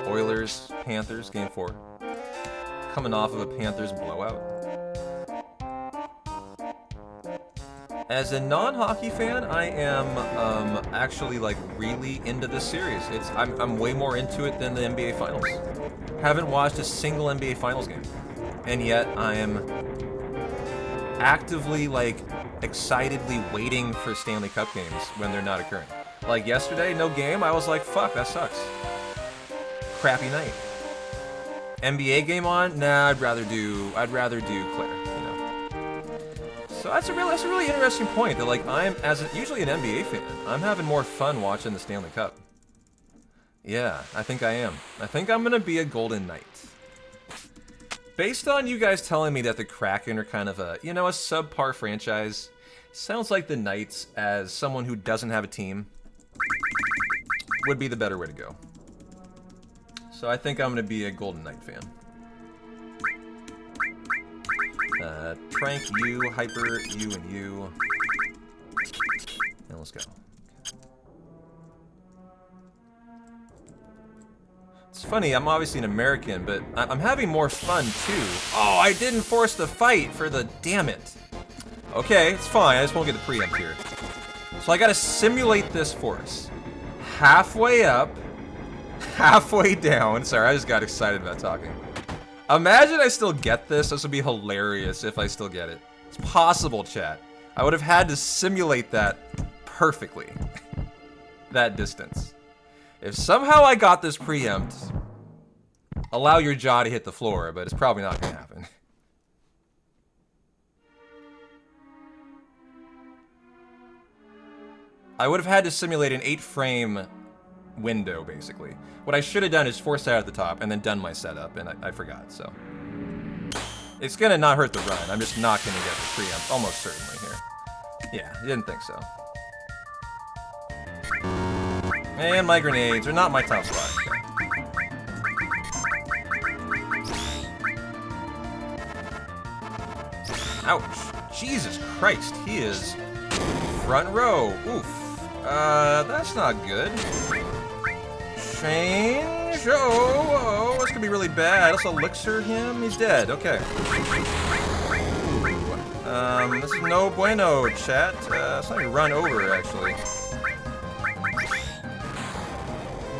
Oilers, Panthers, game 4. Coming off of a Panthers blowout. As a non-hockey fan, I am actually like really into this series. I'm way more into it than the NBA Finals. Haven't watched a single NBA Finals game, and yet I am actively like excitedly waiting for Stanley Cup games when they're not occurring. Like yesterday, no game. I was like, fuck, that sucks. Crappy night. NBA game on? Nah, I'd rather do Claire, you know. So that's a really interesting point. That like usually an NBA fan, I'm having more fun watching the Stanley Cup. Yeah, I think I am. I think I'm gonna be a Golden Knight. Based on you guys telling me that the Kraken are kind of a, you know, a subpar franchise, sounds like the Knights, as someone who doesn't have a team, would be the better way to go. So I think I'm going to be a Golden Knight fan. Trank, you, Hyper, you, and you. And let's go. It's funny, I'm obviously an American, but I'm having more fun, too. Oh, I didn't force the fight for the... Damn it. Okay, it's fine. I just won't get the preempt here. So I gotta simulate this force. Halfway up, halfway down. Sorry, I just got excited about talking. Imagine I still get this. This would be hilarious if I still get it. It's possible, chat. I would have had to simulate that perfectly. That distance. If somehow I got this preempt, allow your jaw to hit the floor, but it's probably not going to happen. I would have had to simulate an 8-frame window, basically. What I should have done is forced out at the top and then done my setup, and I forgot, so. It's going to not hurt the run. I'm just not going to get the preempt, almost certainly here. Yeah, I didn't think so. And my grenades are not my top spot. Okay. Ouch. Jesus Christ, he is front row. Oof. That's not good. Change. Oh, this could be really bad. Let's elixir him. He's dead. Okay. This is no bueno, chat. It's not even run over, actually.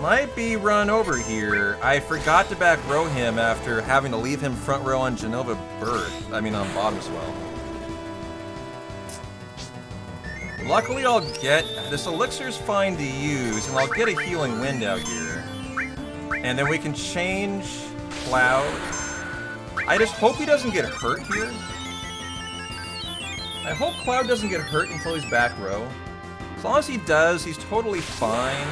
Might be run over here. I forgot to back row him after having to leave him front row on Genova Birth. I mean, on bottom swell. Luckily, I'll get... This elixir's fine to use, and I'll get a healing wind out here. And then we can change Cloud. I just hope he doesn't get hurt here. I hope Cloud doesn't get hurt until he's back row. As long as he does, he's totally fine.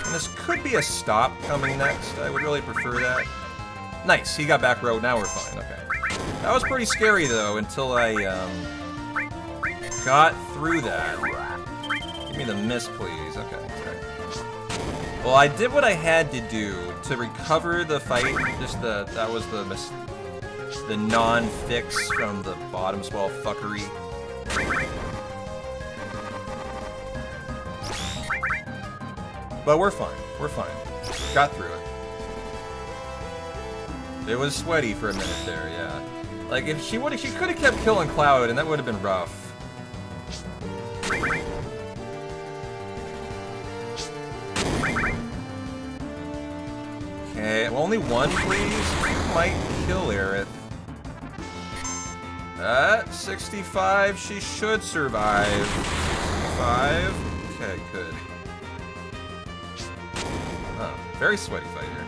And this could be a stop coming next. I would really prefer that. Nice, he got back row. Now we're fine. Okay. That was pretty scary, though, until I got through that. Give me the miss, please. Okay, sorry. Well, I did what I had to do to recover the fight. Just that was the non-fix from the bottom swell fuckery. But we're fine. We're fine. Got through it. It was sweaty for a minute there, yeah. Like, if she could have kept killing Cloud, and that would have been rough. Okay, well, only one, please. You might kill Aerith. At 65, she should survive. 65. Okay, good. Oh, very sweaty fight here.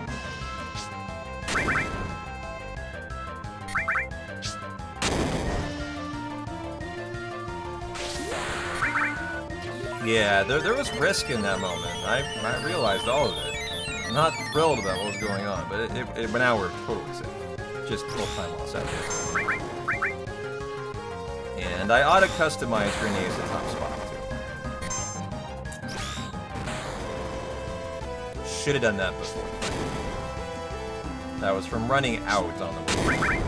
Yeah, there was risk in that moment. I realized all of it. I'm not thrilled about what was going on, but but now we're totally safe. Just a little time loss out there. And I auto-customized grenades at top spot, too. Should have done that before. That was from running out on the way.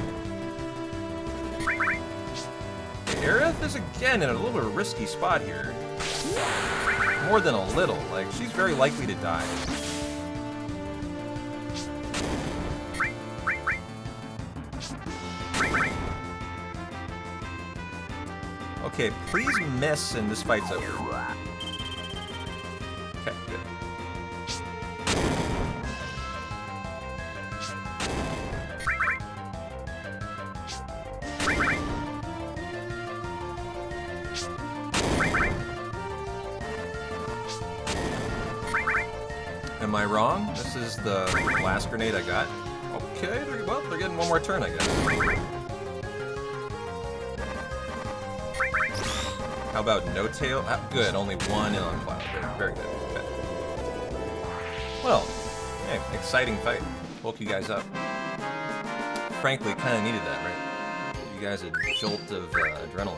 Aerith is again in a little bit of a risky spot here. More than a little, like, she's very likely to die. Okay, please miss and this fight's over. Okay, good. Am I wrong? This is the last grenade I got. Okay, well, they're getting one more turn, I guess. How about no tail? Ah, good, only one in on Cloud. Very good. Okay. Well, hey, exciting fight. Woke you guys up. frankly kind of needed that, right? You guys a jolt of adrenaline.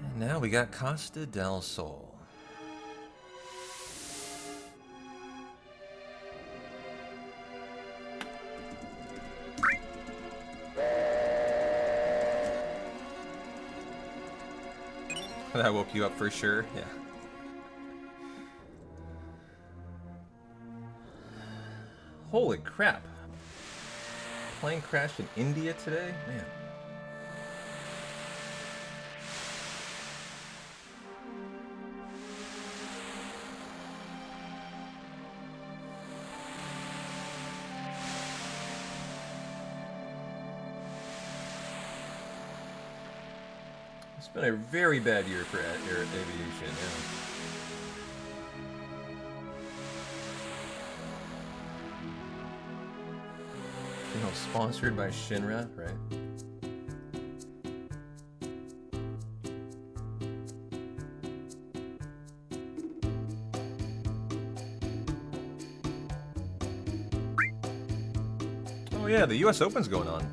And now we got Costa del Sol. That woke you up for sure, yeah. Holy crap. Plane crashed in India today? Man. It's been a very bad year for aviation, yeah. You know, sponsored by Shinra, right? Oh yeah, the U.S. Open's going on.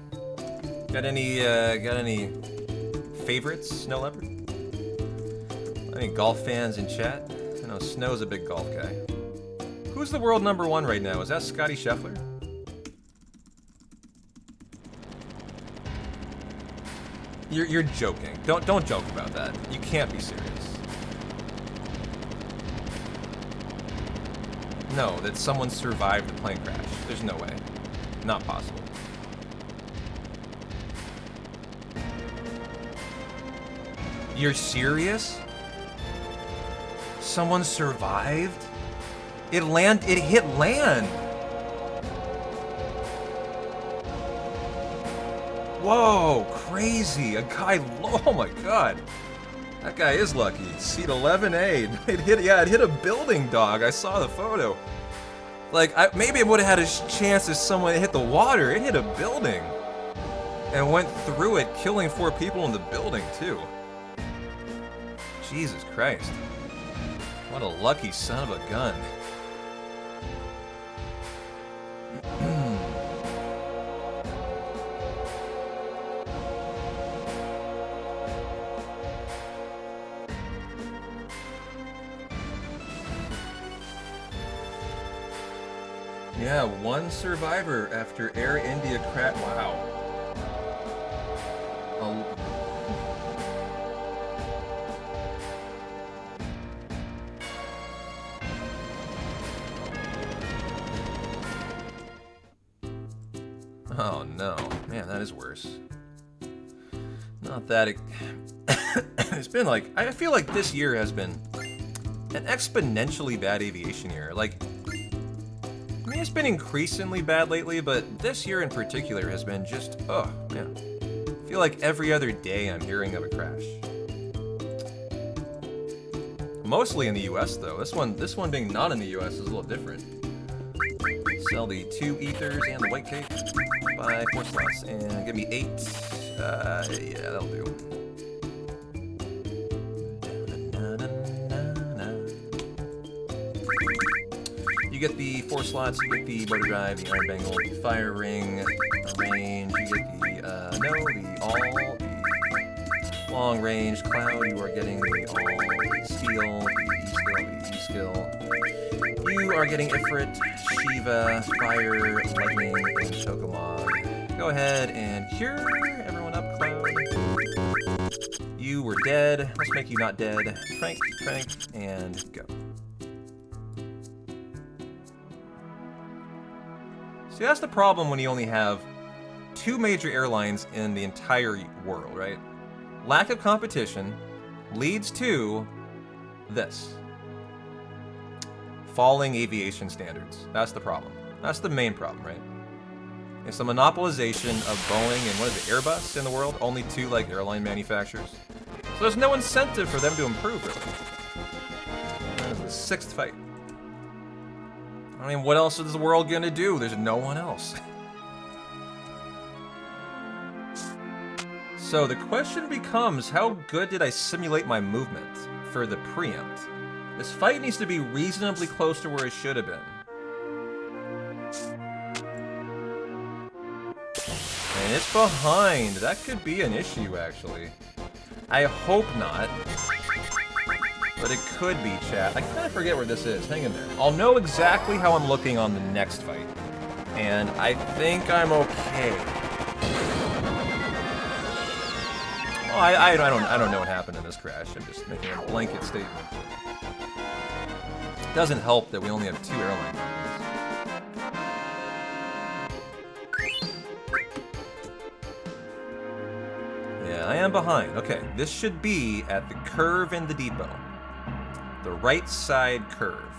Got any favorites, Snow Leopard? Any golf fans in chat? I know Snow's a big golf guy. Who's the world #1 right now? Is that Scotty Scheffler? You're joking. Don't joke about that. You can't be serious. No, that someone survived the plane crash. There's no way. Not possible. You're serious? Someone survived? It hit land. Whoa, crazy. A guy, oh my god. That guy is lucky. Seat 11A. It hit a building, dog. I saw the photo. Like, maybe it would have had a chance if someone hit the water. It hit a building. And went through it, killing 4 people in the building, too. Jesus Christ. What a lucky son of a gun. Yeah, 1 survivor after Air India crash. Wow. Oh no, man, that is worse. Not that it's been like, I feel like this year has been an exponentially bad aviation year. Like, I mean, it's been increasingly bad lately, but this year in particular has been just, oh, man. I feel like every other day I'm hearing of a crash. Mostly in the US, though. This one being not in the US is a little different. Sell the 2 ethers and the white cake. Buy 4 slots and give me 8. Yeah, that'll do. You get the 4 slots, you get the motor drive, the iron bangle, the fire ring, range, you get the all, the long range cloud, you are getting the all, the steel, the E-skill. You are getting Ifrit, Shiva, fire, lightning, and Shogamon. Go ahead and cure everyone up, cloud. You were dead, let's make you not dead. Crank, and go. See, that's the problem when you only have 2 major airlines in the entire world, right? Lack of competition leads to this. Falling aviation standards. That's the problem. That's the main problem, right? It's the monopolization of Boeing and what is it, Airbus in the world? Only 2 like airline manufacturers. So there's no incentive for them to improve, really. That is the 6th fight. I mean, what else is the world gonna do? There's no one else. So the question becomes, how good did I simulate my movement for the preempt? This fight needs to be reasonably close to where it should have been. And it's behind. That could be an issue, actually. I hope not. But it could be, chat. I kind of forget where this is. Hang in there. I'll know exactly how I'm looking on the next fight. And I think I'm okay. Well, I don't know what happened in this crash. I'm just making a blanket statement. It doesn't help that we only have 2 airline companies. Yeah, I am behind. Okay, this should be at the curve in the depot. The right side curve.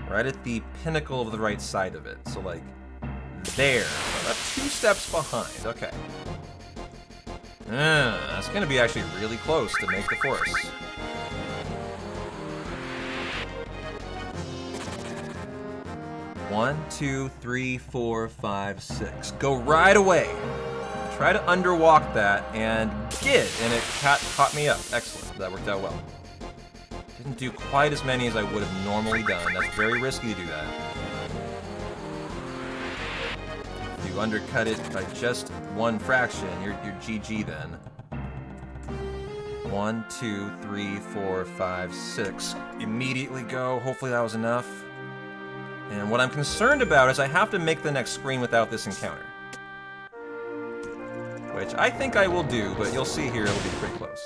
Right at the pinnacle of the right side of it. So, like, there. So that's 2 steps behind. Okay. That's going to be actually really close to make the force. One, 2, 3, 4, 5, 6. Go right away. Try to underwalk that and get it, and it caught me up. Excellent. That worked out well. Didn't do quite as many as I would have normally done. That's very risky to do that. If you undercut it by just 1 fraction, you're GG then. 1, 2, 3, 4, 5, 6. Immediately go. Hopefully that was enough. And what I'm concerned about is I have to make the next screen without this encounter. Which I think I will do, but you'll see here it'll be pretty close.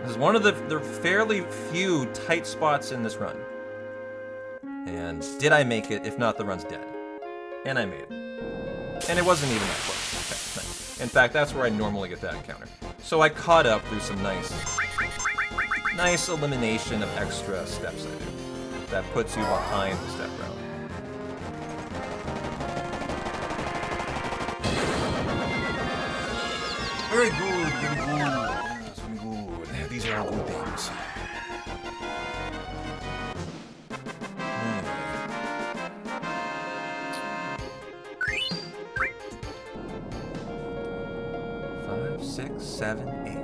This is one of the fairly few tight spots in this run. And did I make it? If not, the run's dead. And I made it. And it wasn't even that close. Okay, nice. In fact, that's where I normally get that encounter. So I caught up through some nice elimination of extra steps I did. That puts you behind the step route. Very good, very good. Yes, very good. These are all good things. 5, 6, 7, 8.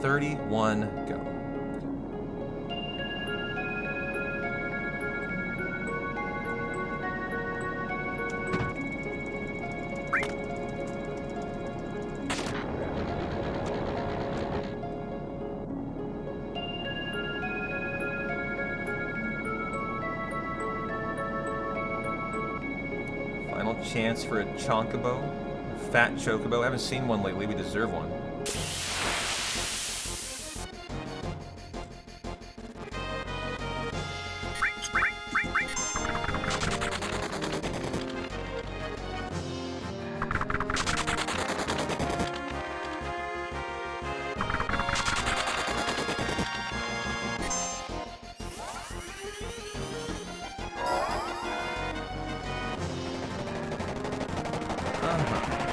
$31 go. Final chance for a chocobo, a fat chocobo. I haven't seen one lately. We deserve one.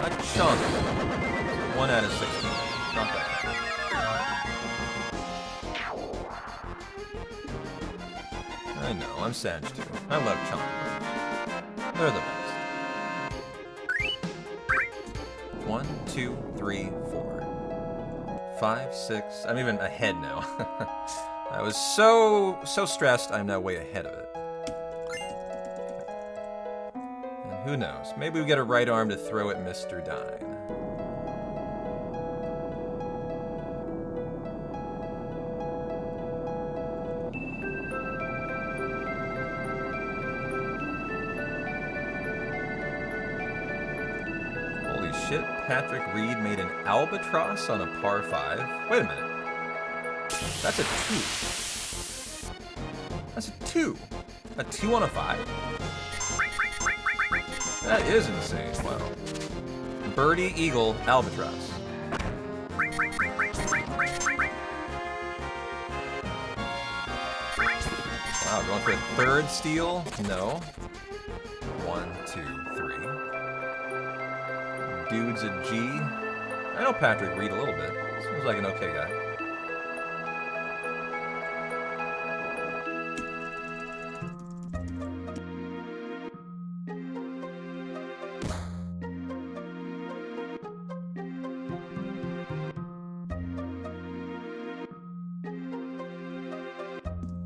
A chunk. 1 out of 16. Not bad. I know, I'm sad too. I love chunk. They're the best. 1, 2, 3, 4. 5, 6. I'm even ahead now. I was so stressed, I'm now way ahead of it. Who knows? Maybe we get a right arm to throw at Mr. Dine. Holy shit, Patrick Reed made an albatross on a par 5? Wait a minute. That's a 2. That's a 2. A 2 on a 5? That is insane, wow. Birdie, eagle, albatross. Wow, going for a 3rd steal? No. 1, 2, 3. Dude's a G. I know Patrick Reed a little bit. Seems like an okay guy.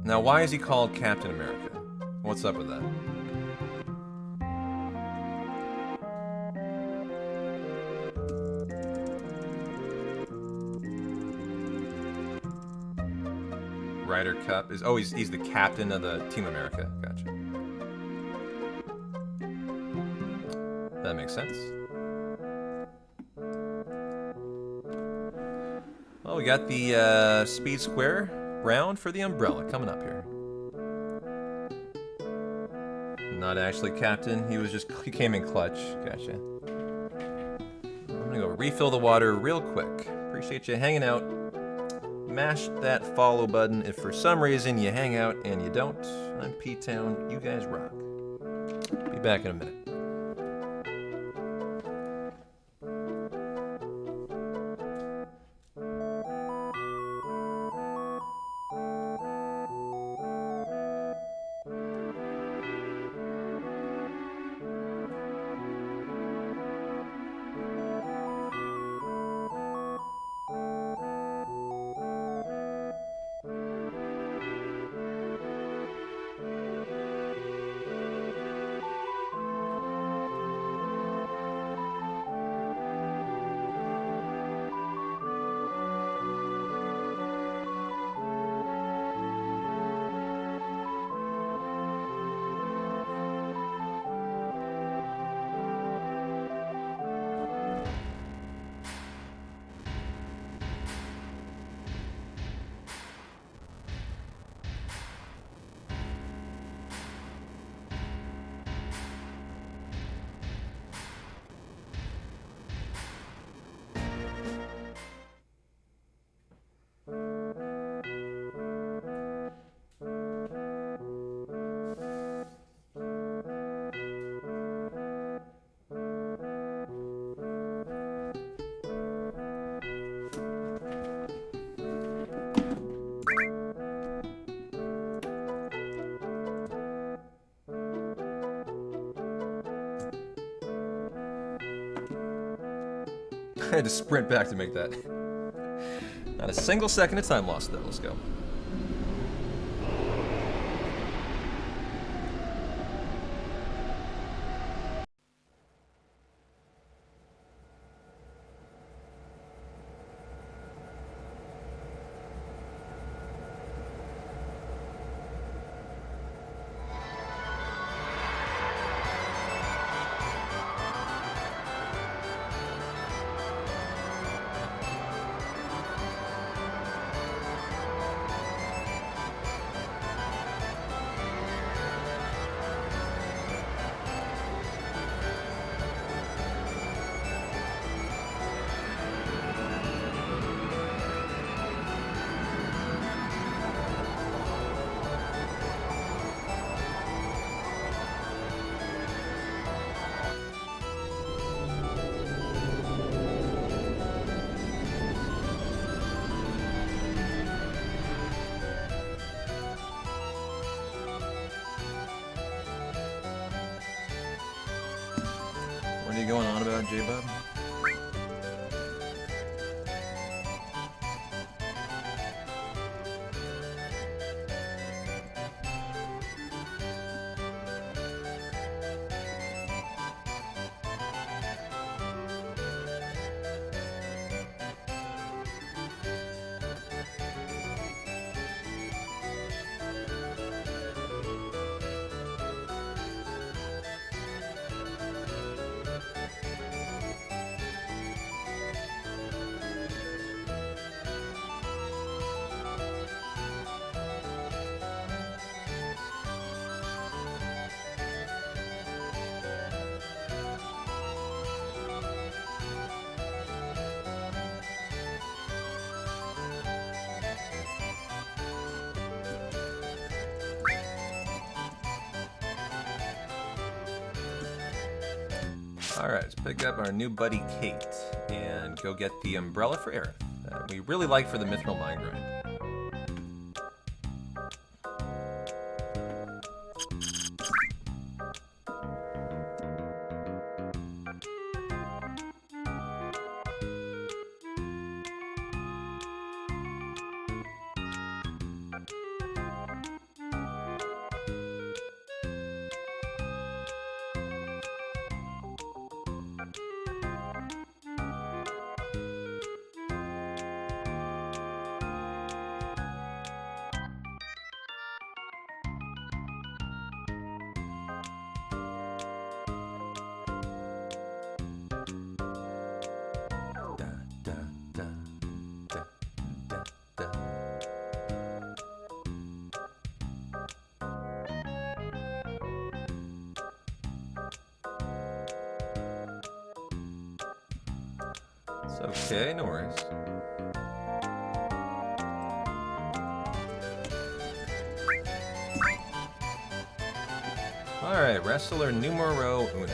Now, why is he called Captain America? What's up with that? Ryder Cup is... Oh, he's the captain of the Team America. Gotcha. That makes sense. Well, we got the Speed Square round for the Umbrella coming up here. Not actually captain, he came in clutch. Gotcha. I'm gonna go refill the water real quick. Appreciate you hanging out. Mash that follow button if for some reason you hang out and you don't. I'm P-Town, you guys rock. Be back in a minute. I had to sprint back to make that. Not a single second of time lost, though. Let's go. What are you going on about, J-Bub? Alright, let's pick up our new buddy Kate and go get the umbrella for Aerith. We really like for the Mithril Mine Grind. Okay, no worries. Alright, wrestler numero uno.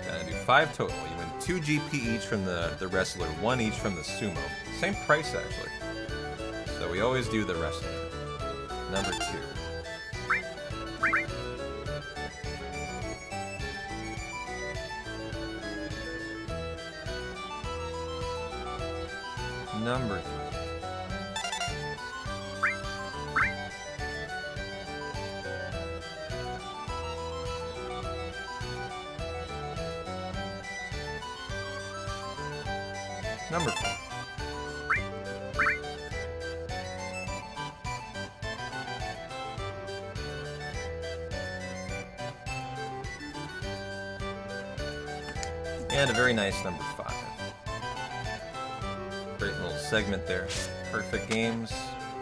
Gotta do 5 total. You win 2 GP each from the wrestler, 1 each from the sumo. Same price, actually. So we always do the wrestler. Number 2. Number 3. Number 4. And a very nice number 5. Great little segment there. Perfect games.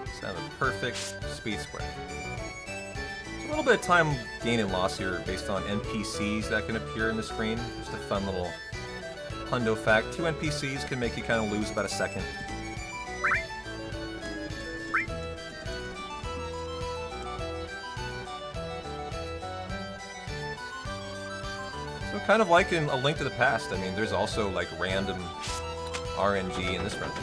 Let's have a perfect speed square. It's a little bit of time gain and loss here based on NPCs that can appear in the screen. Just a fun little hundo fact. 2 NPCs can make you kind of lose about a second. So kind of like in A Link to the Past, I mean, there's also like random RNG in this run too.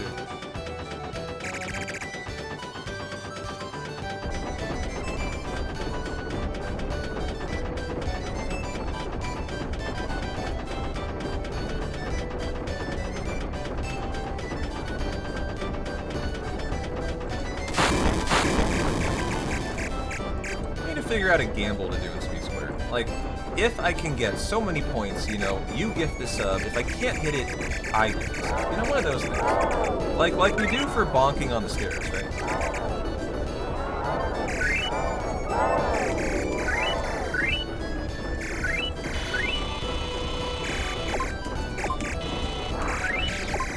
I need to figure out a gamble to do in Speed Square. Like, if I can get so many points, you know, you gift the sub. If I can't hit it, I gift the sub. You know, one of those things. Like we do for bonking on the stairs, right?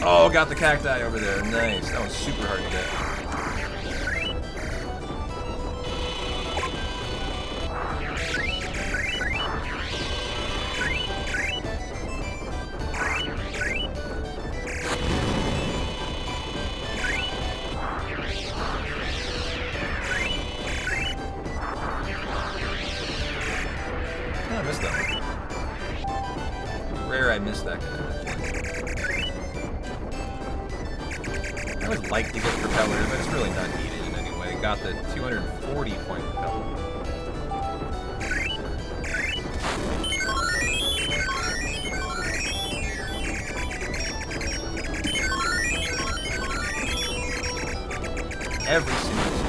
Oh, got the cacti over there. Nice. That was super hard to get. I missed that one. Rare I missed that guy. I would like to get propeller, but it's really not needed in any way. Got the 240 point propeller. Every single story.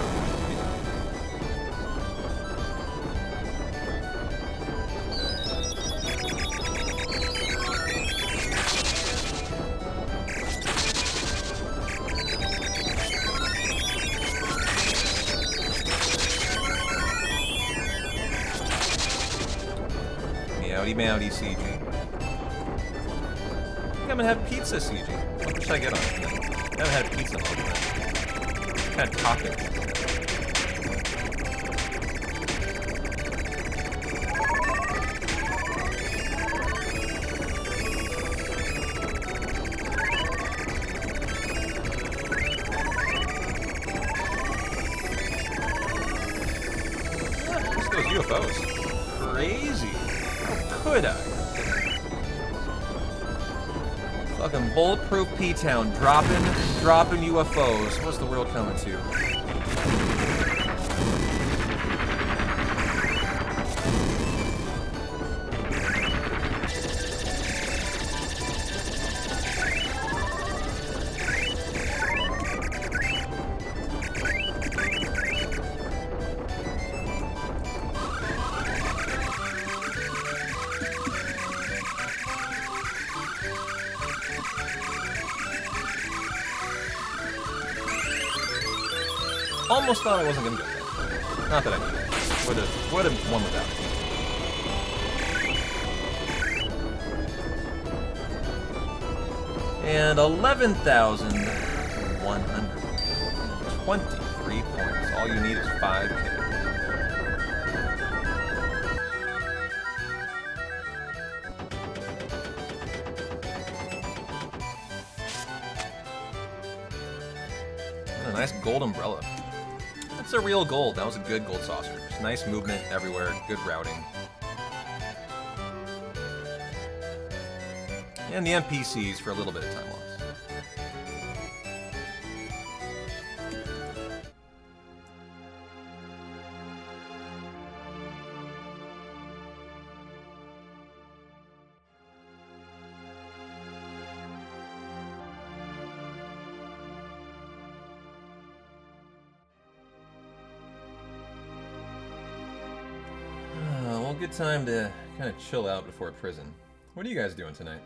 Meowdy meowdy CG. I think I'm gonna have pizza CG. What should I get on it? I haven't had pizza in a long time. Had taco. Just those UFOs. Crazy. How could I? Fucking bulletproof P-Town, dropping UFOs. What's the world coming to? Almost thought I wasn't gonna get that. Not that I needed it. Would have won without it. And 11,123 points. All you need is 5K. And a nice gold umbrella. That's a real gold. That was a good gold saucer. Just nice movement everywhere, good routing. And the NPCs for a little bit of time loss. Well, good time to kind of chill out before prison. What are you guys doing tonight?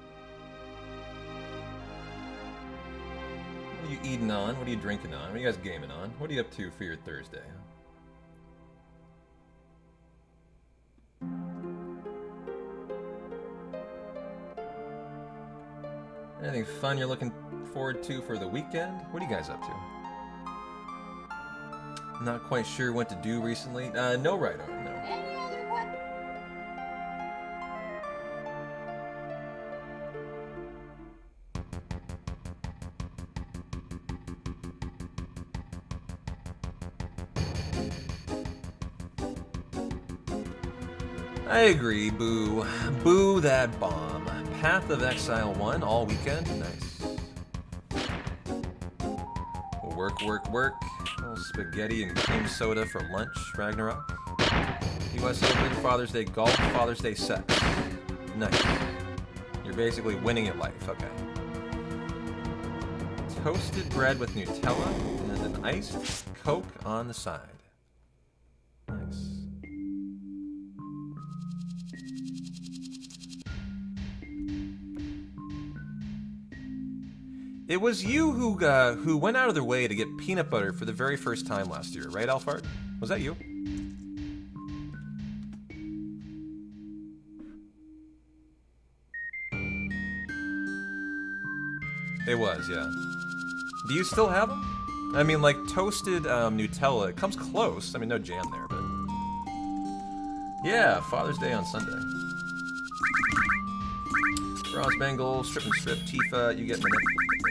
What are you eating on? What are you drinking on? What are you guys gaming on? What are you up to for your Thursday? Anything fun you're looking forward to for the weekend? What are you guys up to? Not quite sure what to do recently. No, right on, no. I agree, boo. Boo that bomb. Path of Exile 1 all weekend. Nice. Work, work, work. A little spaghetti and cream soda for lunch, Ragnarok. US Open, Father's Day golf, Father's Day sex. Nice. You're basically winning at life, okay. Toasted bread with Nutella and an iced Coke on the side. Nice. It was you who went out of their way to get peanut butter for the very first time last year, right, Alfard? Was that you? It was, yeah. Do you still have them? I mean, like, toasted Nutella. It comes close. I mean, no jam there, but... Yeah, Father's Day on Sunday. Bronze Bengal, Strip and Strip, Tifa, you get Minute,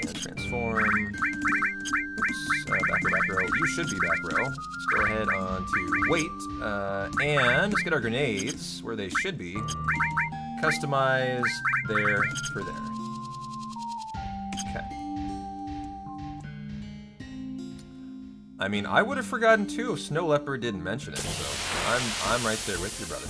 and Transform. Oops, back row. You should be back row. Let's go ahead on to Wait, and let's get our grenades where they should be. Customize there for there. Okay. I mean, I would have forgotten too if Snow Leopard didn't mention it, so I'm right there with you, brother.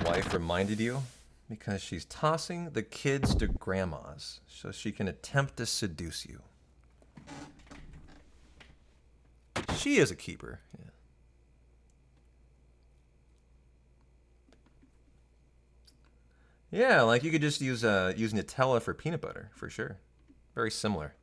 Wife reminded you? Because she's tossing the kids to grandma's so she can attempt to seduce you. She is a keeper. Yeah. Yeah, like you could just use Nutella for peanut butter, for sure. Very similar.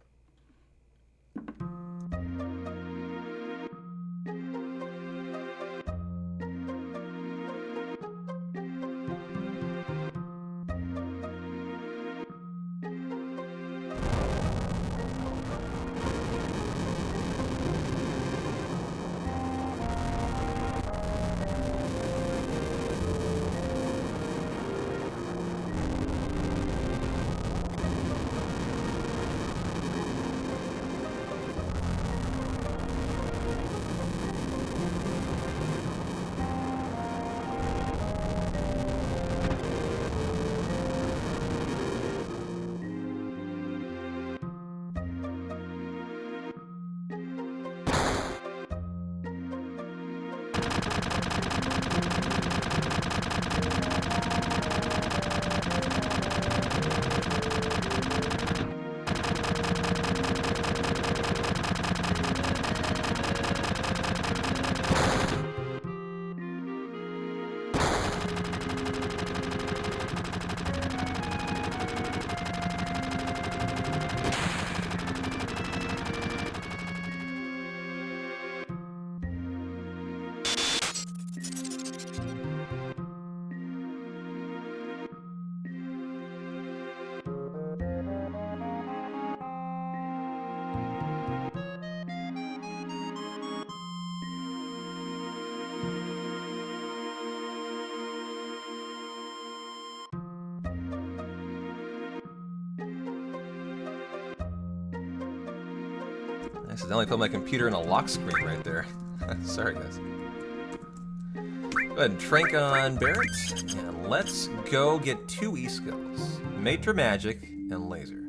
I accidentally put my computer in a lock screen right there. Sorry, guys. Go ahead and trank on Barrett, and let's go get 2 E-skills. Matra Magic and Laser.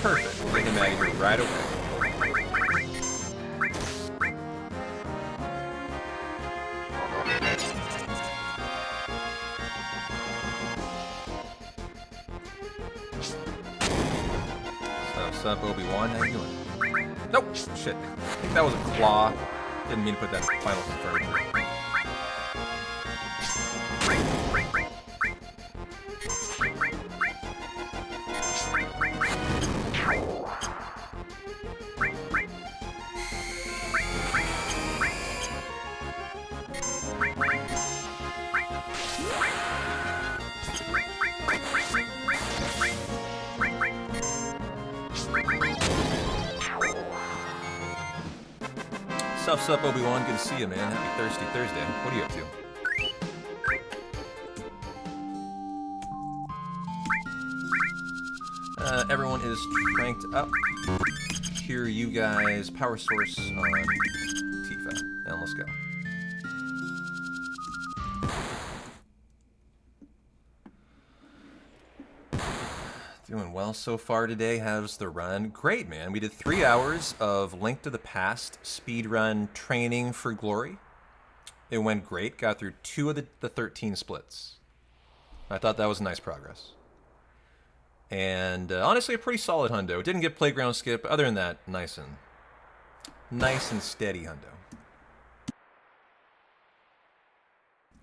Perfect. Bring him out of here right away. What's up, Obi-Wan? How you doing? Nope! Shit. I think that was a claw. Didn't mean to put that final confirm. Sup, Obi-Wan? Good to see you, man. Happy Thirsty Thursday. What are you up to? Everyone is cranked up. Hear you guys. Power source on Tifa. And let's go. Doing well so far today. How's the run? Great, man. We did 3 hours of Link to the Past speedrun training for glory. It went great. Got through 2 of the 13 splits. I thought that was nice progress. And honestly, a pretty solid hundo. Didn't get playground skip, but other than that, nice and steady hundo.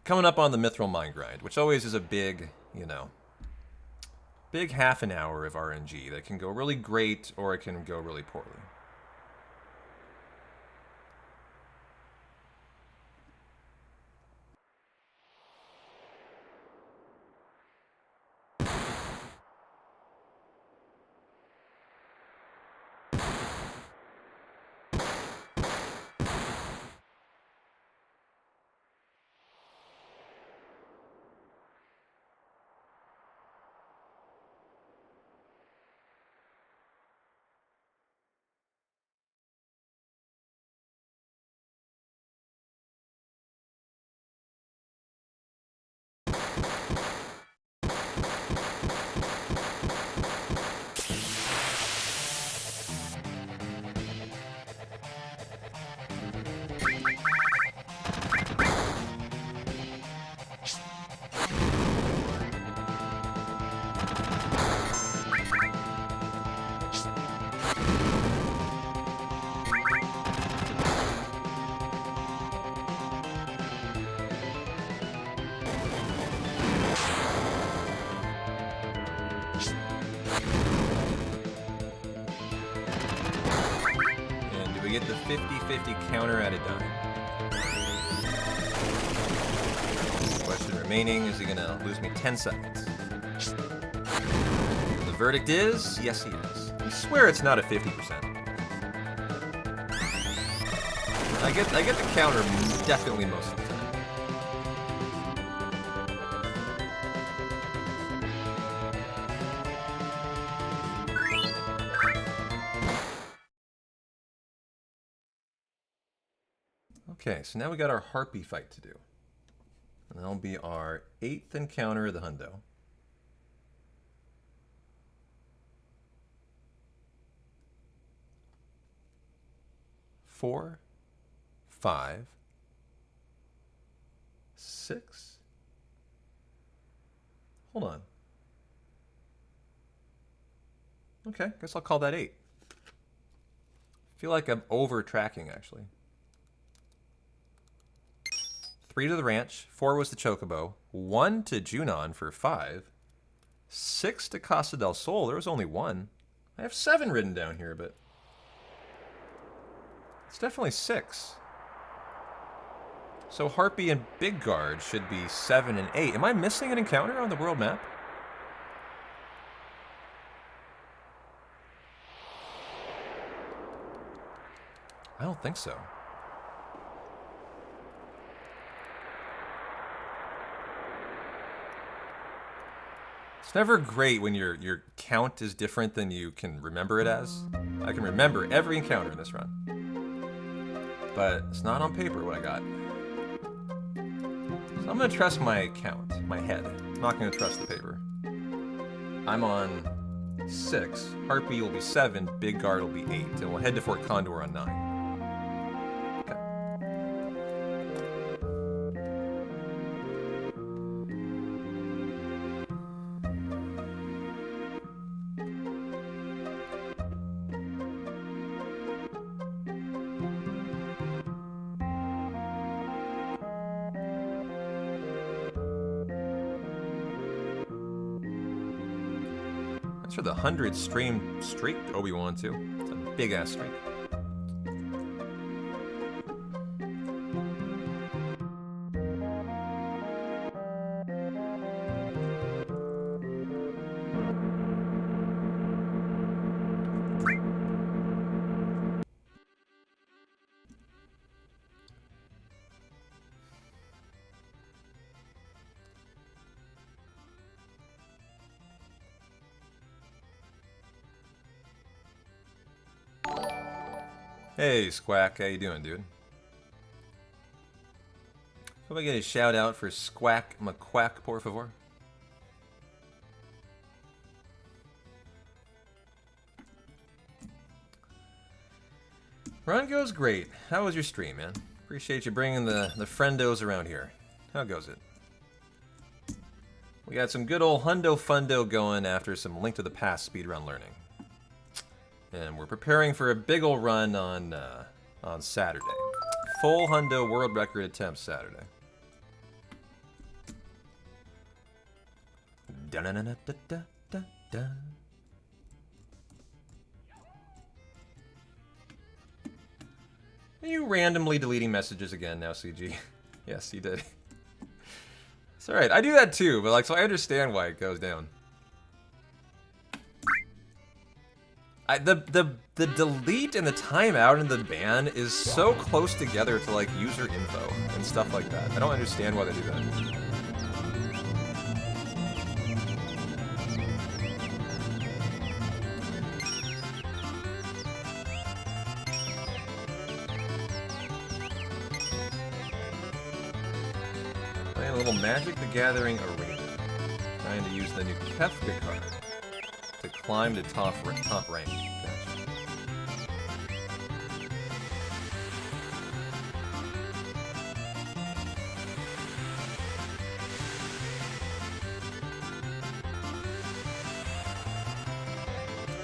Coming up on the Mithril Mine grind, which always is a big, you know, big half an hour of RNG that can go really great or it can go really poorly. Get the 50-50 counter at a dime. Question remaining, is he gonna lose me 10 seconds? The verdict is, yes he is. I swear it's not a 50%. I get the counter definitely most of the time. Okay, so now we got our Harpy fight to do. And that'll be our 8th encounter of the hundo. Four, 5, 6. Hold on. Okay, guess I'll call that 8. Feel like I'm over tracking actually. 3 to the ranch, 4 was the chocobo, 1 to Junon for 5, 6 to Casa del Sol. There was only 1. I have 7 written down here, but it's definitely 6. So Harpy and Big Guard should be 7 and 8. Am I missing an encounter on the world map? I don't think so. It's never great when your count is different than you can remember it as. I can remember every encounter in this run, but it's not on paper what I got. So I'm gonna trust my count, my head. I'm not gonna trust the paper. I'm on 6. Harpy will be 7. Big Guard will be 8, and we'll head to Fort Condor on 9. That's for the 100 stream streak Obi-Wan too. It's a big ass streak. Hey, Squack, how you doing, dude? Hope I get a shout out for Squack McQuack, por favor. Run goes great. How was your stream, man? Appreciate you bringing the friendos around here. How goes it? We got some good old hundo fundo going after some Link to the Past speedrun learning. And we're preparing for a big ol' run on Saturday. Full hundo world record attempt Saturday. Da-na-na-na-da-da-da-da. Are you randomly deleting messages again now, CG? Yes, you did. It's alright, I do that too, but like, so I understand why it goes down. The delete and the timeout and the ban is so close together to like user info and stuff like that. I don't understand why they do that. Playing a little Magic the Gathering Arena. Trying to use the new Kefka card to climb to top rank. Gotcha.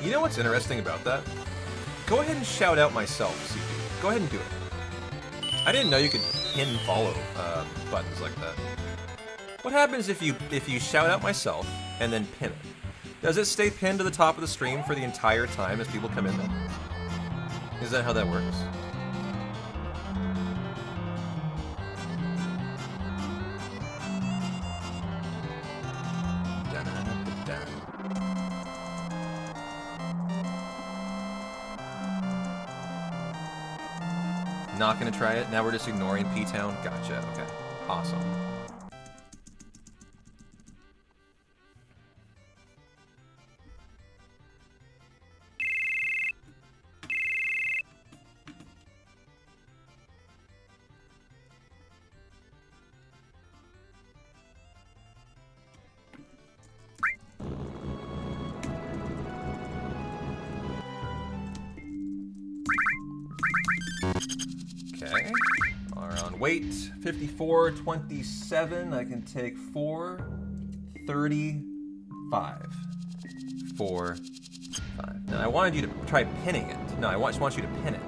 You know what's interesting about that? Go ahead and shout out myself, CP. Go ahead and do it. I didn't know you could pin follow buttons like that. What happens if you shout out myself and then pin it? Does it stay pinned to the top of the stream for the entire time as people come in then? Is that how that works? Not gonna try it? Now we're just ignoring P-Town? Gotcha, okay. Awesome. Okay, are on weight 54.27. I can take 4.35. 4.5. Now I wanted you to try pinning it. No, I just want you to pin it.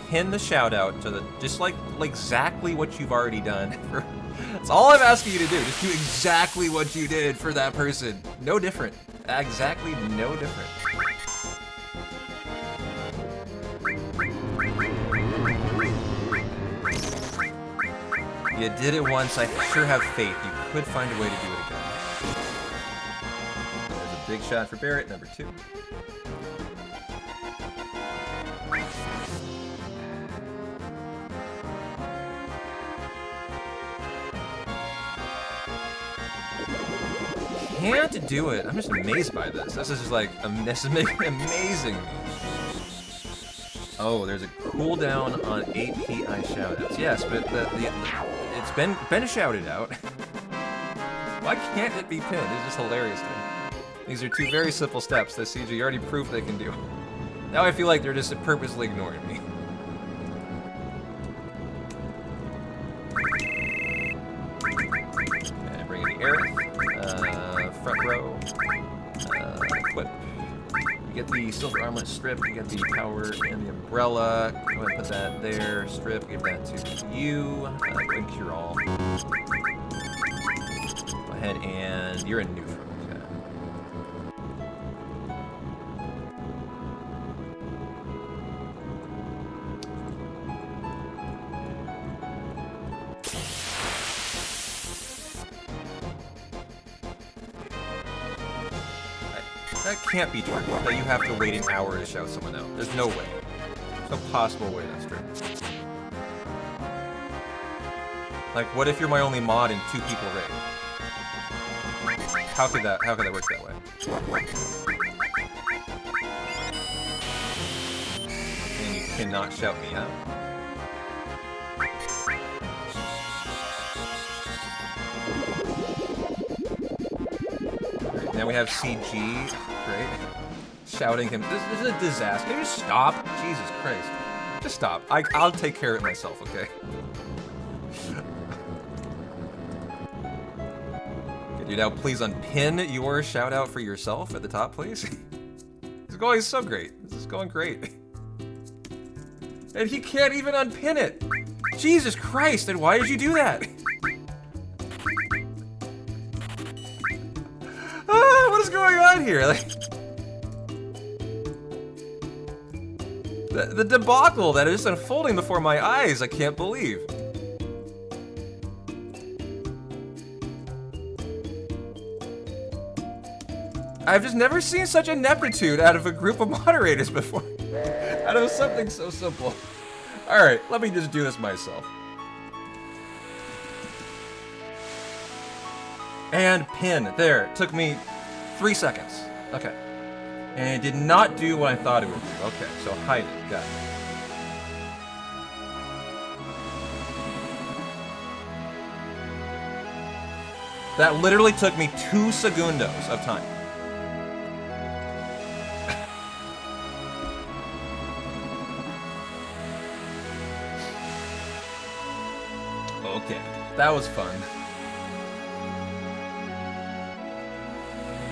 Pin the shout out to the just like exactly what you've already done That's all I'm asking you to do. Just do exactly what you did for that person. No different. Exactly no different. You did it once. I sure have faith. You could find a way to do it again. There's a big shot for Barrett, number 2. Can't do it. I'm just amazed by this. This is just like amazing. Oh, there's a cooldown on API shoutouts. Yes, but it's been shouted out. Why can't it be pinned? It's just hilarious to me. These are 2 very simple steps that CG already proved they can do. Now I feel like they're just purposely ignoring me. And bring in the Aerith. Front row. Equip. You get the silver armlet strip, you get the power and the umbrella. Go ahead and put that there. Strip, give that to you. Go ahead and cure all. Go ahead and you're in neutral. Okay. That can't be true, that you have to wait an hour to shout someone out. There's no way. There's no possible way that's true. Like, what if you're my only mod and 2 people raid? How could that work that way? And you cannot shout me out? Now we have CG, great, shouting him. This is a disaster. Can you just stop? Jesus Christ. Just stop. I'll take care of it myself, okay? Could you now please unpin your shout out for yourself at the top, please? It's going so great. This is going great. And he can't even unpin it. Jesus Christ, then why did you do that? What is going on here? Like, the debacle that is unfolding before my eyes, I can't believe. I've just never seen such ineptitude out of a group of moderators before. Out of something so simple. Alright, let me just do this myself. And pin. There. It took me 3 seconds. Okay. And it did not do what I thought it would do. Okay, so hide it. Got it. That literally took me 2 segundos of time. Okay, that was fun.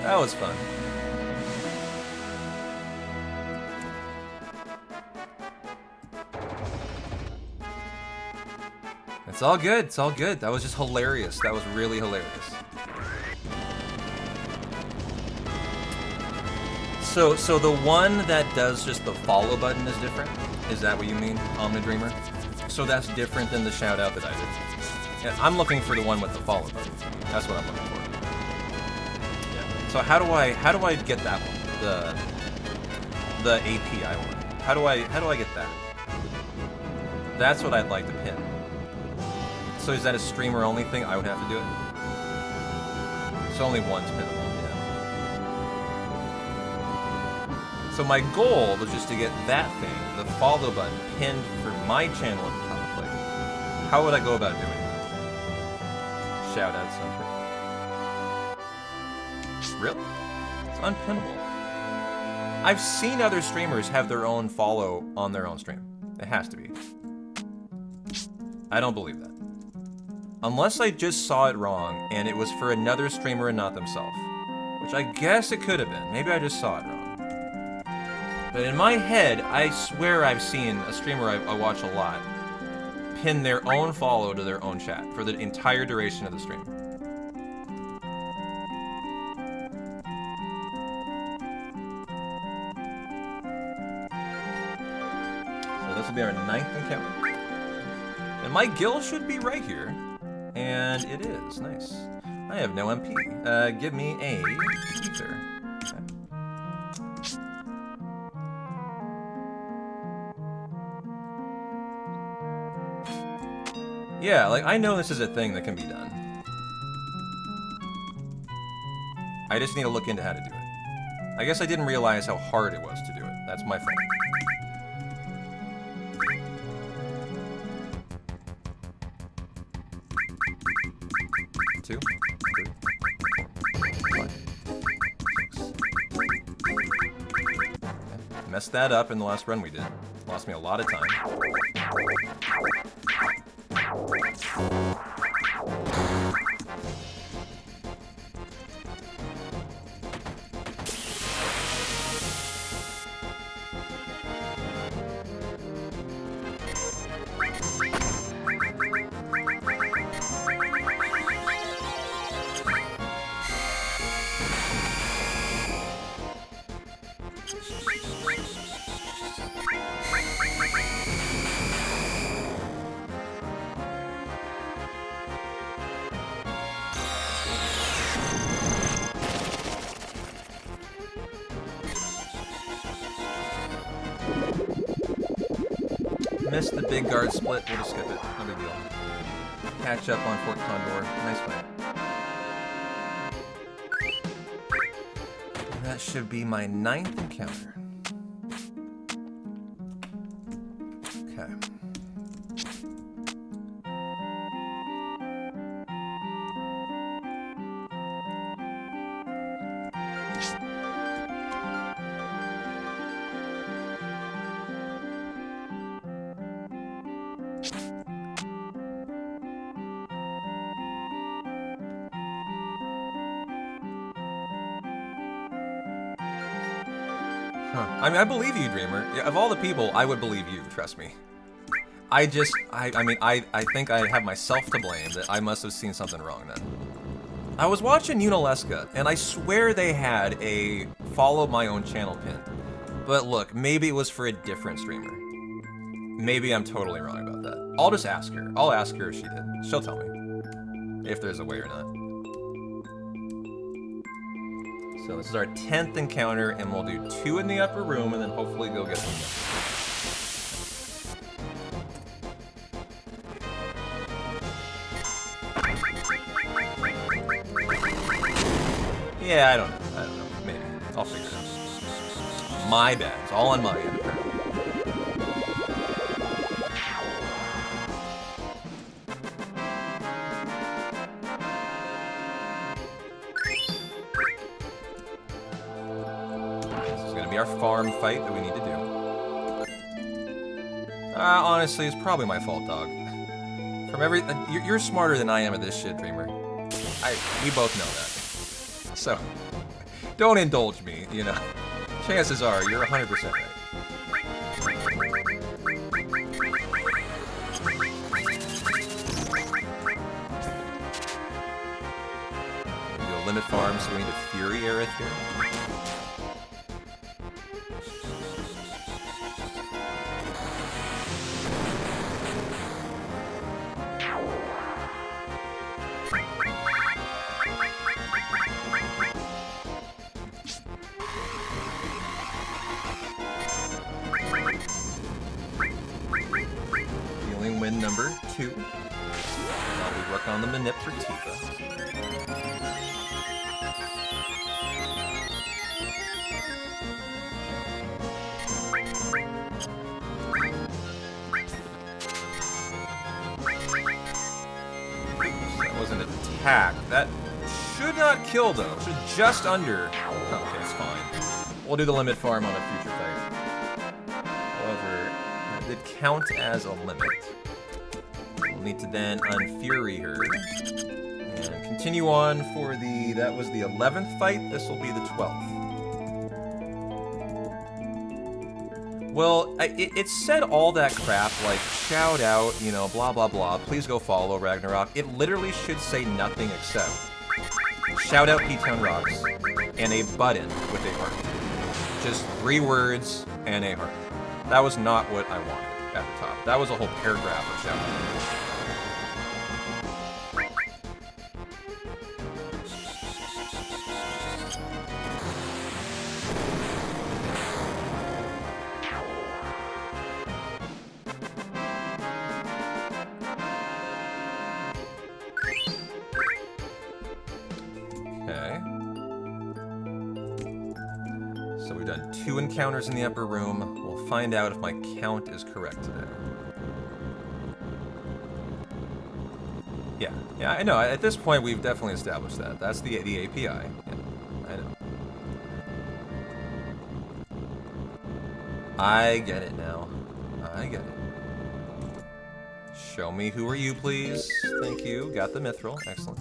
That was fun. It's all good, it's all good. That was just hilarious. That was really hilarious. So the one that does just the follow button is different? Is that what you mean, Omnidreamer? So that's different than the shout out that I did. Yeah, I'm looking for the one with the follow button. That's what I'm looking for. Yeah. So how do I get that one? The API one. How do I get that? That's what I'd like to pin. So is that a streamer only thing? I would have to do it? So only one's pinnable, yeah. So my goal was just to get that thing, the follow button, pinned for my channel at the top. Like, how would I go about doing that? Shout out something. Really? It's unpinnable. I've seen other streamers have their own follow on their own stream. It has to be. I don't believe that. Unless I just saw it wrong, and it was for another streamer and not themselves. Which I guess it could have been. Maybe I just saw it wrong. But in my head, I swear I've seen a streamer I watch a lot pin their own follow to their own chat for the entire duration of the stream. So this will be our 9th encounter. And my gill should be right here. And it is. Nice. I have no MP. Give me a ether. Okay. Yeah, like, I know this is a thing that can be done. I just need to look into how to do it. I guess I didn't realize how hard it was to do it. That's my fault. Two, three, 4, 5, 6. Okay. Messed that up in the last run we did. Lost me a lot of time. Missed the big guard split. We'll just skip it. No big deal. Catch up on Fort Condor. Nice fight. That should be my 9th encounter. Okay. I mean, I believe you, Dreamer. Yeah, of all the people, I would believe you, trust me. I think I have myself to blame that I must have seen something wrong then. I was watching Unaleska, and I swear they had a follow my own channel pin. But look, maybe it was for a different streamer. Maybe I'm totally wrong about that. I'll just ask her. I'll ask her if she did. She'll tell me if there's a way or not. So this is our 10th encounter, and we'll do 2 in the upper room, and then hopefully go get them. Yeah, I don't know. Maybe. I'll figure it out. My bad. It's all on my end, apparently. Our farm fight that we need to do. Honestly, it's probably my fault, dog. You're smarter than I am at this shit, Dreamer. We both know that. So, don't indulge me, you know. Chances are, you're 100% right. Do a limit farm, so we need a Fury Aerith here. Number 2. While we work on the manip for Tifa. That was an attack. That should not kill though. Should just under. Okay, it's fine. We'll do the limit farm on a future fight. However, it did count as a limit. Need to then unfury her and continue on for that was the 11th fight. This will be the 12th. Well, it said all that crap, like, shout out, you know, blah, blah, blah, please go follow Ragnarok. It literally should say nothing except, shout out P-Town Rocks, and a button with a heart. Just 3 words and a heart. That was not what I wanted at the top. That was a whole paragraph of shout out. So we've done 2 encounters in the upper room. We'll find out if my count is correct today. Yeah, I know. At this point, we've definitely established that. That's the API. Yeah, I know. I get it now. I get it. Show me who are you, please. Thank you. Got the mithril. Excellent.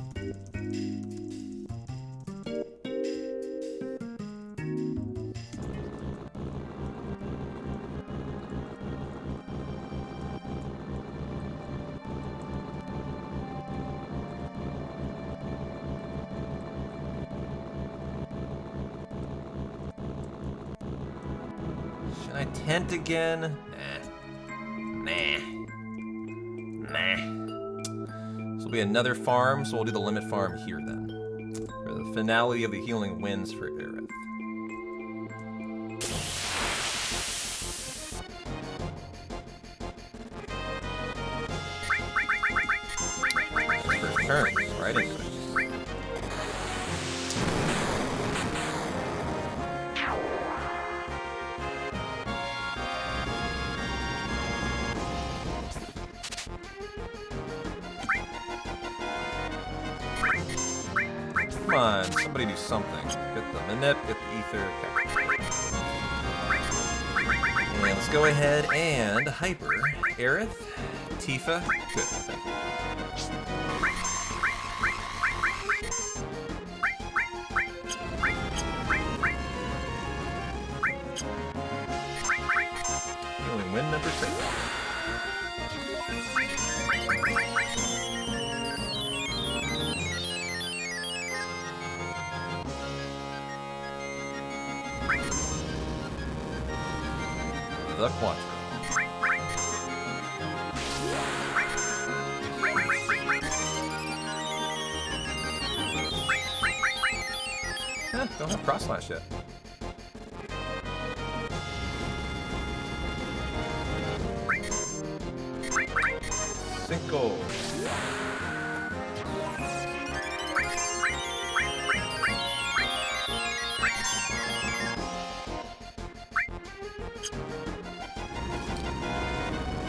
Should I tent again? Nah. This will be another farm, so we'll do the limit farm here then. For the finality of the healing winds for Aerith. First turn, right into it. Come on, somebody do something. Get the Manip, get the Ether. Okay. And let's go ahead and Hyper. Aerith, Tifa. Good, thank you. Healing Wind number 6. The Quattro. Don't have Cross Slash yet. Cinco.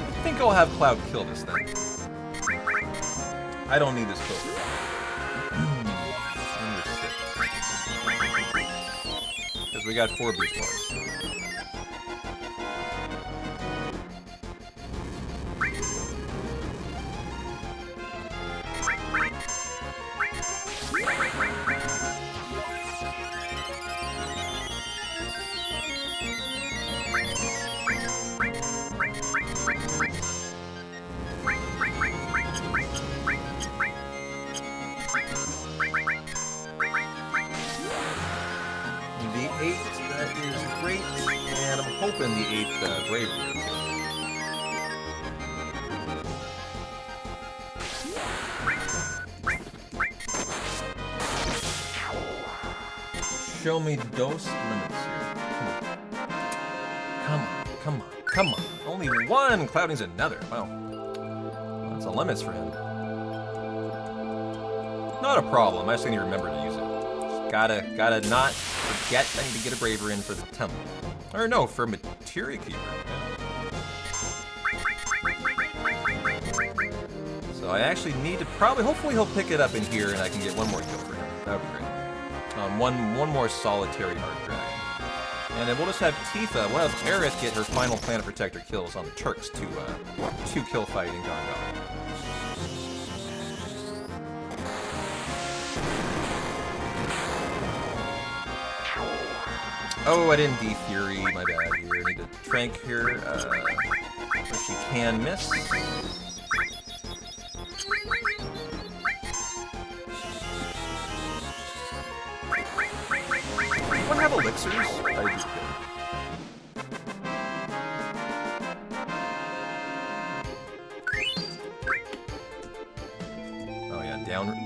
I think I'll have Cloud kill this then. I don't need this kill. Number 6. Because we got 4 boost points. The 8, that is great, and I'm hoping the 8th bravery is good. Show me dose limits here. Come on. Only 1! Cloud needs another. Wow. Lots of limits for him. Not a problem, I just need to remember to use it. Just gotta not forget I need to get a bravery in for the temple. Or no, for Materia Keeper. Yeah. So I actually need to hopefully he'll pick it up in here and I can get 1 more kill for him. That would be great. One more solitary Heart Dragon. And then we'll just have Tifa, we'll have Aerith get her final Planet Protector kills on the Turks to 2-kill fight in Gongon. Oh, I didn't de-fury, my bad here. I need to trank here, so she can miss. Anyone have elixirs? I do. Oh yeah, down room.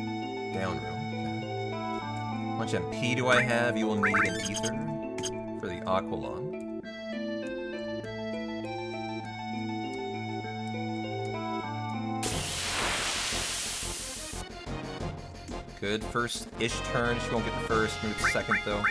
Okay. How much MP do I have? You will need an ether for the Aqualon. Good, first-ish turn. She won't get the first, maybe the second, though.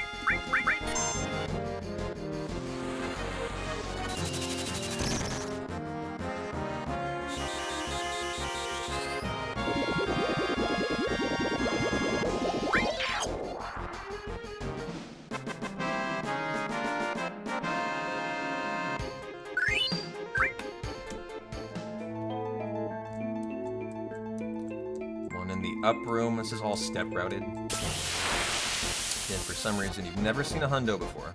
Up room, this is all step routed. And for some reason, you've never seen a hundo before.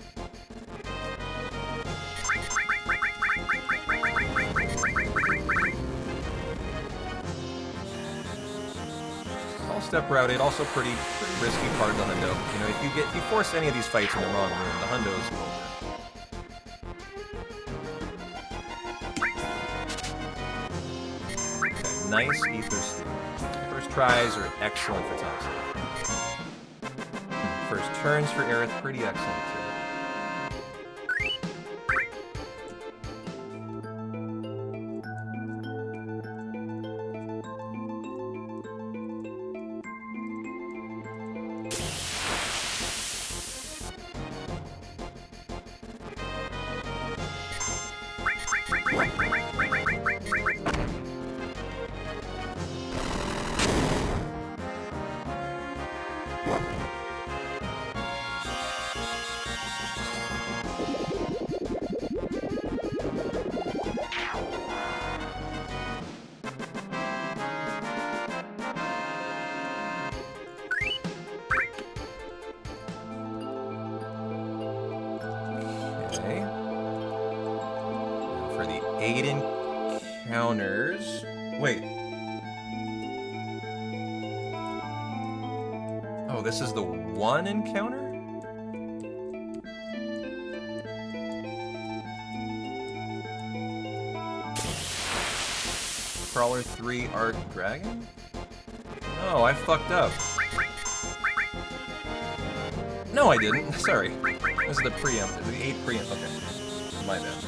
All step routed, also pretty risky part of the hundo. You know, if you force any of these fights in the wrong room, the hundo's over. Okay, nice ether steal. Tries are excellent for Thompson. First turns for Aerith, pretty excellent too. Encounters. Wait. Oh, this is the one encounter? Crawler 3 Arc Dragon? Oh, I fucked up. No, I didn't. Sorry. This is the preempt. The 8 preempt. Okay. My bad.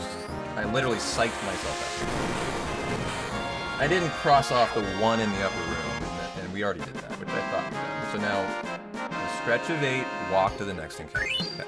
I literally psyched myself out. I didn't cross off the one in the upper room, and we already did that, which I thought we did. So now, a stretch of 8, walk to the next encounter. Okay.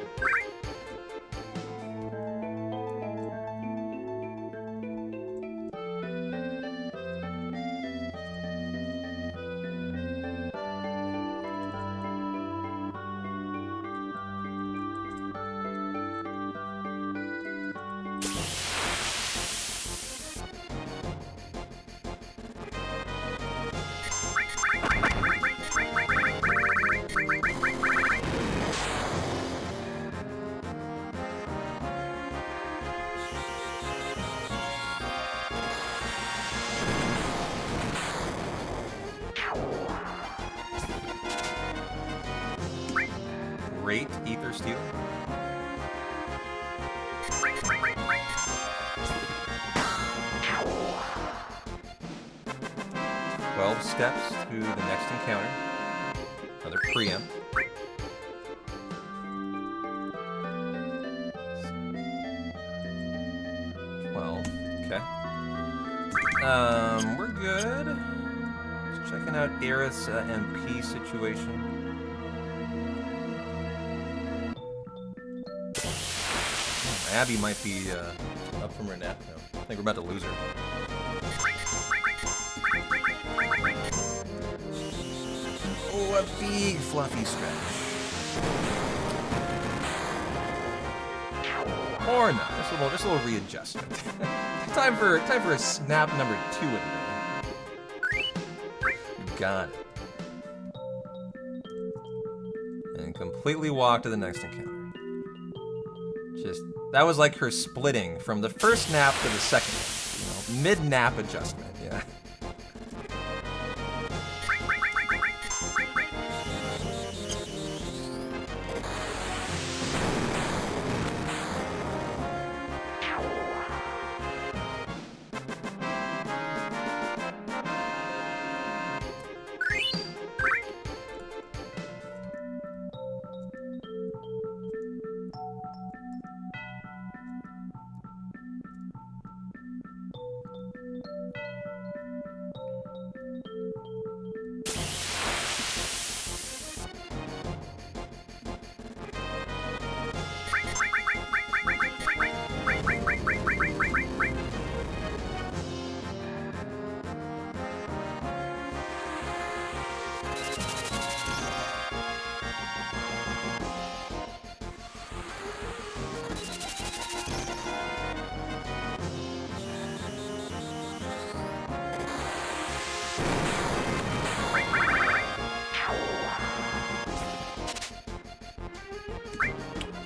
Great ether steal. Steps to the next encounter. Another preempt. Okay. We're good. Just checking out Aerith's MP situation. Abby might be up from her nap now. I think we're about to lose her. Oh, a big fluffy stretch. Or not. Just a little readjustment. time for a snap number 2 in there. You got it. And completely walk to the next encounter. Just, that was like her splitting from the first nap to the second one. You know, mid-nap adjustment, yeah.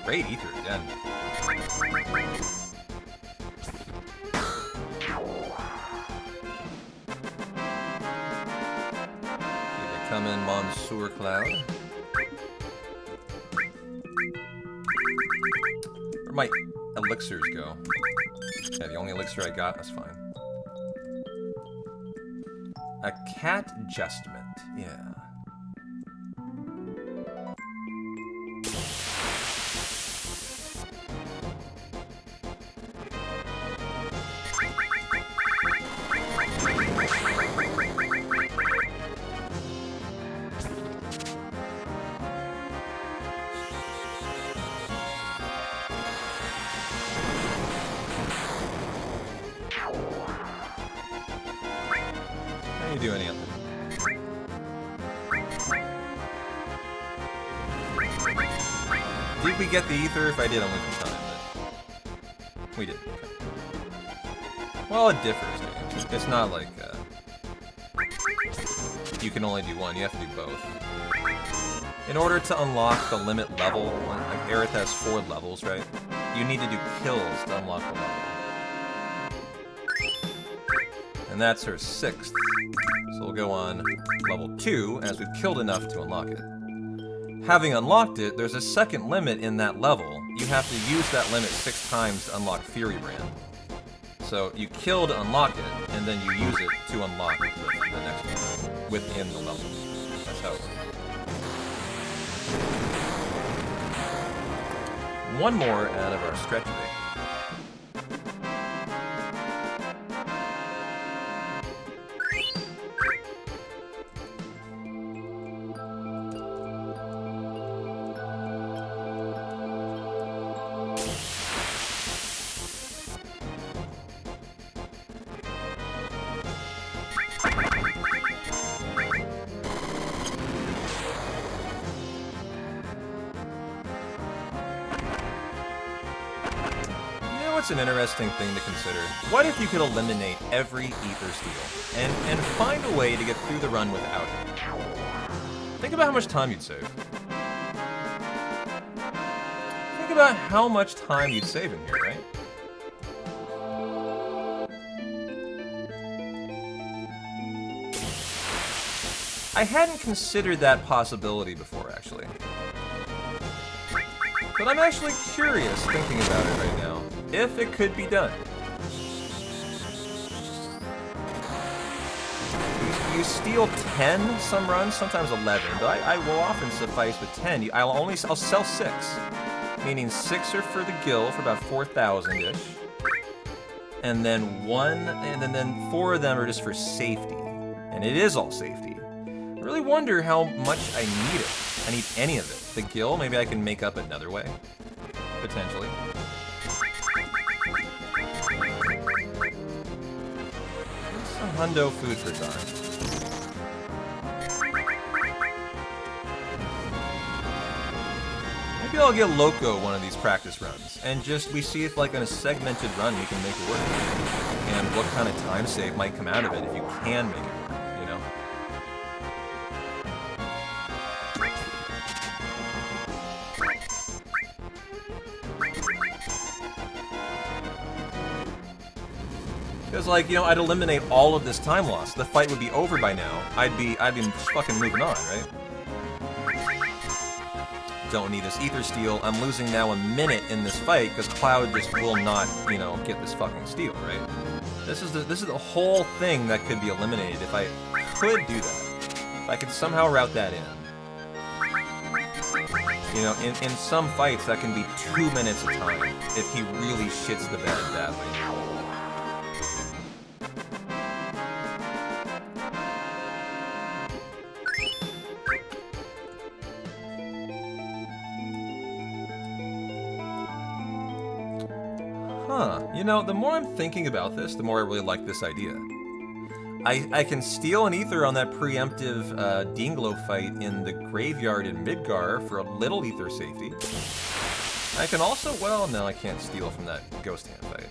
Great ether again. Keep it coming, Monsieur Cloud. Where'd my elixirs go? Yeah, the only elixir I got, that's fine. A cat adjustment, yeah. How you doing, Anthony? Did we get the ether? If I did, I'm losing time, but we did. Well, it differs. Man. It's not like you can only do one. You have to do both. In order to unlock the limit level, like Aerith has 4 levels, right? You need to do kills to unlock the level. And that's her 6th. So we'll go on level 2 as we've killed enough to unlock it. Having unlocked it, there's a second limit in that level. You have to use that limit 6 times to unlock Fury Brand. So you kill to unlock it, and then you use it to unlock the next one within the level. That's how it works. One more out of our stretch day. What's an interesting thing to consider? What if you could eliminate every ether steal and find a way to get through the run without it? Think about how much time you'd save. Think about how much time you'd save in here, right? I hadn't considered that possibility before, actually. But I'm actually curious thinking about it right now. If it could be done. You steal 10 some runs, sometimes 11, but I will often suffice with 10. I'll sell 6, meaning 6 are for the guild for about 4,000-ish, and then 4 of them are just for safety, and it is all safety. I really wonder how much I need it. I need any of it. The guild, maybe I can make up another way, potentially. Some hundo food for time. Maybe I'll get Loco one of these practice runs, and we see if like on a segmented run we can make it work. And what kind of time save might come out of it if you can make it work, you know? Because, like, you know, I'd eliminate all of this time loss. The fight would be over by now. I'd be fucking moving on, right? Don't need this Ether Steel. I'm losing now a minute in this fight because Cloud just will not, you know, get this fucking steel, right? This is the whole thing that could be eliminated if I could do that. If I could somehow route that in. You know, in some fights that can be 2 minutes of time if he really shits the bed badly. Huh, you know, the more I'm thinking about this, the more I really like this idea. I can steal an ether on that preemptive Dinglo fight in the graveyard in Midgar for a little ether safety. I can also, well, no, I can't steal from that Ghost Hand fight.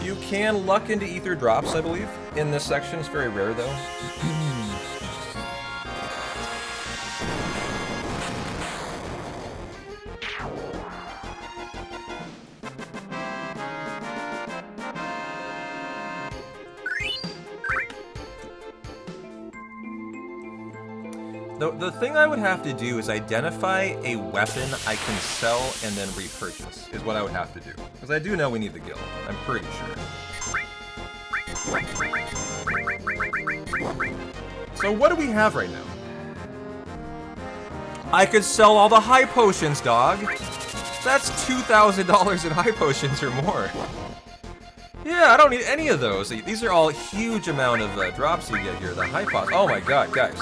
You can luck into ether drops, I believe, in this section. It's very rare, though. The thing I would have to do is identify a weapon I can sell and then repurchase, is what I would have to do. Because I do know we need the guild, I'm pretty sure. So what do we have right now? I could sell all the high potions, dog! That's $2,000 in high potions or more. Yeah, I don't need any of those. These are all huge amount of drops you get here, the high pots. Oh my god, guys.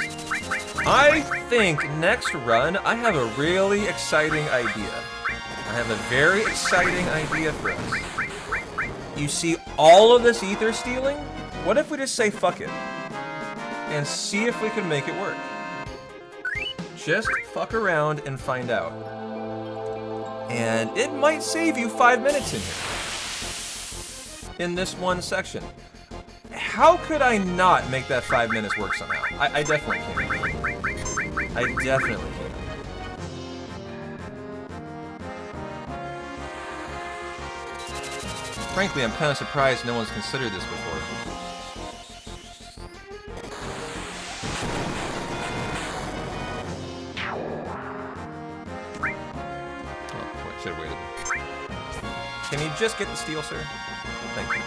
I think next run, I have a really exciting idea. I have a very exciting idea for us. You see all of this ether stealing? What if we just say fuck it? And see if we can make it work. Just fuck around and find out. And it might save you 5 minutes in here. In this one section. How could I not make that 5 minutes work somehow? I definitely can. I definitely can. Frankly, I'm kind of surprised no one's considered this before. Oh, boy, should have waited. Can you just get the steel, sir? Thank you.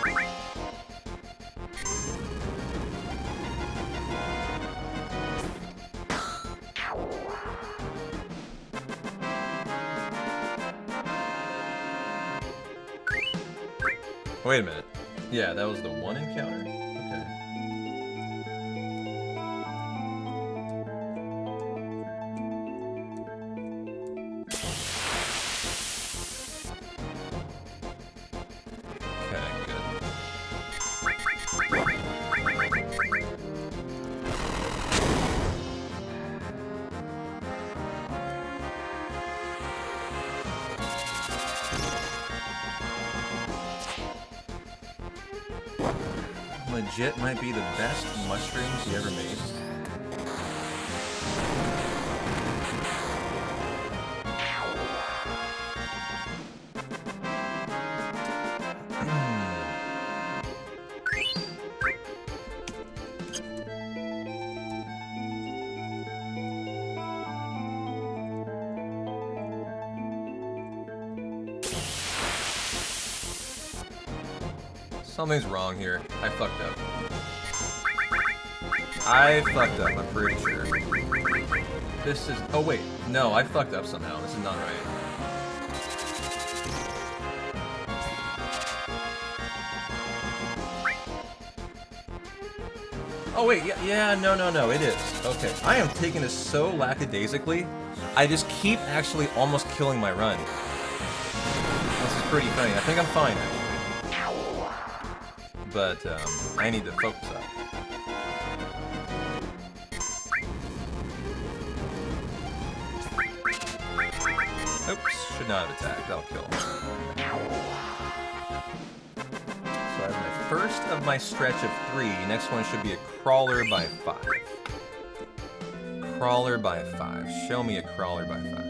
Wait a minute. Yeah, that was the one encounter? Okay. Okay, good. Legit might be the best mushrooms you ever made. Something's wrong here. I fucked up. I fucked up, I'm pretty sure. This is... Oh, wait. No, I fucked up somehow. This is not right. Oh, wait. Yeah, no, it is. Okay. I am taking this so lackadaisically. I just keep actually almost killing my run. This is pretty funny. I think I'm fine, actually. But, I need to focus up. Oops, should not have attacked. That'll kill. So that's my first of my stretch of 3. Next one should be a crawler by 5. Crawler by 5. Show me a crawler by 5.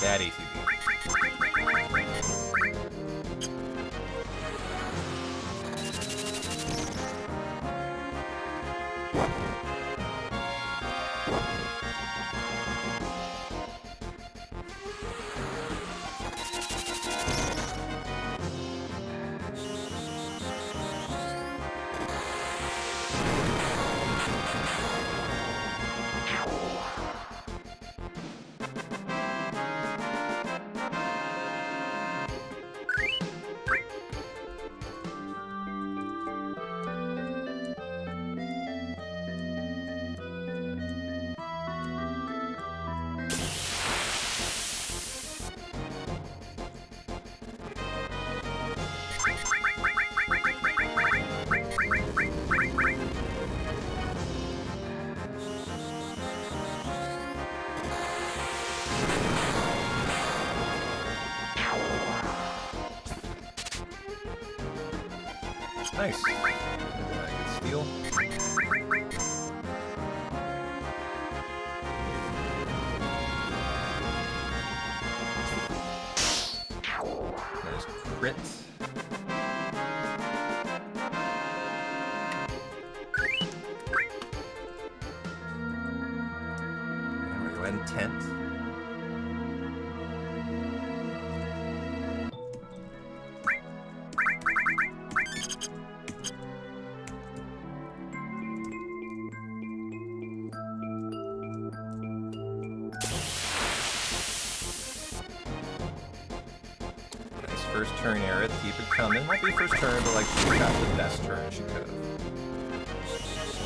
Bad ATV. Nice. Good steal. Nice crit. And we're going to go ahead and tent. First turn error, keep it coming. Might be first turn, but like she got the best turn she could have.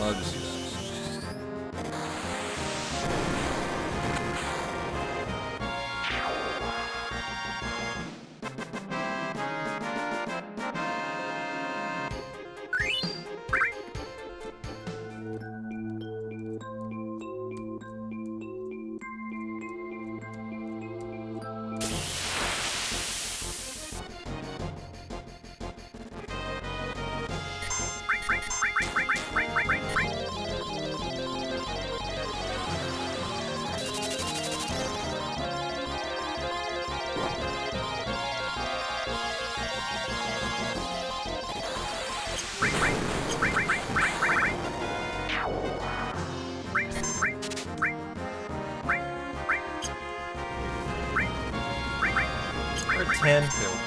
Love to see that. Or 10. There we go.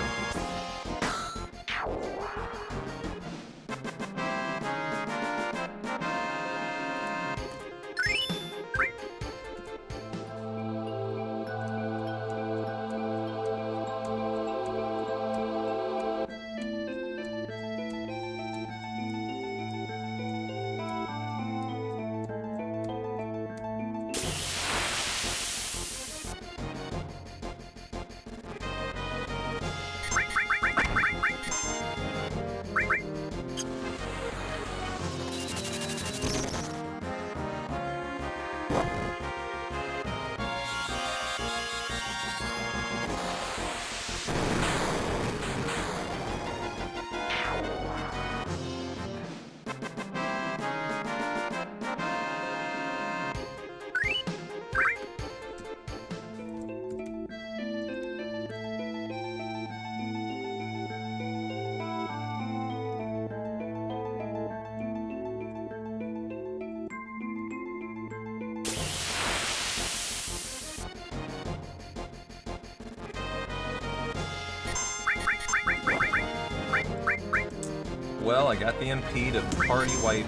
Well, I got the MP to party wipe.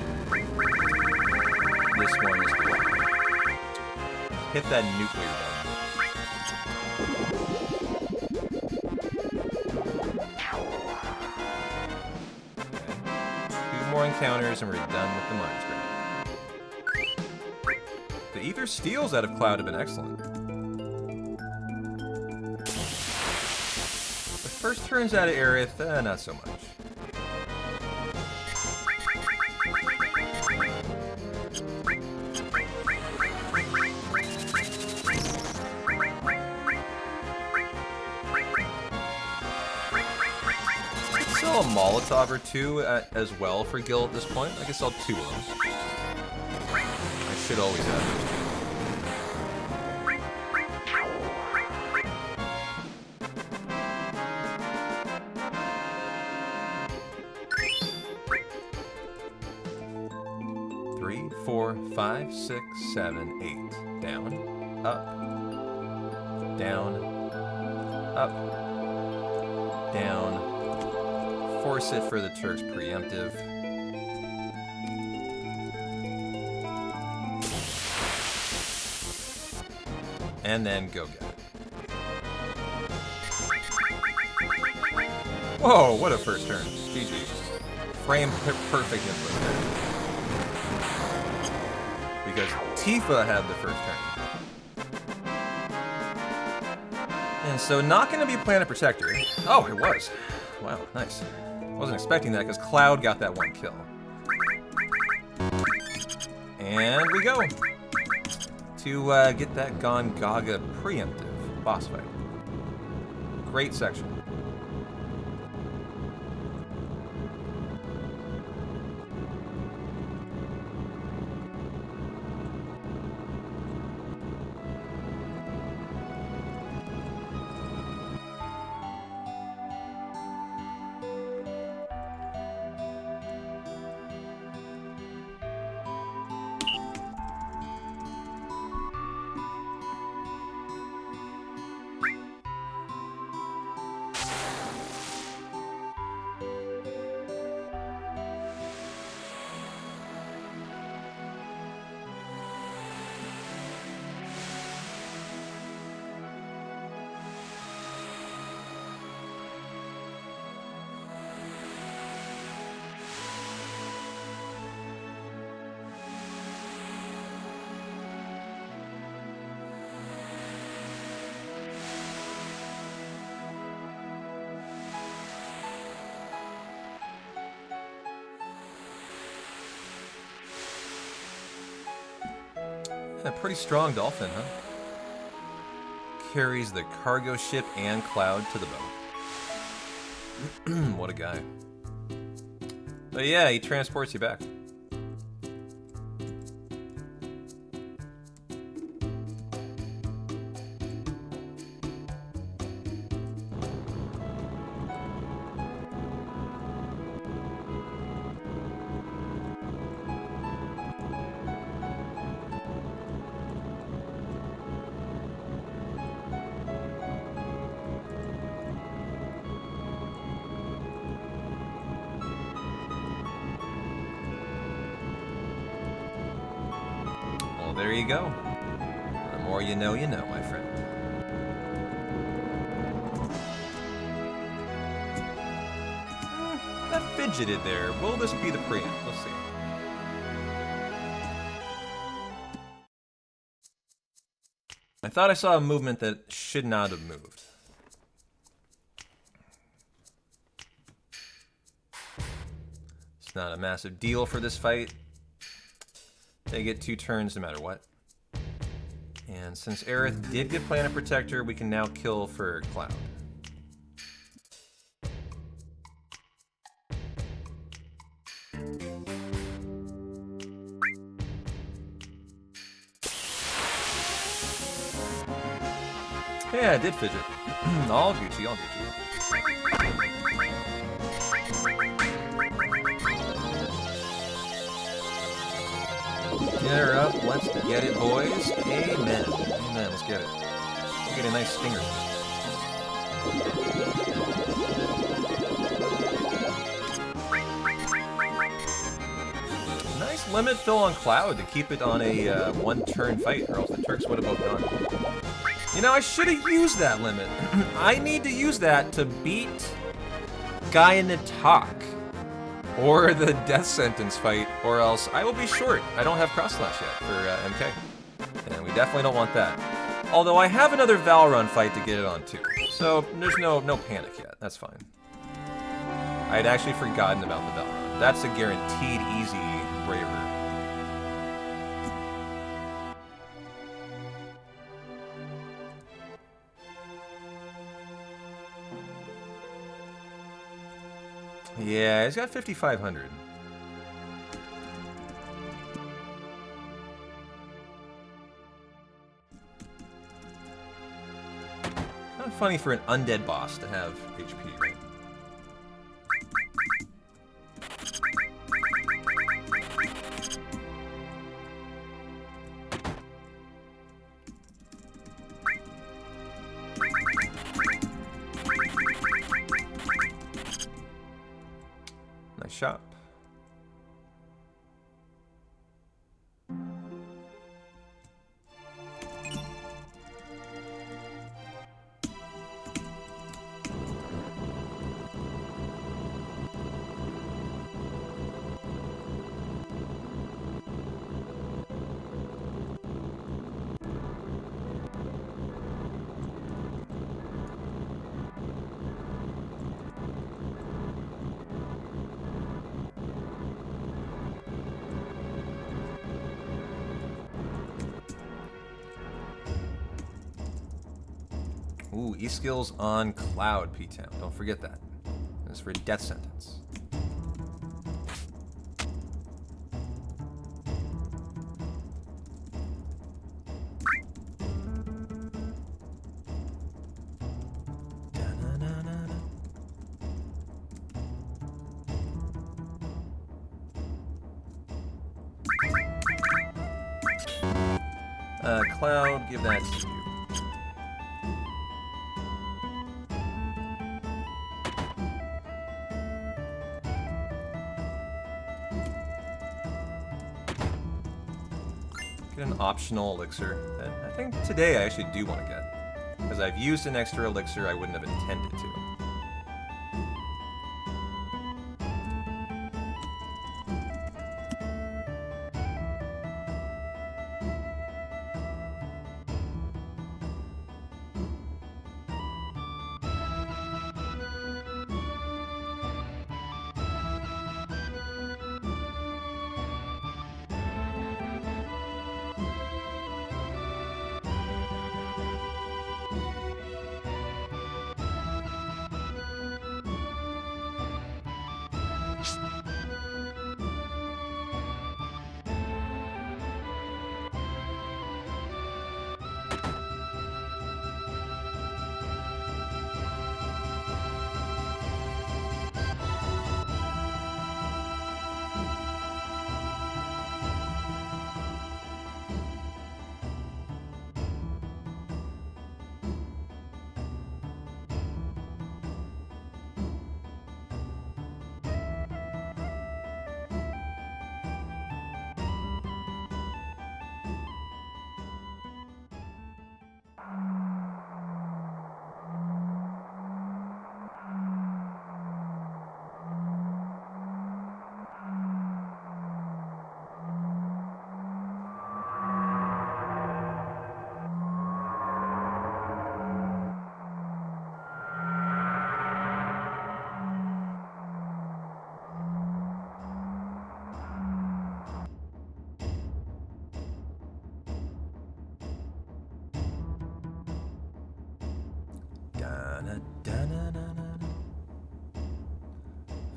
This one is the one. Hit that nuclear button. Okay. 2 more encounters and we're done with the mines grenade. The ether steals out of Cloud have been excellent. The first turns out of Aerith, not so much. A Molotov or 2 as well for Gil at this point. I can sell 2 of them. I should always have those 2. 4, 5, 6, 7, 8. Down, up, down, up, down. Force it for the Turks preemptive. And then go get it. Whoa, what a first turn. GG. Frame perfect input there. Because Tifa had the first turn. And so not going to be Planet Protector. Oh, it was. Wow, nice. Wasn't expecting that because Cloud got that one kill. And we go. To get that Gongaga preemptive boss fight. Great section. A pretty strong dolphin, huh? Carries the cargo ship and Cloud to the boat. What a guy. But yeah, he transports you back. There you go. The more you know, my friend. That fidgeted there. Will this be the preempt? Let's see. I thought I saw a movement that should not have moved. It's not a massive deal for this fight. They get 2 turns no matter what. And since Aerith did get Planet Protector, we can now kill for Cloud. Yeah, I did fidget. All Gucci, all Gucci. Get her up. Let's get it, boys. Amen. Amen. Let's get it. Let's get a nice stinger. Nice limit fill on Cloud to keep it on a 1-turn fight, or else the Turks would have both gone. You know, I should have used that limit. I need to use that to beat Guy in the Talk. Or the death sentence fight, or else I will be short. I don't have cross slash yet for MK. And we definitely don't want that. Although I have another Valrun fight to get it on too. So there's no panic yet. That's fine. I had actually forgotten about the Valrun. That's a guaranteed easy braver. Yeah, he's got 5,500. Kind of funny for an undead boss to have HP, right? shop. Ooh, E-skills on Cloud, P-Town. Don't forget that. That's for a death sentence. Cloud, give that to you. Get an optional elixir that I think today I actually do want to get. Because I've used an extra elixir I wouldn't have intended to.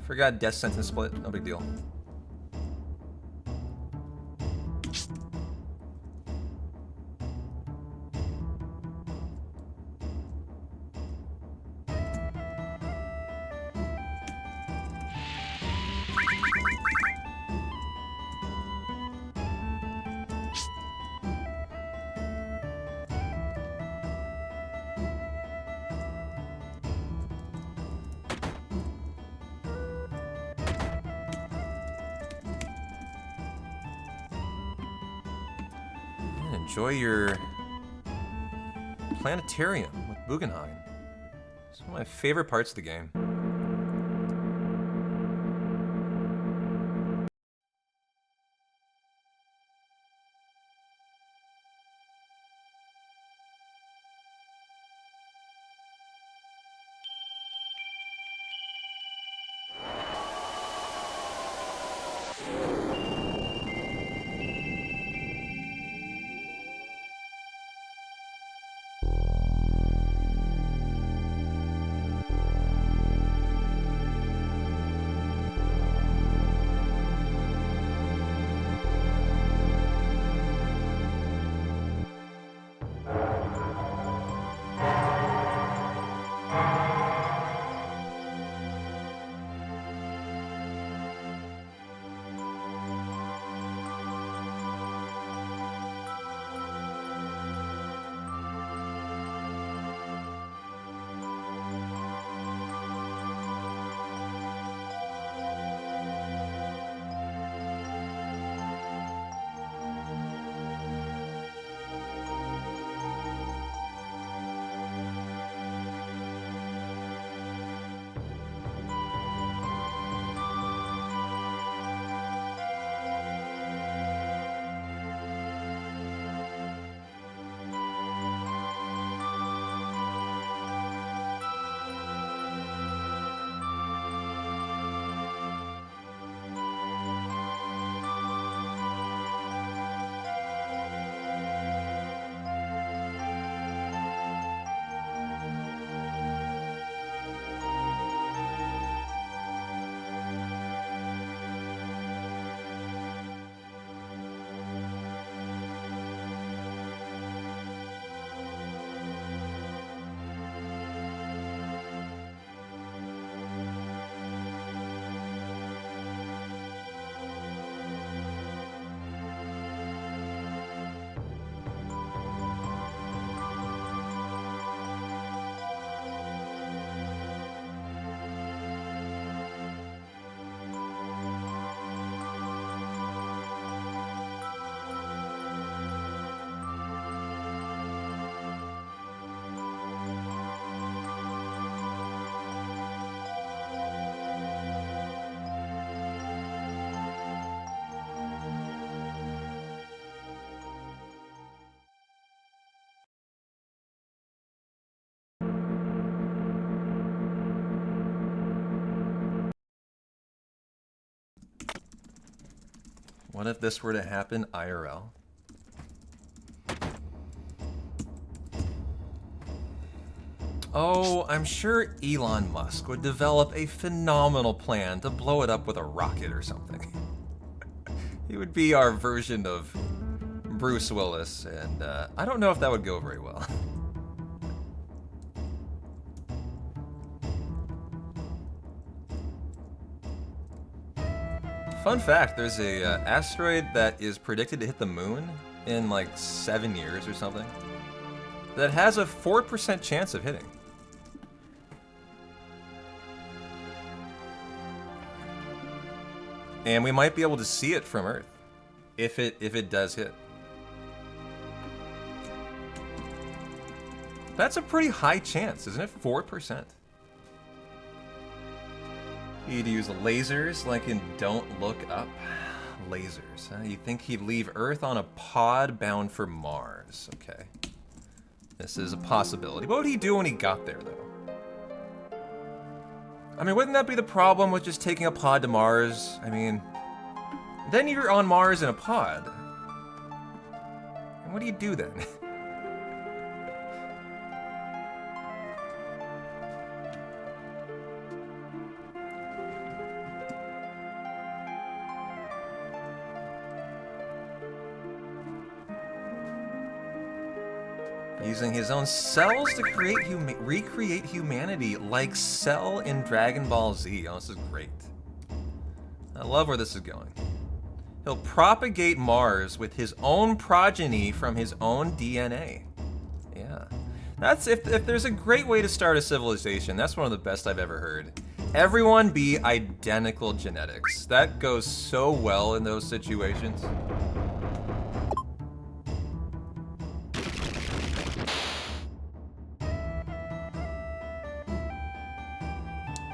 Forgot death sentence split, no big deal. Enjoy your planetarium with Bugenhagen. It's one of my favorite parts of the game. What if this were to happen IRL? Oh, I'm sure Elon Musk would develop a phenomenal plan to blow it up with a rocket or something. He would be our version of Bruce Willis, and I don't know if that would go very well. Fun fact, there's a asteroid that is predicted to hit the moon in like 7 years or something that has a 4% chance of hitting. And we might be able to see it from Earth if it does hit. That's a pretty high chance, isn't it? 4%. He'd use lasers like in Don't Look Up. Lasers, huh? You think he'd leave Earth on a pod bound for Mars? Okay. This is a possibility. What would he do when he got there, though? I mean, wouldn't that be the problem with just taking a pod to Mars? I mean, then you're on Mars in a pod. And what do you do then? Using his own cells to recreate humanity, like Cell in Dragon Ball Z. Oh, this is great. I love where this is going. He'll propagate Mars with his own progeny from his own DNA. Yeah. That's if there's a great way to start a civilization, that's one of the best I've ever heard. Everyone be identical genetics. That goes so well in those situations.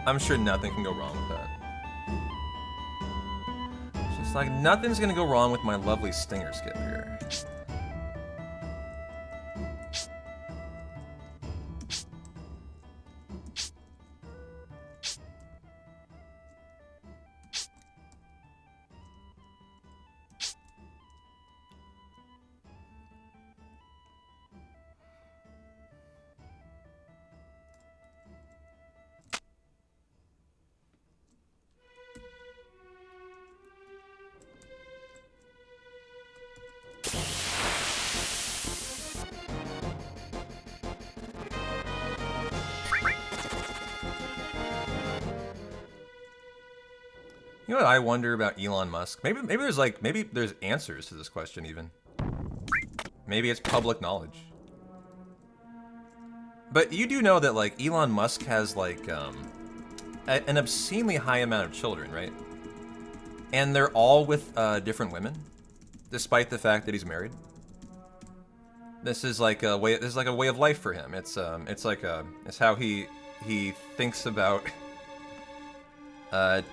I'm sure nothing can go wrong with that. It's just like nothing's gonna go wrong with my lovely stinger skip here. You know what I wonder about Elon Musk? Maybe there's answers to this question even. Maybe it's public knowledge. But you do know that like Elon Musk has like an obscenely high amount of children, right? And they're all with different women, despite the fact that he's married. This is like a way. This is like a way of life for him. It's how he thinks about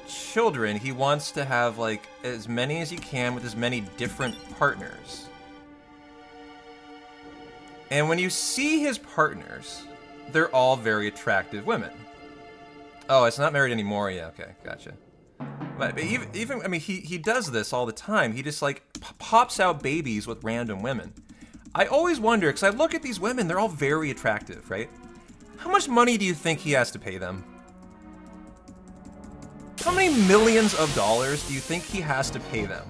children. He wants to have like as many as he can with as many different partners. And when you see his partners, they're all very attractive women. Oh, it's not married anymore. Yeah, okay, gotcha. But even I mean, he does this all the time. He just like pops out babies with random women. I always wonder, because I look at these women, they're all very attractive, right? How much money do you think he has to pay them? How many millions of dollars do you think he has to pay them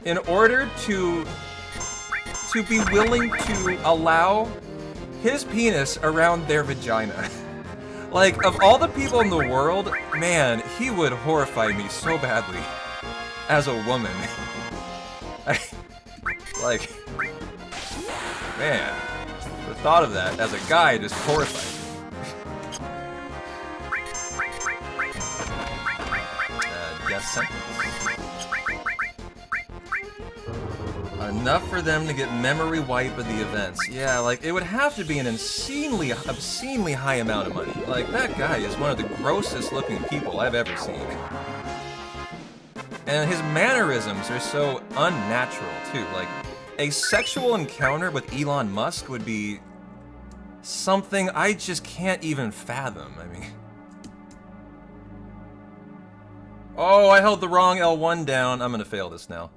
in order to be willing to allow his penis around their vagina? Like, of all the people in the world, man, he would horrify me so badly as a woman. Like, man, the thought of that as a guy just horrifies me. Death sentence. Enough for them to get memory wipe of the events. Yeah, like, it would have to be an obscenely high amount of money. Like, that guy is one of the grossest looking people I've ever seen. And his mannerisms are so unnatural, too. Like, a sexual encounter with Elon Musk would be something I just can't even fathom. I mean... Oh, I held the wrong L1 down. I'm gonna fail this now.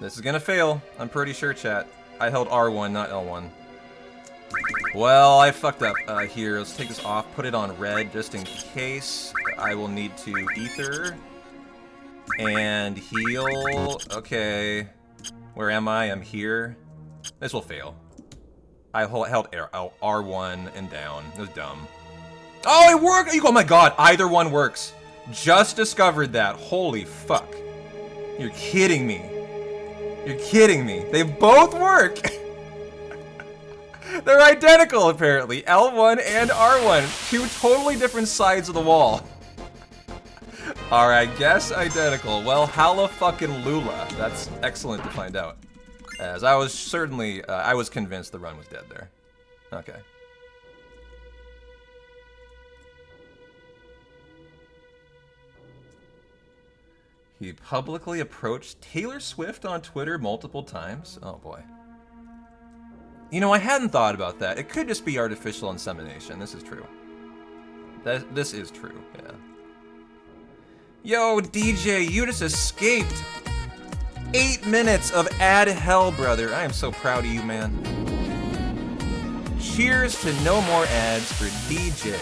This is gonna fail. I'm pretty sure, chat. I held R1, not L1. Well, I fucked up here. Let's take this off, put it on red just in case. I will need to ether and heal. Okay. Where am I? I'm here. This will fail. I held R1 and down. It was dumb. Oh, it worked! Oh my god, either one works. Just discovered that. Holy fuck. You're kidding me. You're kidding me. They both work! They're identical, apparently. L1 and R1. Two totally different sides of the wall. Alright, guess identical. Well, halla fucking Lula. That's excellent to find out. As I was certainly, I was convinced the run was dead there. Okay. He publicly approached Taylor Swift on Twitter multiple times? Oh boy. You know, I hadn't thought about that. It could just be artificial insemination. This is true. This is true, yeah. Yo, DJ, you just escaped 8 minutes of ad hell, brother. I am so proud of you, man. Cheers to no more ads for DJ.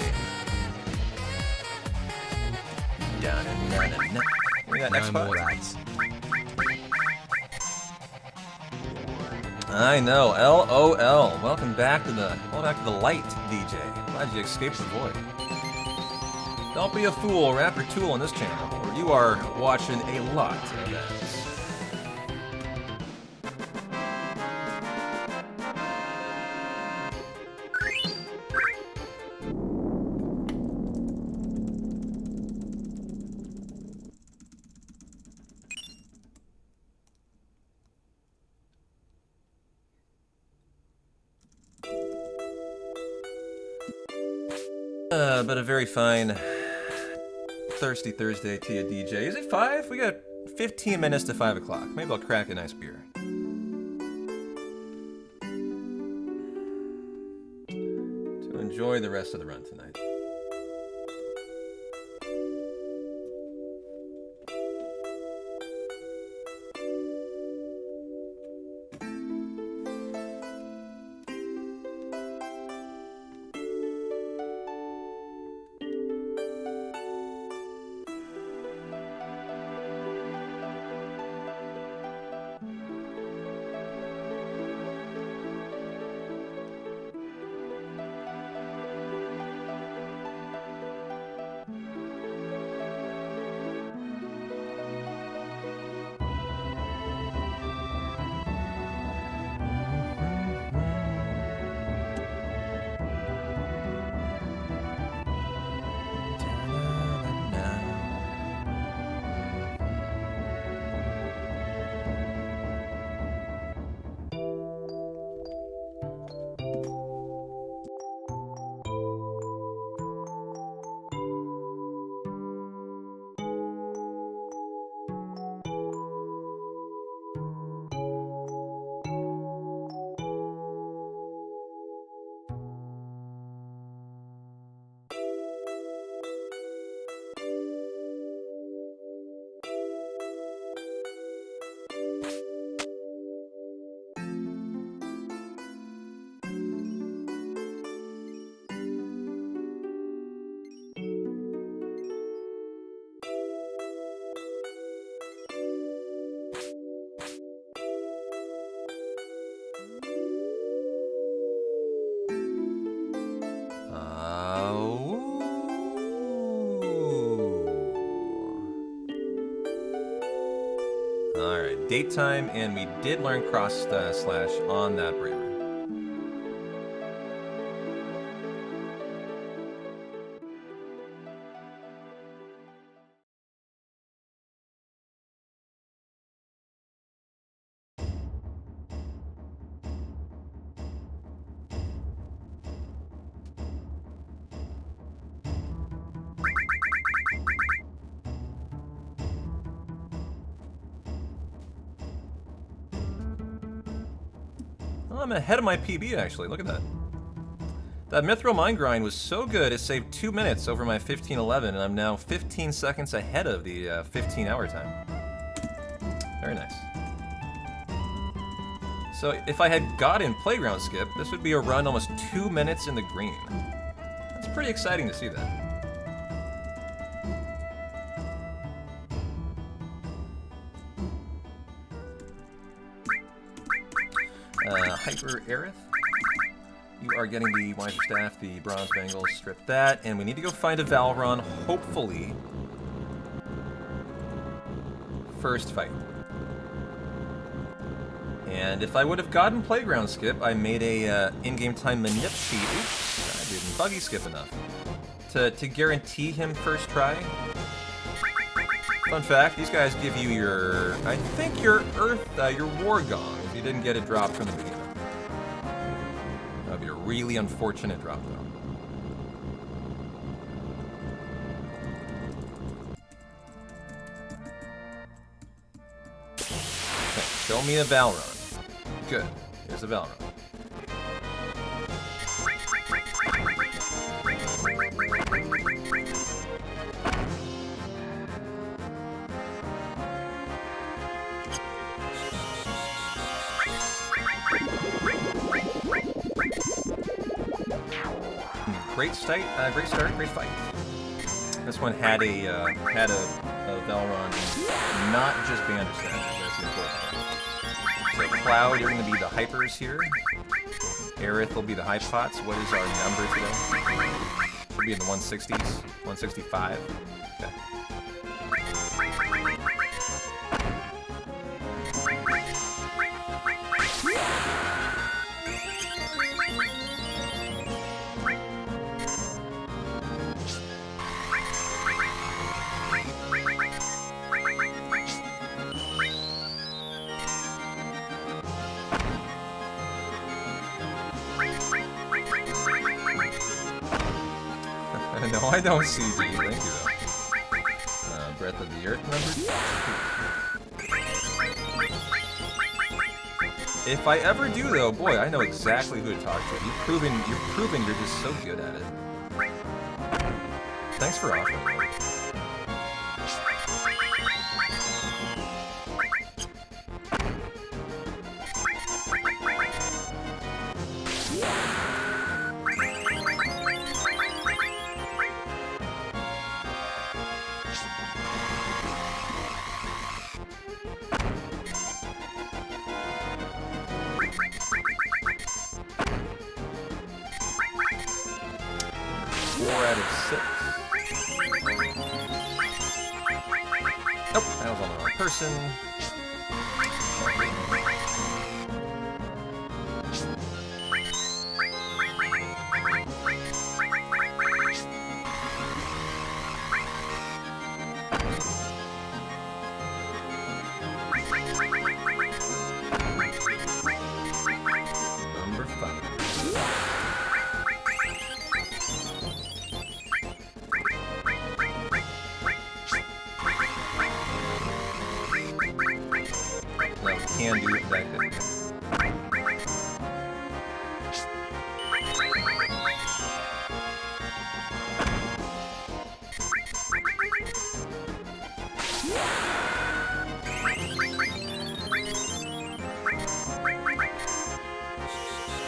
We got next spot. I know, LOL. Welcome back to the light, DJ. Glad you escaped the void. Don't be a fool, Rapper Tool on this channel, where you are watching a lot of ads. But a very fine thirsty Thursday to you, DJ. Is it 5? We got 15 minutes to 5 o'clock. Maybe I'll crack a nice beer. To enjoy the rest of the run tonight. Date time, and we did learn cross slash on that braver. I'm ahead of my PB, actually. Look at that. That Mithril Mine grind was so good, it saved 2 minutes over my 15:11, and I'm now 15 seconds ahead of the 15-hour time. Very nice. So if I had gotten Playground Skip, this would be a run almost 2 minutes in the green. That's pretty exciting to see that. Hyper Aerith. You are getting the Wiser Staff, the Bronze Bangles, strip that, and we need to go find a Valron, hopefully. First fight. And if I would have gotten Playground Skip, I made a in-game time manip sheet. Oops, I didn't buggy skip enough. To guarantee him first try. Fun fact, these guys give you your, I think your Earth, your War Gong, if you didn't get it dropped from the beginning. That would be a really unfortunate drop, though. Okay, show me a Valron. Good. Here's a Valron. Great start, great fight. This one had a Valron, not just Bandersnatch. That's important. So Cloud, you're going to be the hypers here. Aerith will be the high pots. What is our number today? Should be in the 160s, 165. Okay. No, I don't see D. Thank you, though. Breath of the Earth number 2. If I ever do, though, boy, I know exactly who to talk to. You've proven you're just so good at it. Thanks for offering me. Nope, that was on the wrong person. Number 5. Can do it back then.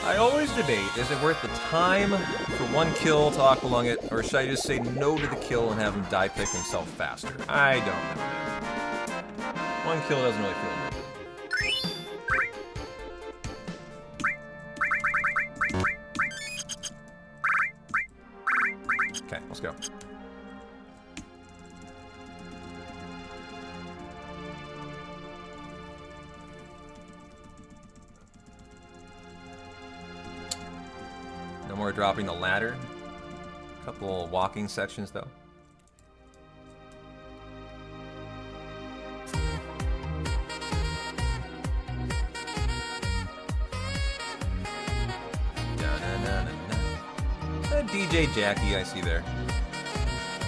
I always debate, is it worth the time for one kill to Aqualung it, or should I just say no to the kill and have him die pick himself faster? I don't know. One kill doesn't really feel good. Okay, let's go. No more dropping the ladder. Couple walking sections, though. DJ Jackie, I see there.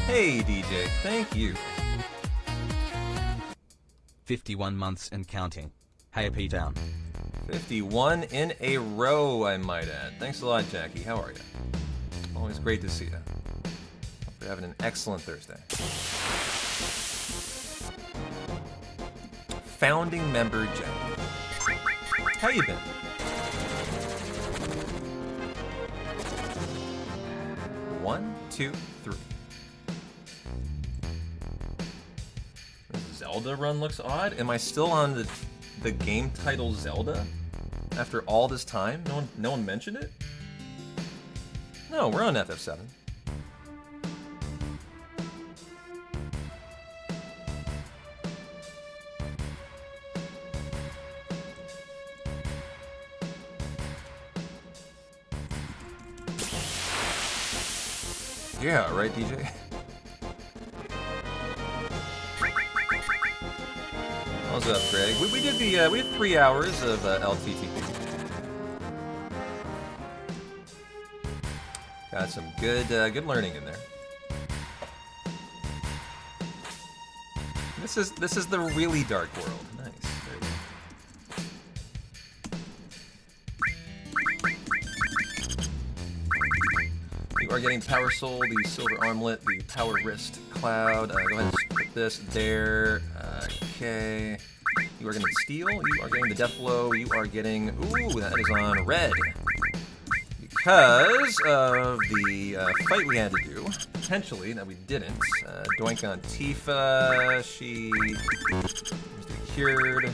Hey, DJ, thank you. 51 months and counting. Hey, P-Town. 51 in a row, I might add. Thanks a lot, Jackie. How are you? Always great to see you. Hope you're having an excellent Thursday. Founding member Jackie. How you been? One, two, three. Zelda run looks odd. Am I still on the game title Zelda after all this time? No one mentioned it? No, we're on FF7. Yeah, right, DJ? What's up, Greg? We did we had 3 hours of ALTTP. Got some good learning in there. This is the really dark world. Nice. There you go. You are getting Power Soul, the Silver Armlet, the Power Wrist Cloud. Go ahead and put this there. Okay. You are getting Steel. You are getting the Death Blow. You are getting... Ooh, that is on red. Because of the fight we had to do. Potentially, that we didn't. Doink on Tifa. She was cured.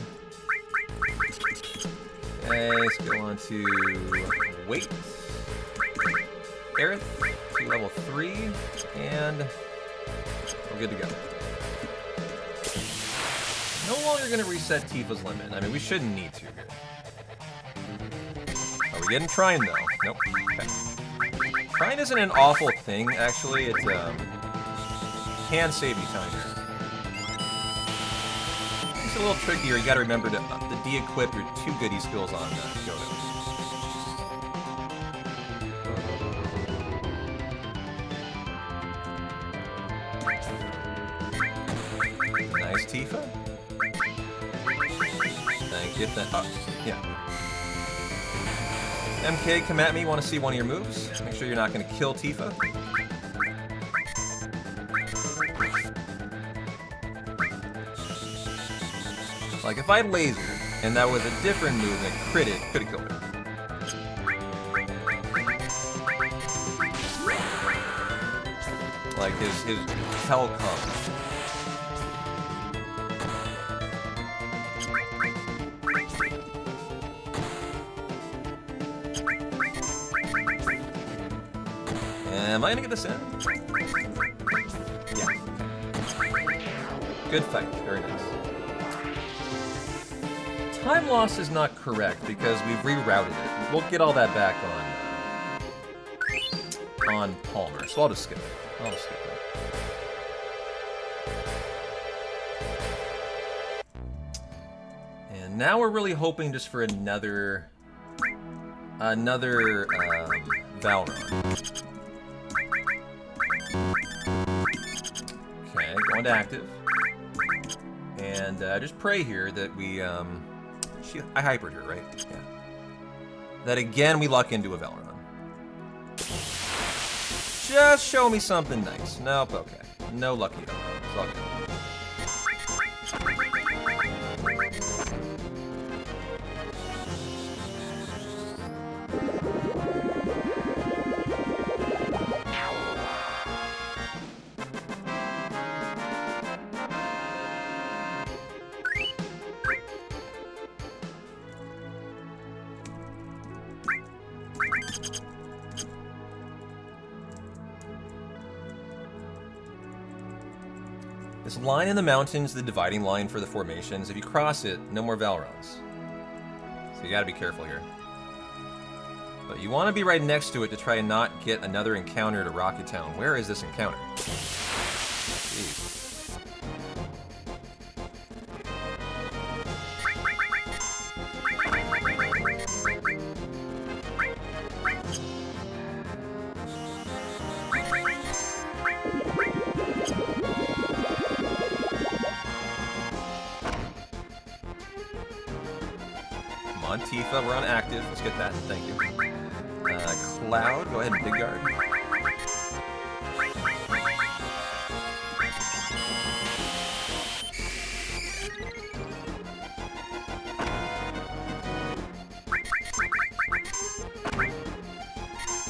Okay, let's go on to... Wait. Aerith to level 3. And we're good to go. No longer going to reset Tifa's limit. I mean, we shouldn't need to here. Are we getting Trine, though? Nope. Okay. Trine isn't an awful thing, actually. It can save you time here. It's a little trickier. You got to remember to de-equip your 2 goodie skills on Goto. Nice, Tifa. Get that up. Yeah. MK, come at me. Want to see one of your moves? Make sure you're not going to kill Tifa. Like, if I lasered and that was a different move that critted, could have killed her. Like, his hell comes. Am I gonna get this in? Yeah. Good fight. Very nice. Time loss is not correct because we've rerouted it. We'll get all that back on Palmer, so I'll just skip it. I'll just skip that. And now we're really hoping just for another Valron. Okay, going to active. And just pray here that we, I hypered her, right? Yeah. That again we luck into a Valron. Just show me something nice. Nope, okay. No lucky Valron. It's all good. This line in the mountains, the dividing line for the formations. If you cross it, no more Valrons. So you gotta be careful here. But you want to be right next to it to try and not get another encounter to Rocket Town. Where is this encounter? Jeez. Tifa, we're on active. Let's get that. Thank you. Cloud, go ahead and big guard.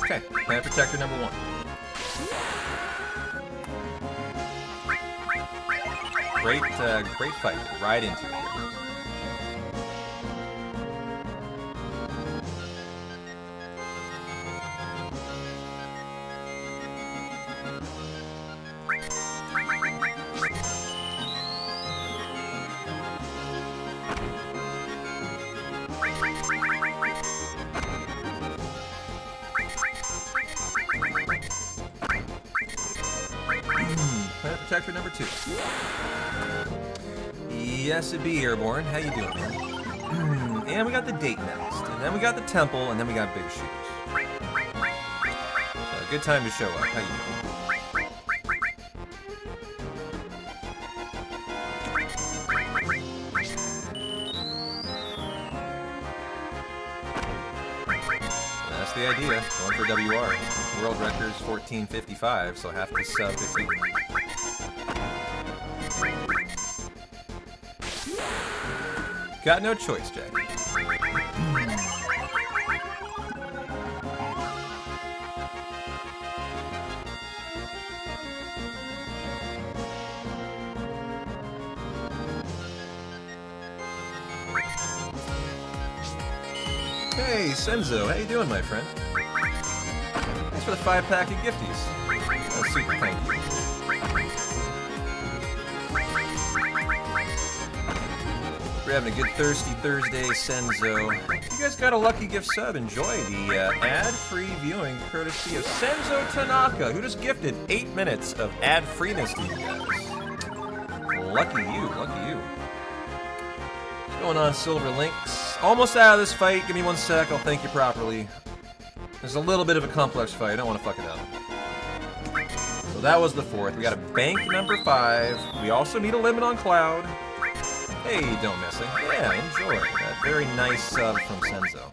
Okay, Planet Protector number 1. Great fight. Right into it. Planet Protector number 2. Yes, it be Airborne. How you doing, man? And we got the date next. And then we got the temple, and then we got big shoes. So, good time to show up. How you doing? That's the idea. Going for WR. World record's 14:55, so half the sub 15. Got no choice, Jack. Hey, Senzo, how you doing, my friend? Thanks for the 5-pack of gifties. That's super kind of you. We're having a good Thirsty Thursday, Senzo. You guys got a lucky gift sub. Enjoy the ad-free viewing courtesy of Senzo Tanaka, who just gifted 8 minutes of ad-freeness to you guys. Lucky you, lucky you. What's going on, Silver Links? Almost out of this fight. Give me 1 sec. I'll thank you properly. There's a little bit of a complex fight. I don't want to fuck it up. So that was the 4th. We got a bank number 5. We also need a limit on Cloud. Hey, don't messing. Yeah, enjoy. That very nice sub from Senzo.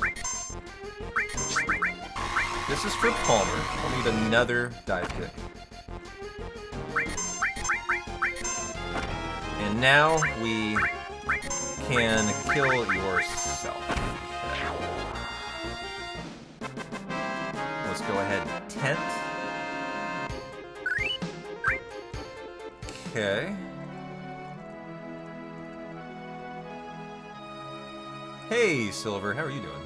This is for Palmer. We'll need another dive kick. And now we can kill yourself. Let's go ahead and tent. Okay. Hey, Silver, how are you doing?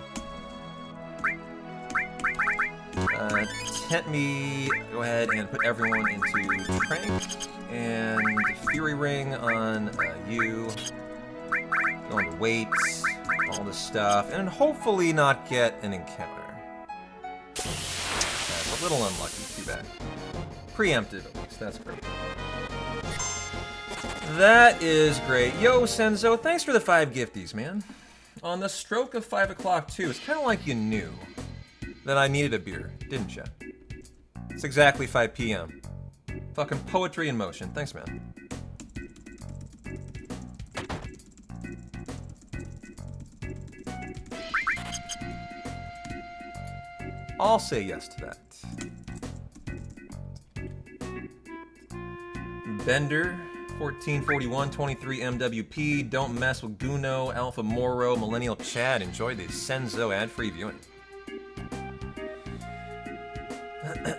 Tent me, go ahead and put everyone into Trank, and Fury Ring on you. Going to wait, all this stuff, and hopefully not get an encounter. That's a little unlucky, too bad. Preempted, at least, that's great. That is great. Yo, Senzo, thanks for the 5 gifties, man. On the stroke of 5 o'clock, too, it's kind of like you knew that I needed a beer, didn't you? It's exactly 5 p.m. Fucking poetry in motion. Thanks, man. I'll say yes to that. Bender. 1441, 23 MWP, Don't Mess with Guno, Alpha Moro, Millennial Chad. Enjoy the Senzo ad-free viewing.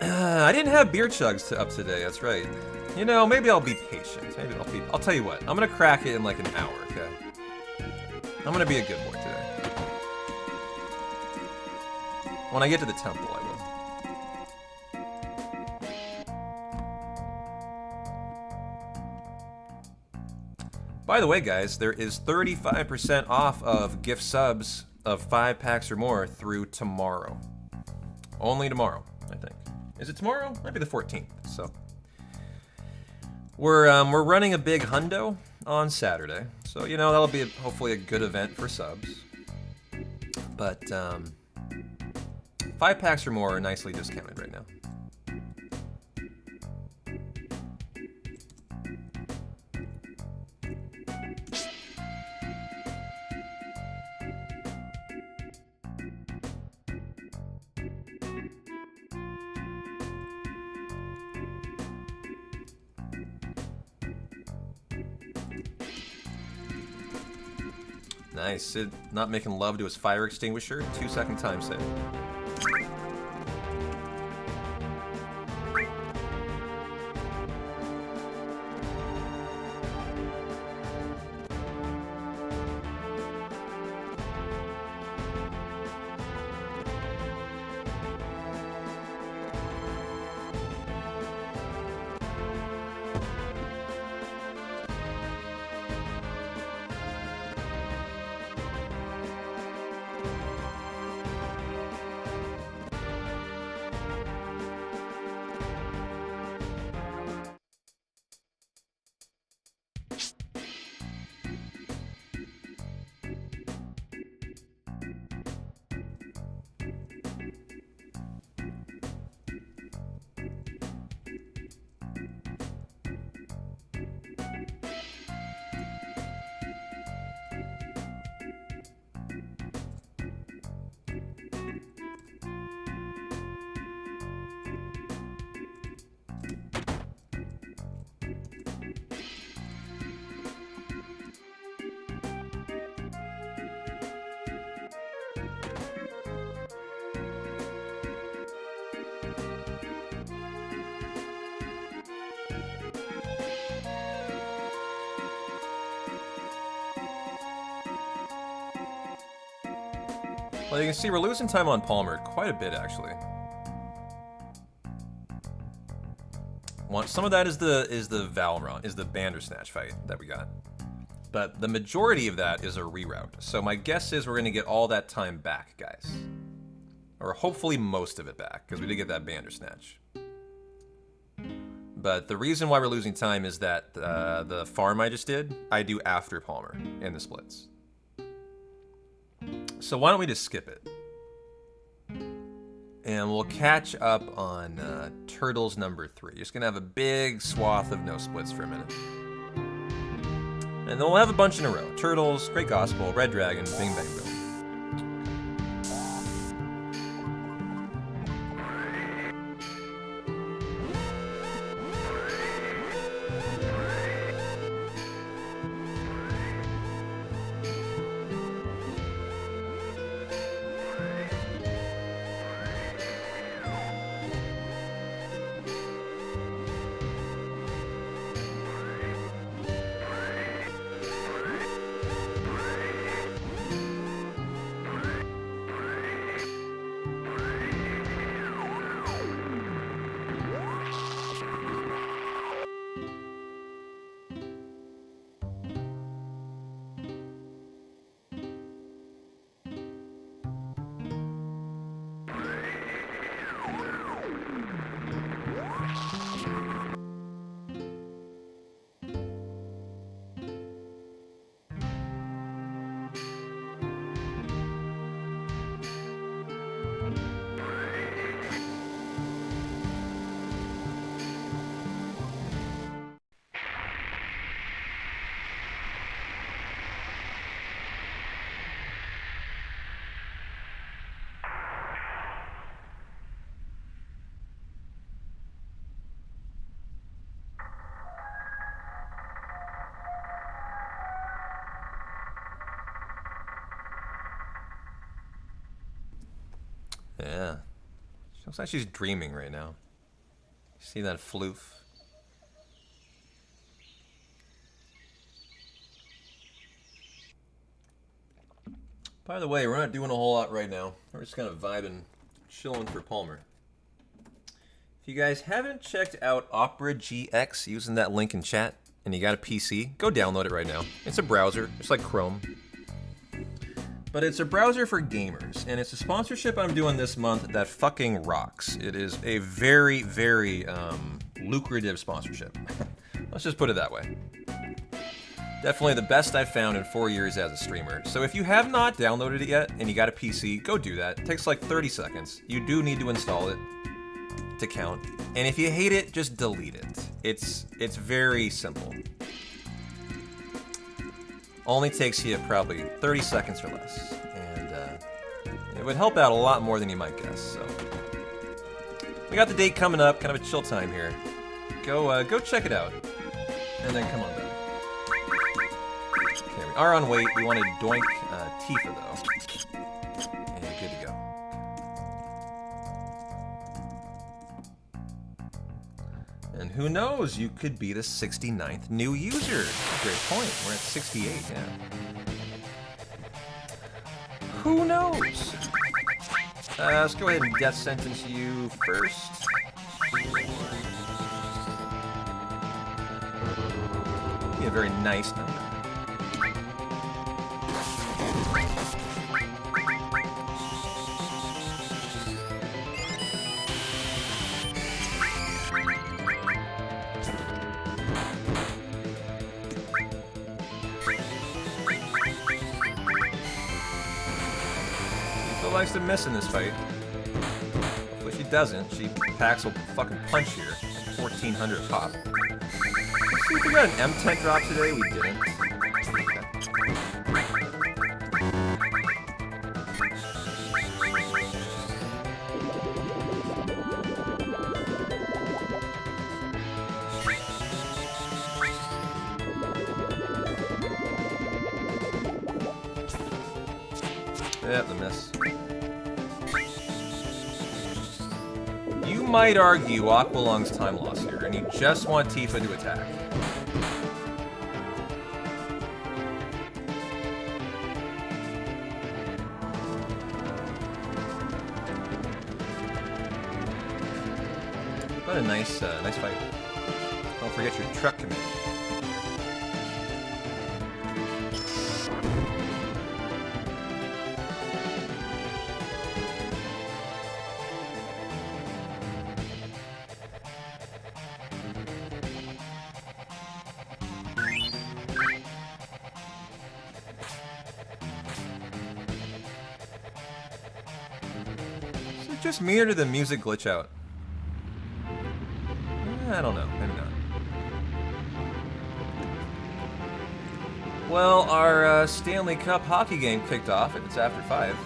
I didn't have beer chugs up today, that's right. You know, maybe I'll be patient. I'll tell you what, I'm gonna crack it in like an hour, okay? I'm gonna be a good boy today. When I get to the temple, I will. By the way, guys, there is 35% off of gift subs of 5 packs or more through tomorrow. Only tomorrow, I think. Is it tomorrow? Might be the 14th. So we're running a big hundo on Saturday. So, you know, that'll be hopefully a good event for subs. But 5 packs or more are nicely discounted right now. Nice. Sid not making love to his fire extinguisher. 2-second time save. Well, you can see we're losing time on Palmer quite a bit, actually. Some of that is the Valron, is the Bandersnatch fight that we got. But the majority of that is a reroute. So my guess is we're going to get all that time back, guys. Or hopefully most of it back, because we did get that Bandersnatch. But the reason why we're losing time is that the farm I just did, I do after Palmer in the splits. So why don't we just skip it? And we'll catch up on Turtles number 3. Just gonna have a big swath of no splits for a minute. And then we'll have a bunch in a row. Turtles, Great Gospel, Red Dragon, Bing Bang Boom. Yeah. She looks like she's dreaming right now. See that floof? By the way, we're not doing a whole lot right now. We're just kind of vibing, chilling for Palmer. If you guys haven't checked out Opera GX using that link in chat, and you got a PC, go download it right now. It's a browser, it's like Chrome. But it's a browser for gamers, and it's a sponsorship I'm doing this month that fucking rocks. It is a very, very lucrative sponsorship. Let's just put it that way. Definitely the best I've found in 4 years as a streamer. So if you have not downloaded it yet, and you got a PC, go do that. It takes like 30 seconds. You do need to install it to count. And if you hate it, just delete it. It's very simple. Only takes you probably 30 seconds or less, and it would help out a lot more than you might guess. So we got the date coming up, kind of a chill time here. Go check it out, and then come on back. Okay, we are on weight. We want to doink Tifa, though. And good to go. And who knows, you could be the 69th new user. Great point. We're at 68, yeah. Who knows? Let's go ahead and death sentence you first. Be a very nice number. Tifa likes to miss in this fight. Hopefully she doesn't. She packs a fucking punch here. 1400 pop. Let's see if we got an M10 drop today. We didn't. Yep, the miss. You might argue Aqualung's time loss here, and you just want Tifa to attack. But a nice fight. Don't forget your truck command. Is it just me or did the music glitch out? I don't know, maybe not. Well, our Stanley Cup hockey game kicked off. It's after 5.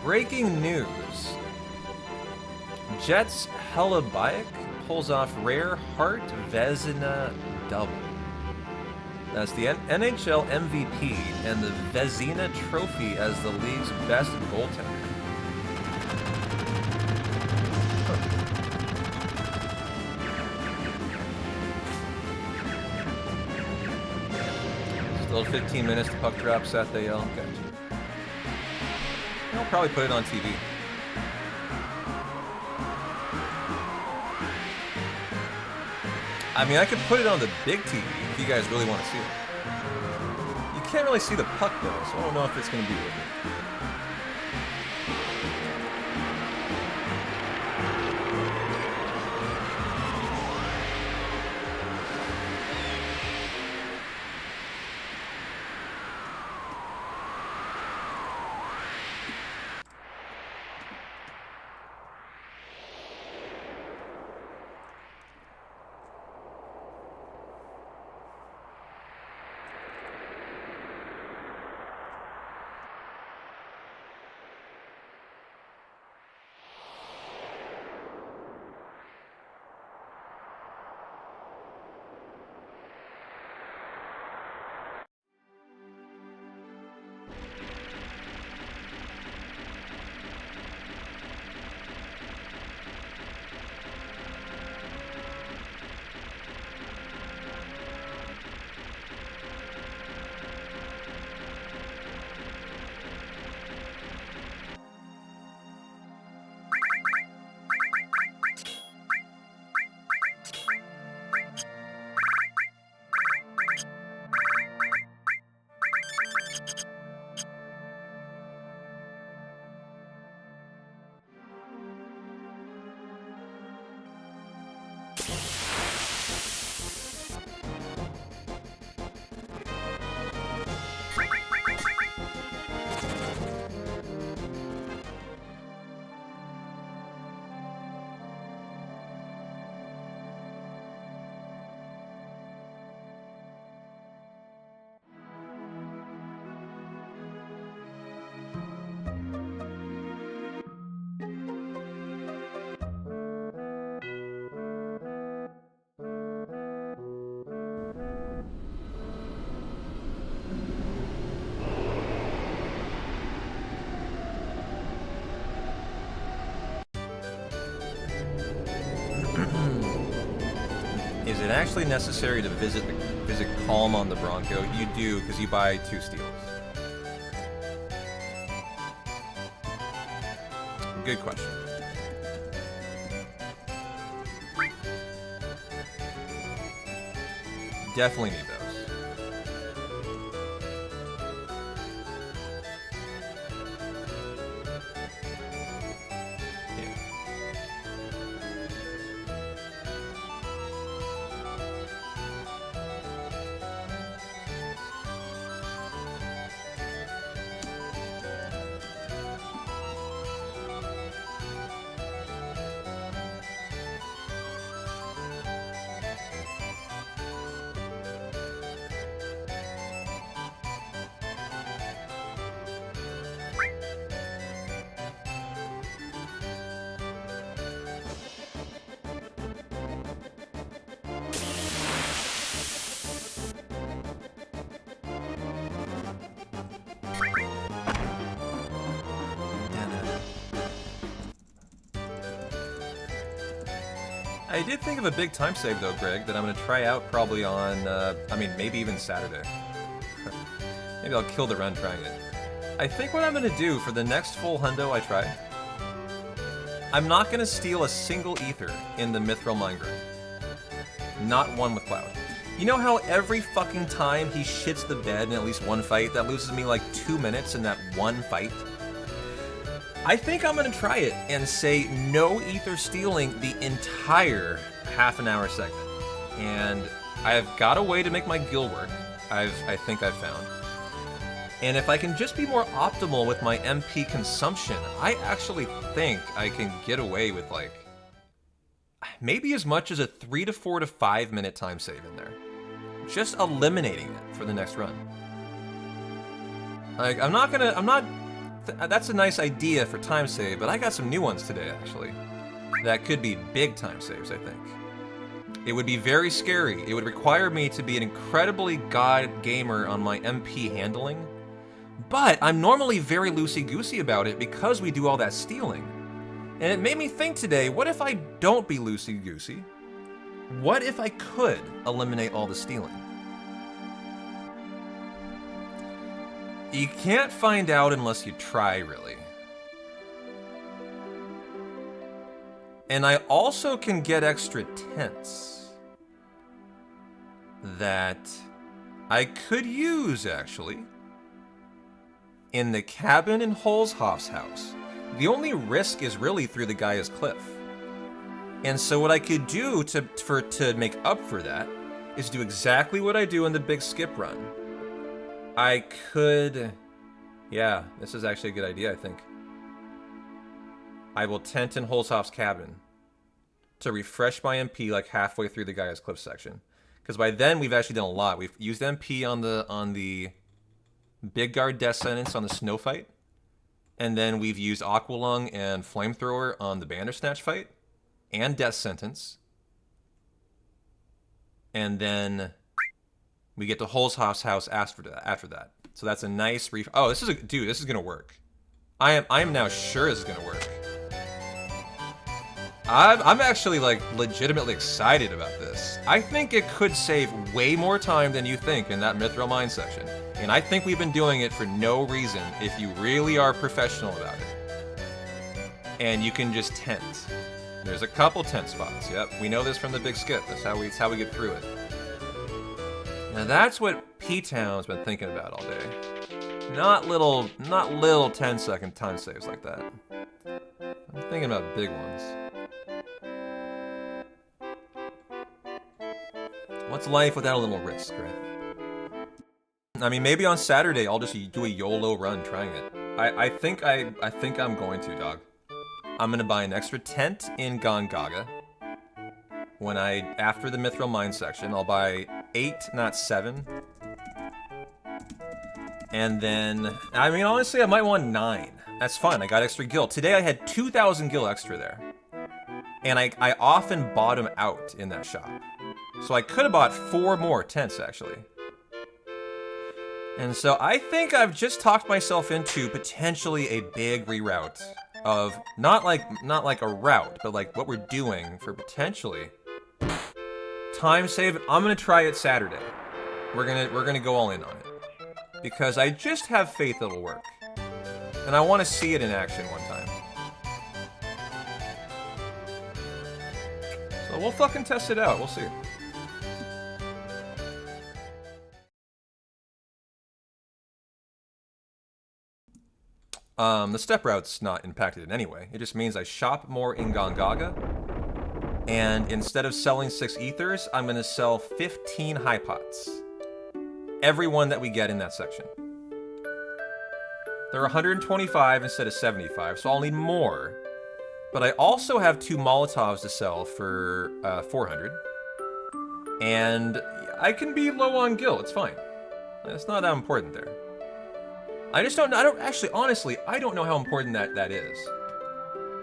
Breaking news. Jets Helabiak pulls off rare Hart Vezina double. That's the NHL MVP and the Vezina Trophy as the league's best goaltender. Still 15 minutes to puck drop set, they yell. Gotcha. I'll probably put it on TV. I mean, I could put it on the big TV if you guys really want to see it. You can't really see the puck though, so I don't know if it's going to be worth it. it actually necessary to visit Calm on the Bronco? You do, because you buy 2 steals. Good question. Definitely need those. I did think of a big time save though, Greg, that I'm going to try out probably on, I mean, maybe even Saturday. Maybe I'll kill the run trying it. I think what I'm going to do for the next full hundo I try, I'm not going to steal a single ether in the Mithril Mine Grind. Not one with Cloud. You know how every fucking time he shits the bed in at least one fight, that loses me like 2 minutes in that one fight? I think I'm going to try it and say no ether stealing the entire half-an-hour segment. And I've got a way to make my guild work, I think I've found. And if I can just be more optimal with my MP consumption, I actually think I can get away with, like, maybe as much as a 3 to 4 to 5 minute time save in there. Just eliminating it for the next run. Like, that's a nice idea for time save, but I got some new ones today, actually. That could be big time saves, I think. It would be very scary. It would require me to be an incredibly god gamer on my MP handling. But I'm normally very loosey-goosey about it because we do all that stealing. And it made me think today, what if I don't be loosey-goosey? What if I could eliminate all the stealing? You can't find out unless you try, really. And I also can get extra tents that I could use, actually, in the cabin in Holzhoff's house. The only risk is really through the Gaia's Cliff. And so what I could do to make up for that is do exactly what I do in the big skip run. I could... Yeah, this is actually a good idea, I think. I will tent in Holzhoff's cabin to refresh my MP like halfway through the Gaia's Cliff section. Because by then, we've actually done a lot. We've used MP on the Big Guard Death Sentence on the Snow fight. And then we've used Aqualung and Flamethrower on the Bandersnatch fight. And Death Sentence. And then we get to Holzhoff's house after that. So that's a nice oh, this is gonna work. I am now sure this is gonna work. I'm actually like legitimately excited about this. I think it could save way more time than you think in that Mithril Mine section. And I think we've been doing it for no reason if you really are professional about it. And you can just tent. There's a couple tent spots. Yep, we know this from the big skip. That's how we get through it. Now that's what P-Town's been thinking about all day. Not little 10-second time saves like that. I'm thinking about big ones. What's life without a little risk, right? I mean, maybe on Saturday I'll just do a YOLO run trying it. I think I'm going to, dog. I'm gonna buy an extra tent in Gongaga. After the Mithril Mine section, I'll buy 8, not 7. And then, I mean, honestly, I might want 9. That's fine, I got extra gil. Today I had 2,000 gil extra there. And I often bottom out in that shop. So I could have bought 4 more tents, actually. And so I think I've just talked myself into potentially a big reroute of, not like a route, but like what we're doing for potentially Time save. I'm gonna try it Saturday. We're gonna go all in on it because I just have faith it'll work, and I want to see it in action one time. So we'll fucking test it out. We'll see. The step route's not impacted in any way. It just means I shop more in Gongaga, and instead of selling 6 ethers, I'm gonna sell 15 high pots. Every one that we get in that section. They're 125 instead of 75, so I'll need more. But I also have 2 Molotovs to sell for 400. And I can be low on gil, it's fine. It's not that important there. I just don't know, actually, honestly, I don't know how important that is.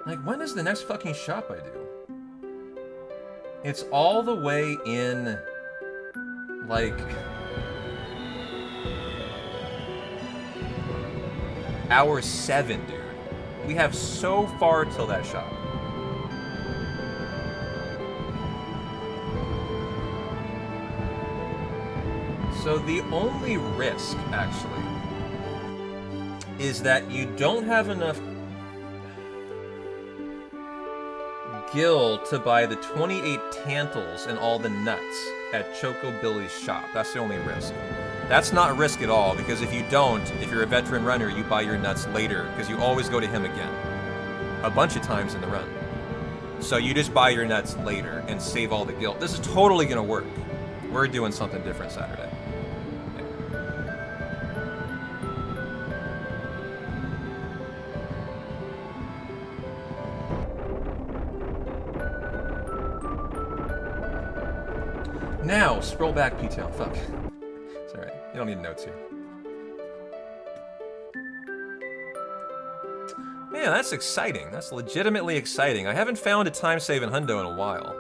Like, when is the next fucking shop I do? It's all the way in, like... Hour 7, dude. We have so far till that shop. So the only risk, actually, is that you don't have enough gil to buy the 28 tantals and all the nuts at Choco Billy's shop. That's the only risk. That's not a risk at all, because if you don't, if you're a veteran runner, you buy your nuts later, because you always go to him again. A bunch of times in the run. So you just buy your nuts later and save all the gil. This is totally gonna work. We're doing something different Saturday. Now, scroll back, P-Tail. Fuck. It's alright. You don't need notes here. Man, that's exciting. That's legitimately exciting. I haven't found a time save in Hundo in a while.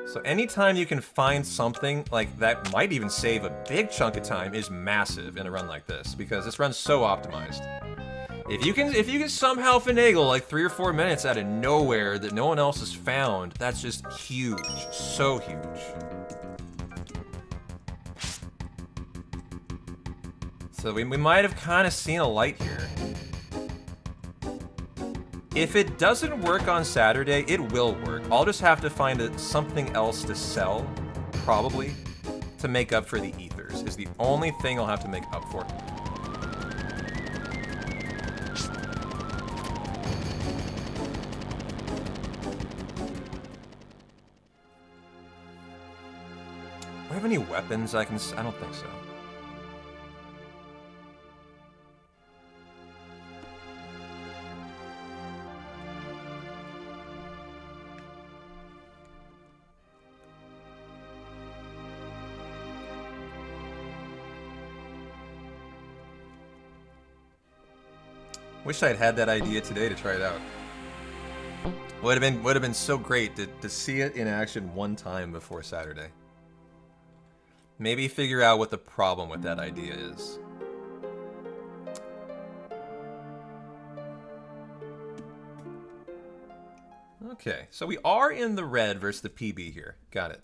So anytime you can find something like that might even save a big chunk of time is massive in a run like this, because this run's so optimized. If you can somehow finagle like 3 or 4 minutes out of nowhere that no one else has found, that's just huge. So huge. So we might have kind of seen a light here. If it doesn't work on Saturday, it will work. I'll just have to find something else to sell, probably, to make up for the ethers, is the only thing I'll have to make up for. Do I have any weapons I can... I don't think so. Wish I'd had that idea today to try it out. Would have been so great to see it in action one time before Saturday. Maybe figure out what the problem with that idea is. Okay, so we are in the red versus the PB here. Got it.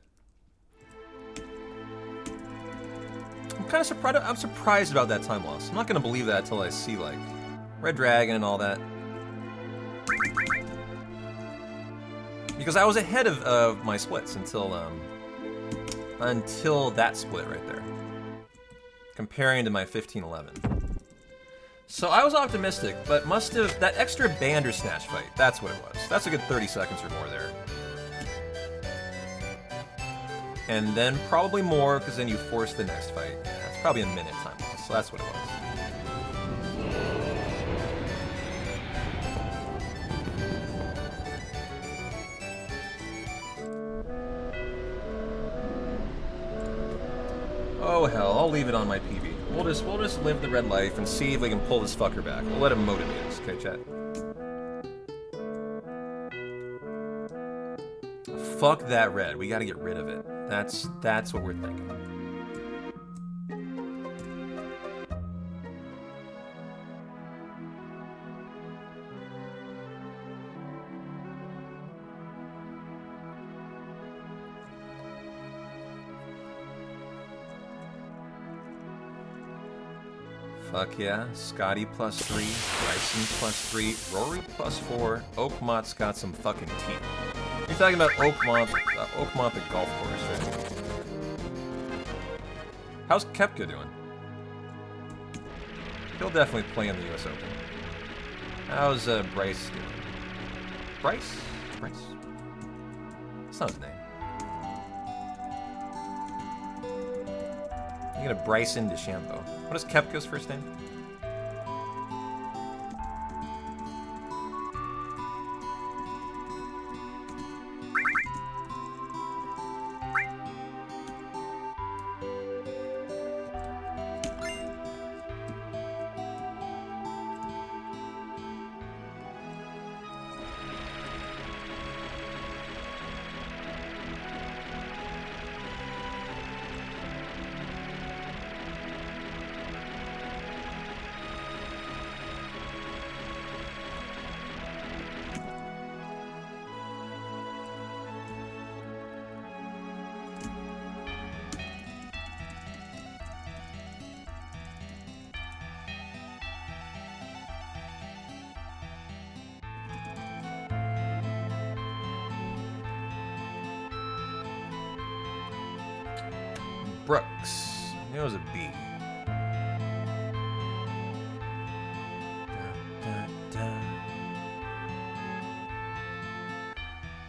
I'm kind of surprised. I'm surprised about that time loss. I'm not gonna believe that until I see like Red Dragon and all that. Because I was ahead of my splits until that split right there. Comparing to my 15-11. So I was optimistic, but must have... That extra Bandersnatch fight, that's what it was. That's a good 30 seconds or more there. And then probably more, because then you force the next fight. Yeah, that's probably a minute time loss, so that's what it was. Oh hell, I'll leave it on my PB. We'll just live the red life and see if we can pull this fucker back. We'll let him motivate us, okay, chat? Fuck that red. We gotta get rid of it. That's what we're thinking. Fuck yeah. Scotty +3, Bryson +3, Rory +4. Oakmont's got some fucking teeth. You're talking about Oakmont the golf course, right? How's Koepka doing? He'll definitely play in the US Open. How's Bryce doing? Bryce? Bryce? That's not his name. You got a Bryson DeChambeau. What is Koepka's first name? Brooks. I knew it was a B.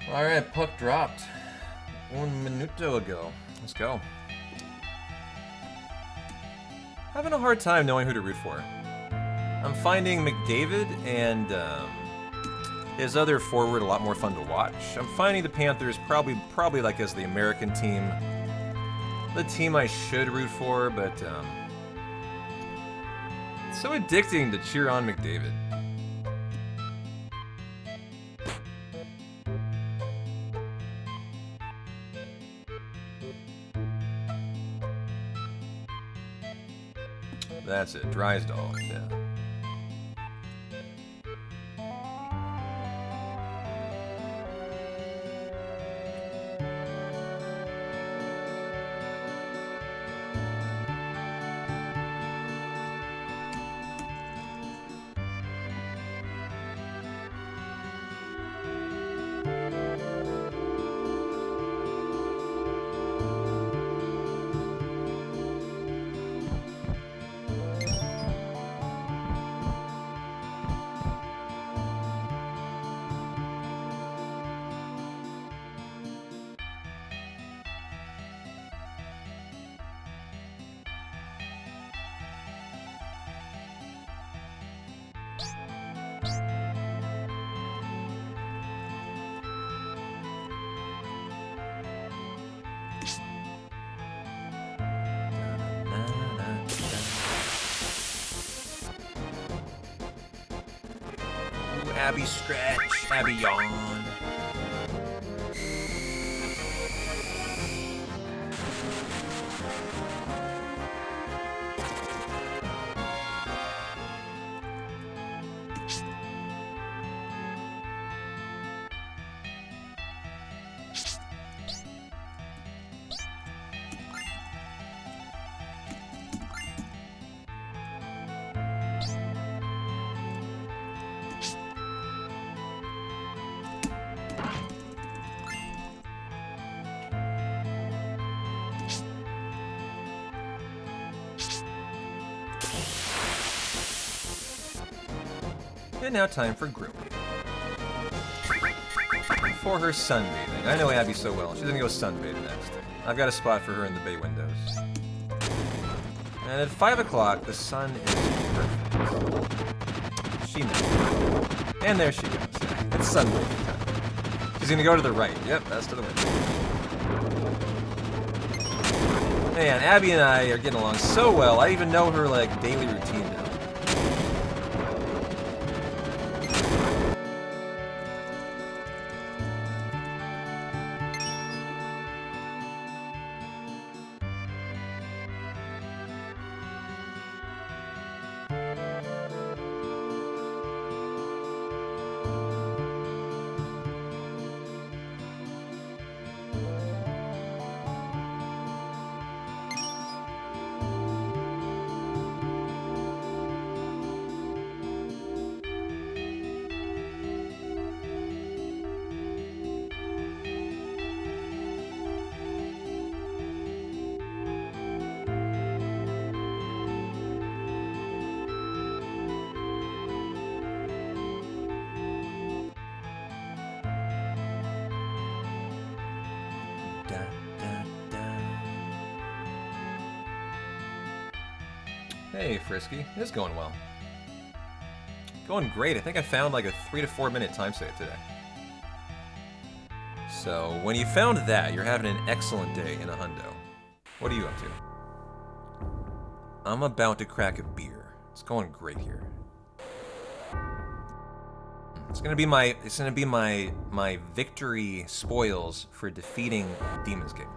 Alright, puck dropped. 1 minuto ago. Let's go. Having a hard time knowing who to root for. I'm finding McDavid and his other forward a lot more fun to watch. I'm finding the Panthers probably like as the American team, the team I should root for, but it's so addicting to cheer on McDavid. That's it, Drysdale, yeah. Abby stretch, Abby yawn. And now time for grilling. For her sunbathing. I know Abby so well. She's gonna go sunbathing next. I've got a spot for her in the bay windows. And at 5 o'clock, the sun is perfect. She knows. And there she goes. It's sunbathing time. She's gonna go to the right. Yep, that's to the window. Man, Abby and I are getting along so well. I even know her, like, daily routine now. Hey, Frisky. It's going well. Going great. I think I found like a 3 to 4 minute time save today. So, when you found that, you're having an excellent day in a hundo. What are you up to? I'm about to crack a beer. It's going great here. It's gonna be my victory spoils for defeating Demon's King.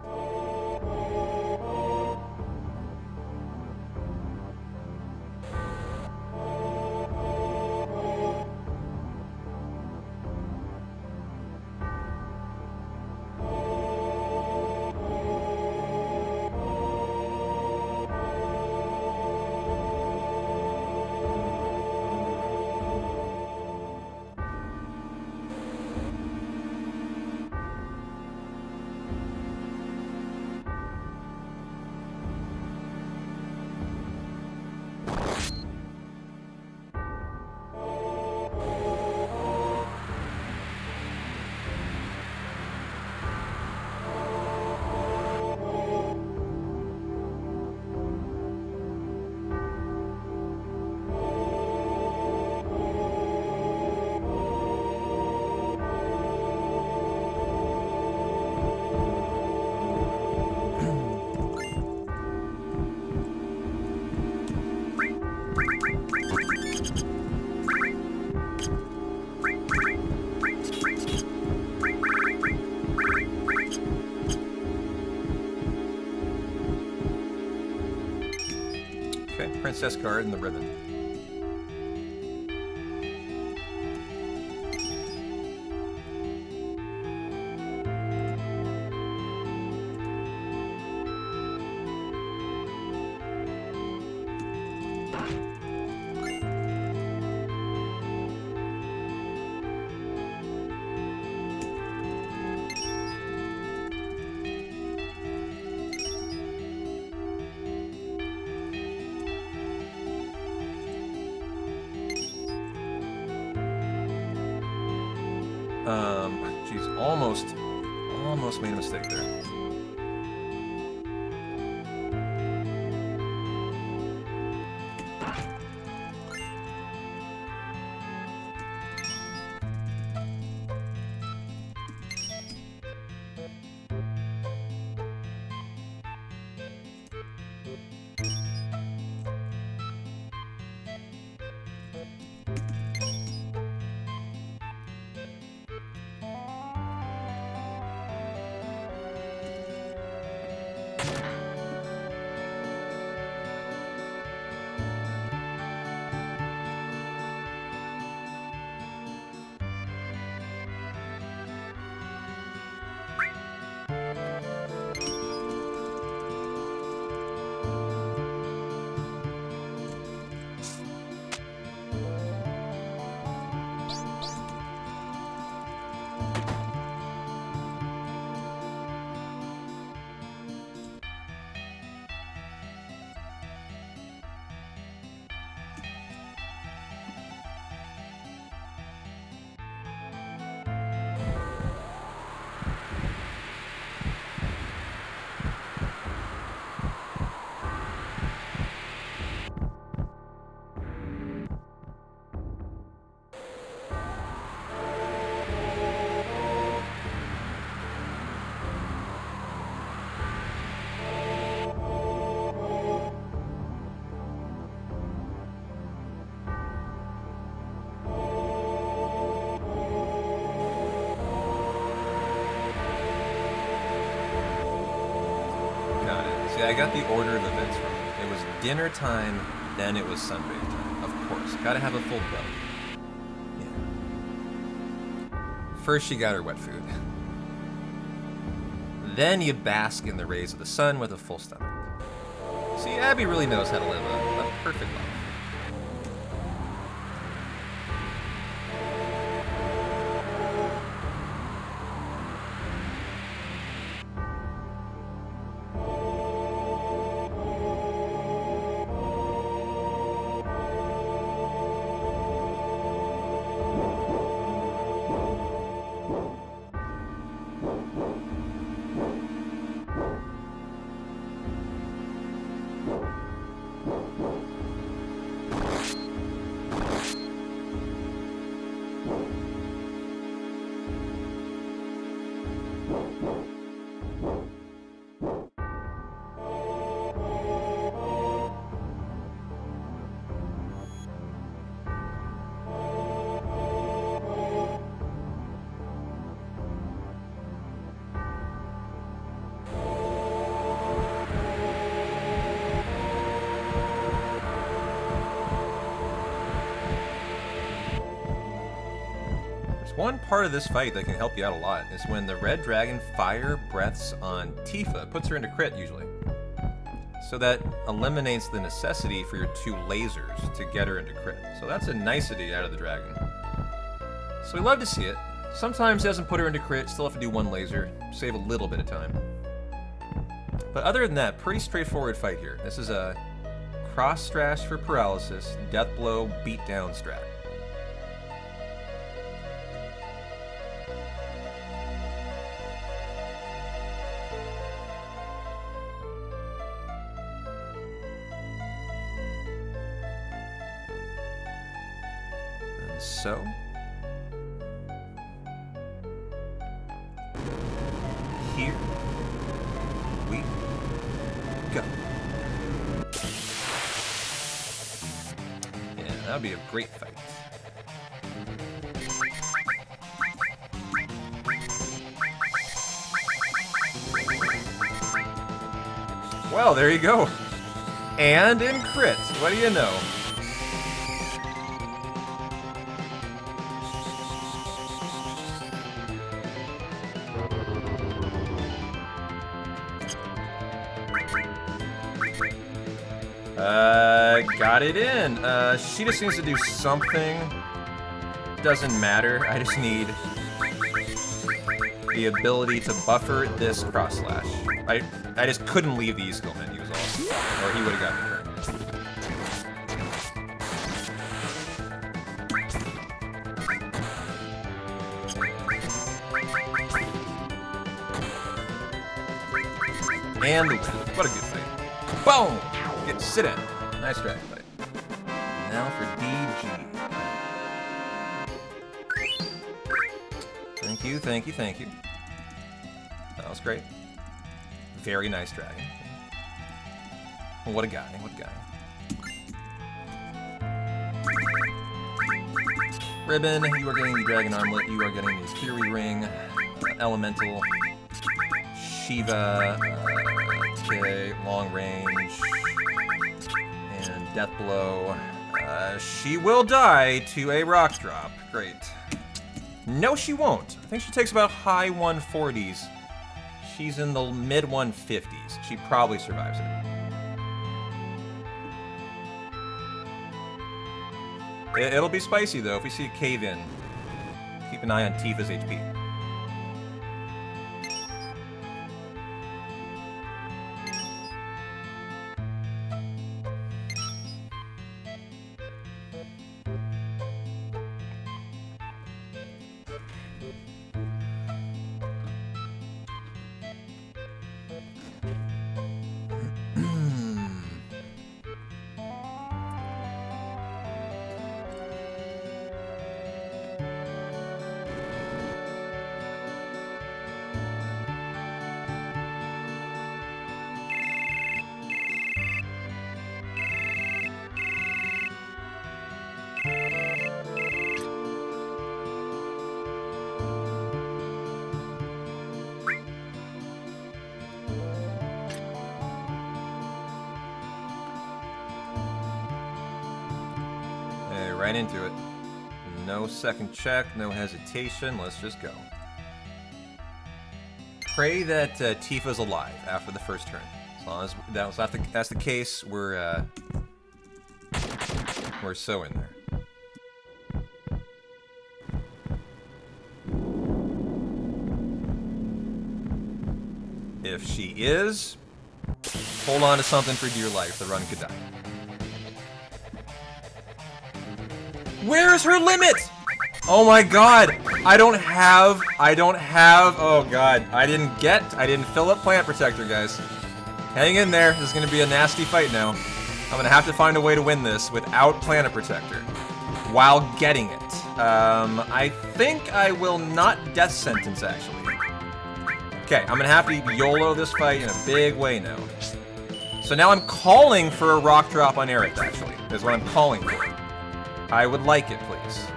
Princess card and the ribbon. Geez, almost made a mistake there. I got the order of events wrong. It was dinner time, then it was sunbathe time. Of course. Gotta have a full boat. Yeah. First she got her wet food. Then you bask in the rays of the sun with a full stomach. See, Abby really knows how to live a perfect life. One part of this fight that can help you out a lot is when the red dragon fire breaths on Tifa, puts her into crit usually. So that eliminates the necessity for your 2 lasers to get her into crit. So that's a nicety out of the dragon. So we love to see it. Sometimes it doesn't put her into crit, still have to do 1 laser, save a little bit of time. But other than that, pretty straightforward fight here. This is a cross strash for paralysis, death blow, beat down strat. So, here we go. Yeah, that would be a great fight. Well, there you go. And in crit. What do you know? Got it in. She just needs to do something. Doesn't matter. I just need the ability to buffer this cross slash. I just couldn't leave the skill menu was all, or he would have gotten the turn. And the win. What a good fight. Boom! Get sit in. Nice dragon fight. Now for DG. Thank you, thank you, thank you. That was great. Very nice dragon. What a guy, what a guy. Ribbon, you are getting the dragon armlet, you are getting the Fury ring, elemental, Shiva, okay, long range, and death blow. She will die to a rock drop. Great. No, she won't. I think she takes about high 140s. She's in the mid 150s. She probably survives it. It'll be spicy though if we see a cave in. Keep an eye on Tifa's HP. Right into it. No second check, no hesitation, let's just go. Pray that Tifa's alive after the first turn. As long as that's the case, we're so in there. If she is, hold on to something for dear life, the run could die. Where's her limit? Oh my god. I don't have, oh god. I didn't fill up Plant Protector, guys. Hang in there. This is going to be a nasty fight now. I'm going to have to find a way to win this without Planet Protector. While getting it. I think I will not death sentence, actually. Okay, I'm gonna have to YOLO this fight in a big way now. So now I'm calling for a rock drop on Aerith, actually, is what I'm calling for. I would like it, please.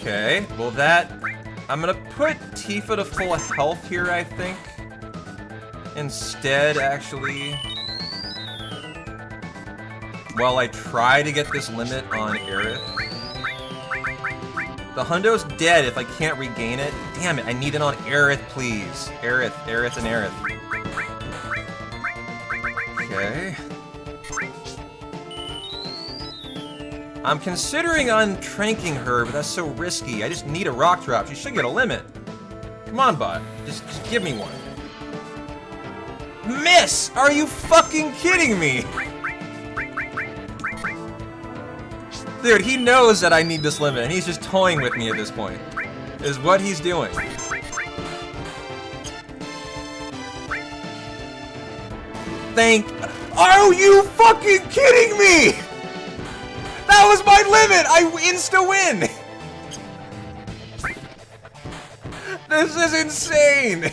Okay, well that... I'm gonna put Tifa to full health here, I think. Instead, actually... while I try to get this limit on Aerith. The Hundo's dead if I can't regain it. Damn it, I need it on Aerith, please. Aerith, Aerith, and Aerith. Okay. I'm considering untranking her, but that's so risky. I just need a rock drop. She should get a limit. Come on, bot. Just give me one. Miss! Are you fucking kidding me? Dude, he knows that I need this limit, and he's just toying with me at this point. Is what he's doing. Are you fucking kidding me? That was my limit! I insta-win! This is insane!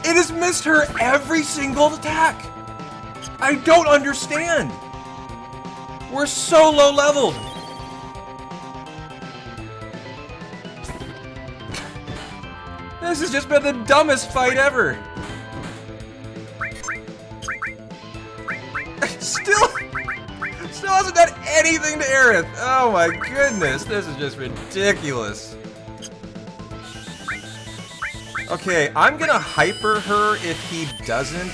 It has missed her every single attack! I don't understand! We're so low leveled! This has just been the dumbest fight ever! Still hasn't done anything to Aerith! Oh my goodness, this is just ridiculous. Okay, I'm gonna hyper her if he doesn't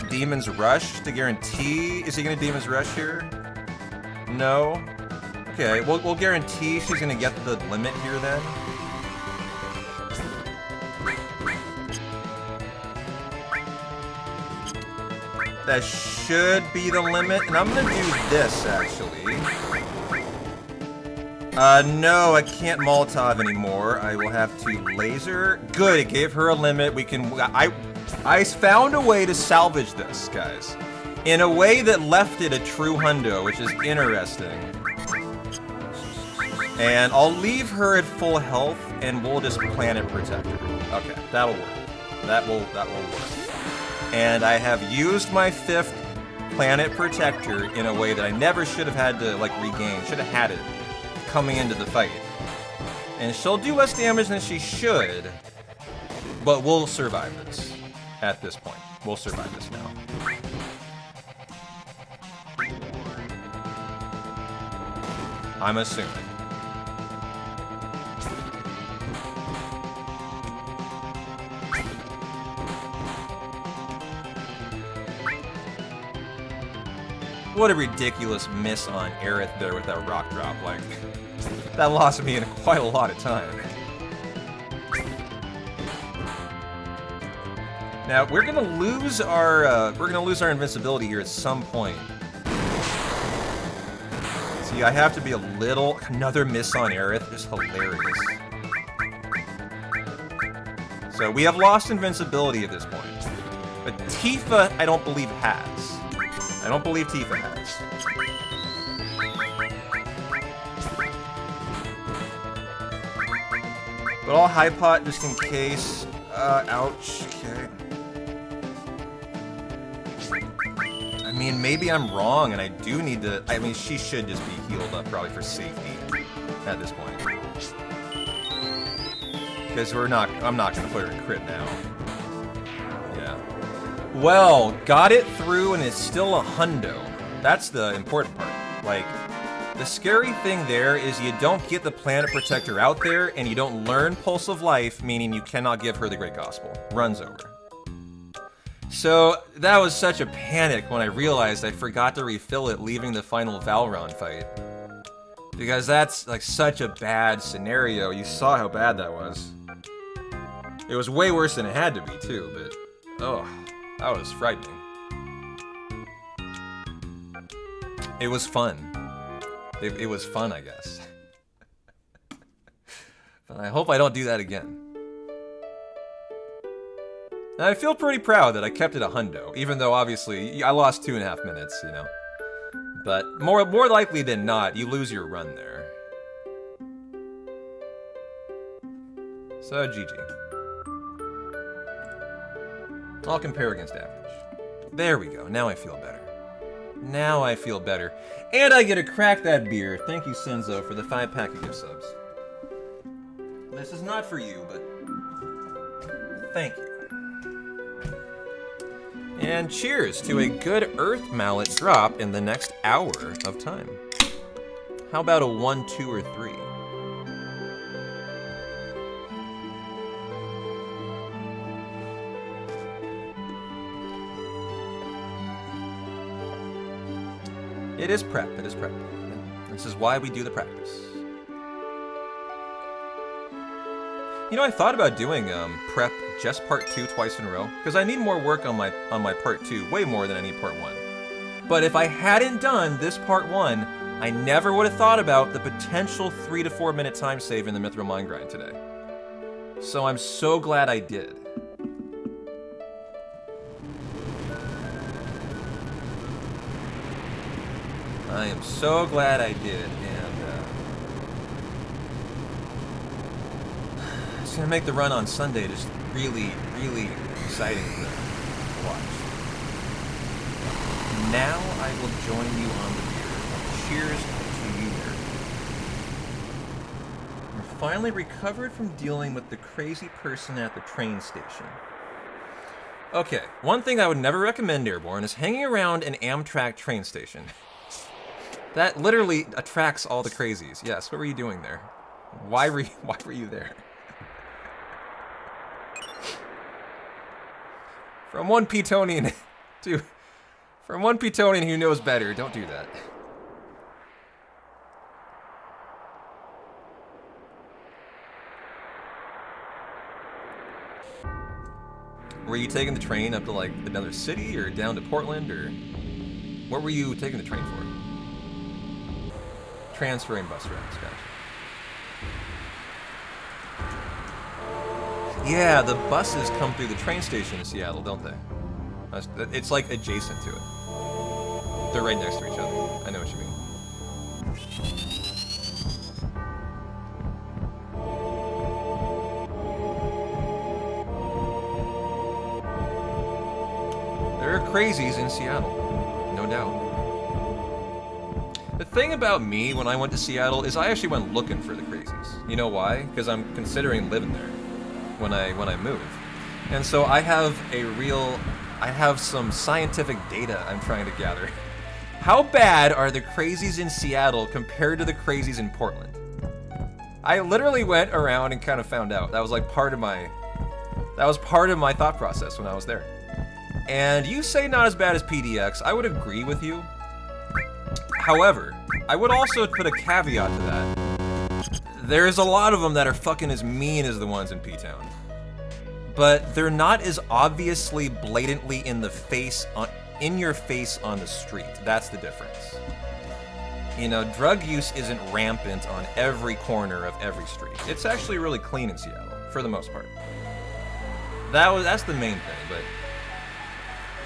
Demon's Rush to guarantee... Is he gonna Demon's Rush here? No? Okay, we'll guarantee she's gonna get the limit here then. That should be the limit, and I'm gonna do this, actually. No, I can't Molotov anymore. I will have to laser. Good, it gave her a limit. We can... I found a way to salvage this, guys. In a way that left it a true hundo, which is interesting. And I'll leave her at full health, and we'll just Planet Protect her. Okay, that'll work. That will work. And I have used my 5th Planet Protector in a way that I never should have had to, like, regain. Should have had it coming into the fight. And she'll do less damage than she should, but we'll survive this at this point. We'll survive this now. I'm assuming. What a ridiculous miss on Aerith there with that rock drop. Like, that lost me in quite a lot of time. Now we're gonna lose our invincibility here at some point. See, I have to be another miss on Aerith, just hilarious. So we have lost invincibility at this point, but Tifa I don't believe has. I don't believe Tifa has. But I'll high pot just in case. Ouch. Okay. I mean, maybe I'm wrong and I do need to... I mean, she should just be healed up probably for safety at this point. Because I'm not going to put her in crit now. Yeah. Well, got it through and it's still a hundo. That's the important part. Like, the scary thing there is you don't get the Planet Protector out there and you don't learn Pulse of Life, meaning you cannot give her the Great Gospel. Runs over. So, that was such a panic when I realized I forgot to refill it leaving the final Valron fight. Because that's, like, such a bad scenario. You saw how bad that was. It was way worse than it had to be, too, but... Oh, that was frightening. It was fun. It was fun, I guess. But I hope I don't do that again. And I feel pretty proud that I kept it a hundo, even though obviously I lost 2.5 minutes, you know. But more likely than not, you lose your run there. So GG. I'll compare against average. There we go. Now I feel better. Now I feel better. And I get to crack that beer. Thank you, Senzo, for the 5-pack of gift subs. This is not for you, but thank you. And cheers to a good Earth Mallet drop in the next hour of time. How about a 1, 2, or 3? It is prep, it is prep. This is why we do the practice. You know, I thought about doing prep just part 2 twice in a row, because I need more work on my part 2, way more than I need part 1. But if I hadn't done this part 1, I never would have thought about the potential 3 to 4 minute time save in the Mithril Mine Grind today. So I'm so glad I did. I am so glad I did, and it's gonna make the run on Sunday just really, really exciting to watch. Now I will join you on the beer. Cheers to you there. We're finally recovered from dealing with the crazy person at the train station. Okay, one thing I would never recommend, Airborne, is hanging around an Amtrak train station. That literally attracts all the crazies. Yes, what were you doing there? Why were you there? From one Petonian to... From one Petonian who knows better, don't do that. Were you taking the train up to, like, another city, or down to Portland, or... What were you taking the train for? Transferring bus routes, gotcha. Yeah, the buses come through the train station in Seattle, don't they? It's like adjacent to it. They're right next to each other. I know what you mean. There are crazies in Seattle, no doubt. The thing about me when I went to Seattle is I actually went looking for the crazies. You know why? Because I'm considering living there when I move. And so I have some scientific data I'm trying to gather. How bad are the crazies in Seattle compared to the crazies in Portland? I literally went around and kind of found out. That was like part of my thought process when I was there. And you say not as bad as PDX. I would agree with you. However, I would also put a caveat to that. There's a lot of them that are fucking as mean as the ones in P-Town. But they're not as obviously blatantly in your face on the street. That's the difference. You know, drug use isn't rampant on every corner of every street. It's actually really clean in Seattle, for the most part. That's the main thing, but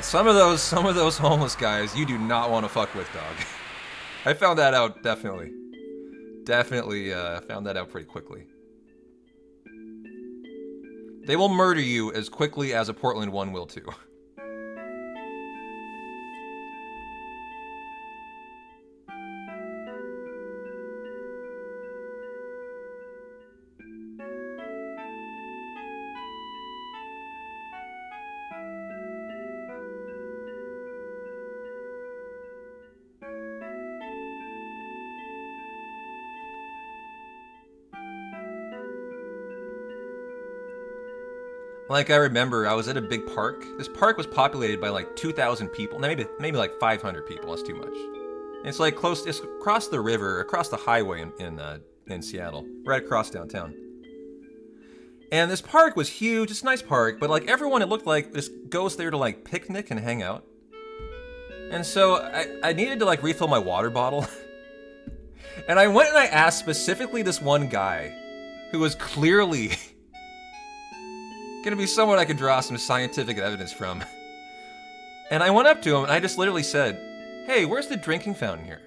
some of those homeless guys you do not want to fuck with, dog. I found that out, definitely. Definitely found that out pretty quickly. They will murder you as quickly as a Portland one will too. Like, I remember I was at a big park. This park was populated by like 2,000 people. Maybe like 500 people. That's too much. It's like it's across the river, across the highway in Seattle, right across downtown. And this park was huge. It's a nice park, but like everyone, it looked like just goes there to like picnic and hang out. And so I needed to like refill my water bottle. And I went and I asked specifically this one guy who was clearly Gonna be someone I could draw some scientific evidence from. And I went up to him and I just literally said, "Hey, where's the drinking fountain here?"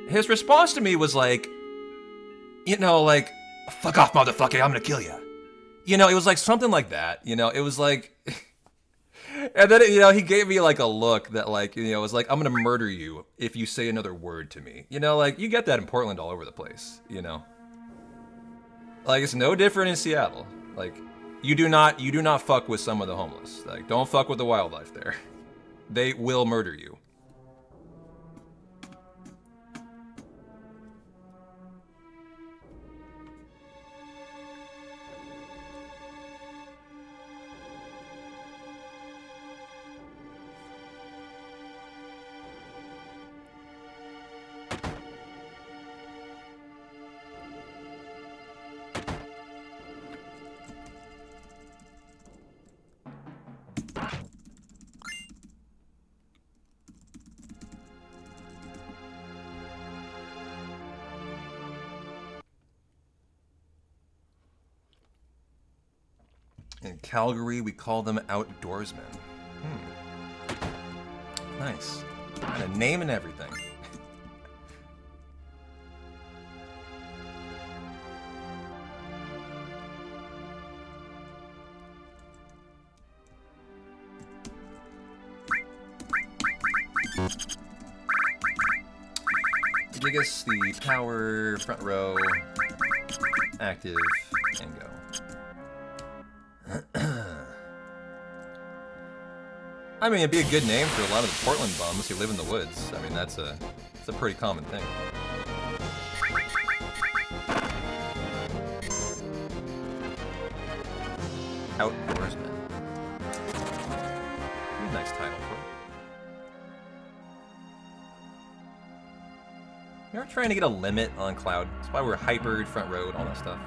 His response to me was like, you know, like, "Fuck off, motherfucker, I'm gonna kill you." You know, it was like something like that. You know, it was like, and then, you know, he gave me like a look that like, you know, was like, "I'm gonna murder you if you say another word to me." You know, like, you get that in Portland all over the place, you know? Like, it's no different in Seattle. Like, you do not fuck with some of the homeless. Like, don't fuck with the wildlife there. They will murder you. In Calgary, we call them outdoorsmen. Nice. Got a name and everything. Give us the power, front row, active, and go. I mean, it'd be a good name for a lot of the Portland bums who live in the woods. I mean, it's a pretty common thing. Outdoorsman. Nice title for it. We are trying to get a limit on Cloud. That's why we're hypered, front road, all that stuff.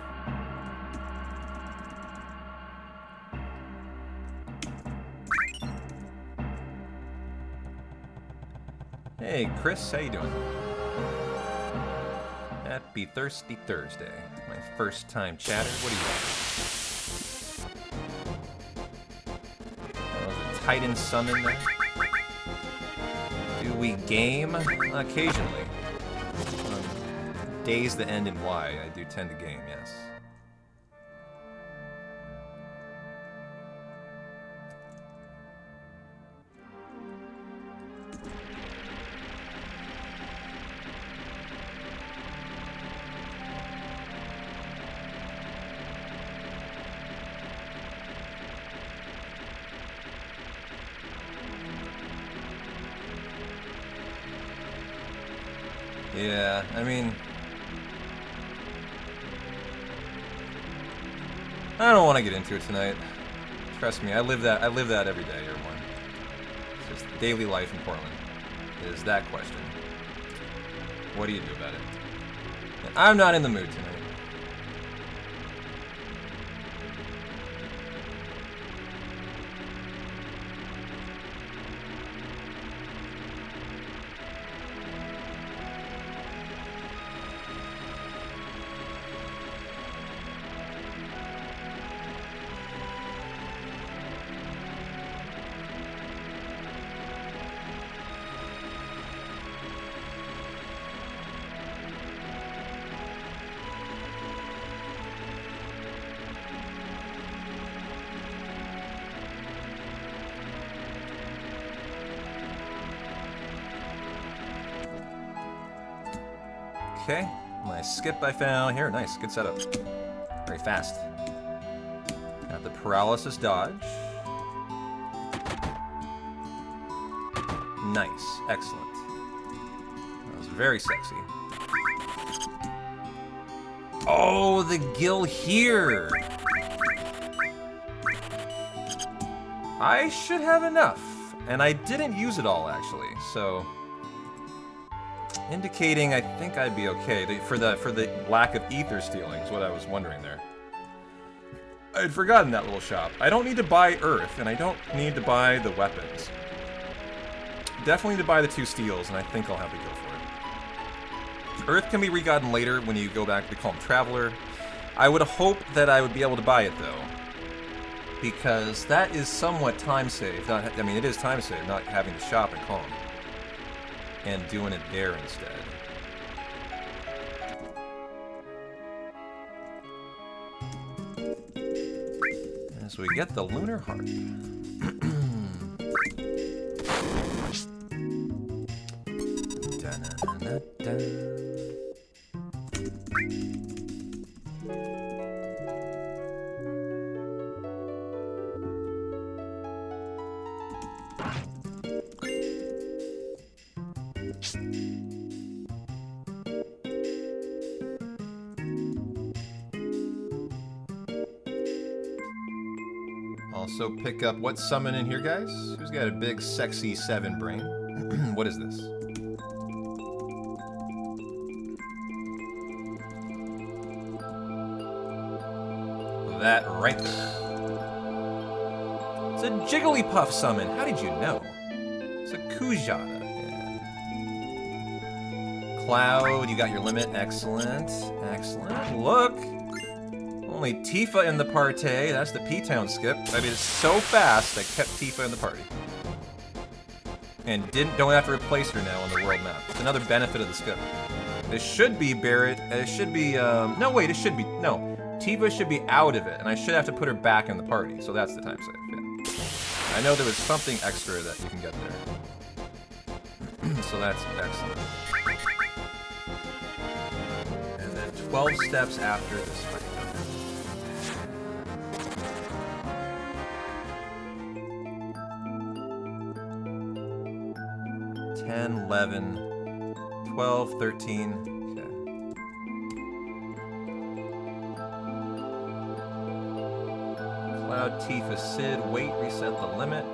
Hey, Chris, how you doing? Happy Thirsty Thursday. My first time chatter. What do you want? Was a Titan summon there? Do we game? Occasionally. Days that end in Y, I do tend to game, yes. Yeah, I mean, I don't want to get into it tonight. Trust me, I live that every day, everyone. It's just daily life in Portland. It is that question. What do you do about it? And I'm not in the mood tonight. Okay, my skip I found here. Nice, good setup. Very fast. Got the paralysis dodge. Nice, excellent. That was very sexy. Oh, the gill here! I should have enough, and I didn't use it all actually, so indicating I think I'd be okay. For the lack of ether stealing is what I was wondering there. I had forgotten that little shop. I don't need to buy Earth, and I don't need to buy the weapons. Definitely need to buy the 2 steals, and I think I'll have to go for it. Earth can be re-gotten later when you go back. They call them Traveler. I would hope that I would be able to buy it, though. Because that is somewhat time-saved. I mean, it is time-saved, not having to shop at home. And doing it there instead. As we get the Lunar Harp. Da-na-na-na-da. Also pick up what summon in here, guys? Who's got a big, sexy 7 brain? What is this? That right there. It's a Jigglypuff summon. How did you know? It's a Kujata. Yeah. Cloud, you got your limit. Excellent. Excellent. Look! Only Tifa in the party. That's the P-Town skip. I mean, it's so fast I kept Tifa in the party. And don't have to replace her now on the world map. It's another benefit of the skip. This should be Barrett. It should be, no, wait, it should be, no. Tifa should be out of it, and I should have to put her back in the party, so that's the time save, yeah. I know there was something extra that you can get there. So that's excellent. And then 12 steps after this fight. 10, 11, 12, 13. Cloud, Tifa, Sid, wait, reset the limit.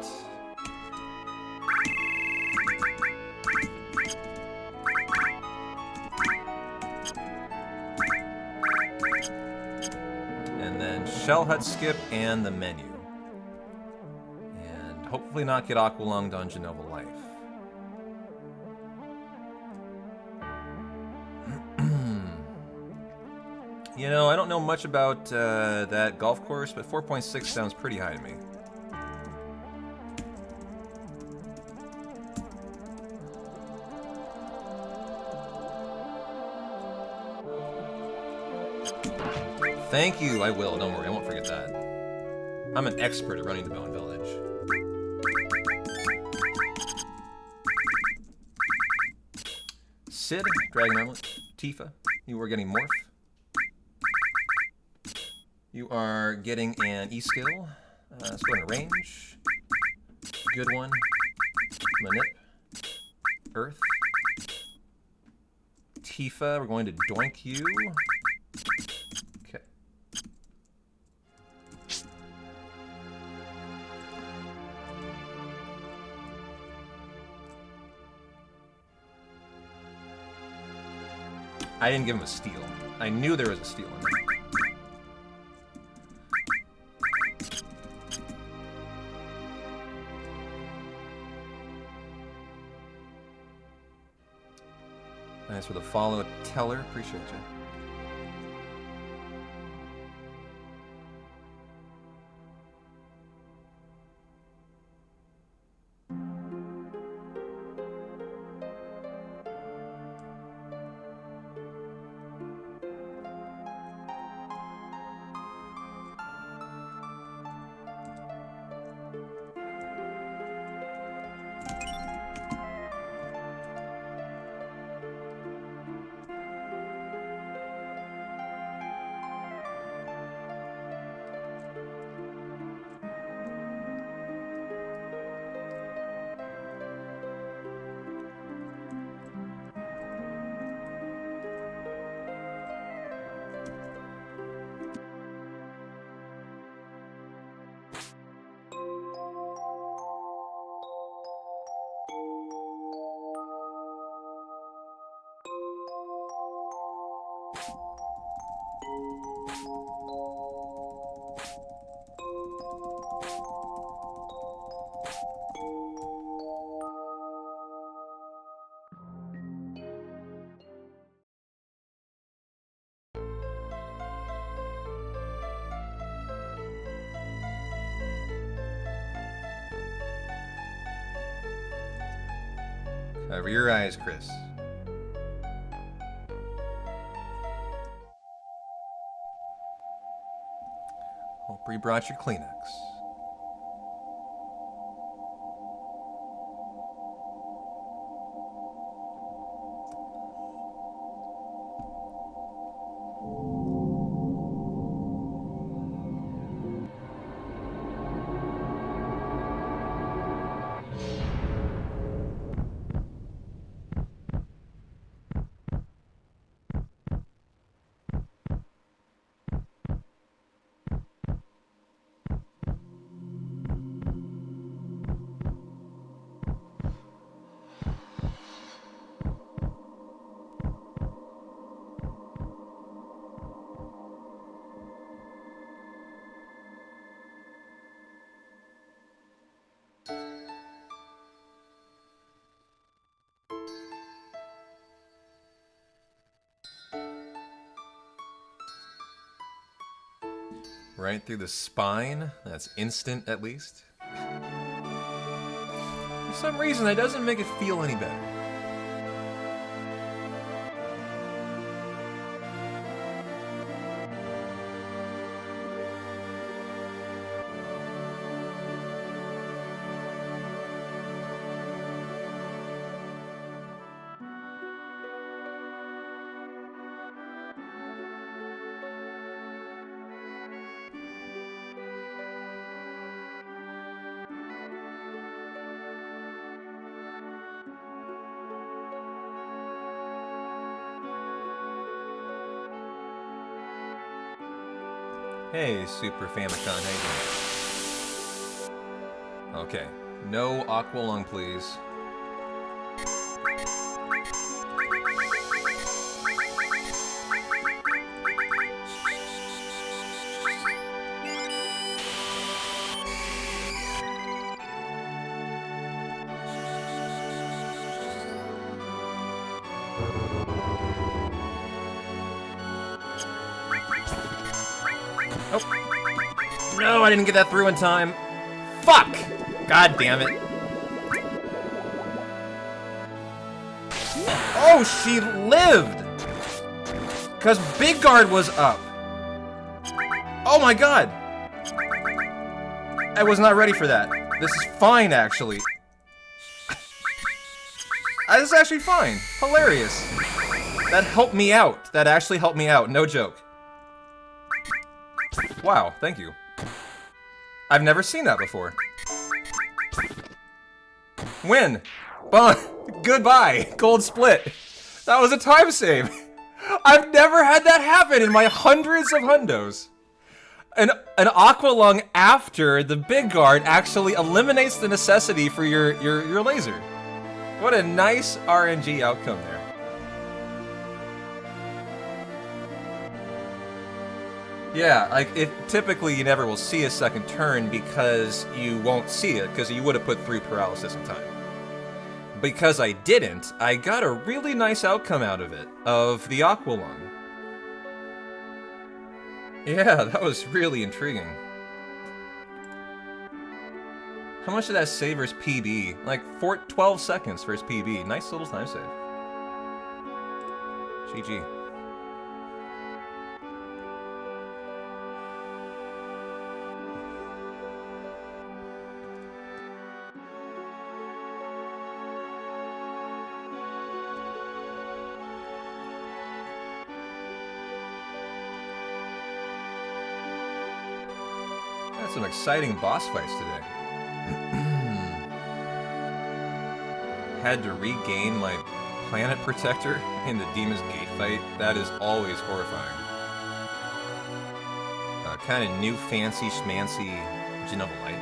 And then Shell Hut skip and the menu. And hopefully not get Aqualung Dungeon Nova Life. You know, I don't know much about that golf course, but 4.6 sounds pretty high to me. Thank you, I will. Don't worry, I won't forget that. I'm an expert at running the Bone Village. Sid, Dragon Armlet, Tifa, you are getting Morph. You are getting an E-skill. Let's go into range. Good one. Manip. Earth. Tifa, we're going to doink you. Okay. I didn't give him a steal. I knew there was a steal in there. Thanks for the follow, Teller. Appreciate you. Over your eyes, Chris. Hope you brought your Kleenex. Right through the spine. That's instant, at least. For some reason, that doesn't make it feel any better. Hey, Super Famicom, how you doing? Okay, no Aqualung, please. Oh. No, I didn't get that through in time. Fuck! God damn it. Oh, she lived! Because Big Guard was up. Oh my god! I was not ready for that. This is fine, actually. This is actually fine. Hilarious. That helped me out. That actually helped me out. No joke. Wow, thank you. I've never seen that before. Win! Bon! Goodbye! Gold split! That was a time save! I've never had that happen in my hundreds of hundos! An Aqualung after the Big Guard actually eliminates the necessity for your laser. What a nice RNG outcome there. Yeah, like, typically you never will see a second turn because you won't see it, because you would have put 3 paralysis in time. Because I didn't, I got a really nice outcome out of it, of the Aqualung. Yeah, that was really intriguing. How much did that save versus PB? Like 12 seconds versus PB. Nice little time save. GG. Had some exciting boss fights today. Had to regain my planet protector in the Demon's Gate fight. That is always horrifying. Kind of new fancy schmancy Genova life.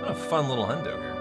What a fun little hundo here.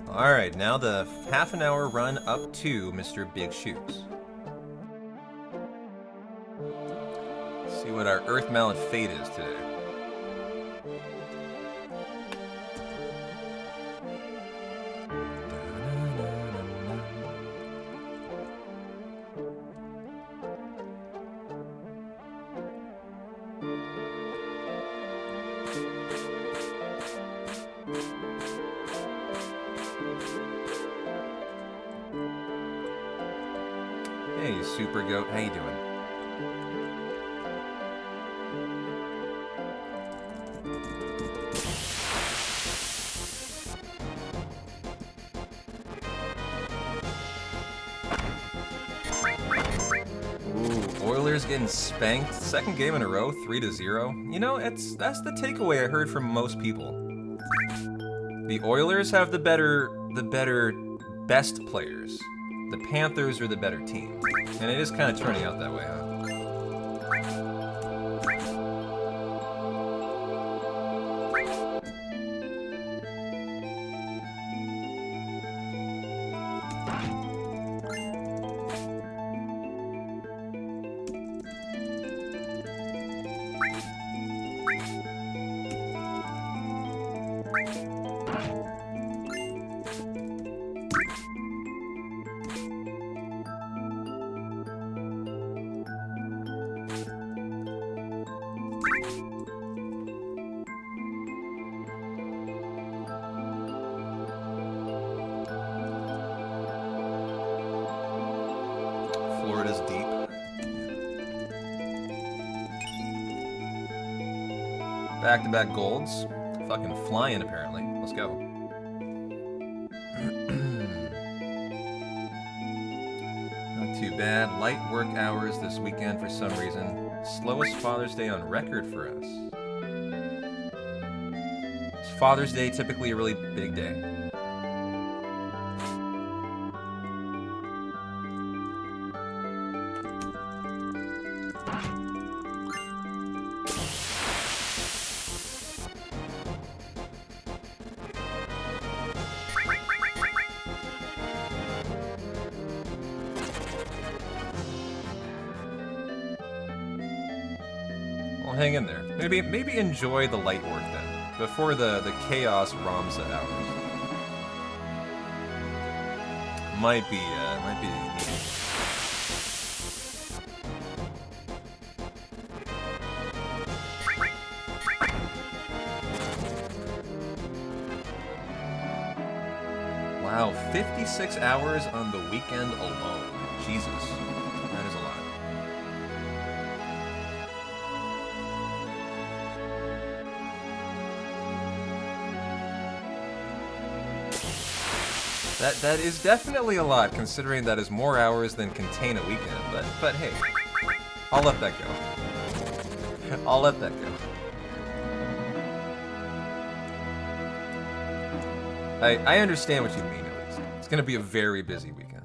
Alright, now the half-an-hour run up to Mr. Big Shoes. See what our Earth Mallet fate is today. Hey, Super Goat, how you doing? Ooh, Oilers getting spanked. Second game in a row, 3-0. You know, that's the takeaway I heard from most people. The Oilers have the better best players. The Panthers are the better team. And it is kind of turning out that way, huh? Florida's deep. Back-to-back golds. Fucking flying, apparently. Let's go. Not too bad. Light work hours this weekend for some reason. Slowest Father's Day on record for us. Is Father's Day typically a really big day? Well, hang in there. Maybe enjoy the light work then, before the chaos Ramza hours. Might be needed. Wow, 56 hours on the weekend alone. Jesus, that is a lot. That is definitely a lot, considering that is more hours than contain a weekend. But hey, I'll let that go. I'll let that go. I understand what you mean, at least. It's gonna be a very busy weekend.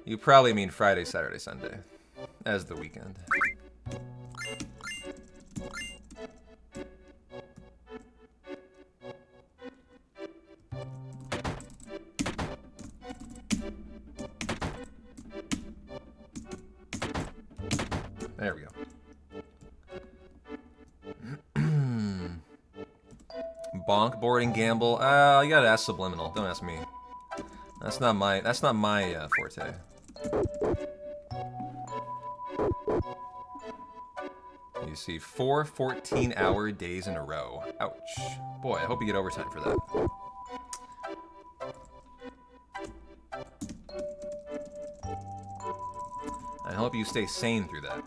You probably mean Friday, Saturday, Sunday as the weekend. There we go. Bonk, boarding, gamble. You gotta ask Subliminal. Don't ask me. That's not my forte. You see, 4 14-hour days in a row. Ouch. Boy, I hope you get overtime for that. I hope you stay sane through that.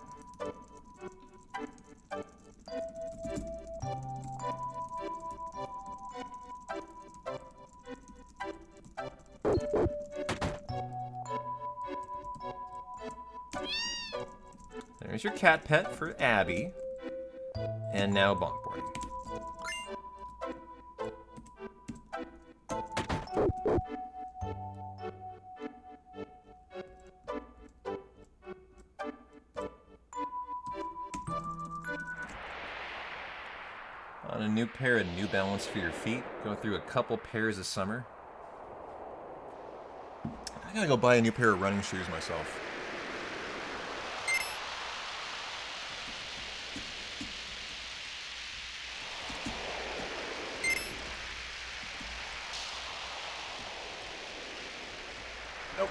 There's your cat pet for Abby. And now bonk boarding. Want a new pair of New Balance for your feet? Go through a couple pairs of summer. I gotta go buy a new pair of running shoes myself. Nope.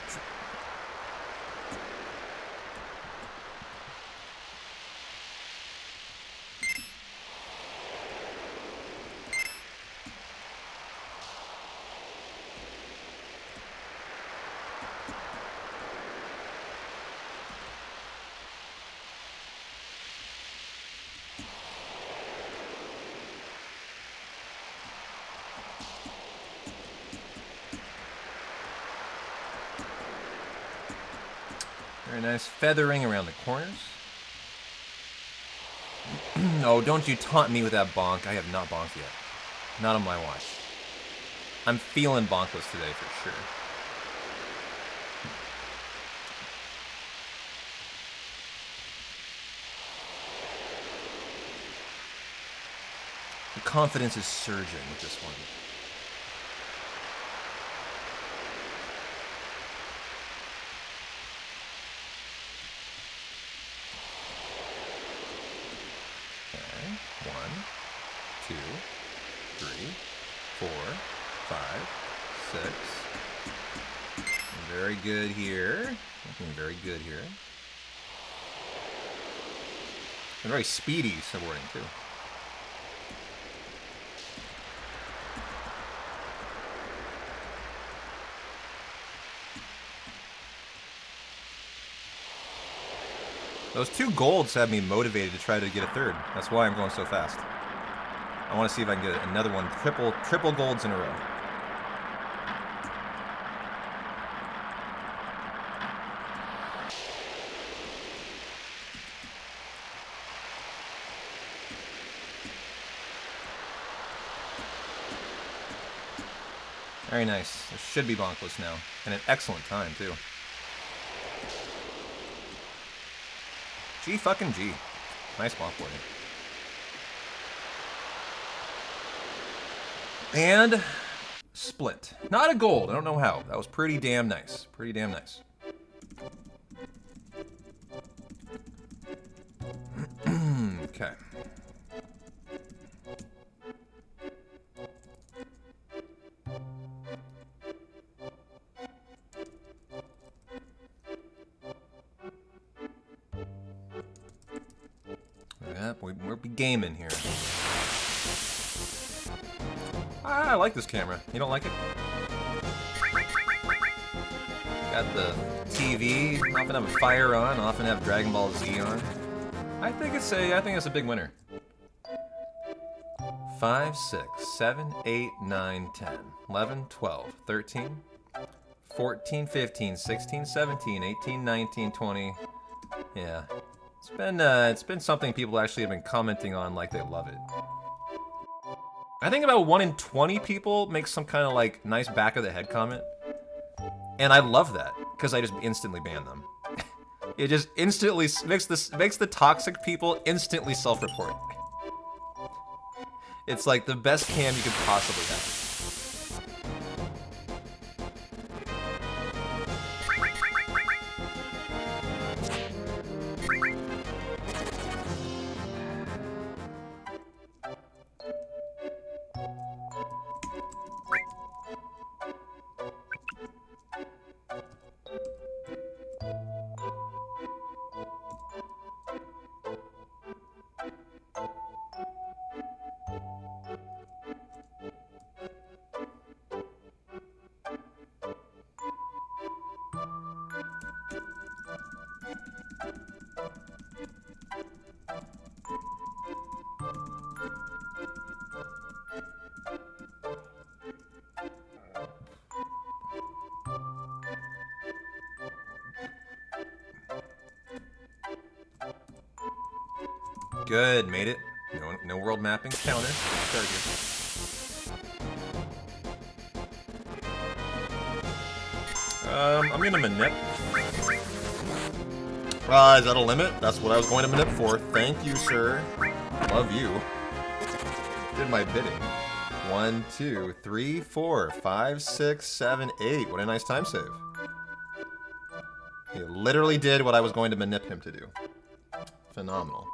Very nice feathering around the corners. Oh, don't you taunt me with that bonk. I have not bonked yet. Not on my watch. I'm feeling bonkless today for sure. The confidence is surging with this one. Okay, 1, 2, 3, 4, 5, 6. Very good here. Looking very good here. And very speedy snowboarding too. Those 2 golds have me motivated to try to get a third. That's why I'm going so fast. I want to see if I can get another one. Triple golds in a row. Very nice. This should be bonkless now. And an excellent time, too. G fucking G. Nice bonk-boarding. And split. Not a gold. I don't know how. That was pretty damn nice. Pretty damn nice. Okay. We're gaming here. I like this camera. You don't like it? Got the TV. Often have a fire on. Often have Dragon Ball Z on. I think it's a big winner. 5, 6, 7, 8, 9, 10, 11, 12, 13, 14, 15, 16, 17, 18, 19, 20. Yeah. It's been something people actually have been commenting on like they love it. I think about 1 in 20 people make some kind of like nice back of the head comment. And I love that, because I just instantly ban them. It just instantly makes the toxic people instantly self-report. It's like the best cam you could possibly have. Good, made it. No world mapping counter. Start here. I'm gonna manip. Is that a limit? That's what I was going to manip for. Thank you, sir. Love you. Did my bidding. 1, 2, 3, 4, 5, 6, 7, 8. What a nice time save. He literally did what I was going to manip him to do. Phenomenal.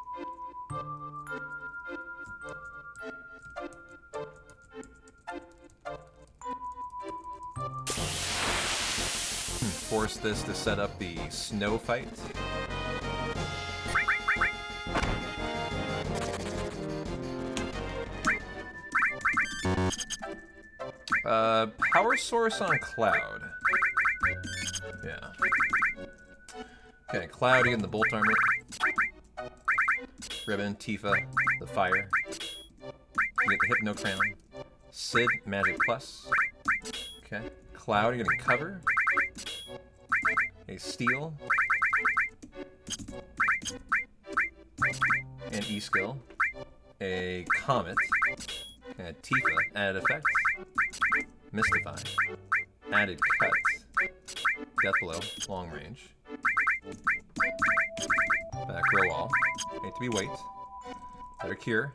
Force this to set up the snow fight. Power source on Cloud. Yeah. Okay, Cloud, you get the Bolt Armor. Ribbon, Tifa, the Fire. You get the Hypno Crown. Sid, Magic Plus. Okay. Cloud, you're getting Cover. A Steel. An E-Skill. A Comet. And a Tifa, added effect. Mystify. Added Cut. Death Blow, long range. Back row all. Hate to be weight. Better cure.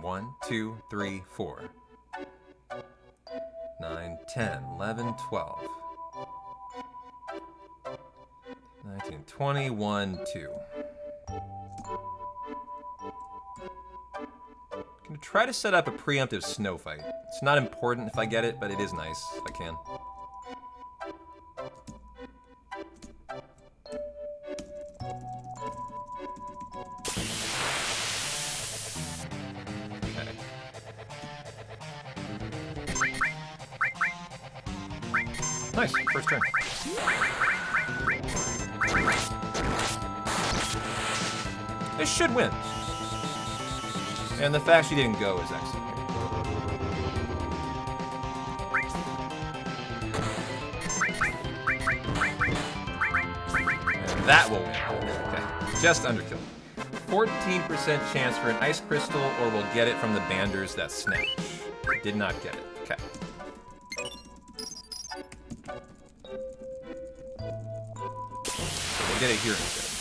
One, 2, 3, 4. 9, 10, 11, 12. 19, 20, 1, 2. Gonna try to set up a preemptive snow fight. It's not important if I get it, but it is nice if I can. Okay. Nice, first turn. This should win. And the fact she didn't go is excellent. And that will win. Okay, just underkill. 14% chance for an Ice Crystal, or we'll get it from the Banders that snatch. Did not get it. Okay. So we'll get it here instead.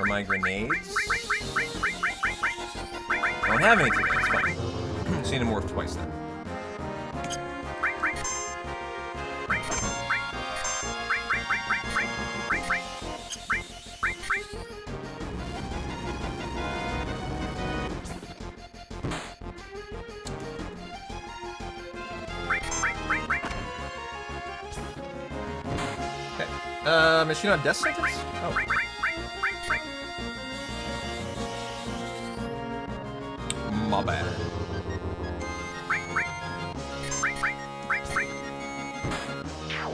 My grenades. I don't have any today, it's fine. Seen him morph twice then. Okay. Machine on death sentence? Oh. My bad.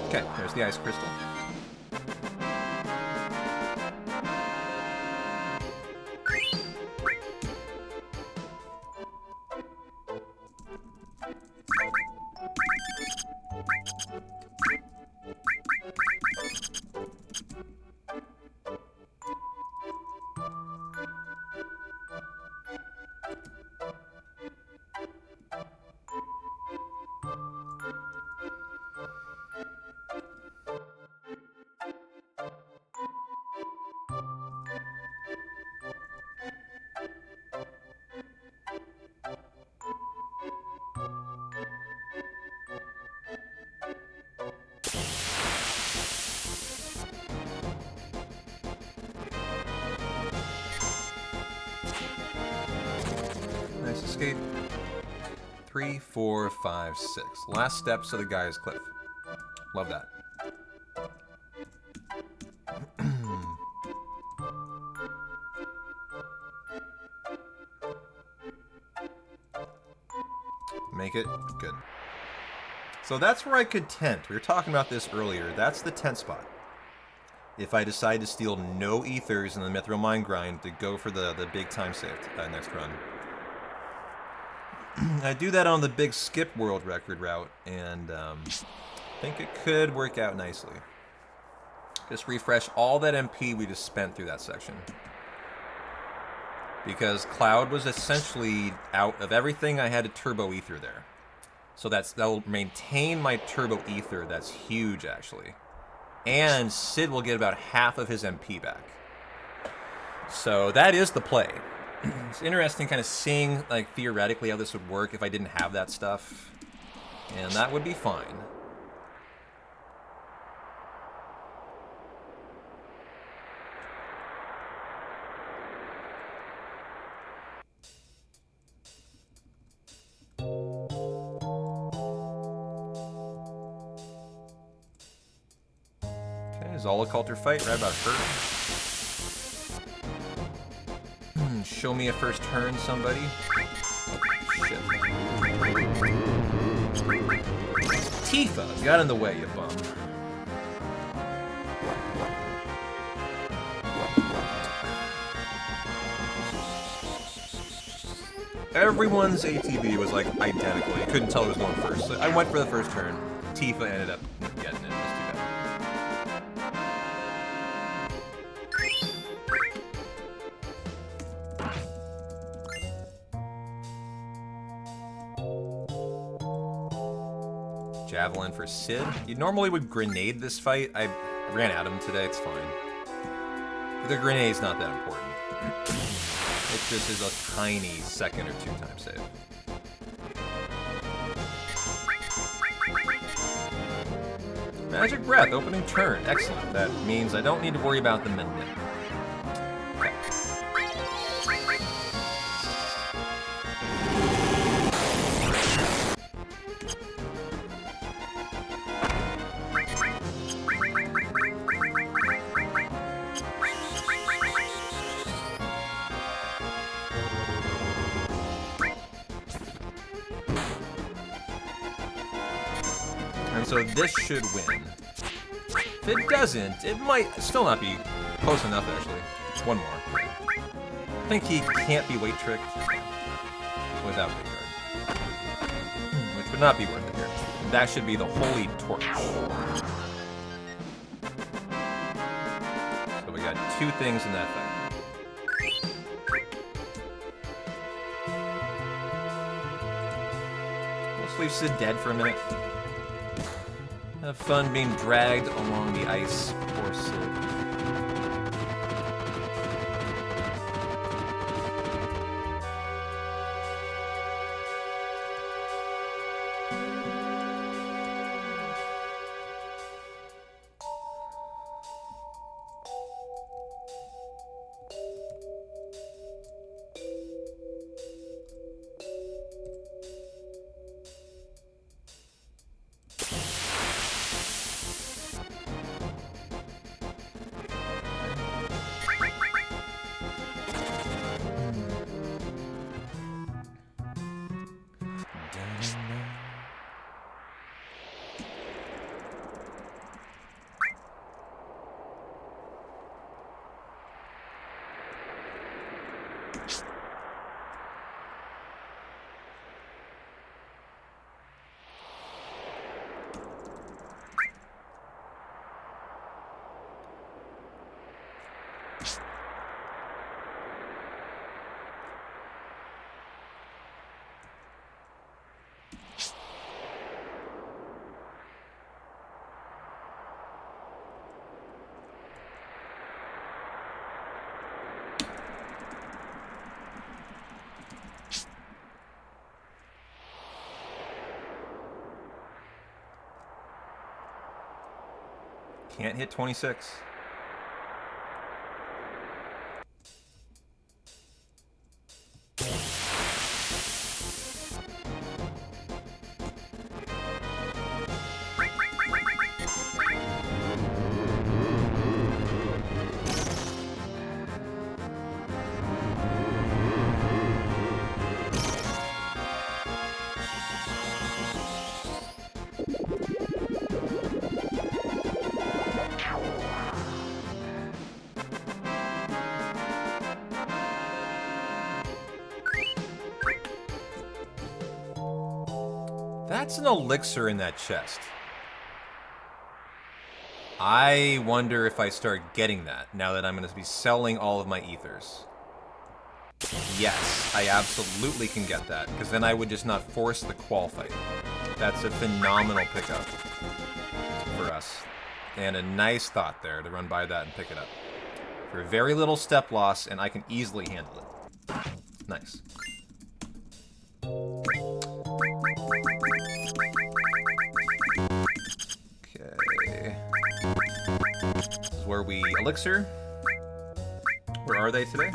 Okay, there's the Ice Crystal. Nice escape. 3, 4, 5, 6. Last steps of the Gaia's Cliff. Love that. Make it good. So that's where I could tent. We were talking about this earlier. That's the tent spot. If I decide to steal no ethers in the Mithril Mine grind to go for the big time save next run. I do that on the big skip world record route, and I think it could work out nicely. Just refresh all that MP we just spent through that section. Because Cloud was essentially out of everything I had to turbo ether there. So that'll maintain my turbo ether. That's huge, actually. And Sid will get about half of his MP back. So that is the play. It's interesting kind of seeing, like, theoretically how this would work if I didn't have that stuff. And that would be fine. Okay, Zola Coulter fight, right about her. Show me a first turn, somebody. Oh, shit. Tifa got in the way, you bum. Everyone's ATB was like identical. You couldn't tell who was going first. So I went for the first turn. Tifa ended up getting it. That's too bad. Javelin for Sid. You normally would grenade this fight. I ran out of them today. It's fine. The grenade's not that important. It just is a tiny second or 2 time save. Magic Breath, opening turn. Excellent. That means I don't need to worry about the minute. Okay. And so this should win. If it doesn't, it might still not be close enough, actually. One more. I think he can't be weight tricked without Big Guard. Which would not be worth it here. That should be the Holy Torch. So we got 2 things in that fight. Let's leave Sid dead for a minute. Have fun being dragged along the ice. Poor Sid. Can't hit 26. That's an elixir in that chest. I wonder if I start getting that now that I'm going to be selling all of my ethers. Yes, I absolutely can get that, because then I would just not force the qual fight. That's a phenomenal pickup for us. And a nice thought there to run by that and pick it up. For very little step loss, and I can easily handle it. Nice. Okay. This is where we elixir. Where are they today?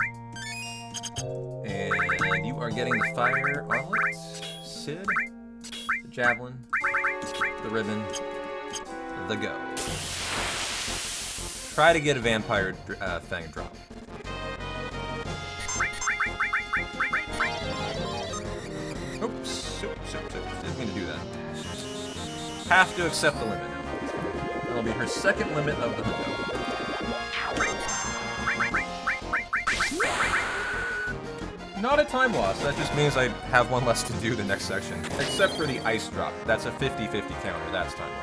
And you are getting the fire armlet, Sid, the javelin, the ribbon, the go. Try to get a vampire thing drop. Oops, didn't mean to do that. Have to accept the limit now. That'll be her second limit of the hundo. Not a time loss, that just means I have one less to do the next section. Except for the ice drop. That's a 50-50 counter, that's time loss.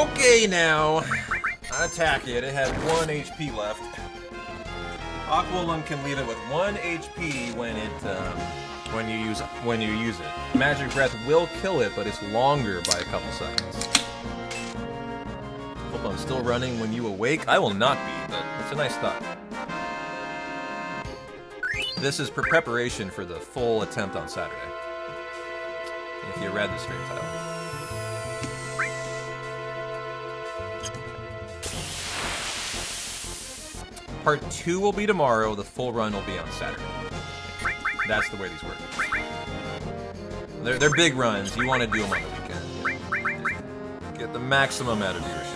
Okay now. Attack it. It had 1 HP left. Aqualung can leave it with 1 HP when you use it. Magic Breath will kill it, but it's longer by a couple seconds. Hope I'm still running when you awake. I will not be, but it's a nice thought. This is preparation for the full attempt on Saturday. If you read the stream title. Part 2 will be tomorrow, the full run will be on Saturday. That's the way these work. They're big runs, you want to do them on the weekend. Get the maximum out of viewership.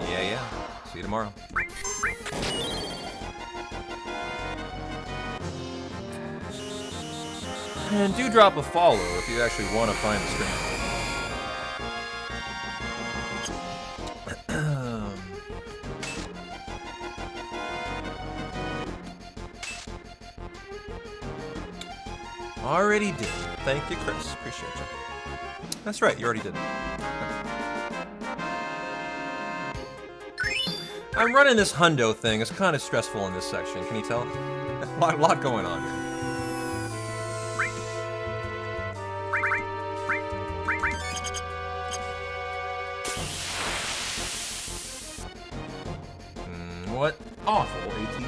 Yeah. See you tomorrow. And do drop a follow if you actually want to find the stream. Already did. Thank you, Chris. Appreciate you. That's right, you already did. I'm running this hundo thing. It's kind of stressful in this section. Can you tell? A lot going on here. What awful AT.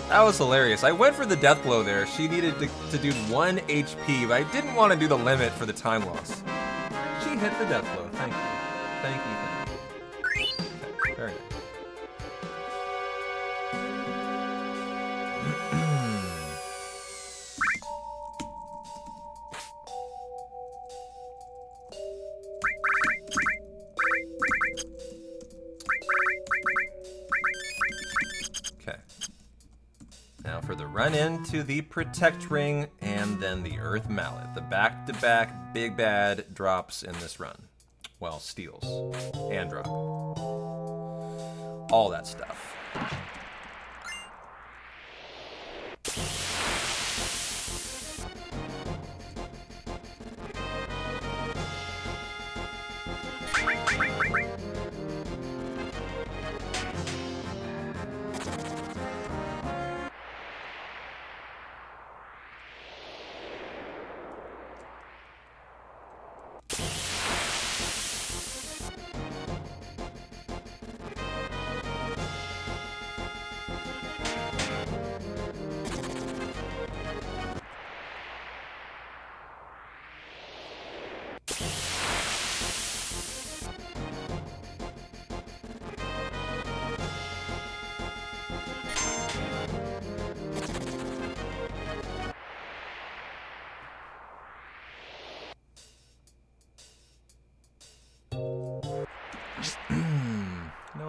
That was hilarious. I went for the death blow there. She needed to do 1 HP, but I didn't want to do the limit for the time loss. She hit the death blow. Thank you. Thank you. Okay, very nice. Run into the Protect Ring and then the Earth Mallet. The back-to-back big bad drops in this run. Well, steals and drop. All that stuff.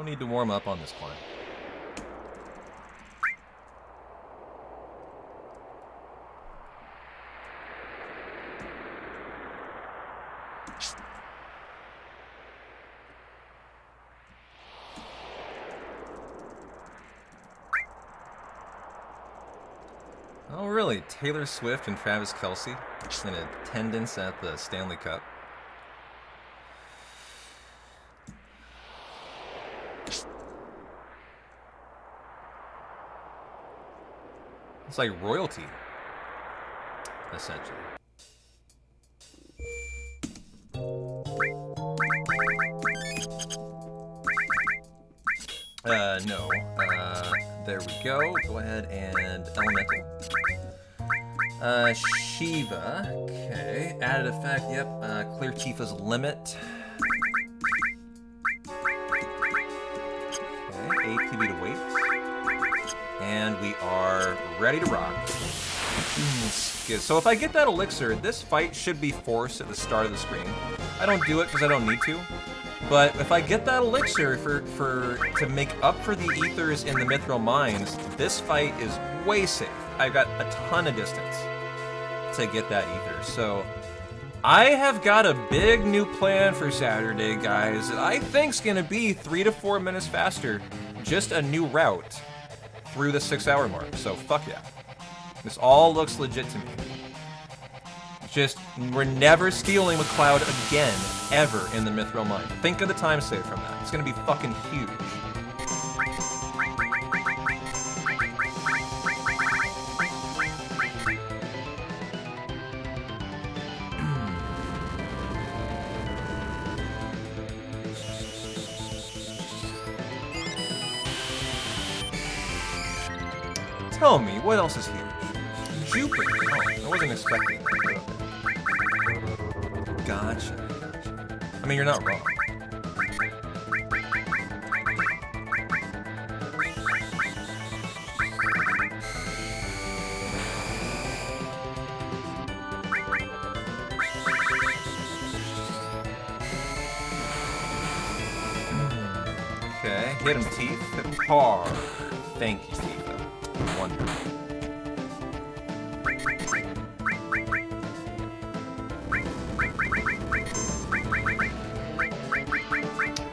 don't need to warm up on this climb. Oh, really? Taylor Swift and Travis Kelce in attendance at the Stanley Cup. It's like royalty, essentially. No. There we go. Go ahead and elemental. Shiva. Okay. Added effect. Yep. Clear Tifa's limit. Okay. ATB to wait. And we are ready to rock. Good. So if I get that elixir, this fight should be forced at the start of the screen. I don't do it because I don't need to. But if I get that elixir to make up for the ethers in the Mithril Mines, this fight is way safe. I've got a ton of distance to get that ether. So I have got a big new plan for Saturday, guys. That I think's gonna be 3 to 4 minutes faster. Just a new route through the 6-hour mark. So fuck yeah. This all looks legit to me. Just, we're never stealing McLeod again, ever, in the Mithril Mine. Think of the time save from that. It's gonna be fucking huge. Tell me, what else is huge? Jupiter. Oh, I wasn't expecting that. Gotcha. I mean, you're not wrong. Okay, hit him, teeth. Hit him hard. Thank you, Tifa. Wonderful.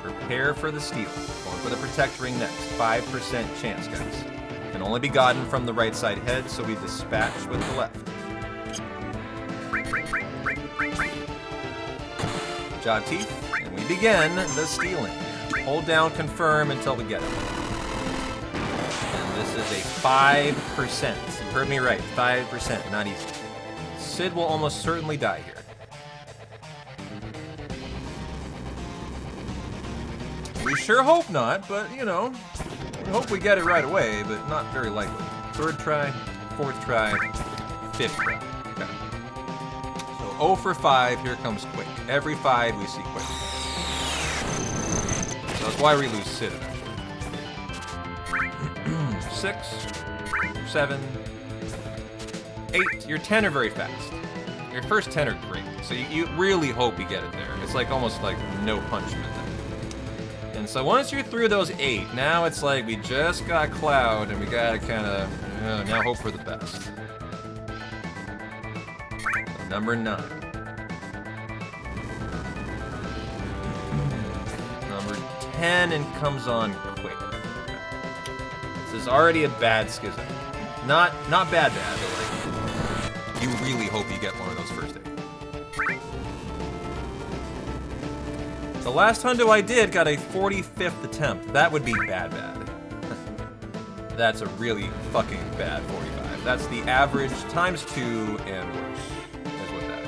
Prepare for the steal. Going for the protect ring next. 5% chance, guys. Can only be gotten from the right side head, so we dispatch with the left. Job teeth, and we begin the stealing. Hold down confirm until we get it. And this is a 5%. You heard me right. 5%. Not easy. Sid will almost certainly die here. We sure hope not, but, you know, we hope we get it right away, but not very likely. 3rd try, 4th try, 5th try. Okay. So 0 for 5, here comes quick. Every 5 we see quick. So that's why we lose Sid eventually. 6, 7, 8. Your 10 are very fast. Your first 10 are great, so you really hope you get it there. It's like almost like no punishment. And so once you're through those 8, now it's like we just got Cloud and we gotta kind of now hope for the best. So number 9. Number 10 and comes on quick. This is already a bad schism. Not bad, but like you really hope you get one of those first 8. The last hundo I did got a 45th attempt. That would be bad. That's a really fucking bad 45. That's the average times 2 and worse. That's what that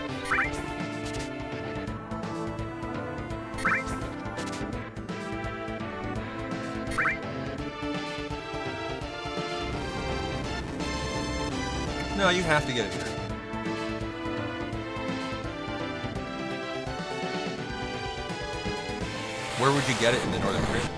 is. No, you have to get it here. Where would you get it in the Northern Korea?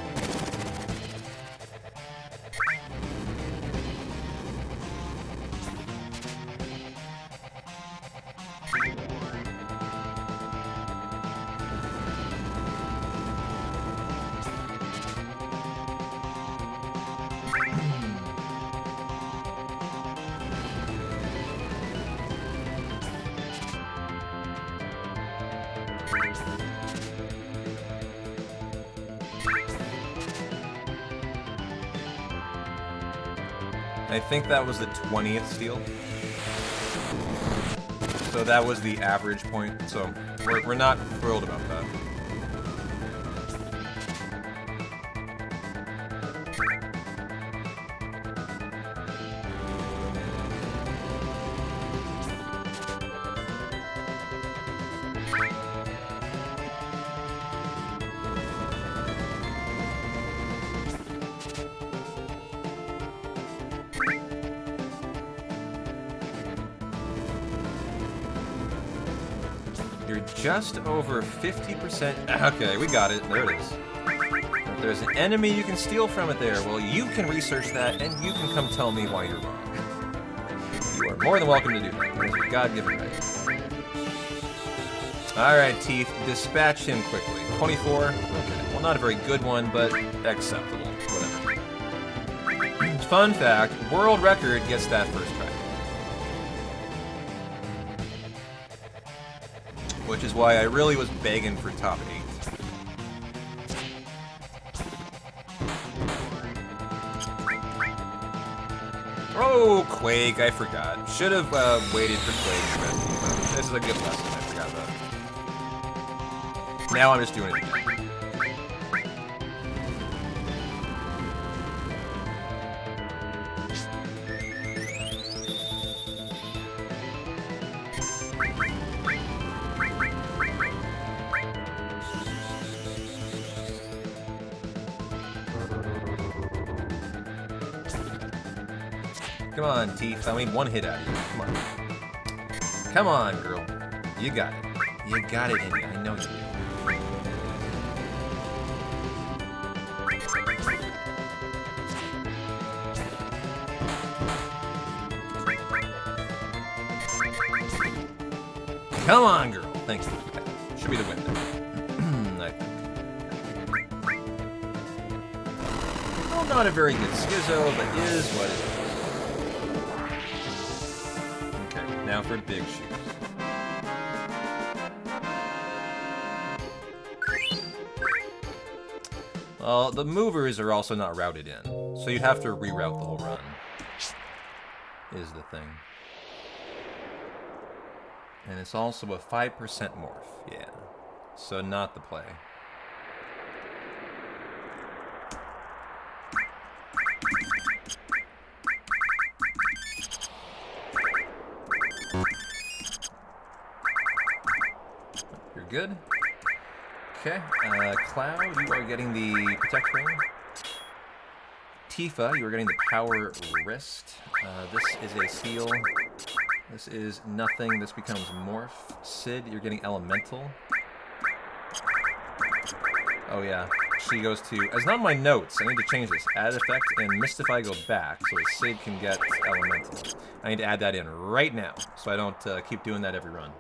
I think that was the 20th steal. So that was the average point. So we're not thrilled about that. You're just over 50%. Okay, we got it. There it is. If there's an enemy you can steal from it there, well, you can research that, and you can come tell me why you're wrong. You are more than welcome to do that. That's your God-given right. Alright, Teeth, dispatch him quickly. 24? Okay, well, not a very good one, but acceptable. Whatever. Fun fact, world record gets that first try. Which is why I really was begging for top 8. Oh, Quake, I forgot. Should have waited for Quake. But this is a good lesson, I forgot that. Now I'm just doing it again. Come on, Teeth. I need one hit out of you. Come on. Come on, girl. You got it. You got it in you. I know you do. Come on, girl. Thanks. Should be the win there. I think. Well, not a very good Skizzo, but is what it is. Now for big shoes. Well, the movers are also not routed in, so you'd have to reroute the whole run, is the thing. And it's also a 5% morph, yeah. So not the play. Good. Okay. Cloud, you are getting the Protect Ring. Tifa, you are getting the Power Wrist. This is a steal. This is nothing. This becomes Morph. Sid, you're getting Elemental. Oh yeah. She goes to... It's not in my notes. I need to change this. Add effect and Mystify go back so that Sid can get Elemental. I need to add that in right now so I don't keep doing that every run.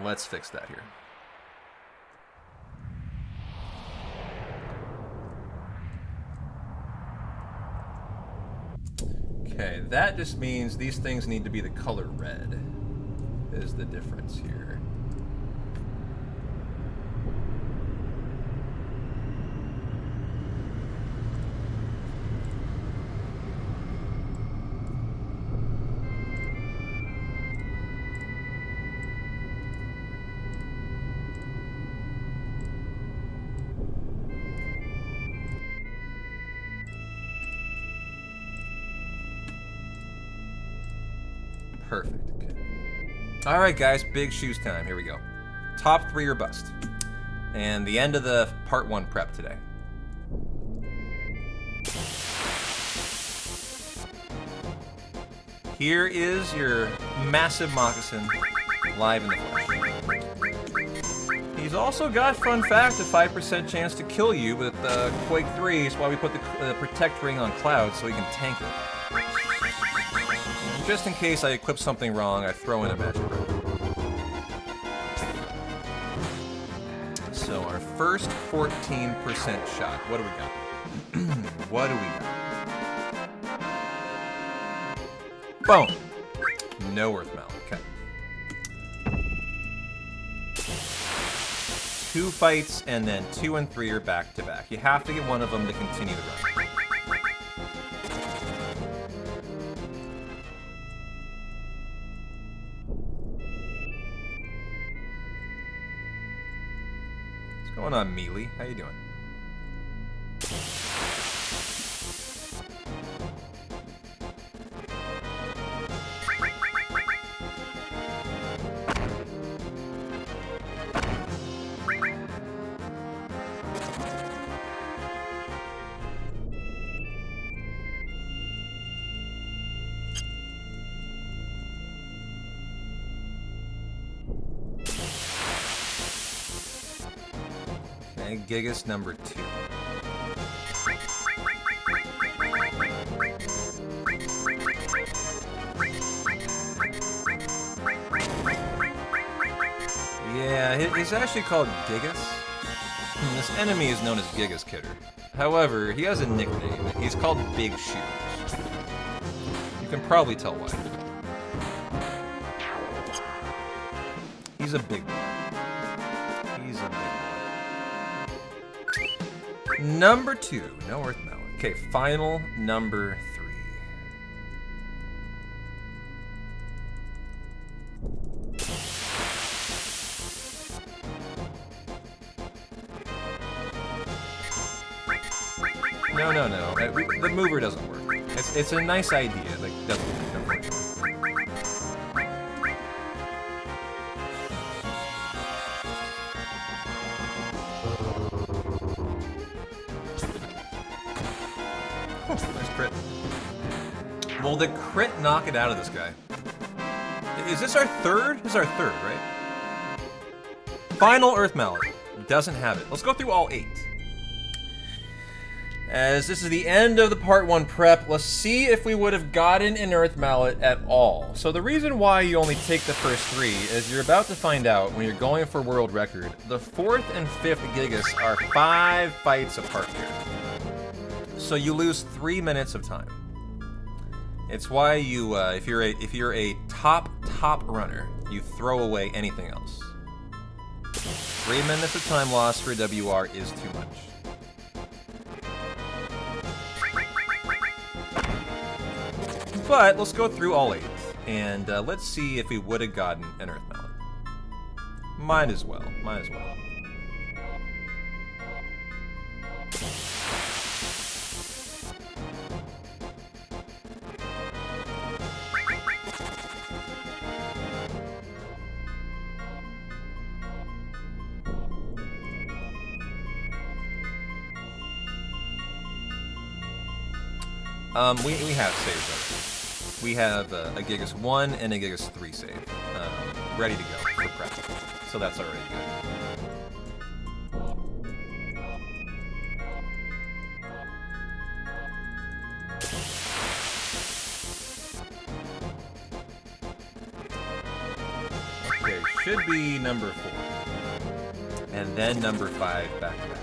Let's fix that here. Okay, that just means these things need to be the color red, is the difference here. Perfect. Okay. All right, guys, big shoes time. Here we go. Top 3 or bust. And the end of the part 1 prep today. Here is your massive moccasin live in the flesh. He's also got, fun fact, a 5% chance to kill you with Quake 3. That's why we put the Protect Ring on Cloud so he can tank it. Just in case I equip something wrong, I throw in a magic rope. So our first 14% shot. What do we got? What do we got? Boom. No Earth Mallet. Okay. 2 fights, and then 2 and 3 are back to back. You have to get one of them to continue the run. What's going on, Mealy? How you doing? Gigas number 2. Yeah, he's actually called Gigas. This enemy is known as Gigas Kidder. However, he has a nickname. He's called Big Shoes. You can probably tell why. He's a big boy. He's a big boy. Number 2, no Earth Mallet. Okay, final number 3. No. The mover doesn't work. It's a nice idea, like doesn't work, unfortunately. Nice crit. Will the crit knock it out of this guy? Is this our third? This is our third, right? Final Earth Mallet. Doesn't have it. Let's go through all 8. As this is the end of the part 1 prep, let's see if we would have gotten an Earth Mallet at all. So the reason why you only take the first 3 is you're about to find out when you're going for world record, the 4th and 5th Gigas are 5 fights apart here. So you lose 3 minutes of time. It's why you, if you're a top runner, you throw away anything else. 3 minutes of time lost for WR is too much. But let's go through all 8, and let's see if we would have gotten an Earth Mallet. Might as well. We have saves already. We have a Gigas 1 and a Gigas 3 save ready to go for prep, so that's already good. Okay, should be number 4, and then number 5 back to back.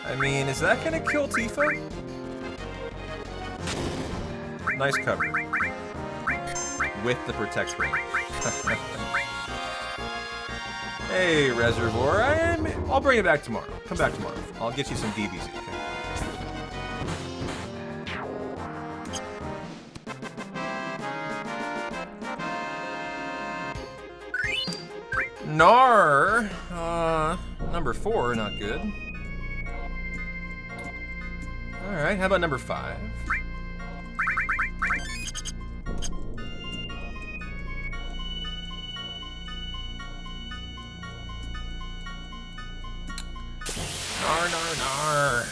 I mean, is that gonna kill Tifa? Nice cover. With the protect ring. Hey, Reservoir, I'll bring it back tomorrow. Come back tomorrow. I'll get you some DBZ, okay? Nar! Number 4, not good. Alright, how about number 5? Nar.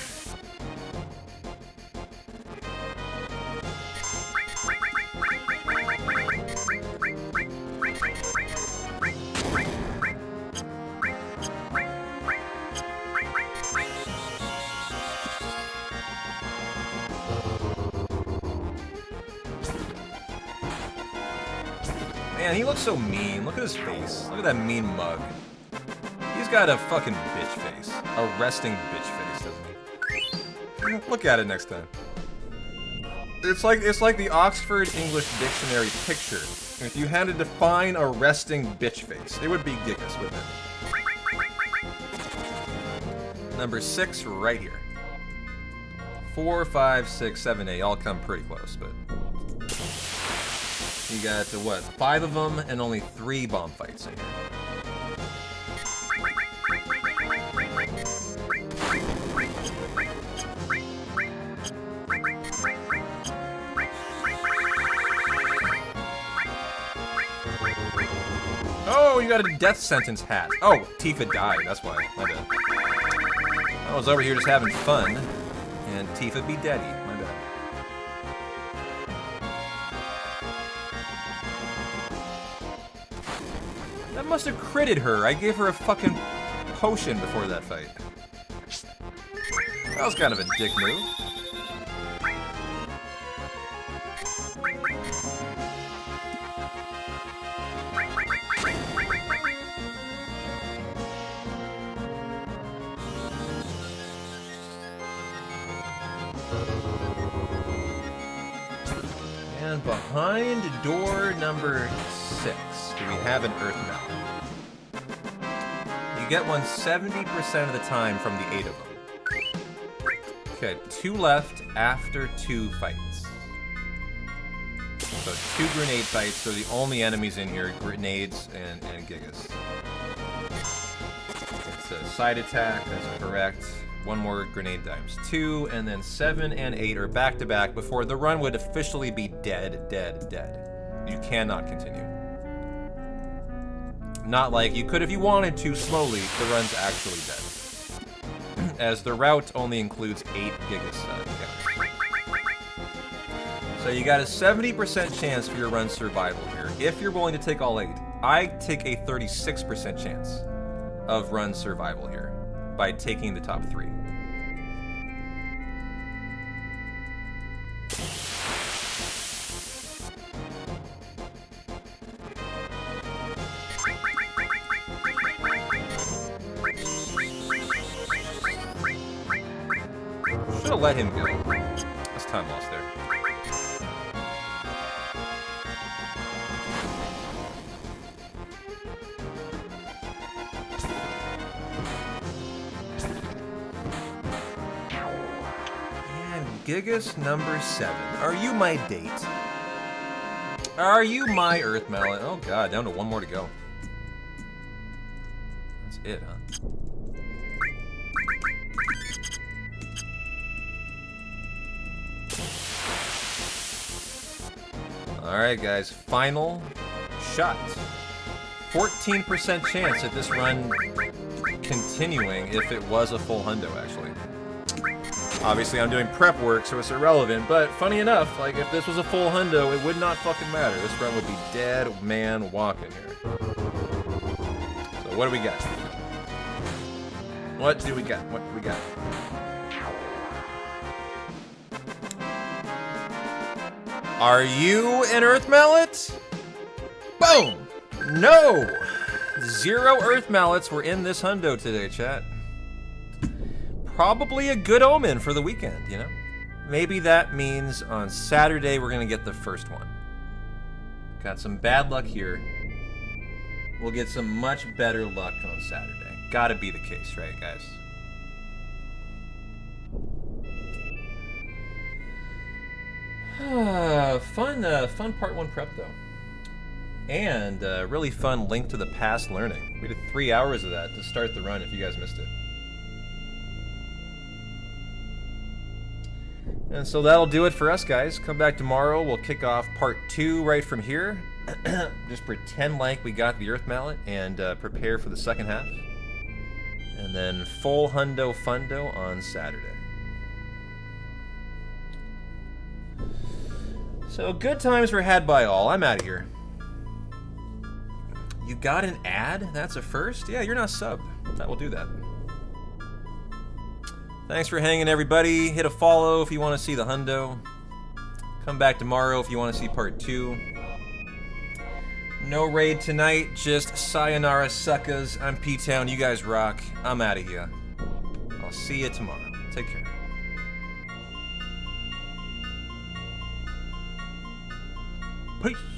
Man, he looks so mean. Look at his face. Look at that mean mug. He's got a fucking bitch face. A resting bitch face, doesn't he? Look at it next time. It's like the Oxford English Dictionary picture. If you had to define a resting bitch face, it would be Gigas, wouldn't it? Number 6 right here. 4, 5, 6, 7, 8 all come pretty close, but you got what? 5 of them and only 3 bomb fights in here. Oh, you got a death sentence hat. Oh, Tifa died, that's why. My bad. I was over here just having fun, and Tifa be daddy. My bad. That must have critted her. I gave her a fucking potion before that fight. That was kind of a dick move. And behind door number 6, do we have an Earth Mallet? You get one 70% of the time from the 8 of them. Okay, 2 left after 2 fights. So 2 grenade fights, so the only enemies in here are grenades and Gigas. It's a side attack, that's correct. 1 more grenade times 2, and then 7 and 8 are back-to-back before the run would officially be dead, dead, dead. You cannot continue. Not like you could if you wanted to slowly, the run's actually dead. As the route only includes 8 Gigas counters. So you got a 70% chance for your run survival here, if you're willing to take all 8. I take a 36% chance of run survival here by taking the top 3. Should have let him go. That's time lost there. Gigas number 7. Are you my date? Are you my Earth Mallet? Oh god, down to 1 more to go. That's it, huh? Alright guys, final shot. 14% chance at this run continuing if it was a full hundo, actually. Obviously, I'm doing prep work, so it's irrelevant, but funny enough, like, if this was a full hundo, it would not fucking matter. This run would be dead man walking here. So, what do we got? What do we got? What do we got? Are you an Earth Mallet? Boom! No! 0 Earth Mallets were in this hundo today, chat. Probably a good omen for the weekend, you know? Maybe that means on Saturday we're gonna get the first one. Got some bad luck here. We'll get some much better luck on Saturday. Gotta be the case, right, guys? Fun part 1 prep, though. And really fun link to the past learning. We did 3 hours of that to start the run if you guys missed it. And so that'll do it for us, guys. Come back tomorrow. We'll kick off part 2 right from here. Just pretend like we got the Earth Mallet and prepare for the second half. And then full hundo fundo on Saturday. So good times were had by all. I'm out of here. You got an ad? That's a first? Yeah, you're not subbed. That will do that. Thanks for hanging, everybody. Hit a follow if you want to see the hundo. Come back tomorrow if you want to see part 2. No raid tonight, just sayonara suckers. I'm P-Town, you guys rock. I'm out of here. I'll see you tomorrow. Take care. Peace.